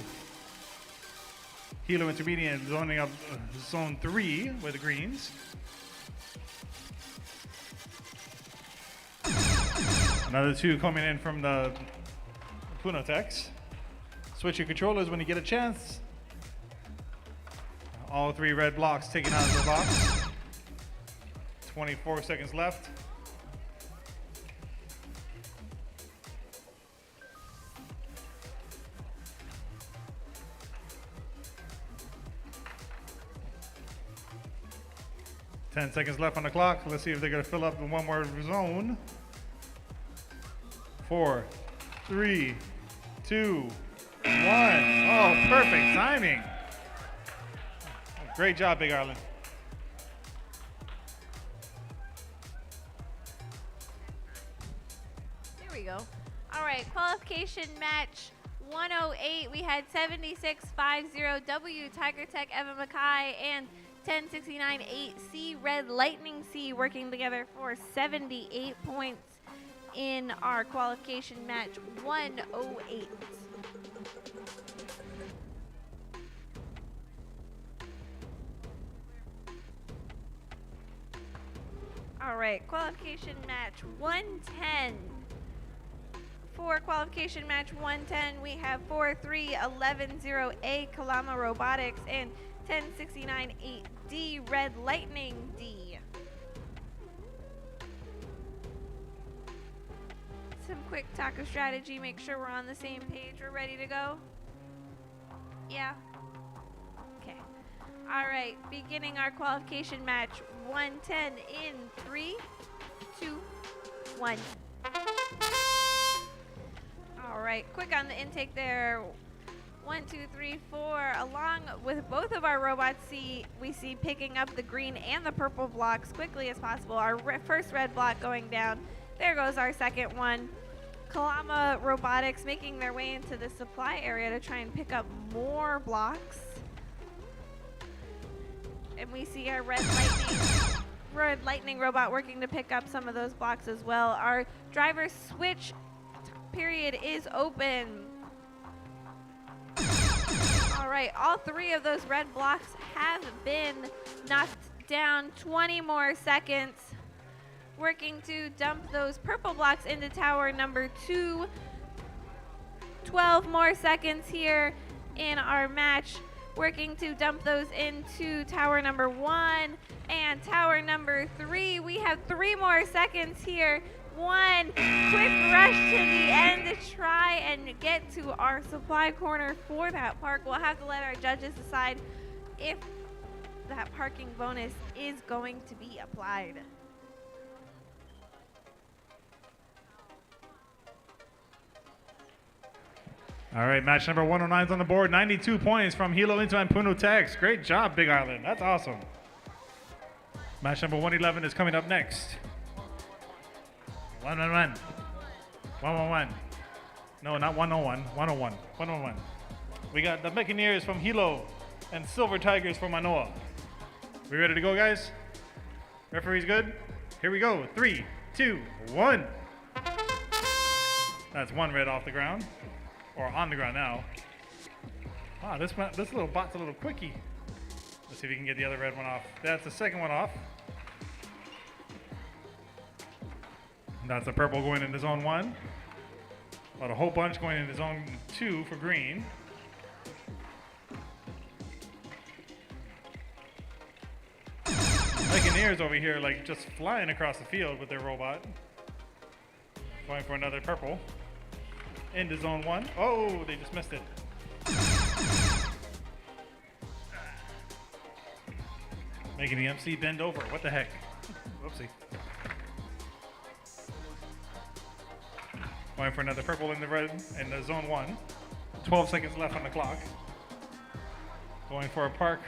Hilo Intermediate zoning up zone 3 with the greens. Another 2 coming in from the Puna Techs. Switch your controllers when you get a chance. All 3 red blocks taken out of the box. 24 seconds left. Ten seconds left on the clock. Let's see if they're going to fill up in one more zone. 4, 3, 2, 1. Oh, perfect timing. Great job, Big Island. There we go. All right, qualification match 108, we had 7650W Tiger Tech Evan Mackay and 10698C Red Lightning C working together for 78 points in our qualification match 108. All right, qualification match 110. For qualification match 110, we have 43110A Kalama Robotics and 10698D Red Lightning D. Some quick taco strategy, make sure we're on the same page. We're ready to go? Yeah? Okay. All right, beginning our qualification match 110 in 3, 2, 1. All right, quick on the intake there. 1, 2, 3, 4. Along with both of our robots, we see picking up the green and the purple blocks quickly as possible. Our first red block going down. There goes our second one. Kalama Robotics making their way into the supply area to try and pick up more blocks. And we see our Red Lightning robot working to pick up some of those blocks as well. Our driver switch period is open. All right, all three of those red blocks have been knocked down. 20 more seconds. Working to dump those purple blocks into tower number 2. 12 more seconds here in our match. Working to dump those into tower number 1 and tower number 3. We have 3 more seconds here. One quick rush to the end to try and get to our supply corner for that park. We'll have to let our judges decide if that parking bonus is going to be applied. All right, match number 109 is on the board. 92 points from Hilo Into and Puno Tex. Great job, Big Island. That's awesome. Match number 111 is coming up next. 111. 111. No, not 101. 101. 111. We got the Buccaneers from Hilo and Silver Tigers from Manoa. We ready to go, guys? Referee's good? Here we go. 3, 2, 1. That's one red off the ground. Or on the ground now. Wow, this little bot's a little quickie. Let's see if we can get the other red one off. That's the second one off. That's the purple going into zone 1. About a whole bunch going into zone 2 for green. Buccaneers over here like just flying across the field with their robot. Going for another purple. Into zone 1. Oh, they just missed it. Making the MC bend over. What the heck? Whoopsie. Going for another purple in the red in the zone 1. 12 seconds left on the clock. Going for a park.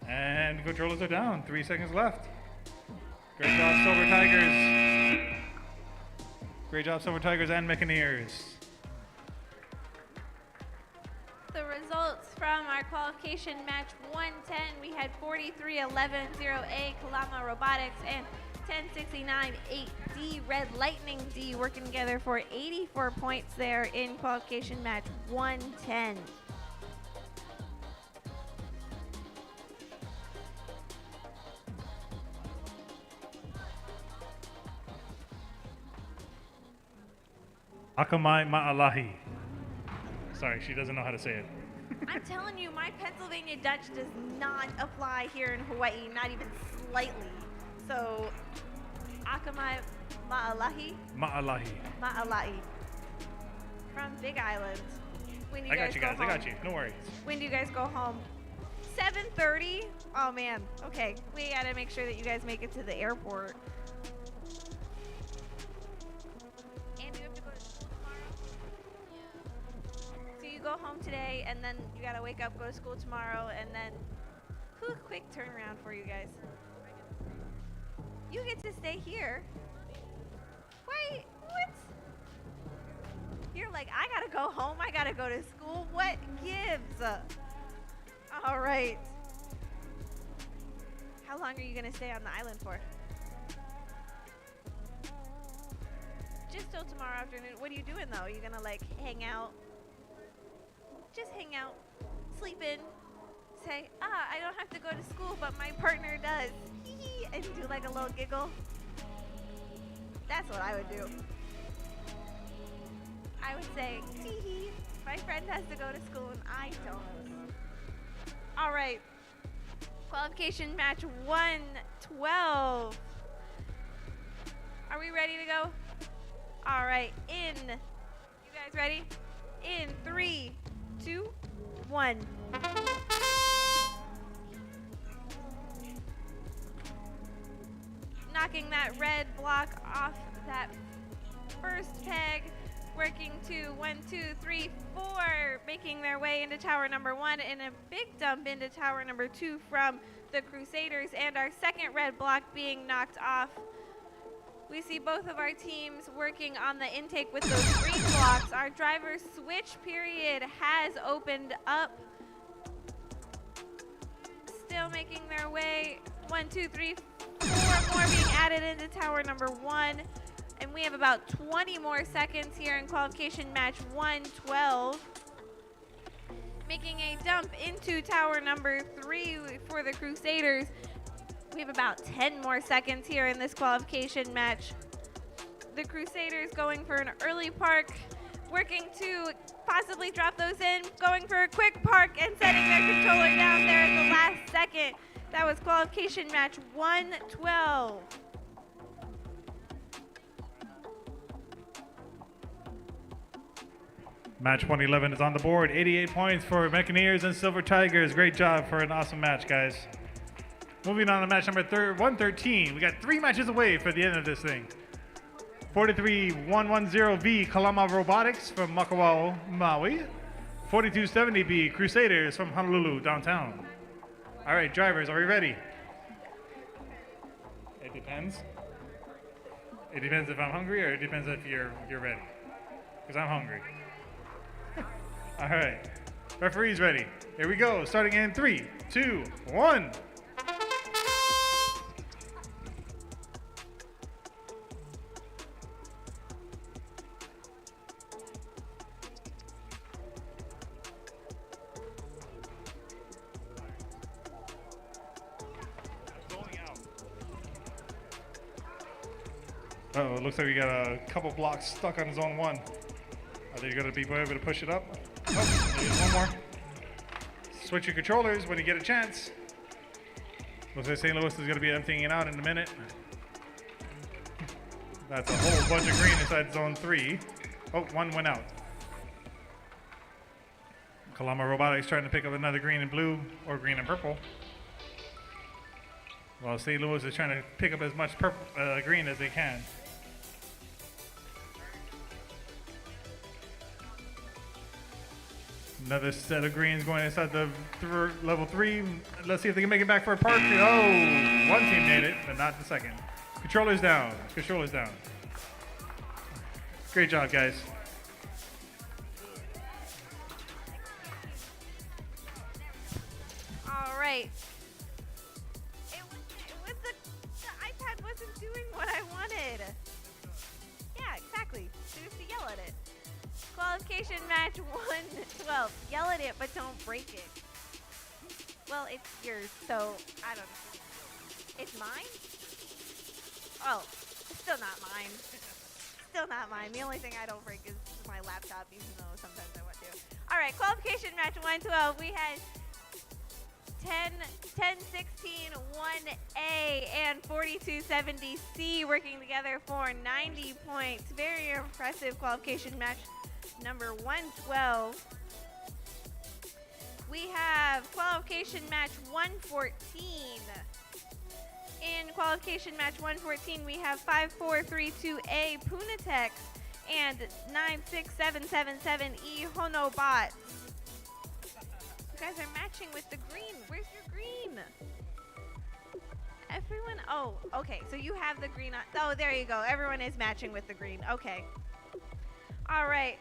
And controllers are down. 3 seconds left. Great job, Silver Tigers. Great job, Silver Tigers and Buccaneers. The results from our qualification match 110, we had 43110A Kalama Robotics and 10698D Red Lightning D working together for 84 points there in qualification match 110. Akamai Ma'alahi. Sorry, she doesn't know how to say it. I'm telling you, my Pennsylvania Dutch does not apply here in Hawaii, not even slightly. So, Akamai Ma'alahi? Ma'alahi. Ma'alahi. From Big Island. When do you I got guys you go guys, home? I got you. No worries. When do you guys go home? 7:30? Oh man, okay. We gotta make sure that you guys make it to the airport. And you have to go to school tomorrow? Yeah. So you go home today, and then you gotta wake up, go to school tomorrow, and then, whew, quick turnaround for you guys. You get to stay here. Wait, what? like, I gotta go home. I gotta go to school. What gives? All right. How long are you gonna stay on the island for? Just till tomorrow afternoon. What are you doing though? Are you gonna like hang out? Just hang out, sleep in, say, I don't have to go to school, but my partner does. And do like a little giggle. That's what I would do. I would say, hee, my friend has to go to school and I don't. All right. Qualification match 112. Are we ready to go? All right, you guys ready? In 3, 2, 1. Knocking that red block off that first peg, working to 1, 2, 3, 4, making their way into tower number 1, and a big dump into tower number 2 from the Crusaders, and our second red block being knocked off. We see both of our teams working on the intake with those green blocks. Our driver switch period has opened up. Still making their way. 1, 2, 3, 4 more being added into tower number 1. And we have about 20 more seconds here in qualification match 112. Making a dump into tower number 3 for the Crusaders. We have about 10 more seconds here in this qualification match. The Crusaders going for an early park, working to possibly drop those in, going for a quick park and setting their controller down there at the last second. That was qualification match 112. Match 111 is on the board. 88 points for Mechaniers and Silver Tigers. Great job for an awesome match, guys. Moving on to match number 113. We got 3 matches away for the end of this thing. 43110V Kalama Robotics from Makawao, Maui. 4270B Crusaders from Honolulu, downtown. All right, drivers, are we ready? It depends. It depends if I'm hungry, or it depends if you're ready. Because I'm hungry. All right, referee's ready. Here we go, starting in 3, 2, 1. Uh-oh, it looks like we got a couple blocks stuck on zone 1. Are they going to be able to push it up? Oh, there's one more. Switch your controllers when you get a chance. Looks like St. Louis is going to be emptying it out in a minute. That's a whole bunch of green inside zone 3. Oh, one went out. Kalama Robotics trying to pick up another green and blue, or green and purple. While St. Louis is trying to pick up as much purple, green as they can. Another set of greens going inside the level 3. Let's see if they can make it back for a park. Oh, one team made it, but not the second. Controllers down. Controllers down. Great job, guys. All right. The iPad wasn't doing what I wanted. Yeah, exactly. Just to yell at it. Qualification match 112. Yell at it, but don't break it. Well, it's yours, so I don't know. It's mine? Oh, it's still not mine. Still not mine. The only thing I don't break is my laptop, even though sometimes I want to. All right, qualification match 112. We had 1016 1A and 4270C working together for 90 points. Very impressive qualification match number 112. We have qualification match 114. In qualification match 114, we have 5432A Punatex and 96777E Honobot. You guys are matching with the green. Where's your green? Everyone, oh, okay, so you have the green on. Oh, there you go. Everyone is matching with the green. Okay. All right.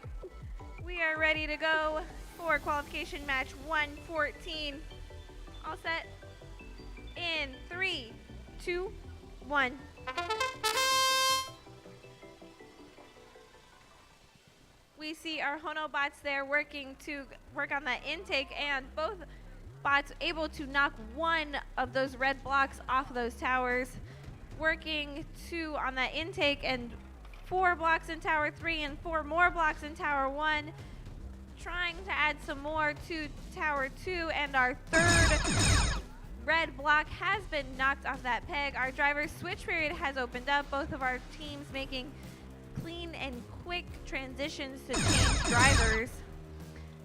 We are ready to go for qualification match 114. All set. In 3, 2, 1. We see our Hono bots there working to work on that intake, and both bots able to knock one of those red blocks off those towers. Working 2 on that intake, and 4 blocks in tower 3 and 4 more blocks in tower 1. Trying to add some more to tower 2, and our third red block has been knocked off that peg. Our driver's switch period has opened up, both of our teams making clean and quick transitions to change drivers.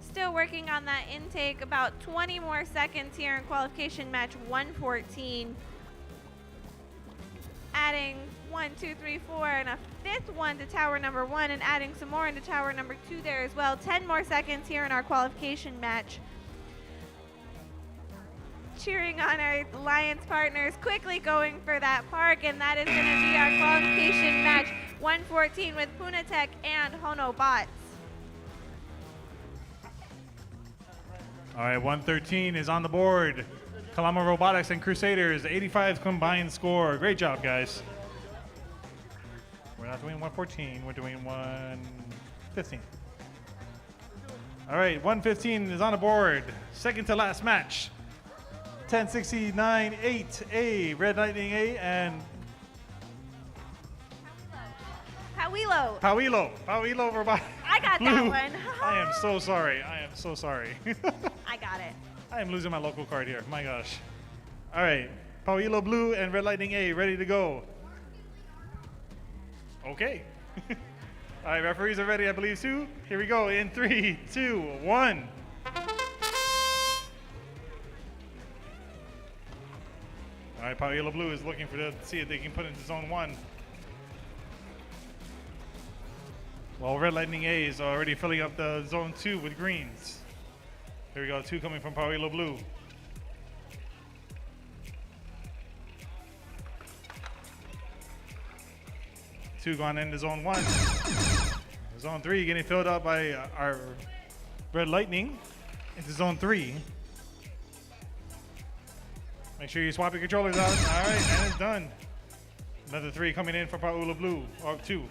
Still working on that intake, about 20 more seconds here in qualification match 114. Adding 1, 2, 3, 4, and a 5th one to tower number 1, and adding some more into tower number 2 there as well. 10 more seconds here in our qualification match. Cheering on our alliance partners, quickly going for that park, and that is going to be our qualification match 114 with Punatech and Hono bots. All right, 113 is on the board. Kalama Robotics and Crusaders, 85 combined score. Great job, guys. We're not doing 114, we're doing 115. All right, 115 is on the board. Second to last match. 1069-8A, Red Lightning A, and Pauilo Robotics. I got that one. I am so sorry. I got it. I am losing my local card here. My gosh. All right. Pauilo Blue and Red Lightning A ready to go. Okay. All right, referees are ready, I believe, too. Here we go in 3, 2, 1. All right, Pauilo Blue is looking to see if they can put into zone 1. Well, Red Lightning A is already filling up the zone 2 with greens. Here we go, 2 coming from Pauilo Blue. Two gone into zone 1. Zone 3 getting filled up by our Red Lightning into zone 3. Make sure you swap your controllers out. All right, and it's done. Another 3 coming in from Pauilo Blue, or 2.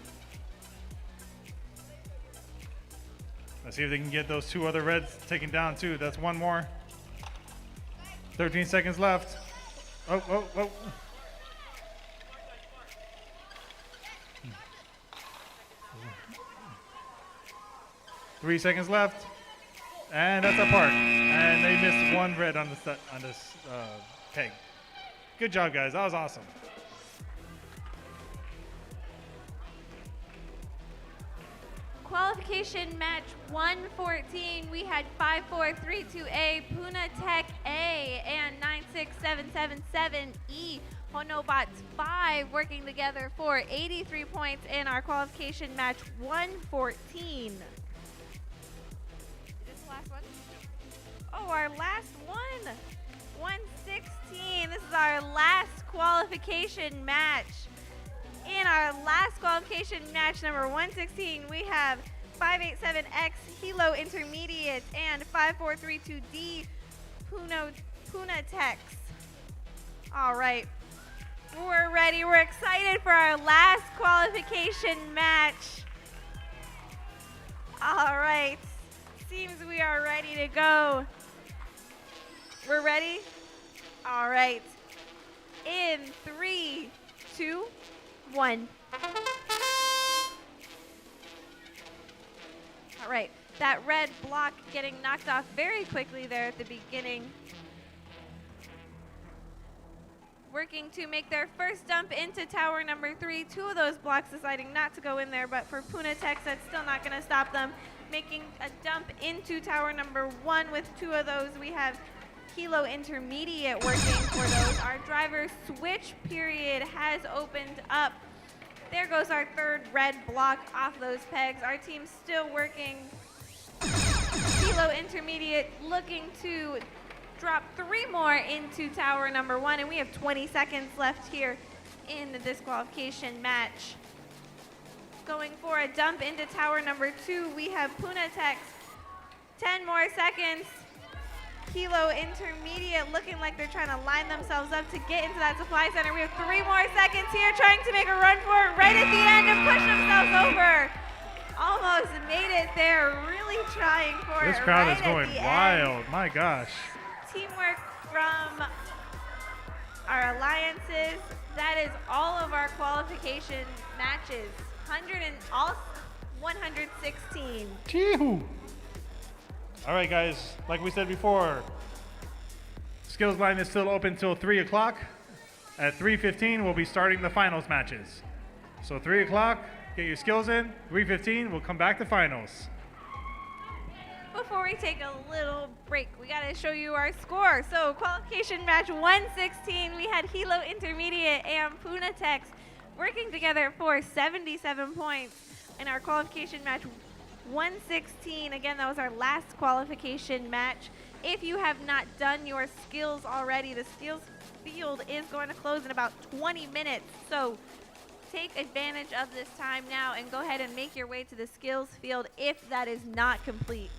Let's see if they can get those 2 other reds taken down too. That's 1 more. 13 seconds left. Oh. 3 seconds left. And that's a park. And they missed 1 red on this peg. Good job, guys. That was awesome. Qualification match 114, we had 5432A, Punatech A, and 96777E, Honobots 5 working together for 83 points in our qualification match 114. Is this the last one? Oh, our last one. 116. This is our last qualification match. In our last qualification match, number 116, we have 587X Hilo Intermediate and 5432D Punatex. All right, we're ready. We're excited for our last qualification match. All right, seems we are ready to go. We're ready? All right. In 3, 2, 1. All right, that red block getting knocked off very quickly there at the beginning. Working to make their first dump into tower number 3. 2 of those blocks deciding not to go in there, but for Punatex, that's still not going to stop them. Making a dump into tower number 1 with 2 of those. We have Hilo Intermediate working for those. Our driver switch period has opened up. There goes our third red block off those pegs. Our team's still working. Hilo Intermediate looking to drop 3 more into tower number 1, and we have 20 seconds left here in the disqualification match. going for a dump into tower number 2. We have Punatex. 10 more seconds. Kilo Intermediate looking like they're trying to line themselves up to get into that supply center. We have 3 more seconds here, trying to make a run for it right at the end and push themselves over. Almost made it there, really trying for it. This crowd right is going at the wild. end. My gosh. Teamwork from our alliances. That is all of our qualification matches. 116. Chee-hoo. All right, guys. Like we said before, skills line is still open till 3 o'clock. At 3:15, we'll be starting the finals matches. So 3 o'clock, get your skills in. 3:15, we'll come back to finals. Before we take a little break, we got to show you our score. So qualification match 116, we had Hilo Intermediate and Punatex working together for 77 points. In our qualification match 116, again, that was our last qualification match. If you have not done your skills already, the skills field is going to close in about 20 minutes. So take advantage of this time now and go ahead and make your way to the skills field if that is not complete.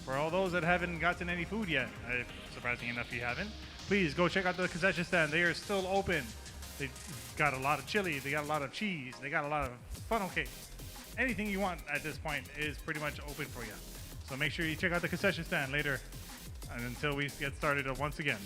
For all those that haven't gotten any food yet, surprising enough you haven't, please go check out the concession stand. They are still open. They got a lot of chili, they got a lot of cheese, they got a lot of funnel cakes. Anything you want at this point is pretty much open for you. So make sure you check out the concession stand later and until we get started once again.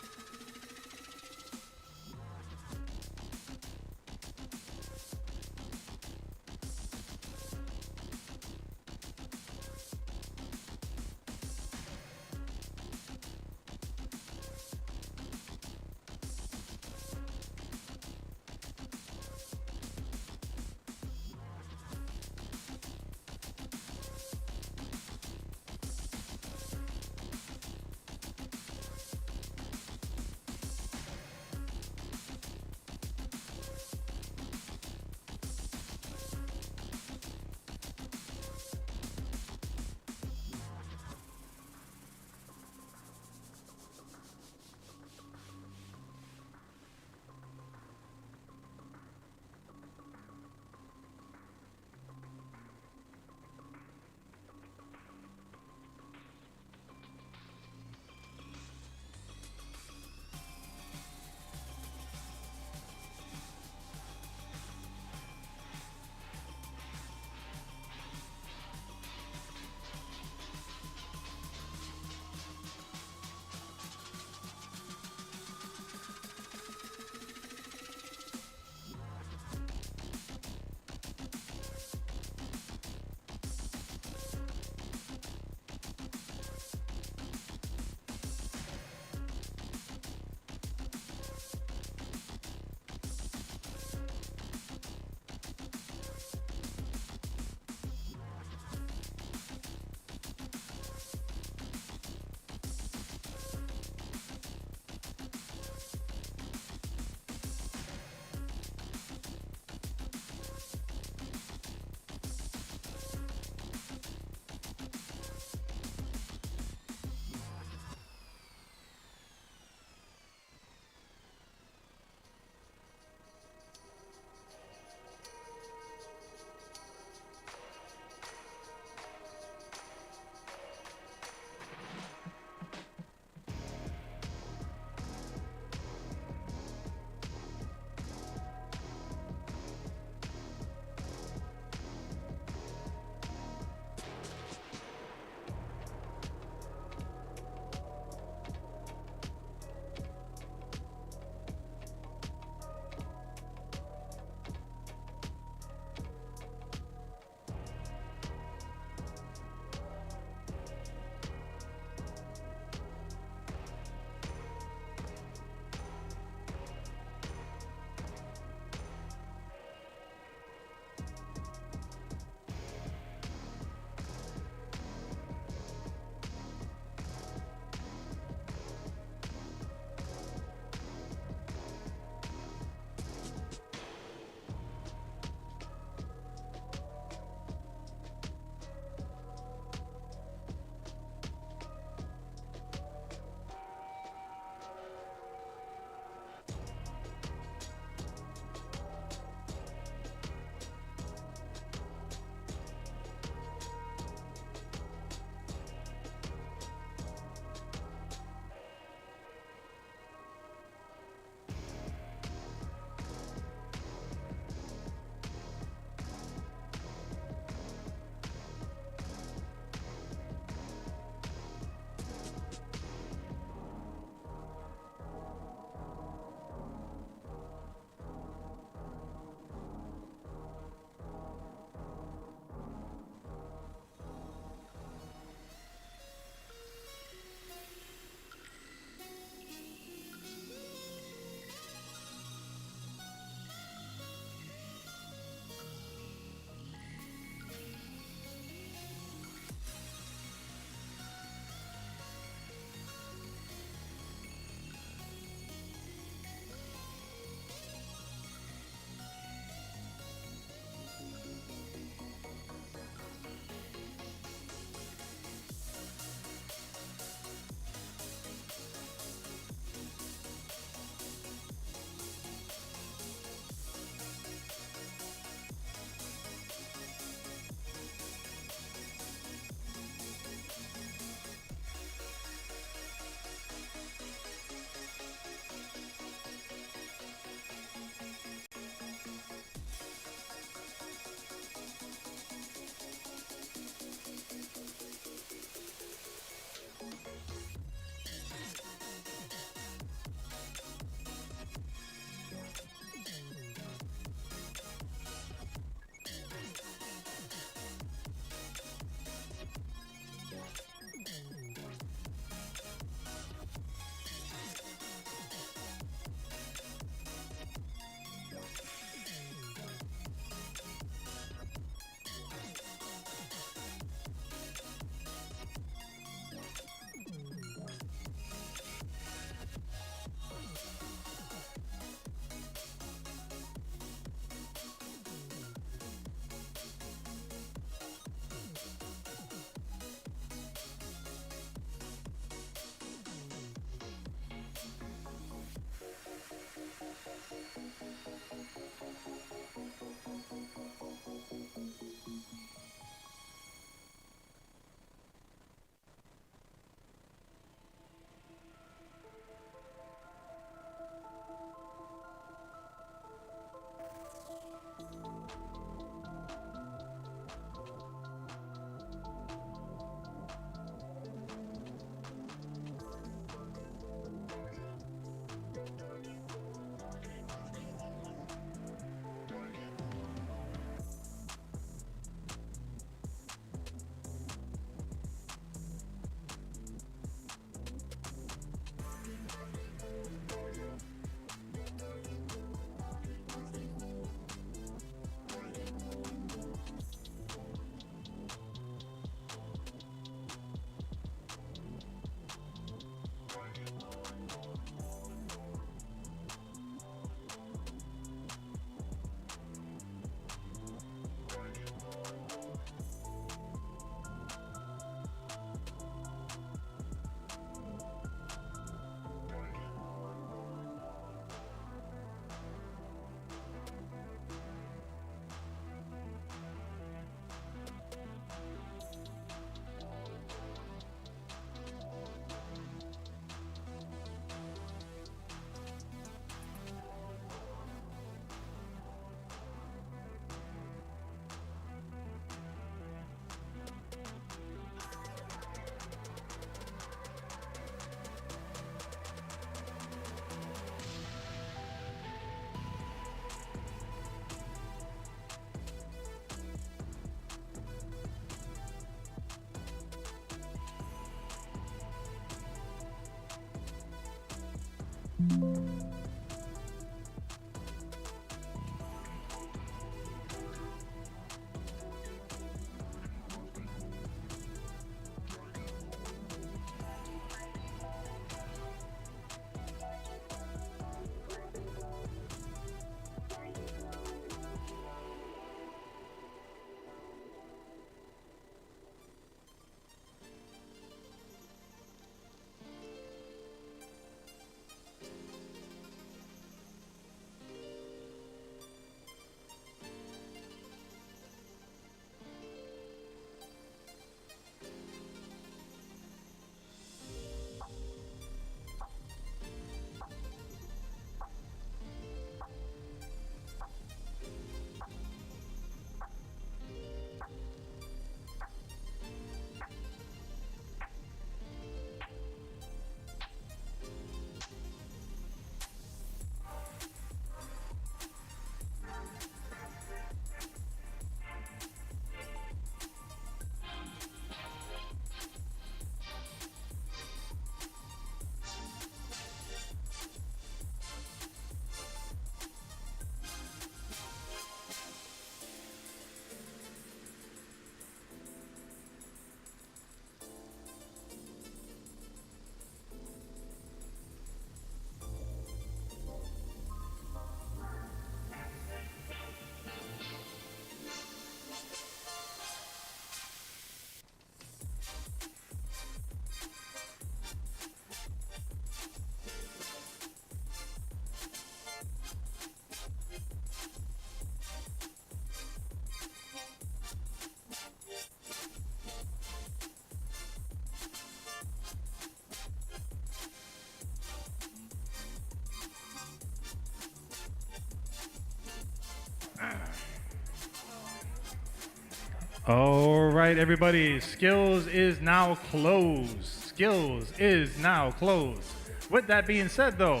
All right, everybody. Skills is now closed. Skills is now closed. With that being said, though,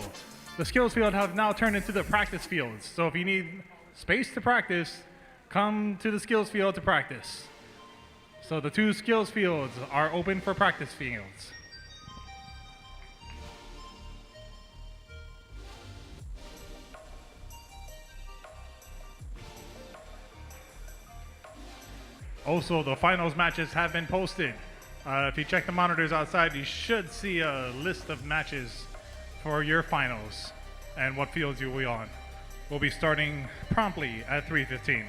the skills field have now turned into the practice fields. So if you need space to practice, come to the skills field to practice. So the two skills fields are open for practice fields. Also, the finals matches have been posted. If you check the monitors outside, you should see a list of matches for your finals and what fields you'll be on. We'll be starting promptly at 3:15.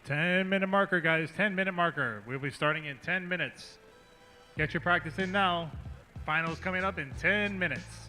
10-minute marker, guys. 10-minute marker. We'll be starting in 10 minutes. Get your practice in now. Finals coming up in 10 minutes.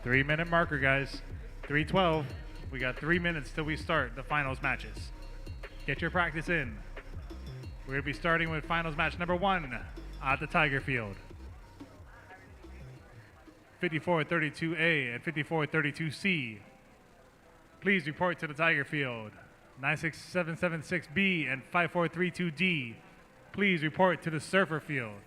3-minute marker, guys. 3:12. We got 3 minutes till we start the finals matches. Get your practice in. We're going to be starting with finals match number 1 at the Tiger Field. 5432A and 5432C. Please report to the Tiger Field. 96776B and 5432D. Please report to the Surfer Field.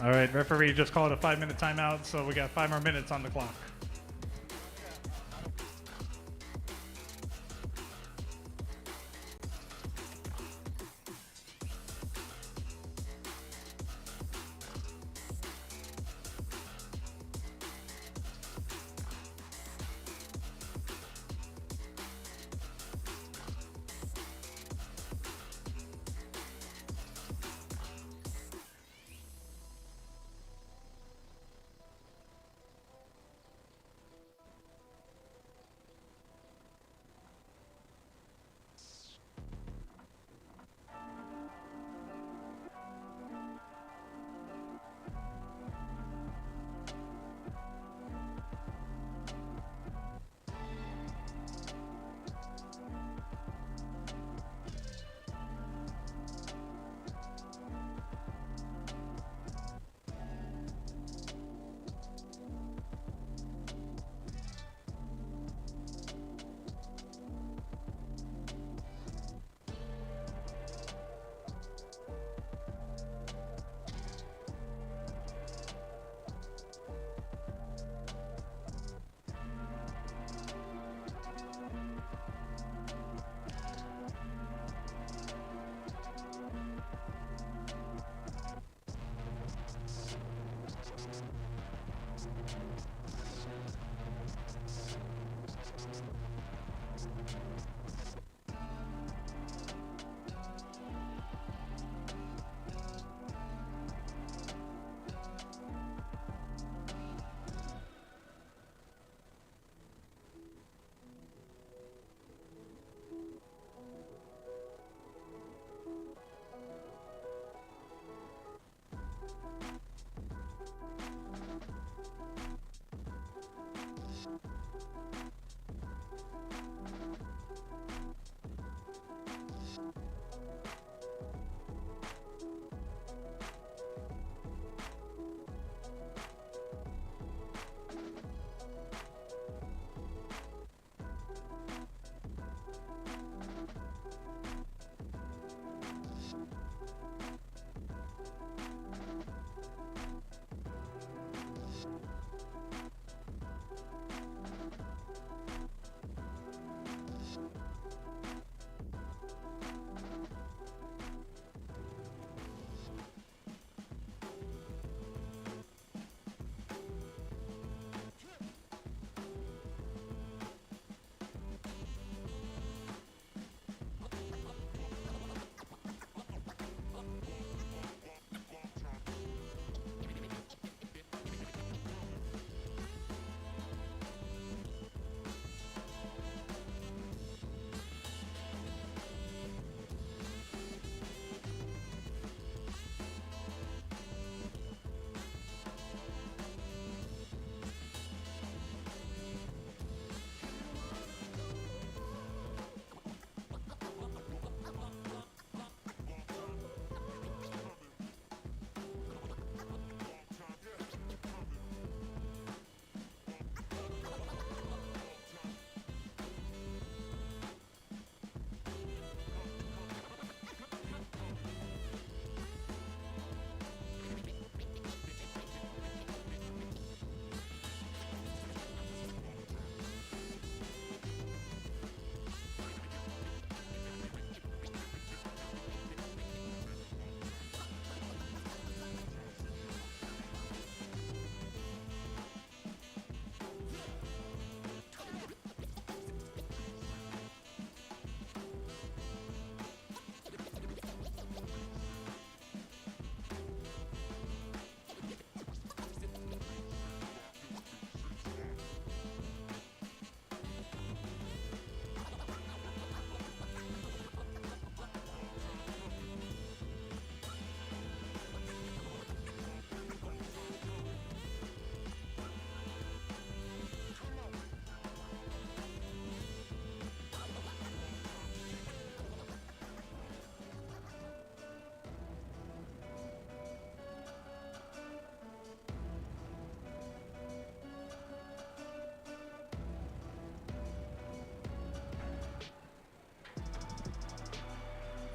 All right, referee just called a 5-minute timeout, so we got 5 more minutes on the clock.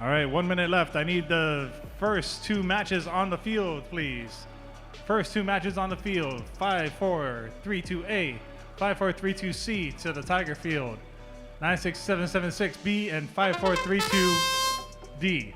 All right, 1 minute left. I need the first two matches on the field, please. First two matches on the field. 5432A, 5432C to the Tiger Field. 96776B and 5432D.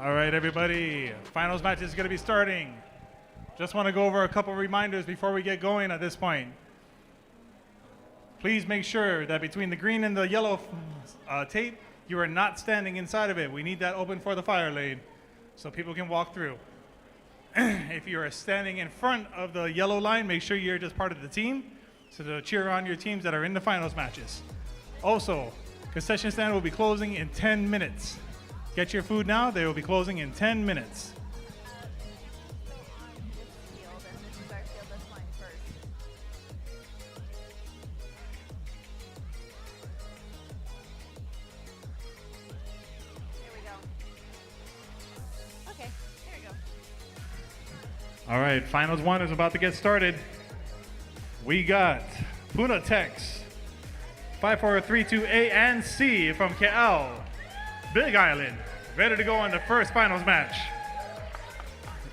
All right, everybody. Finals match is going to be starting. Just want to go over a couple reminders before we get going at this point. Please make sure that between the green and the yellow tape, you are not standing inside of it. We need that open for the fire lane so people can walk through. If you are standing in front of the yellow line, make sure you're just part of the team so to cheer on your teams that are in the finals matches. Also, concession stand will be closing in 10 minutes. Get your food now. They will be closing in 10 minutes. So on this field, and this is our field that's flying first. Here we go. Okay, there we go. All right, finals one is about to get started. We got Puna Tex, 5432A and C from KL, Big Island, ready to go on the first finals match.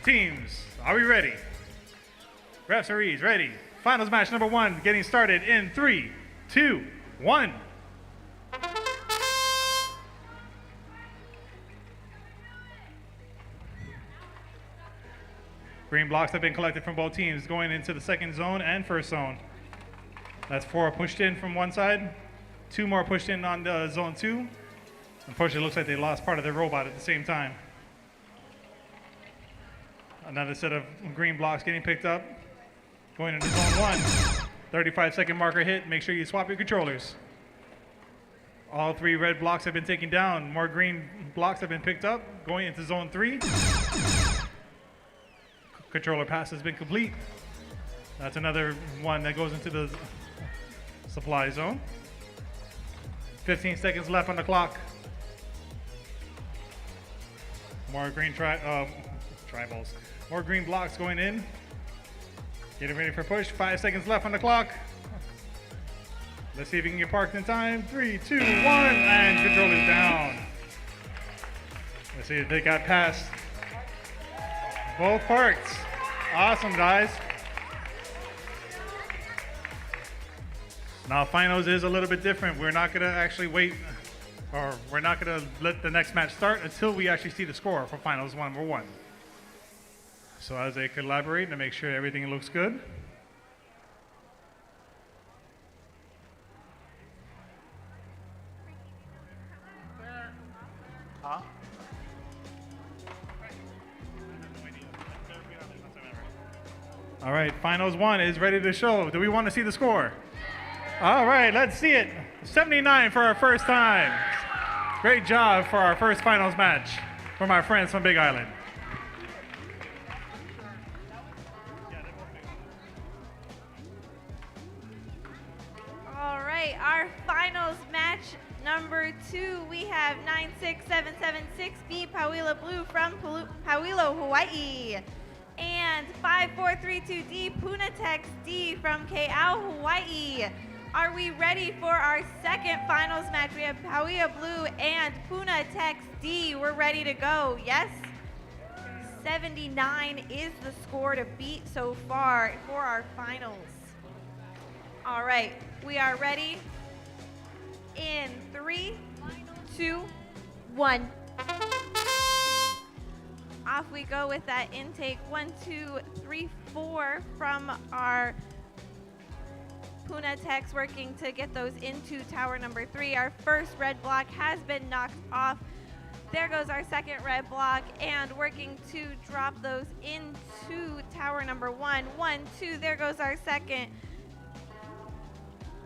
Teams, are we ready? Referees, ready. Finals match number 1 getting started in 3, 2, 1. Green blocks have been collected from both teams going into the second zone and first zone. That's 4 pushed in from one side, 2 more pushed in on the zone 2. Unfortunately, it looks like they lost part of their robot at the same time. Another set of green blocks getting picked up. Going into zone 1. 35-second marker hit. Make sure you swap your controllers. All 3 red blocks have been taken down. More green blocks have been picked up. Going into zone 3. Controller pass has been complete. That's another one that goes into the supply zone. 15 seconds left on the clock. More green triballs. More green blocks going in. Getting ready for push. 5 seconds left on the clock. Let's see if we can get parked in time. 3, 2, 1, and controller's down. Let's see if they got past. Both parked. Awesome, guys. Now, finals is a little bit different. We're not going to actually wait, or we're not going to let the next match start until we actually see the score for finals number 1. So as they collaborate to make sure everything looks good. Huh? All right, finals 1 is ready to show. Do we want to see the score? All right, let's see it. 79 for our first time. Great job for our first finals match from our friends from Big Island. All right, our finals match number 2, we have 96776B Pauila Blue from Pauilo, Hawaii. And 5432D Punatex D from Ke'au, Hawaii. Are we ready for our second finals match? We have Pauia Blue and Punatex D. We're ready to go, yes? 79 is the score to beat so far for our finals. All right, we are ready in 3, 2, 1. Off we go with that intake 1, 2, 3, 4 from our Punatex, working to get those into tower number 3. Our first red block has been knocked off. There goes our second red block, and working to drop those into tower number 1. 1, 2, there goes our second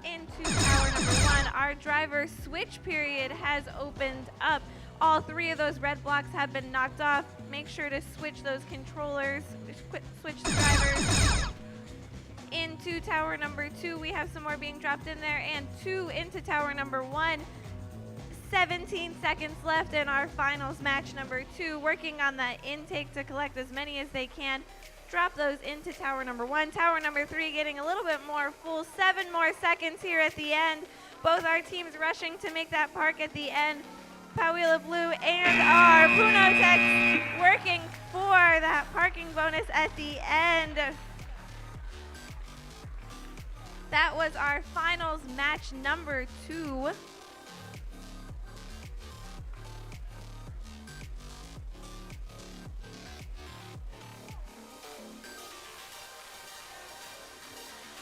into tower number 1. Our driver switch period has opened up. All 3 of those red blocks have been knocked off. Make sure to switch those controllers, switch the drivers. Into tower number 2, we have some more being dropped in there, and 2 into tower number 1. 17 seconds left in our finals match number 2. Working on that intake to collect as many as they can. Drop those into tower number 1. Tower number 3 getting a little bit more full. 7 more seconds here at the end. Both our teams rushing to make that park at the end. Pauila Blue and our Punatex working for that parking bonus at the end. That was our finals match number 2.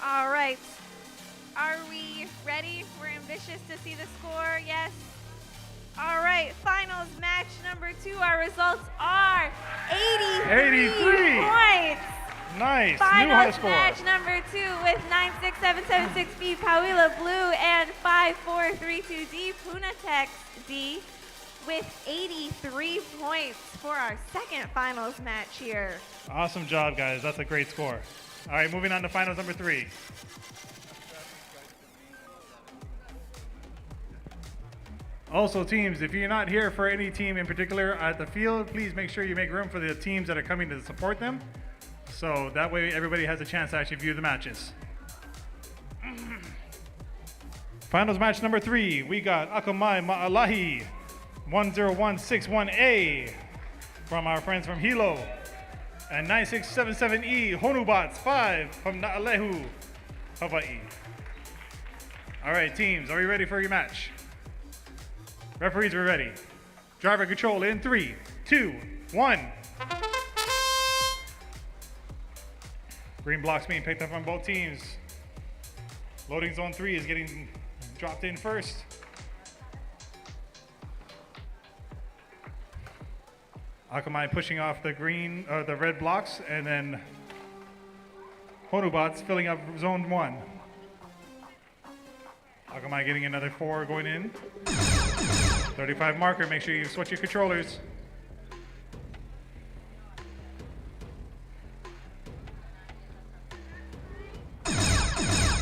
All right. Are we ready? We're ambitious to see the score. Yes. All right. Finals match number 2. Our results are 83 points. Nice. Finals match number 2 with 96776B Pauila Blue and 5432D Punatex D with 83 points for our second finals match here. Awesome job, guys. That's a great score. All right, moving on to finals number 3. Also, teams, if you're not here for any team in particular at the field, please make sure you make room for the teams that are coming to support them. So that way everybody has a chance to actually view the matches. Finals match number 3, we got Akamai Ma'alahi 10161A from our friends from Hilo. And 9677E, Honubots 5 from Naalehu, Hawaii. All right, teams, are we ready for your match? Referees, we're ready. Driver control in 3, 2, 1. Green blocks being picked up on both teams. Loading zone 3 is getting dropped in first. Akamai pushing off the red blocks, and then Honubots filling up zone 1. Akamai getting another 4 going in. 35 marker, make sure you switch your controllers.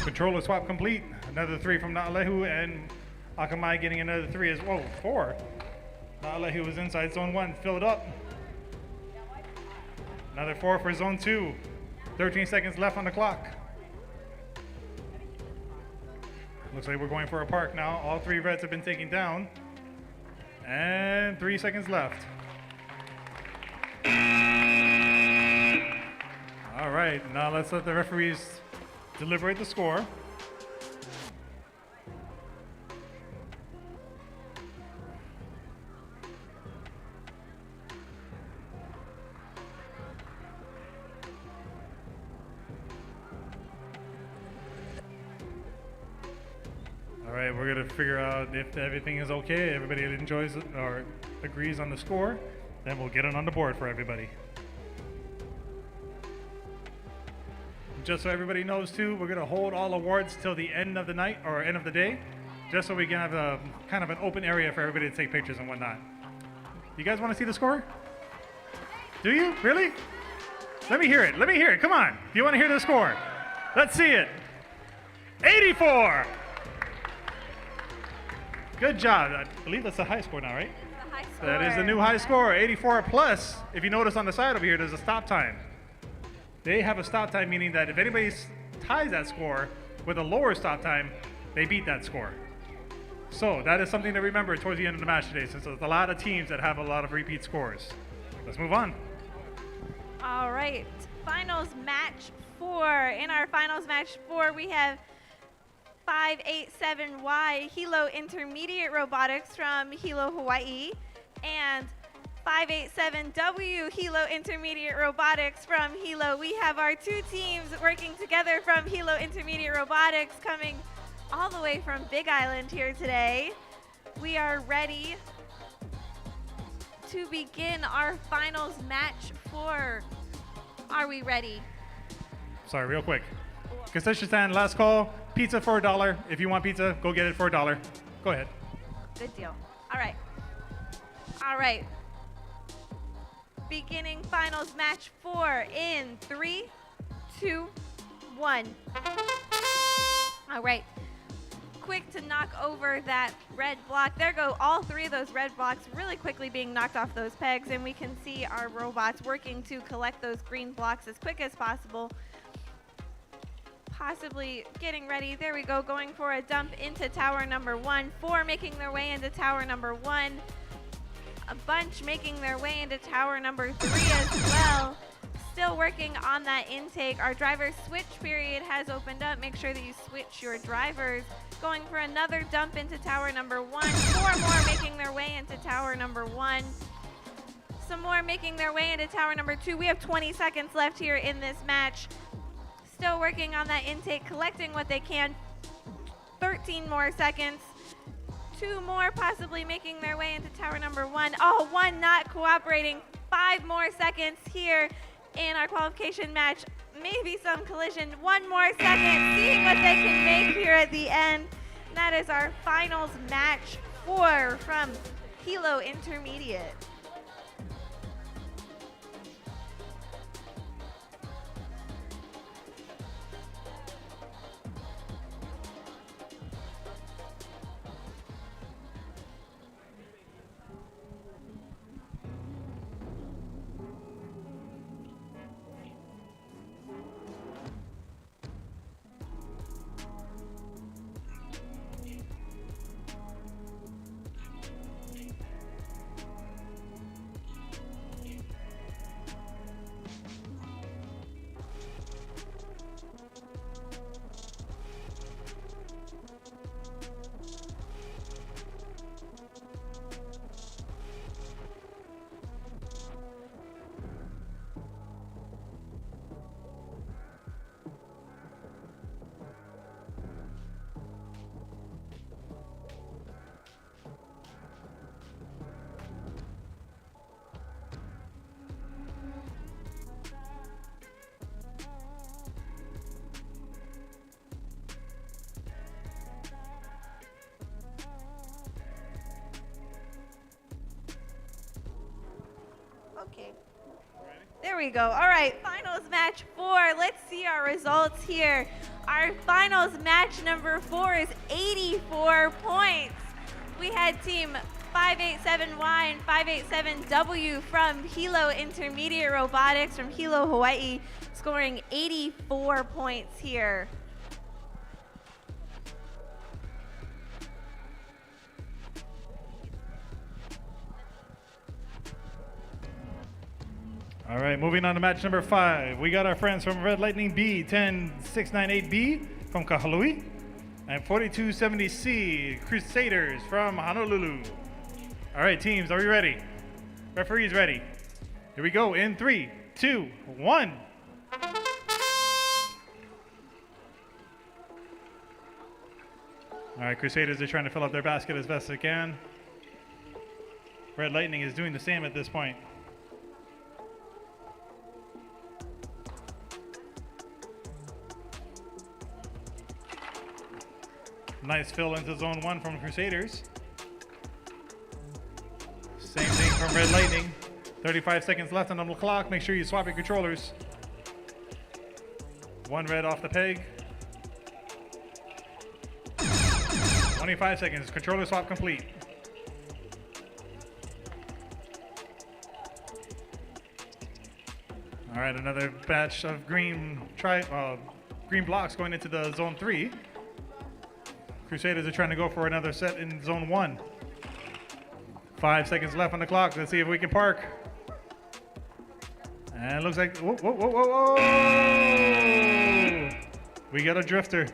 Controller swap complete. Another 3 from Naalehu, and Akamai getting another 3 as well. 4. Naalehu was inside zone 1, filled up. Another 4 for zone 2. 13 seconds left on the clock. Looks like we're going for a park now. All 3 reds have been taken down. And 3 seconds left. All right, now let's let the referees deliberate the score. All right, we're gonna figure out if everything is okay, everybody enjoys it or agrees on the score, then we'll get it on the board for everybody. Just so everybody knows too, we're gonna hold all awards till the end of the night or end of the day, just so we can have a kind of an open area for everybody to take pictures and whatnot. You guys wanna see the score? Do you? Really? Let me hear it, let me hear it, come on. Do you wanna hear the score? Let's see it. 84! Good job. I believe that's the high score now, right? The high score. That is the new high score, 84 plus. If you notice on the side over here, there's a stop time. They have a stop time, meaning that if anybody ties that score with a lower stop time, they beat that score. So that is something to remember towards the end of the match today, since there's a lot of teams that have a lot of repeat scores. Let's move on. All right, finals match 4. In our finals match 4, we have 587Y Hilo Intermediate Robotics from Hilo, Hawaii, and 587W Hilo Intermediate Robotics from Hilo. We have our 2 teams working together from Hilo Intermediate Robotics coming all the way from Big Island here today. We are ready to begin our finals match 4. Are we ready? Sorry, real quick. Concession stand, last call. Pizza for $1. If you want pizza, go get it for $1. Go ahead. Good deal. All right. All right. Beginning finals match 4 in 3, 2, 1. All right. Quick to knock over that red block. There go all 3 of those red blocks really quickly being knocked off those pegs, and we can see our robots working to collect those green blocks as quick as possible. Possibly getting ready. There we go, going for a dump into tower number 1. 4 making their way into tower number 1. A bunch making their way into tower number 3 as well. Still working on that intake. Our driver switch period has opened up. Make sure that you switch your drivers. Going for another dump into tower number 1. 4 more making their way into tower number 1. Some more making their way into tower number 2. We have 20 seconds left here in this match. Still working on that intake, collecting what they can. 13 more seconds. 2 more possibly making their way into tower number 1. Oh, 1 not cooperating. 5 more seconds here in our qualification match. Maybe some collision. 1 more second, seeing what they can make here at the end. And that is our finals match 4 from Hilo Intermediate. we go. All right, finals match 4. Let's see our results here. Our finals match number 4 is 84 points. We had team 587Y and 587W from Hilo Intermediate Robotics from Hilo, Hawaii, scoring 84 points here. All right, moving on to match number 5. We got our friends from Red Lightning B, 10698B from Kahului, and 4270C Crusaders from Honolulu. All right, teams, are we ready? Referees ready. Here we go in 3, 2, 1. All right, Crusaders are trying to fill up their basket as best they can. Red Lightning is doing the same at this point. Nice fill into zone 1 from Crusaders. Same thing from Red Lightning. 35 seconds left on the clock. Make sure you swap your controllers. 1 red off the peg. 25 seconds. Controller swap complete. All right, another batch of green blocks going into the zone 3. Crusaders are trying to go for another set in zone 1. 5 seconds left on the clock. Let's see if we can park. And it looks like, whoa, whoa, whoa, whoa, whoa! We got a drifter.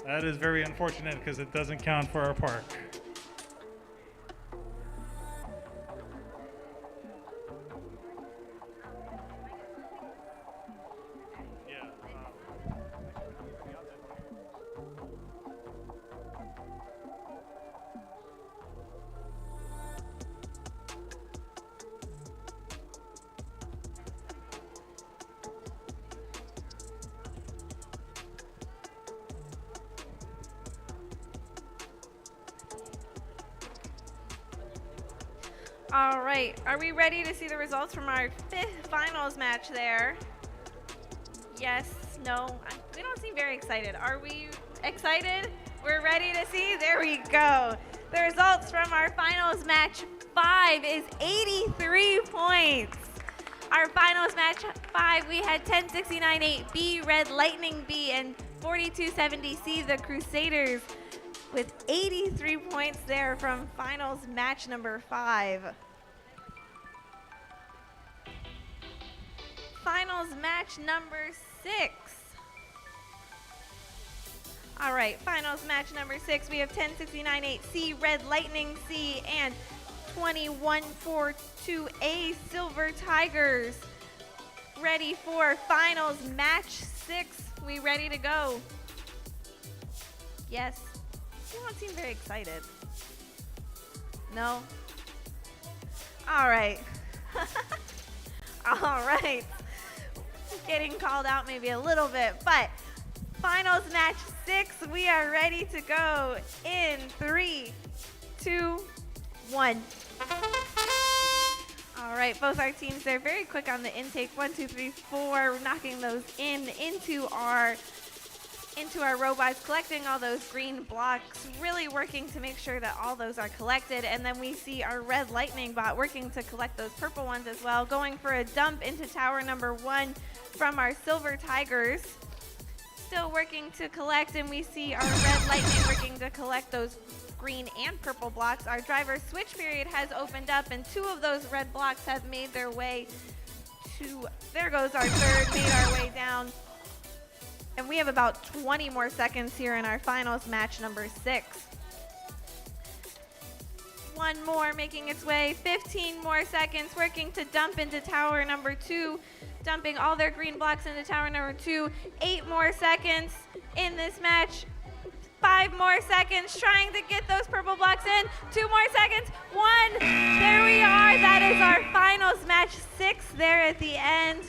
That is very unfortunate because it doesn't count for our park. All right, are we ready to see the results from our 5th finals match there? Yes, no, we don't seem very excited. Are we excited? We're ready to see? There we go. The results from our finals match 5 is 83 points. Our finals match 5, we had 10698B, Red Lightning B, and 4270C, the Crusaders, with 83 points there from finals match number 5. Finals match number 6. All right, finals match number 6. We have 10698C, Red Lightning C, and 2142A, Silver Tigers. Ready for finals match 6. We ready to go? Yes. You don't seem very excited. No? All right. All right. Getting called out maybe a little bit, but finals match 6, we are ready to go in 3, 2, 1. All right, both our teams, they're very quick on the intake. 1, 2, 3, 4, knocking those into our robots, collecting all those green blocks, really working to make sure that all those are collected. And then we see our Red Lightning bot working to collect those purple ones as well, going for a dump into tower number 1 from our Silver Tigers. Still working to collect, and we see our Red Lightning working to collect those green and purple blocks. Our driver switch period has opened up, and 2 of those red blocks have made their way to, there goes our third, made our way down. And we have about 20 more seconds here in our finals match number 6. 1 more making its way, 15 more seconds, working to dump into tower number 2, dumping all their green blocks into tower number 2. 8 more seconds in this match. 5 more seconds trying to get those purple blocks in. 2 more seconds. 1. There we are. That is our finals match 6 there at the end.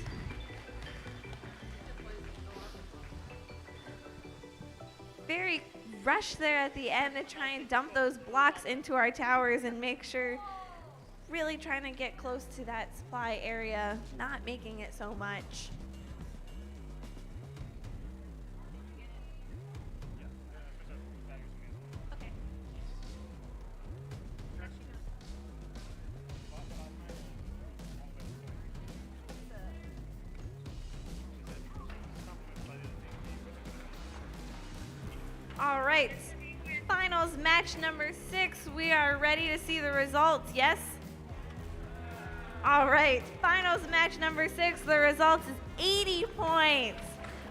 Very rushed there at the end to try and dump those blocks into our towers and make sure really trying to get close to that supply area, not making it so much. Okay. All right, finals match number 6. We are ready to see the results, yes? All right, finals match number 6, the results is 80 points.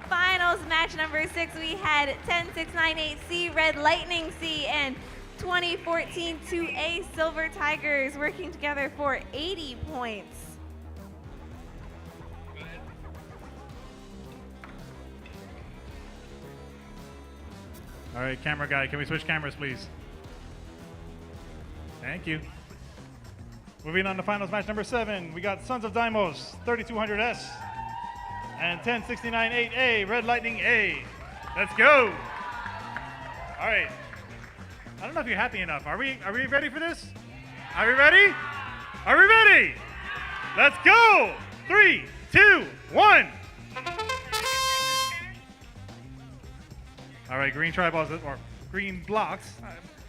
Finals match number 6, we had 10698C, Red Lightning C, and 2014 2A Silver Tigers working together for 80 points. All right, camera guy, can we switch cameras, please? Thank you. Moving on to finals match number 7, we got Sons of Daimos, 3200S, and 10698A, Red Lightning A. Let's go. All right. I don't know if you're happy enough. Are we ready for this? Are we ready? Are we ready? Let's go. 3, 2, 1. All right, green tri-balls, or green blocks.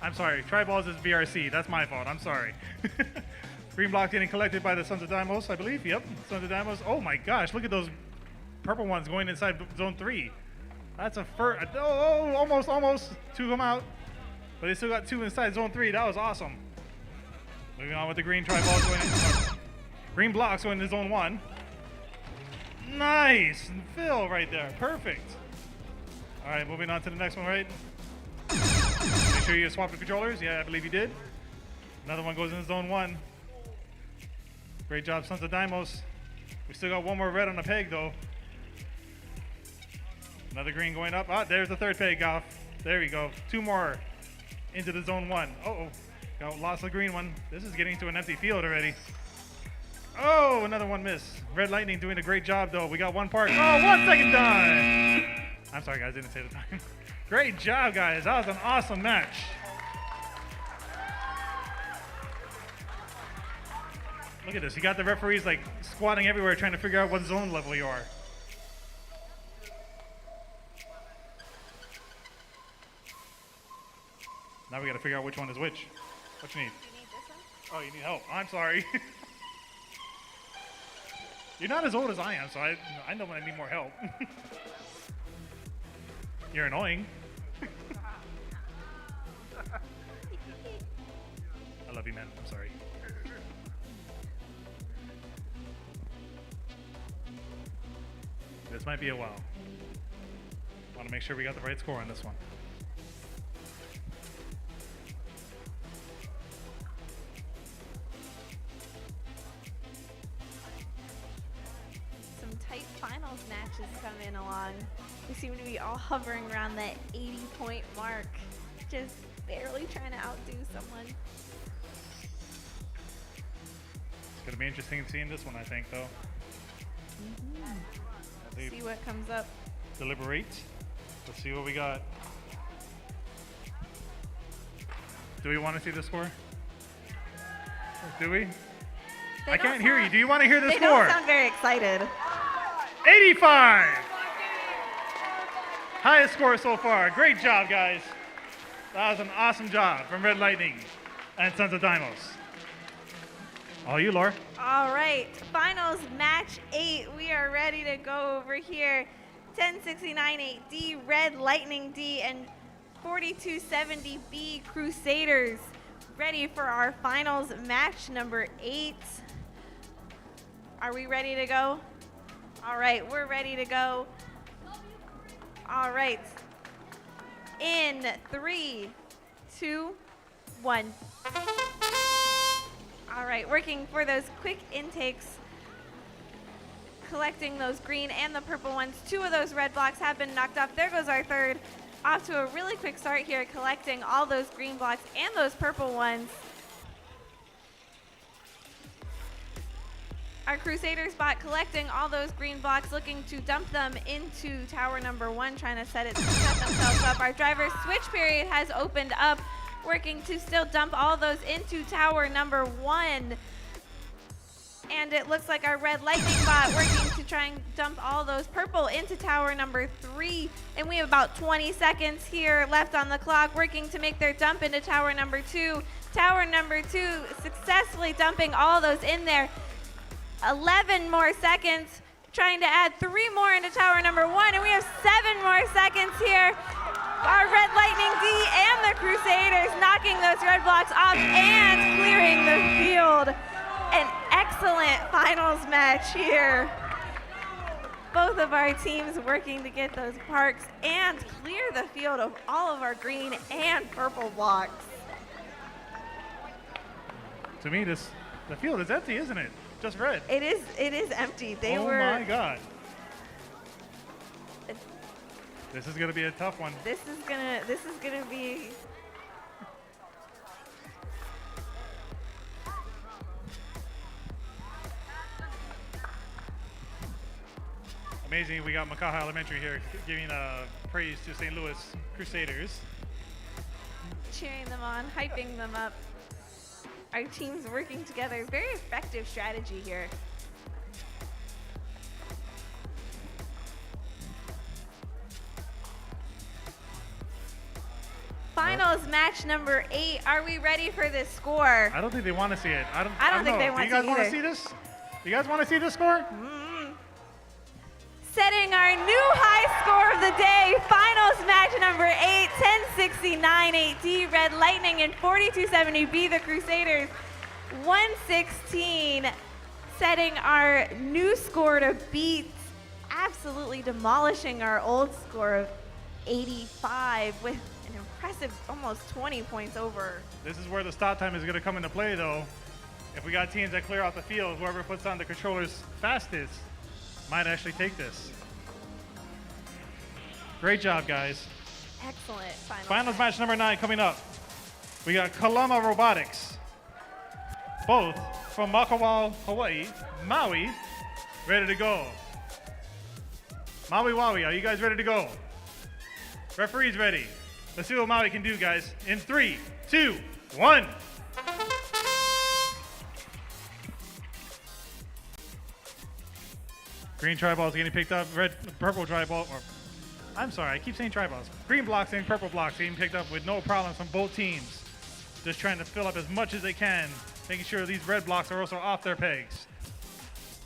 I'm sorry, tri-balls is VRC. That's my fault. I'm sorry. Green blocks getting collected by the Sons of Daimos, I believe. Yep, Sons of Daimos. Oh my gosh, look at those purple ones going inside zone 3. That's a first. Oh, almost. 2 come out. But they still got 2 inside zone 3. That was awesome. Moving on with the green tri-balls going in. Green blocks going into zone 1. Nice. Fill right there. Perfect. All right, moving on to the next one, right? Make sure you swap the controllers. Yeah, I believe you did. Another one goes into zone 1. Great job, Sons of Daimos. We still got one more red on the peg, though. Another green going up. Ah, there's the third peg off. There we go. 2 more into the zone 1. Uh-oh. Lost the green one. This is getting to an empty field already. Oh, another one missed. Red Lightning doing a great job, though. We got 1 part. Oh, 1 second done. I'm sorry, guys. Didn't say the time. Great job, guys. That was an awesome match. Look at this. You got the referees like squatting everywhere trying to figure out what zone level you are. Now we got to figure out which one is which. What you need? You need this one? Oh, you need help. I'm sorry. You're not as old as I am, so I know when I need more help. You're annoying. I love you, man. I'm sorry. This might be a while. Want to make sure we got the right score on this one. Some tight finals matches coming along. We seem to be all hovering around that 80-point mark. Just barely trying to outdo someone. It's going to be interesting seeing this one, I think, though. See what comes up. Deliberate. Let's see what we got. Do we want to see the score? Do we? I can't hear you. Do you want to hear the They score? don't sound very excited. 85! Highest score so far. Great job, guys. That was an awesome job from Red Lightning and Sons of Daimos. All you, Laura. All right, finals match 8. We are ready to go over here. 10698D, Red Lightning D, and 4270B Crusaders. Ready for our finals match number 8. Are we ready to go? All right, we're ready to go. All right. In 3, 2, 1. All right, working for those quick intakes, collecting those green and the purple ones. 2 of those red blocks have been knocked off. There goes our third. Off to a really quick start here, collecting all those green blocks and those purple ones. Our Crusaders bot collecting all those green blocks, looking to dump them into tower number 1, trying to set themselves up. Our driver's switch period has opened up, working to still dump all those into tower number 1. And it looks like our red lightning bot working to try and dump all those purple into tower number 3. And we have about 20 seconds here left on the clock, working to make their dump into tower number 2. Tower number 2 successfully dumping all those in there. 11 more seconds, trying to add 3 more into tower number 1. And we have 7 more seconds here. Our red lightning D and the Crusaders knocking those red blocks off and clearing the field. An excellent finals match here. Both of our teams working to get those parks and clear the field of all of our green and purple blocks. To me, the field is empty, isn't it? Just red. It is empty. Oh my God. This is gonna be a tough one. This is gonna be. Amazing, we got Makaha Elementary here giving praise to St. Louis Crusaders. Cheering them on, hyping them up. Our teams working together. Very effective strategy here. Finals match number 8. Are we ready for this score? I don't think they want to see it. I don't think know. they want Do you guys to want to either. see this? You guys want to see this score? Setting our new high score of the day. Finals match number 8, 1069-8D Red Lightning and 4270B the Crusaders. 116, setting our new score to beat, absolutely demolishing our old score of 85 with an impressive almost 20 points over. This is where the stop time is going to come into play, though. If we got teams that clear out the field, whoever puts on the controllers fastest might actually take this. Great job, guys. Excellent Finals match number 9 coming up. We got Kalama Robotics, both from Makawao, Hawaii, Maui, ready to go. Maui Waui, are you guys ready to go? Referees ready. Let's see what Maui can do, guys. In 3, 2, 1. Green tri-balls getting picked up. Purple tri-ball, or I'm sorry, I keep saying tri-balls. Green blocks and purple blocks getting picked up with no problems from both teams. Just trying to fill up as much as they can, making sure these red blocks are also off their pegs.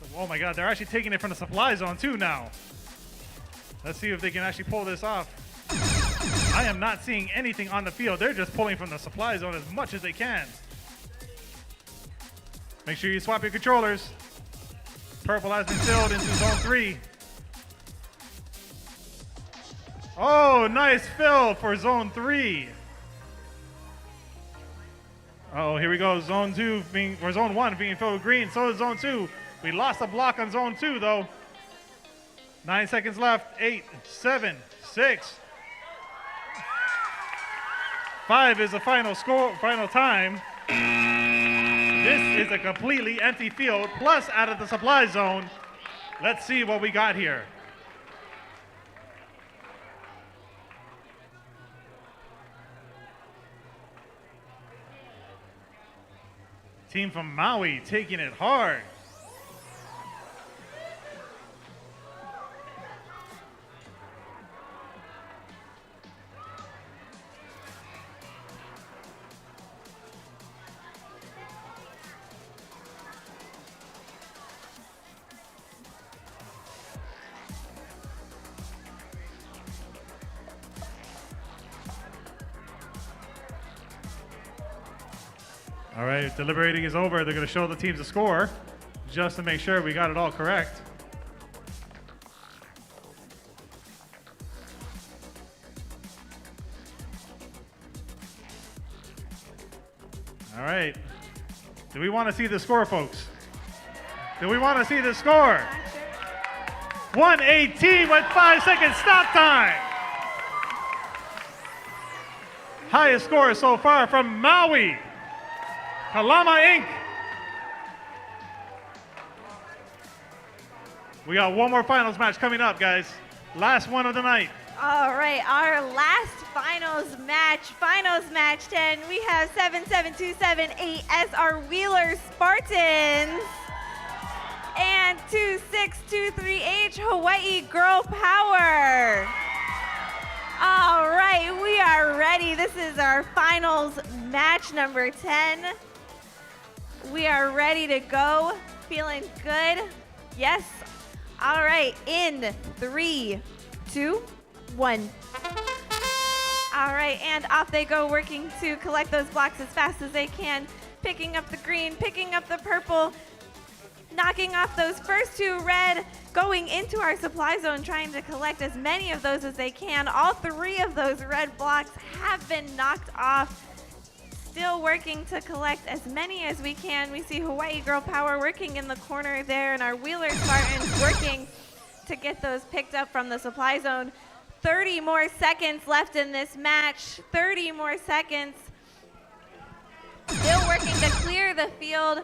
So, oh my God, they're actually taking it from the supply zone too now. Let's see if they can actually pull this off. I am not seeing anything on the field. They're just pulling from the supply zone as much as they can. Make sure you swap your controllers. Purple has been filled into zone 3. Oh, nice fill for zone 3. Oh, here we go. Zone 2 or zone 1 being filled with green. So is zone 2. We lost a block on zone 2 though. 9 seconds left. 8, 7, 6. 5 is the final score, final time. This is a completely empty field, plus out of the supply zone. Let's see what we got here. Team from Maui taking it hard. All right, deliberating is over. They're going to show the teams the score just to make sure we got it all correct. All right. Do we want to see the score, folks? Do we want to see the score? 118 with 5 seconds stop time. Highest score so far from Maui. Kalama Inc. We got one more finals match coming up, guys. Last one of the night. All right, our last finals match 10. We have 77278 as our Wheeler Spartans and 2623H Hawaii Girl Power. All right, we are ready. This is our finals match number 10. We are ready to go. Feeling good? Yes. All right, in 3, 2, 1. All right, and off they go, working to collect those blocks as fast as they can, picking up the green, picking up the purple, knocking off those first 2 red, going into our supply zone, trying to collect as many of those as they can. All 3 of those red blocks have been knocked off. Still working to collect as many as we can. We see Hawaii Girl Power working in the corner there, and our Wheeler Spartans working to get those picked up from the supply zone. 30 more seconds left in this match. 30 more seconds. Still working to clear the field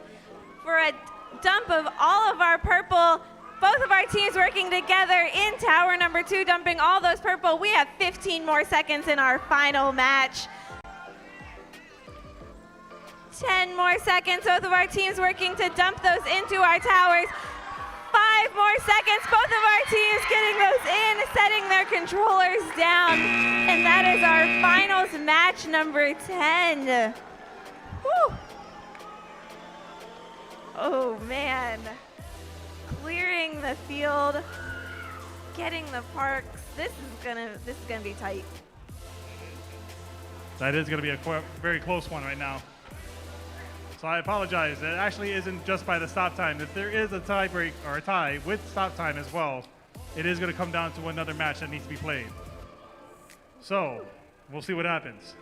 for a dump of all of our purple. Both of our teams working together in tower number 2, dumping all those purple. We have 15 more seconds in our final match. 10 more seconds. Both of our teams working to dump those into our towers. 5 more seconds. Both of our teams getting those in, setting their controllers down. And that is our finals match number 10. Whew. Oh man. Clearing the field, getting the parks. This is gonna be tight. That is going to be a very close one right now. So I apologize. It actually isn't just by the stop time. If there is a tie break or a tie with stop time as well, it is going to come down to another match that needs to be played. So we'll see what happens.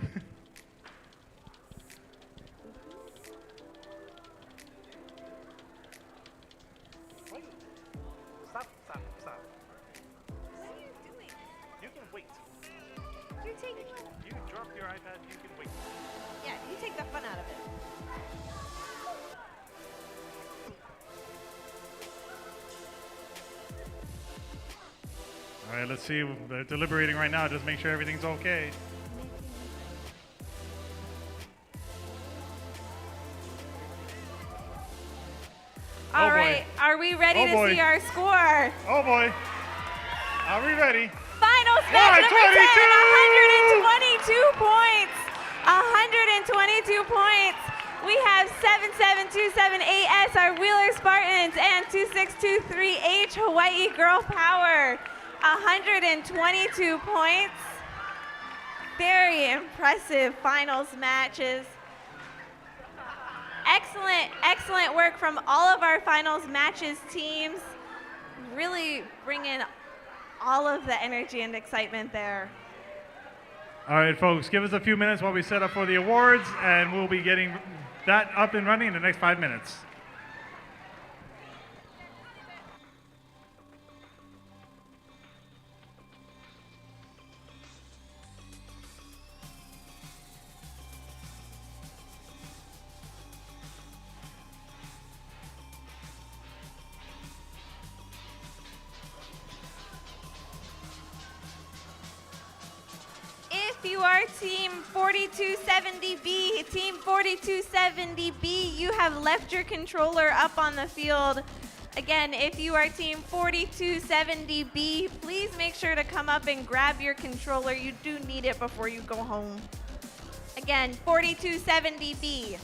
Stop. What are you doing? You can wait. You're taking You drop your iPad, you can wait. Yeah, you take the fun out of it. All right, let's see. They're deliberating right now. Just make sure everything's okay. All Oh, boy. right, are we ready Oh, to boy. see our score? Oh boy. Are we ready? Finals match number 10, 122! 122 points. 122 points. We have 77278S, our Wheeler Spartans, and 2623H Hawaii Girl Power. 122 points. Very impressive finals matches. Excellent work from all of our finals matches teams. Really bringing all of the energy and excitement there. All right, folks, give us a few minutes while we set up for the awards, and we'll be getting that up and running in the next 5 minutes. If you are Team 4270B, Team 4270B, you have left your controller up on the field. Again, if you are Team 4270B, please make sure to come up and grab your controller. You do need it before you go home. Again, 4270B.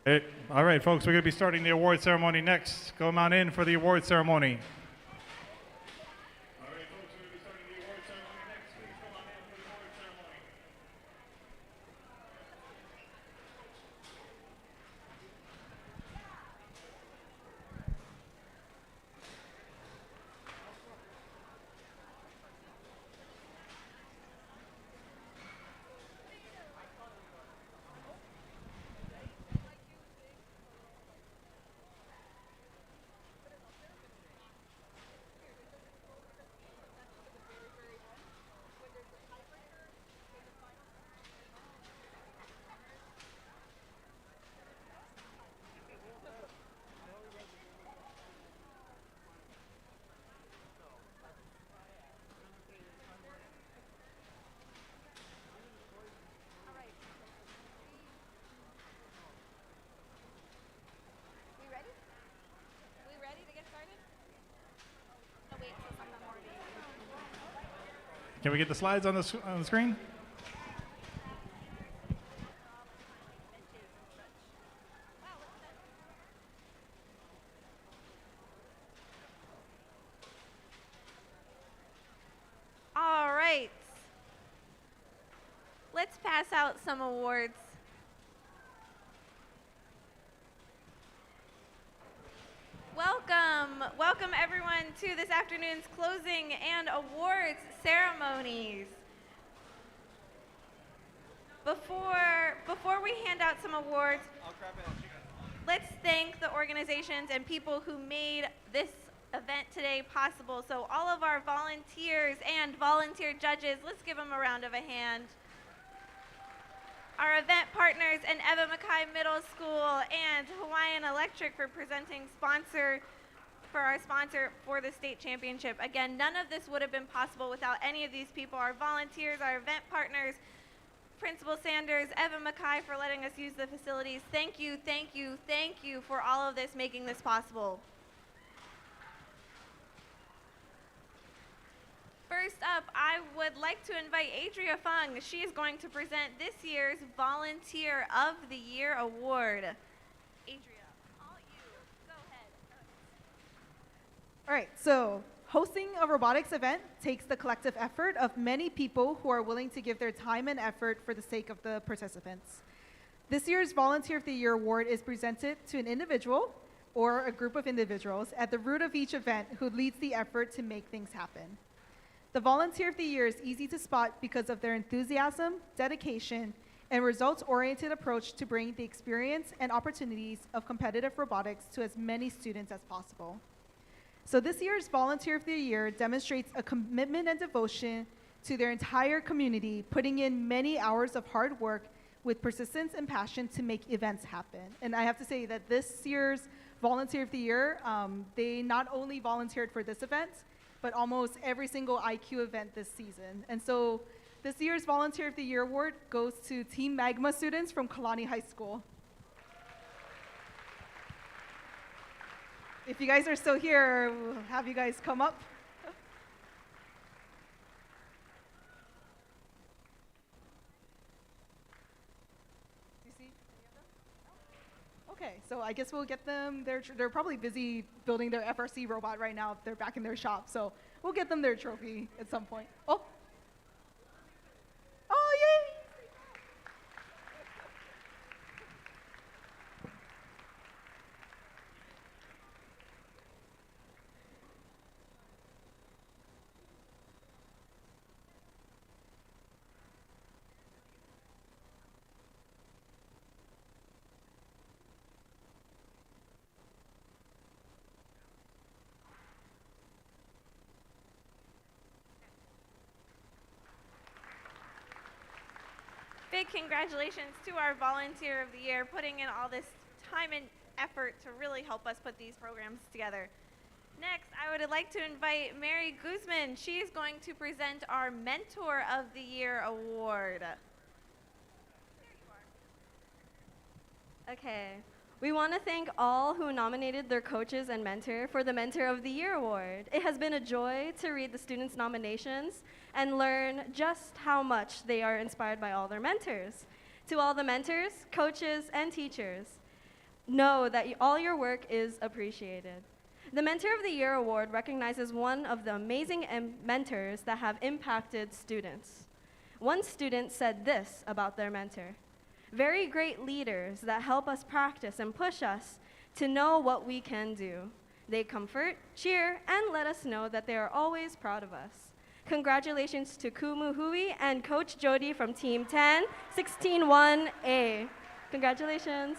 Hey, all right, folks, we're going to be starting the award ceremony next. Come on in for the award ceremony. Can we get the slides on the screen? All right. Let's pass out some awards. Welcome everyone to this afternoon's closing and awards ceremonies. Before we hand out some awards, let's thank the organizations and people who made this event today possible. So all of our volunteers and volunteer judges, let's give them a round of a hand. Our event partners and Eva Mackay Middle School and Hawaiian Electric for presenting our sponsor for the state championship. Again, none of this would have been possible without any of these people, our volunteers, our event partners, Principal Sanders, Eva Mackay for letting us use the facilities. Thank you, thank you, thank you for all of this, making this possible. First up, I would like to invite Adria Fung. She is going to present this year's Volunteer of the Year Award. Adria, all you. Go ahead. All right, so hosting a robotics event takes the collective effort of many people who are willing to give their time and effort for the sake of the participants. This year's Volunteer of the Year Award is presented to an individual or a group of individuals at the root of each event who leads the effort to make things happen. The Volunteer of the Year is easy to spot because of their enthusiasm, dedication, and results-oriented approach to bring the experience and opportunities of competitive robotics to as many students as possible. So this year's Volunteer of the Year demonstrates a commitment and devotion to their entire community, putting in many hours of hard work with persistence and passion to make events happen. And I have to say that this year's Volunteer of the Year, they not only volunteered for this event, but almost every single IQ event this season. And so this year's Volunteer of the Year Award goes to Team Magma students from Kalani High School. If you guys are still here, we'll have you guys come up. Do you see any of them? Okay, so I guess we'll get them. They're probably busy building their FRC robot right now if they're back in their shop. So we'll get them their trophy at some point. Oh, yay! Big congratulations to our Volunteer of the Year, putting in all this time and effort to really help us put these programs together. Next, I would like to invite Mary Guzman. She is going to present our Mentor of the Year Award. There you are. Okay. We want to thank all who nominated their coaches and mentor for the Mentor of the Year award. It has been a joy to read the students' nominations and learn just how much they are inspired by all their mentors. To all the mentors, coaches, and teachers, know that all your work is appreciated. The Mentor of the Year award recognizes one of the amazing mentors that have impacted students. One student said this about their mentor: "Very great leaders that help us practice and push us to know what we can do. They comfort, cheer, and let us know that they are always proud of us." Congratulations to Kumu Hui and Coach Jody from Team 10, 16-1A. Congratulations.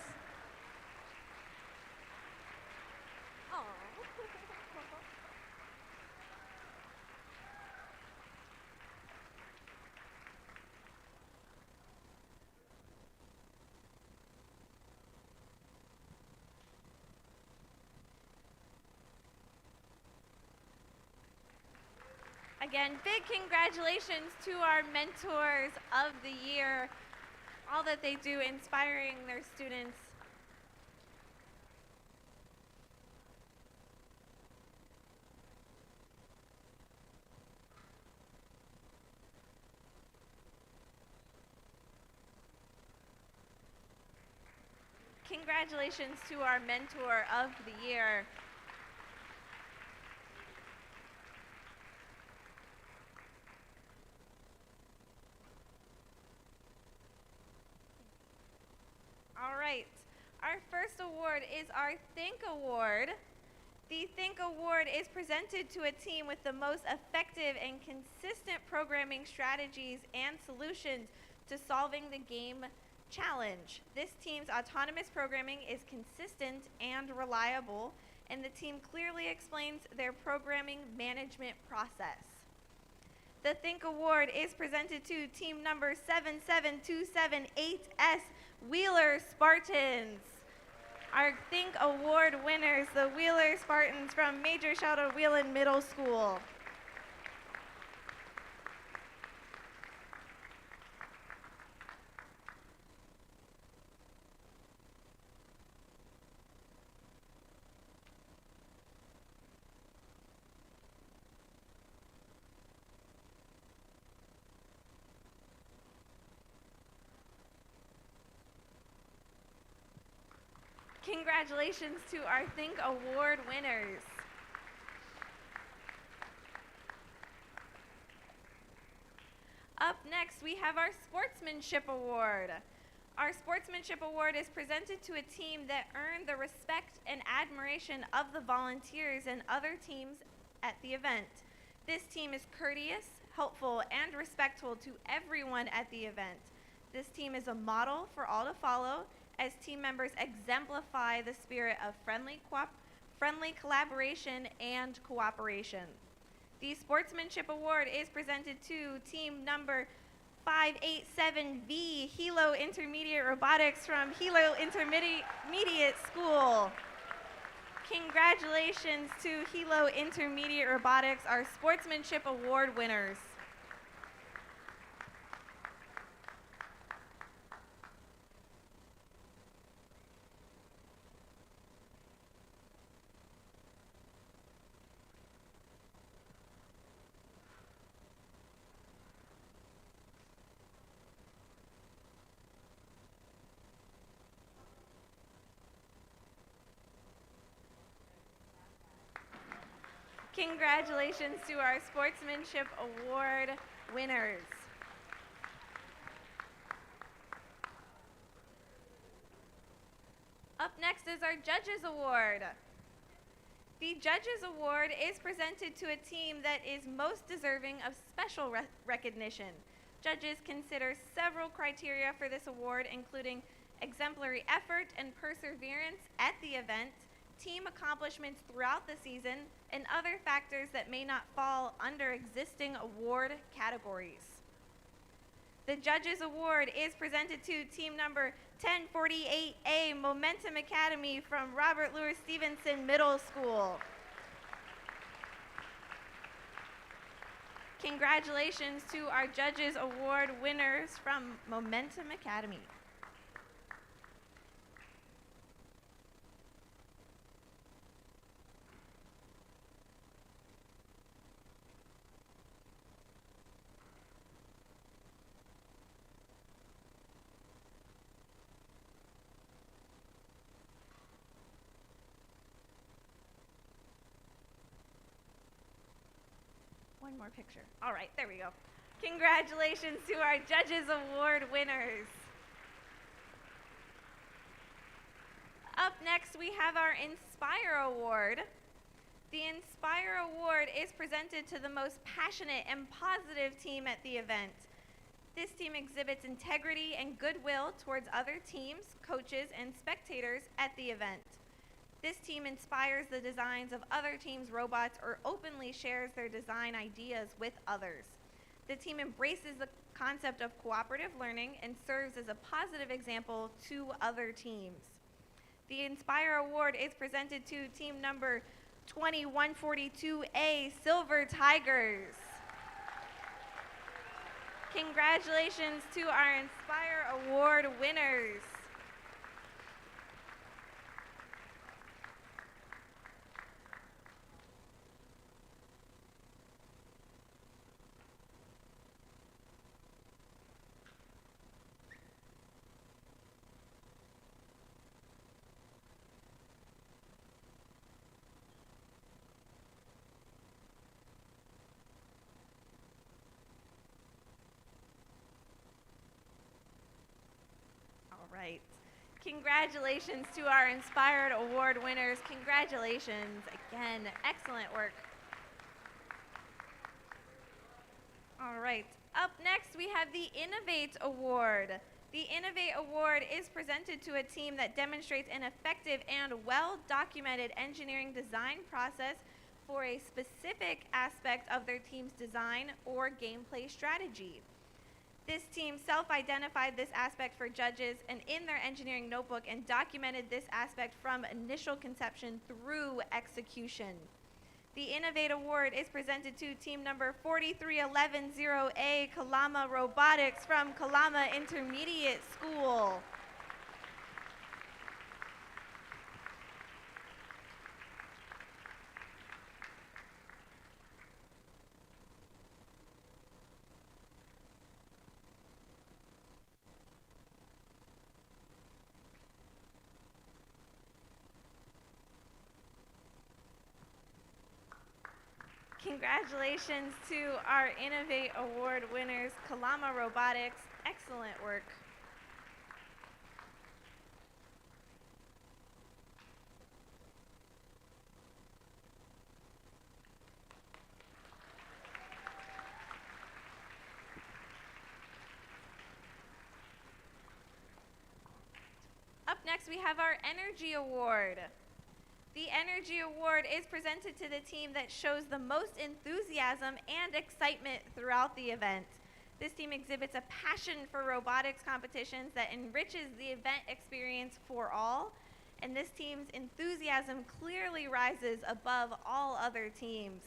Again, big congratulations to our mentors of the year, all that they do inspiring their students. Congratulations to our mentor of the year. All right, our first award is our Think Award. The Think Award is presented to a team with the most effective and consistent programming strategies and solutions to solving the game challenge. This team's autonomous programming is consistent and reliable, and the team clearly explains their programming management process. The Think Award is presented to team number 77278S, Wheeler Spartans. Our Think Award winners, the Wheeler Spartans from Major Shelter Wheelan Middle School. Congratulations to our Think Award winners. Up next, we have our Sportsmanship Award. Our Sportsmanship Award is presented to a team that earned the respect and admiration of the volunteers and other teams at the event. This team is courteous, helpful, and respectful to everyone at the event. This team is a model for all to follow, as team members exemplify the spirit of friendly collaboration and cooperation. The Sportsmanship Award is presented to team number 587V, Hilo Intermediate Robotics from Hilo Intermediate School. Congratulations to Hilo Intermediate Robotics, our Sportsmanship Award winners. Congratulations to our Sportsmanship Award winners. Up next is our Judges Award. The Judges Award is presented to a team that is most deserving of special recognition. Judges consider several criteria for this award, including exemplary effort and perseverance at the event, team accomplishments throughout the season, and other factors that may not fall under existing award categories. The Judges Award is presented to team number 1048A, Momentum Academy from Robert Louis Stevenson Middle School. Congratulations to our Judges Award winners from Momentum Academy. one more picture. All right, there we go. Congratulations to our Judges Award winners. Up next, we have our Inspire Award. The Inspire Award is presented to the most passionate and positive team at the event. This team exhibits integrity and goodwill towards other teams, coaches, and spectators at the event. This team inspires the designs of other teams' robots or openly shares their design ideas with others. The team embraces the concept of cooperative learning and serves as a positive example to other teams. The Inspire Award is presented to team number 2142A, Silver Tigers. Congratulations to our Inspire Award winners. Right. Congratulations to our Inspired Award winners. Congratulations. Again, excellent work. All right. Up next, we have the Innovate Award. The Innovate Award is presented to a team that demonstrates an effective and well-documented engineering design process for a specific aspect of their team's design or gameplay strategy. This team self-identified this aspect for judges and in their engineering notebook and documented this aspect from initial conception through execution. The Innovate Award is presented to team number 43110A, Kalama Robotics from Kalama Intermediate School. Congratulations to our Innovate Award winners, Kalama Robotics. Excellent work. Up next, we have our Energy Award. The Energy Award is presented to the team that shows the most enthusiasm and excitement throughout the event. This team exhibits a passion for robotics competitions that enriches the event experience for all, and this team's enthusiasm clearly rises above all other teams.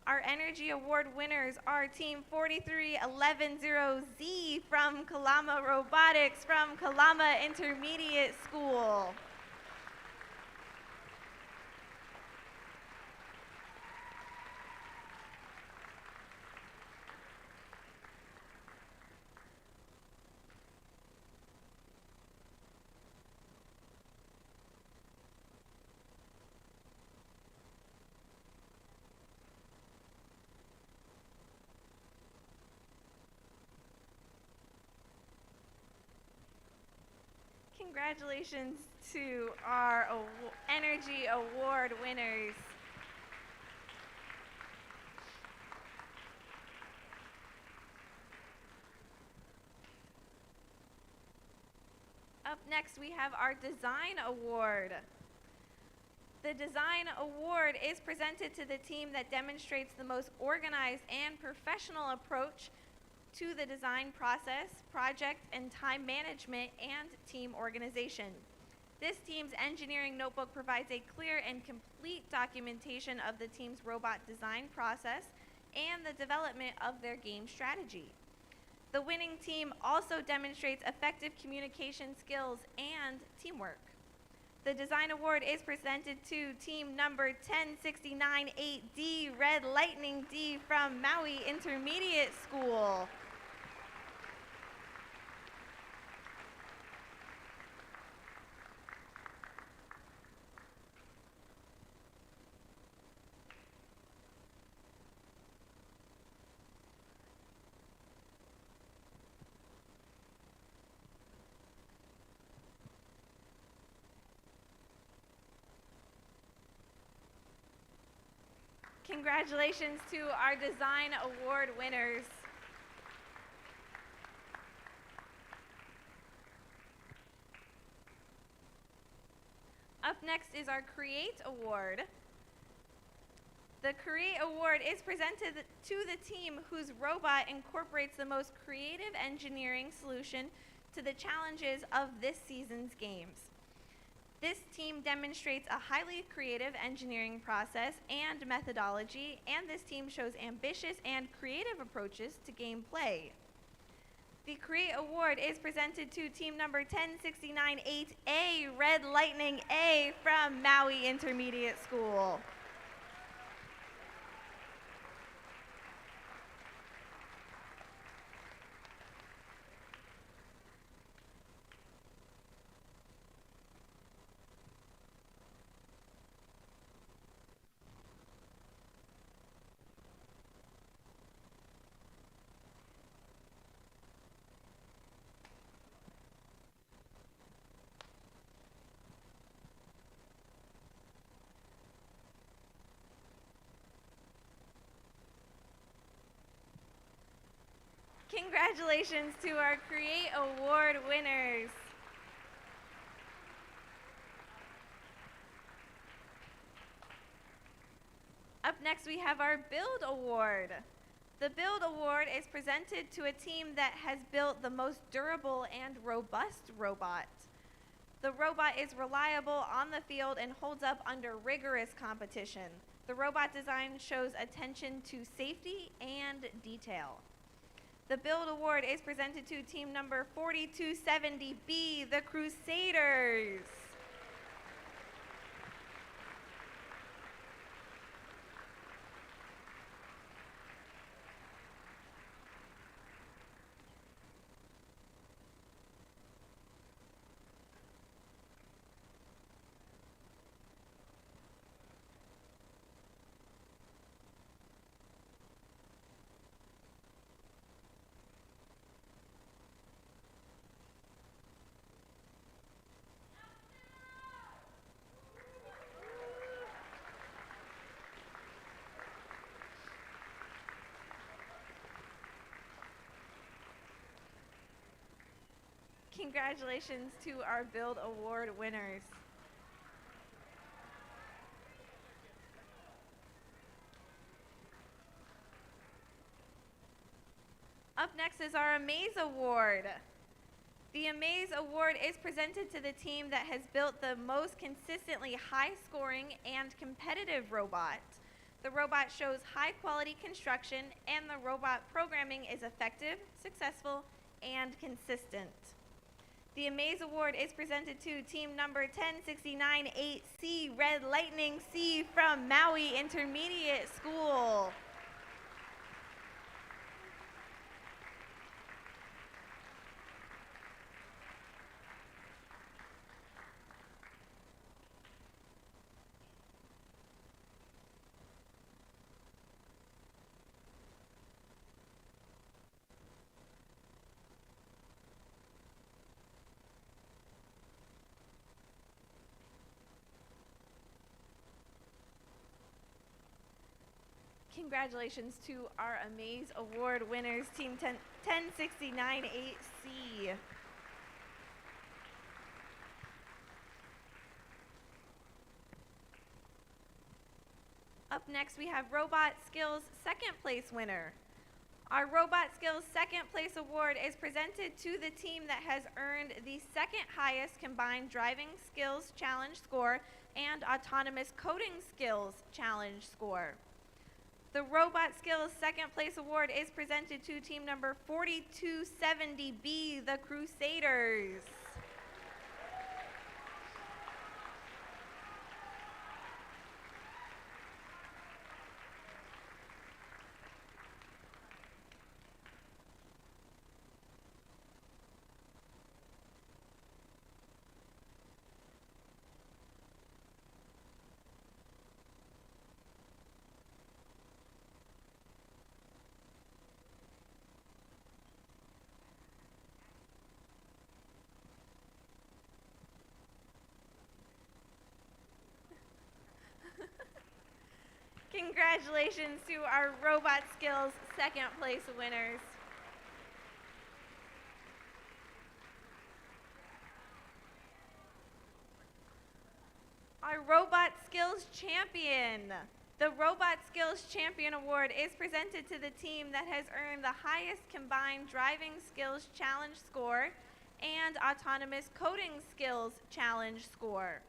Our Energy Award winners are Team 43110Z from Kalama Robotics from Kalama Intermediate School. Congratulations to our Energy Award winners. Up next, we have our Design Award. The Design Award is presented to the team that demonstrates the most organized and professional approach to the design process, project, and time management, and team organization. This team's engineering notebook provides a clear and complete documentation of the team's robot design process and the development of their game strategy. The winning team also demonstrates effective communication skills and teamwork. The Design Award is presented to team number 10698D, Red Lightning D from Maui Intermediate School. Congratulations to our design award winners. Up next is our Create Award. The Create Award is presented to the team whose robot incorporates the most creative engineering solution to the challenges of this season's games. This team demonstrates a highly creative engineering process and methodology, and this team shows ambitious and creative approaches to gameplay. The Create Award is presented to team number 10698A, Red Lightning A from Maui Intermediate School. Congratulations to our Create Award winners. Up next, we have our Build Award. The Build Award is presented to a team that has built the most durable and robust robot. The robot is reliable on the field and holds up under rigorous competition. The robot design shows attention to safety and detail. The Build Award is presented to team number 4270B, the Crusaders. Congratulations to our Build Award winners. Up next is our Amaze Award. The Amaze Award is presented to the team that has built the most consistently high-scoring and competitive robot. The robot shows high-quality construction, and the robot programming is effective, successful, and consistent. The Amaze Award is presented to team number 10698C, Red Lightning C from Maui Intermediate School. Congratulations to our Amaze Award winners, Team 10698C. Up next, we have Robot Skills second place winner. Our Robot Skills second place award is presented to the team that has earned the second highest combined driving skills challenge score and autonomous coding skills challenge score. The Robot Skills second place award is presented to team number 4270B, the Crusaders. Congratulations to our Robot Skills second place winners. Our Robot Skills Champion. The Robot Skills Champion Award is presented to the team that has earned the highest combined driving skills challenge score and autonomous coding skills challenge score.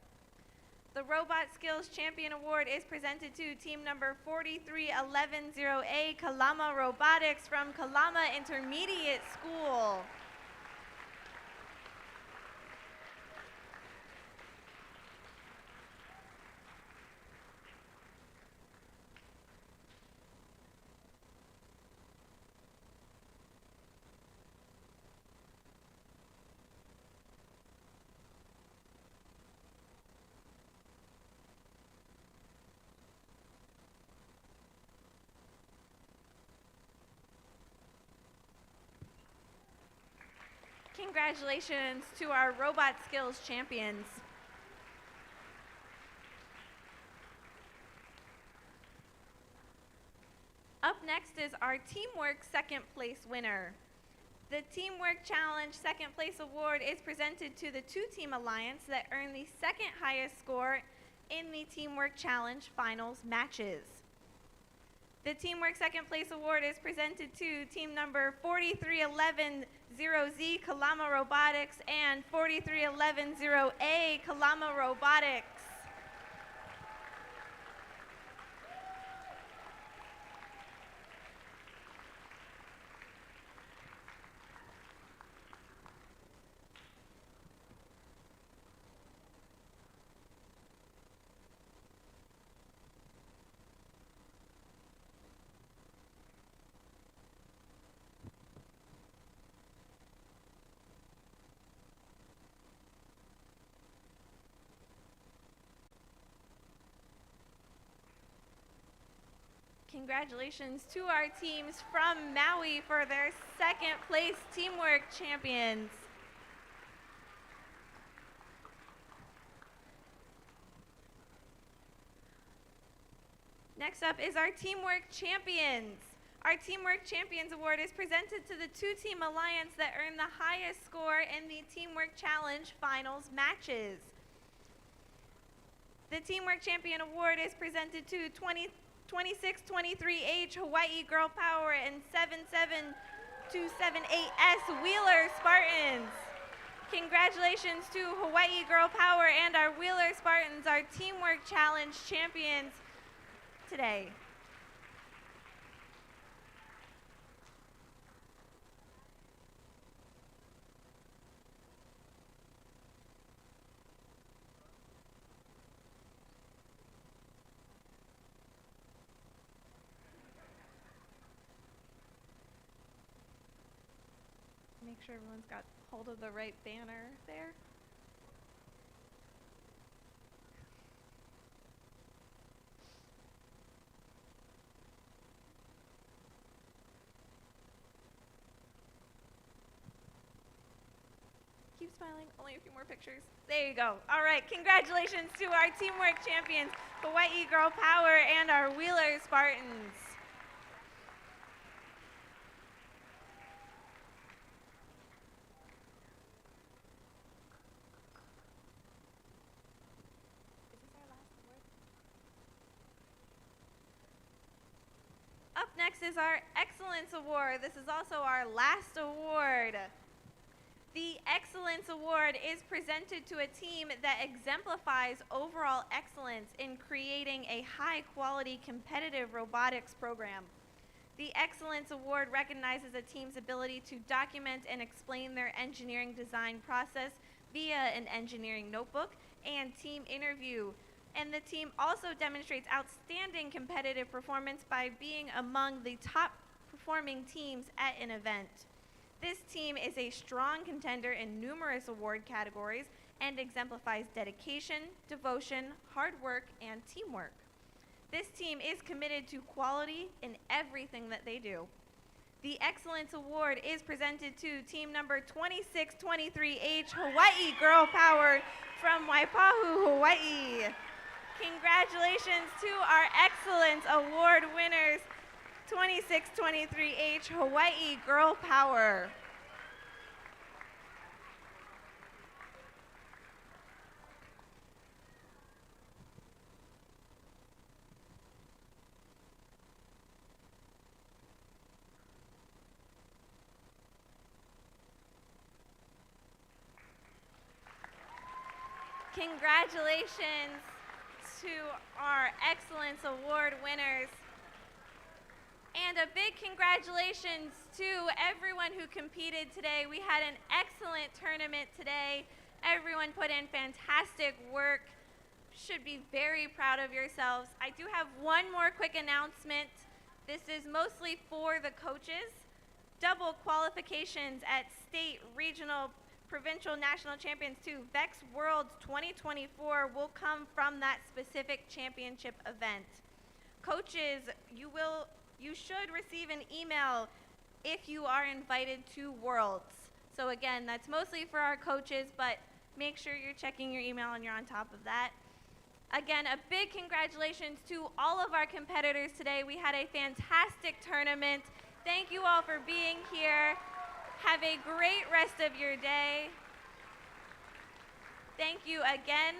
The Robot Skills Champion Award is presented to team number 43110A Kalama Robotics from Kalama Intermediate School. Congratulations to our Robot Skills champions. Up next is our Teamwork second place winner. The Teamwork Challenge second place award is presented to the two-team alliance that earned the second highest score in the Teamwork Challenge finals matches. The Teamwork second place award is presented to team number 43110Z Kalama Robotics and 43110A Kalama Robotics. Congratulations to our teams from Maui for their second place Teamwork champions. Next up is our Teamwork Champions. Our Teamwork Champions Award is presented to the two-team alliance that earned the highest score in the Teamwork Challenge finals matches. The Teamwork Champion Award is presented to 2623H Hawaii Girl Power and 77278S Wheeler Spartans. Congratulations to Hawaii Girl Power and our Wheeler Spartans, our Teamwork Challenge champions today. Make sure everyone's got hold of the right banner there. Keep smiling, only a few more pictures. There you go. All right, congratulations to our Teamwork champions, Hawaii Girl Power and our Wheeler Spartans. Up next is our Excellence Award. This is also our last award. The Excellence Award is presented to a team that exemplifies overall excellence in creating a high-quality competitive robotics program. The Excellence Award recognizes a team's ability to document and explain their engineering design process via an engineering notebook and team interview. And the team also demonstrates outstanding competitive performance by being among the top performing teams at an event. This team is a strong contender in numerous award categories and exemplifies dedication, devotion, hard work, and teamwork. This team is committed to quality in everything that they do. The Excellence Award is presented to team number 2623H Hawaii Girl Power from Waipahu, Hawaii. Congratulations to our Excellence Award winners, 2623H Hawaii Girl Power. Congratulations to our Excellence Award winners. And a big congratulations to everyone who competed today. We had an excellent tournament today. Everyone put in fantastic work. Should be very proud of yourselves. I do have one more quick announcement. This is mostly for the coaches. Double qualifications at state, regional, provincial, national champions to VEX Worlds 2024 will come from that specific championship event. Coaches, you should receive an email if you are invited to Worlds. So again, that's mostly for our coaches, but make sure you're checking your email and you're on top of that. Again, a big congratulations to all of our competitors today. We had a fantastic tournament. Thank you all for being here. Have a great rest of your day. Thank you again.